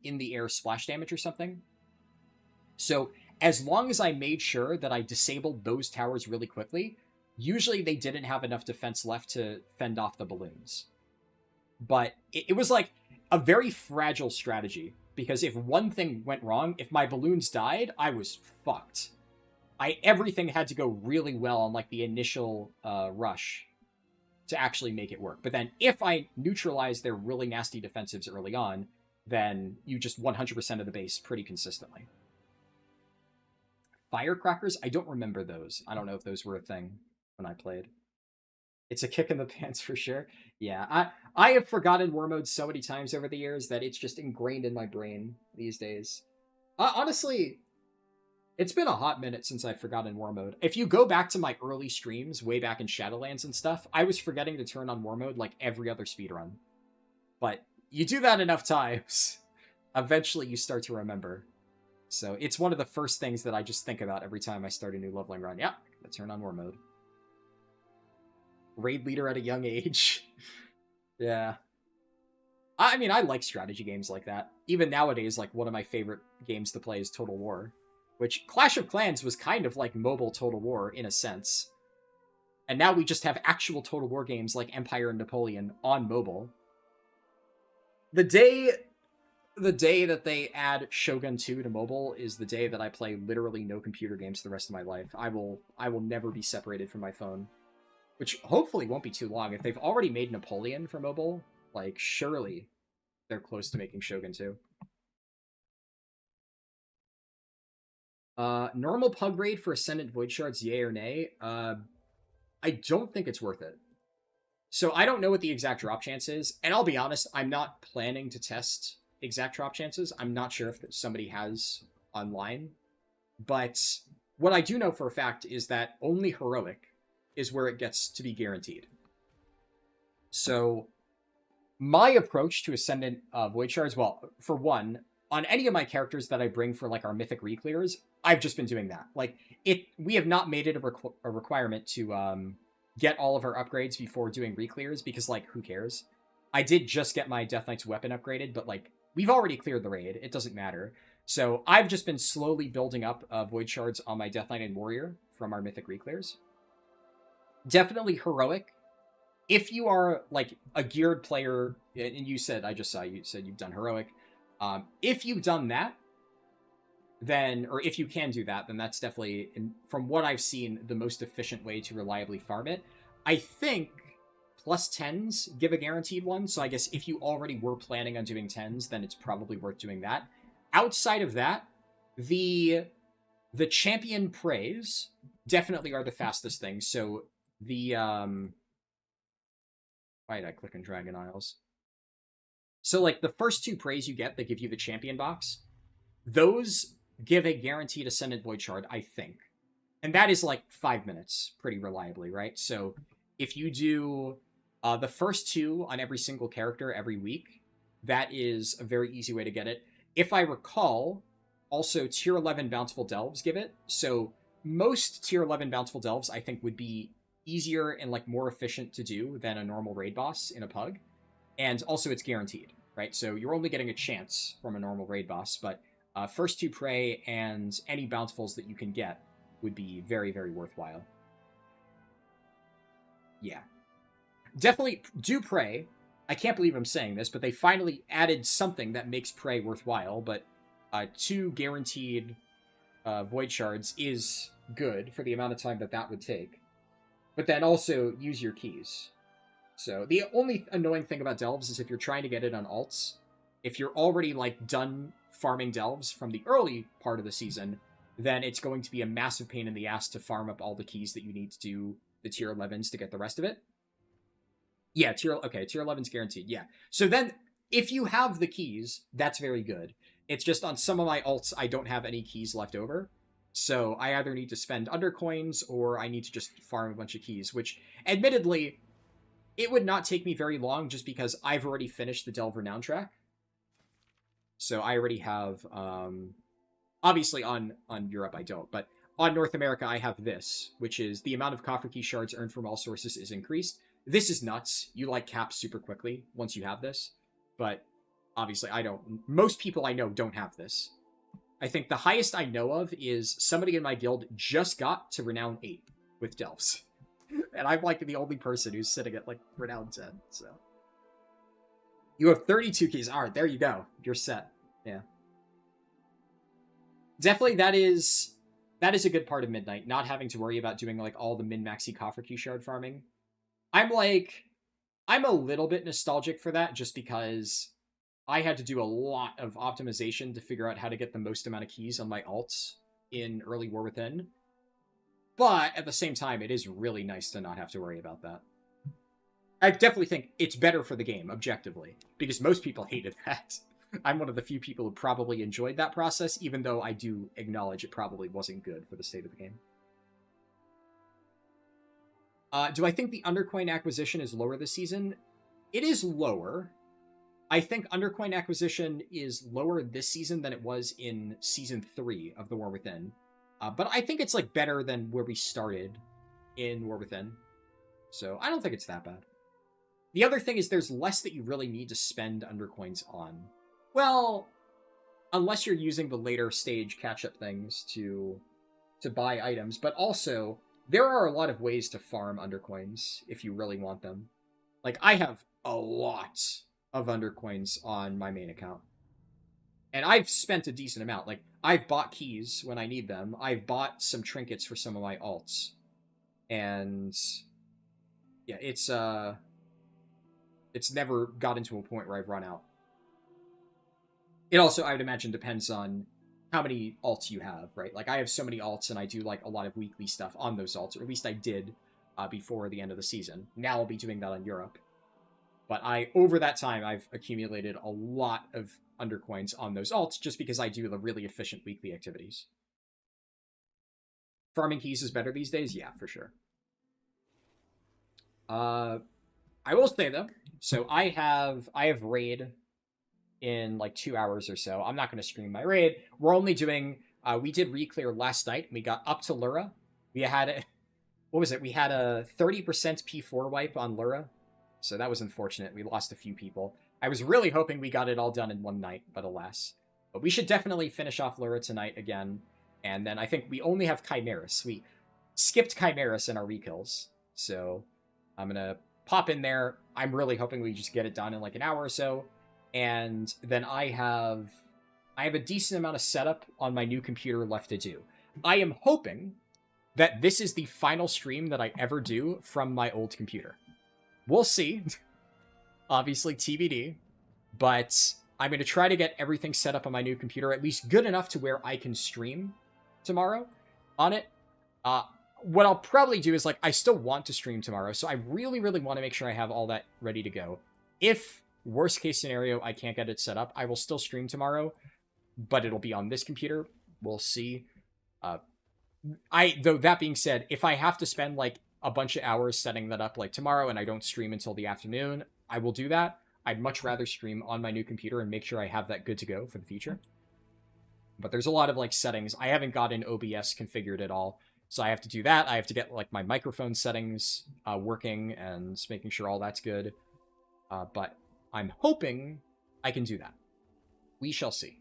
in the air splash damage or something. So as long as I made sure that I disabled those towers really quickly, usually they didn't have enough defense left to fend off the balloons. But it was like a very fragile strategy, because if one thing went wrong, if my balloons died, I was fucked. Everything had to go really well on like the initial rush to actually make it work. But then if I neutralized their really nasty defensives early on, then you just 100% of the base pretty consistently. Firecrackers? I don't remember those. I don't know if those were a thing when I played. It's a kick in the pants for sure. Yeah, I have forgotten war mode so many times over the years that it's just ingrained in my brain these days. Honestly, it's been a hot minute since I've forgotten war mode. If you go back to my early streams, way back in Shadowlands and stuff, I was forgetting to turn on war mode like every other speedrun. But you do that enough times, eventually you start to remember. So it's one of the first things that I just think about every time I start a new leveling run. Yeah, let's turn on war mode. Raid leader at a young age. Yeah. I mean, I like strategy games like that. Even nowadays, like, one of my favorite games to play is Total War. Which, Clash of Clans was kind of like mobile Total War, in a sense. And now we just have actual Total War games like Empire and Napoleon on mobile. The day that they add Shogun 2 to mobile is the day that I play literally no computer games the rest of my life. I will never be separated from my phone. Which hopefully won't be too long. If they've already made Napoleon for mobile, like, surely they're close to making Shogun 2. Normal pug raid for Ascendant Void Shards, yay or nay? I don't think it's worth it. So I don't know what the exact drop chance is, and I'll be honest, I'm not planning to test exact drop chances. I'm not sure if somebody has online. But what I do know for a fact is that only Heroic is where it gets to be guaranteed. So my approach to Ascendant Void Shards, well, for one, on any of my characters that I bring for like our Mythic Reclears, I've just been doing that. Like, we have not made it a requirement to get all of our upgrades before doing Reclears, because, like, who cares? I did just get my Death Knight's weapon upgraded, but, like, we've already cleared the raid. It doesn't matter. So I've just been slowly building up Void Shards on my Death Knight and Warrior from our Mythic Reclears. Definitely Heroic. If you are, like, a geared player, and you said, I just saw you said you've done Heroic. If you've done that, then, or if you can do that, then that's definitely, from what I've seen, the most efficient way to reliably farm it. I think plus 10s give a guaranteed one, so I guess if you already were planning on doing 10s, then it's probably worth doing that. Outside of that, the champion praise definitely are the fastest things. So the why did I click on Dragon Isles? So like the first two praise you get that give you the champion box, those give a guaranteed Ascendant Void Shard, I think. And that is like 5 minutes, pretty reliably, right? So if you do the first two on every single character every week, that is a very easy way to get it. If I recall, also tier 11 Bountiful Delves give it. So most tier 11 Bountiful Delves, I think, would be easier and like more efficient to do than a normal raid boss in a pug. And also it's guaranteed, right? So you're only getting a chance from a normal raid boss, but first two prey and any bountifuls that you can get would be very, very worthwhile. Yeah. Definitely do prey. I can't believe I'm saying this, but they finally added something that makes prey worthwhile, but 2 guaranteed Void Shards is good for the amount of time that would take. But then also use your keys. So the only annoying thing about Delves is if you're trying to get it on alts, if you're already like done farming Delves from the early part of the season, then it's going to be a massive pain in the ass to farm up all the keys that you need to do the tier 11s to get the rest of it. Yeah, tier 11's guaranteed, yeah. So then, if you have the keys, that's very good. It's just on some of my alts, I don't have any keys left over. So I either need to spend undercoins, or I need to just farm a bunch of keys, which, admittedly, it would not take me very long, just because I've already finished the Delve Renown track. So I already have, obviously on Europe I don't, but on North America I have this, which is the amount of coffer key shards earned from all sources is increased. This is nuts. You like cap super quickly once you have this. but obviously I don't. Most people I know don't have this. I think the highest I know of is somebody in my guild just got to Renown 8 with Delves. And I'm like the only person who's sitting at like Renown 10, so. You have 32 keys. Alright, there you go. You're set. Yeah. Definitely that is a good part of Midnight, not having to worry about doing like all the min-maxy coffer key shard farming. I'm a little bit nostalgic for that just because I had to do a lot of optimization to figure out how to get the most amount of keys on my alts in early War Within. But at the same time, it is really nice to not have to worry about that. I definitely think it's better for the game, objectively, because most people hated that. I'm one of the few people who probably enjoyed that process, even though I do acknowledge it probably wasn't good for the state of the game. Do I think the Undercoin acquisition is lower this season? It is lower. I think Undercoin acquisition is lower this season than it was in Season 3 of The War Within. But I think it's like better than where we started in War Within. So I don't think it's that bad. The other thing is there's less that you really need to spend Undercoins on. Well, unless you're using the later stage catch-up things to buy items. But also, there are a lot of ways to farm Undercoins if you really want them. Like, I have a lot of Undercoins on my main account. And I've spent a decent amount. Like, I've bought keys when I need them. I've bought some trinkets for some of my alts. And yeah, it's never gotten to a point where I've run out. It also, I would imagine, depends on how many alts you have, right? Like, I have so many alts, and I do, like, a lot of weekly stuff on those alts, or at least I did before the end of the season. Now I'll be doing that on Europe. But over that time, I've accumulated a lot of Undercoins on those alts, just because I do the really efficient weekly activities. Farming keys is better these days? Yeah, for sure. I will say, though, so I have Raid in like 2 hours or so. I'm not going to stream my Raid. We're only doing, we did Reclear last night. We got up to Lura. We had, what was it? We had a 30% P4 wipe on Lura. So that was unfortunate. We lost a few people. I was really hoping we got it all done in one night, but alas. But we should definitely finish off Lura tonight again. And then I think we only have Chimeras. We skipped Chimeras in our rekills. So I'm going to pop in there. I'm really hoping we just get it done in like an hour or so. And then I have a decent amount of setup on my new computer left to do. I am hoping that this is the final stream that I ever do from my old computer. We'll see. Obviously TBD. But I'm going to try to get everything set up on my new computer, at least good enough to where I can stream tomorrow on it. What I'll probably do is, like, I still want to stream tomorrow, so I really, really want to make sure I have all that ready to go. If, worst case scenario, I can't get it set up, I will still stream tomorrow, but it'll be on this computer. We'll see. Though, that being said, if I have to spend, like, a bunch of hours setting that up, like, tomorrow, and I don't stream until the afternoon, I will do that. I'd much rather stream on my new computer and make sure I have that good to go for the future. But there's a lot of, like, settings. I haven't gotten OBS configured at all. So I have to do that. I have to get, like, my microphone settings working and making sure all that's good. But I'm hoping I can do that. We shall see.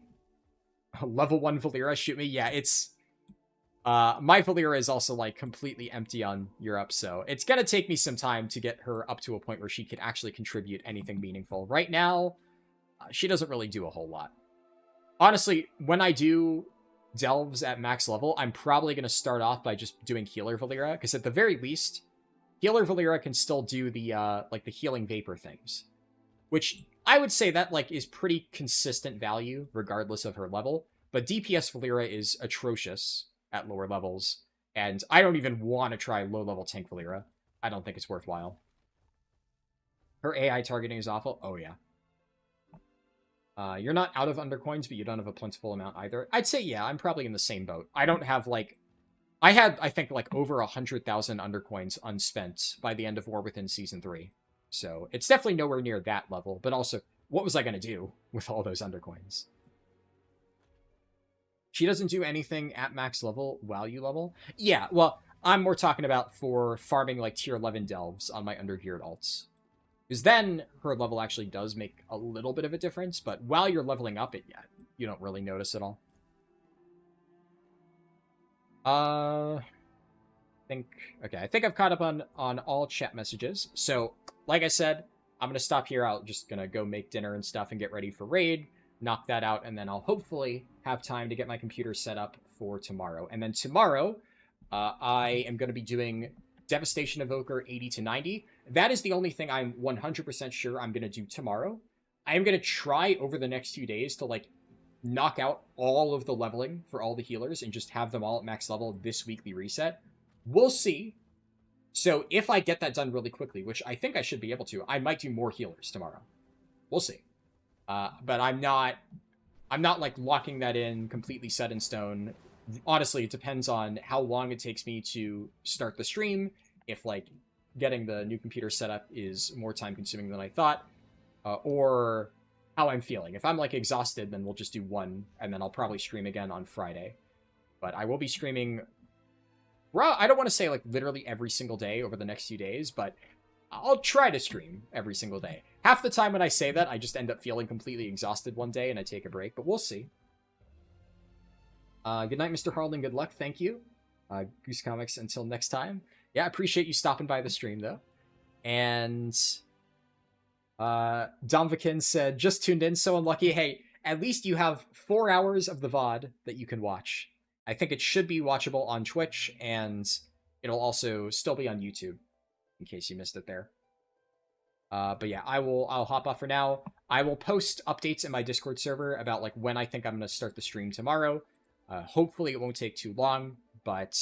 Level 1 Valera, shoot me. Yeah, it's... my Valera is also, like, completely empty on Europe, so it's gonna take me some time to get her up to a point where she can actually contribute anything meaningful. Right now, she doesn't really do a whole lot. Honestly, when I do delves at max level, I'm probably going to start off by just doing Healer Valera, because at the very least, Healer Valera can still do the, like, the healing vapor things. Which, I would say that, like, is pretty consistent value, regardless of her level. But DPS Valera is atrocious at lower levels, and I don't even want to try low-level tank Valera. I don't think it's worthwhile. Her AI targeting is awful? Oh, yeah. You're not out of Undercoins, but you don't have a plentiful amount either. I'd say, yeah, I'm probably in the same boat. I don't have, like... I had, I think, like, over 100,000 Undercoins unspent by the end of War Within Season 3. So, it's definitely nowhere near that level. But also, what was I going to do with all those Undercoins? She doesn't do anything at max level, value level? Yeah, well, I'm more talking about for farming, like, tier 11 delves on my undergeared alts. Because then her level actually does make a little bit of a difference, but while you're leveling up it, yeah, you don't really notice at all. I think I've caught up on all chat messages. So, like I said, I'm going to stop here. I'm just going to go make dinner and stuff and get ready for raid, knock that out, and then I'll hopefully have time to get my computer set up for tomorrow. And then tomorrow, I am going to be doing Devastation Evoker 80 to 90. That is the only thing I'm 100% sure I'm going to do tomorrow. I am going to try over the next few days to, like, knock out all of the leveling for all the healers and just have them all at max level this weekly reset. We'll see. So if I get that done really quickly, which I think I should be able to, I might do more healers tomorrow. We'll see. But I'm not like locking that in completely set in stone. Honestly, it depends on how long it takes me to start the stream. If like getting the new computer set up is more time consuming than I thought, or how I'm feeling. If I'm like exhausted, then we'll just do one, and then I'll probably stream again on Friday. But I will be streaming, well, I don't want to say like literally every single day over the next few days, but I'll try to stream every single day. Half the time when I say that, I just end up feeling completely exhausted one day and I take a break, but we'll see. Good night, Mr. Harldan. Good luck. Thank you. Goose Comics, until next time. Yeah, I appreciate you stopping by the stream, though. And Domvikin said, just tuned in, so unlucky. Hey, at least you have 4 hours of the VOD that you can watch. I think it should be watchable on Twitch, and it'll also still be on YouTube, in case you missed it there. But yeah, I'll hop off for now. I will post updates in my Discord server about like when I think I'm going to start the stream tomorrow. Hopefully it won't take too long, but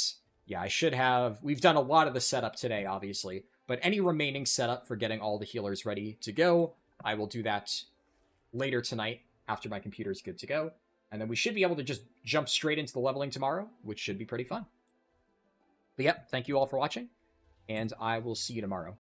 yeah, I should have... We've done a lot of the setup today, obviously, but any remaining setup for getting all the healers ready to go, I will do that later tonight after my computer's good to go. And then we should be able to just jump straight into the leveling tomorrow, which should be pretty fun. But yep, thank you all for watching, and I will see you tomorrow.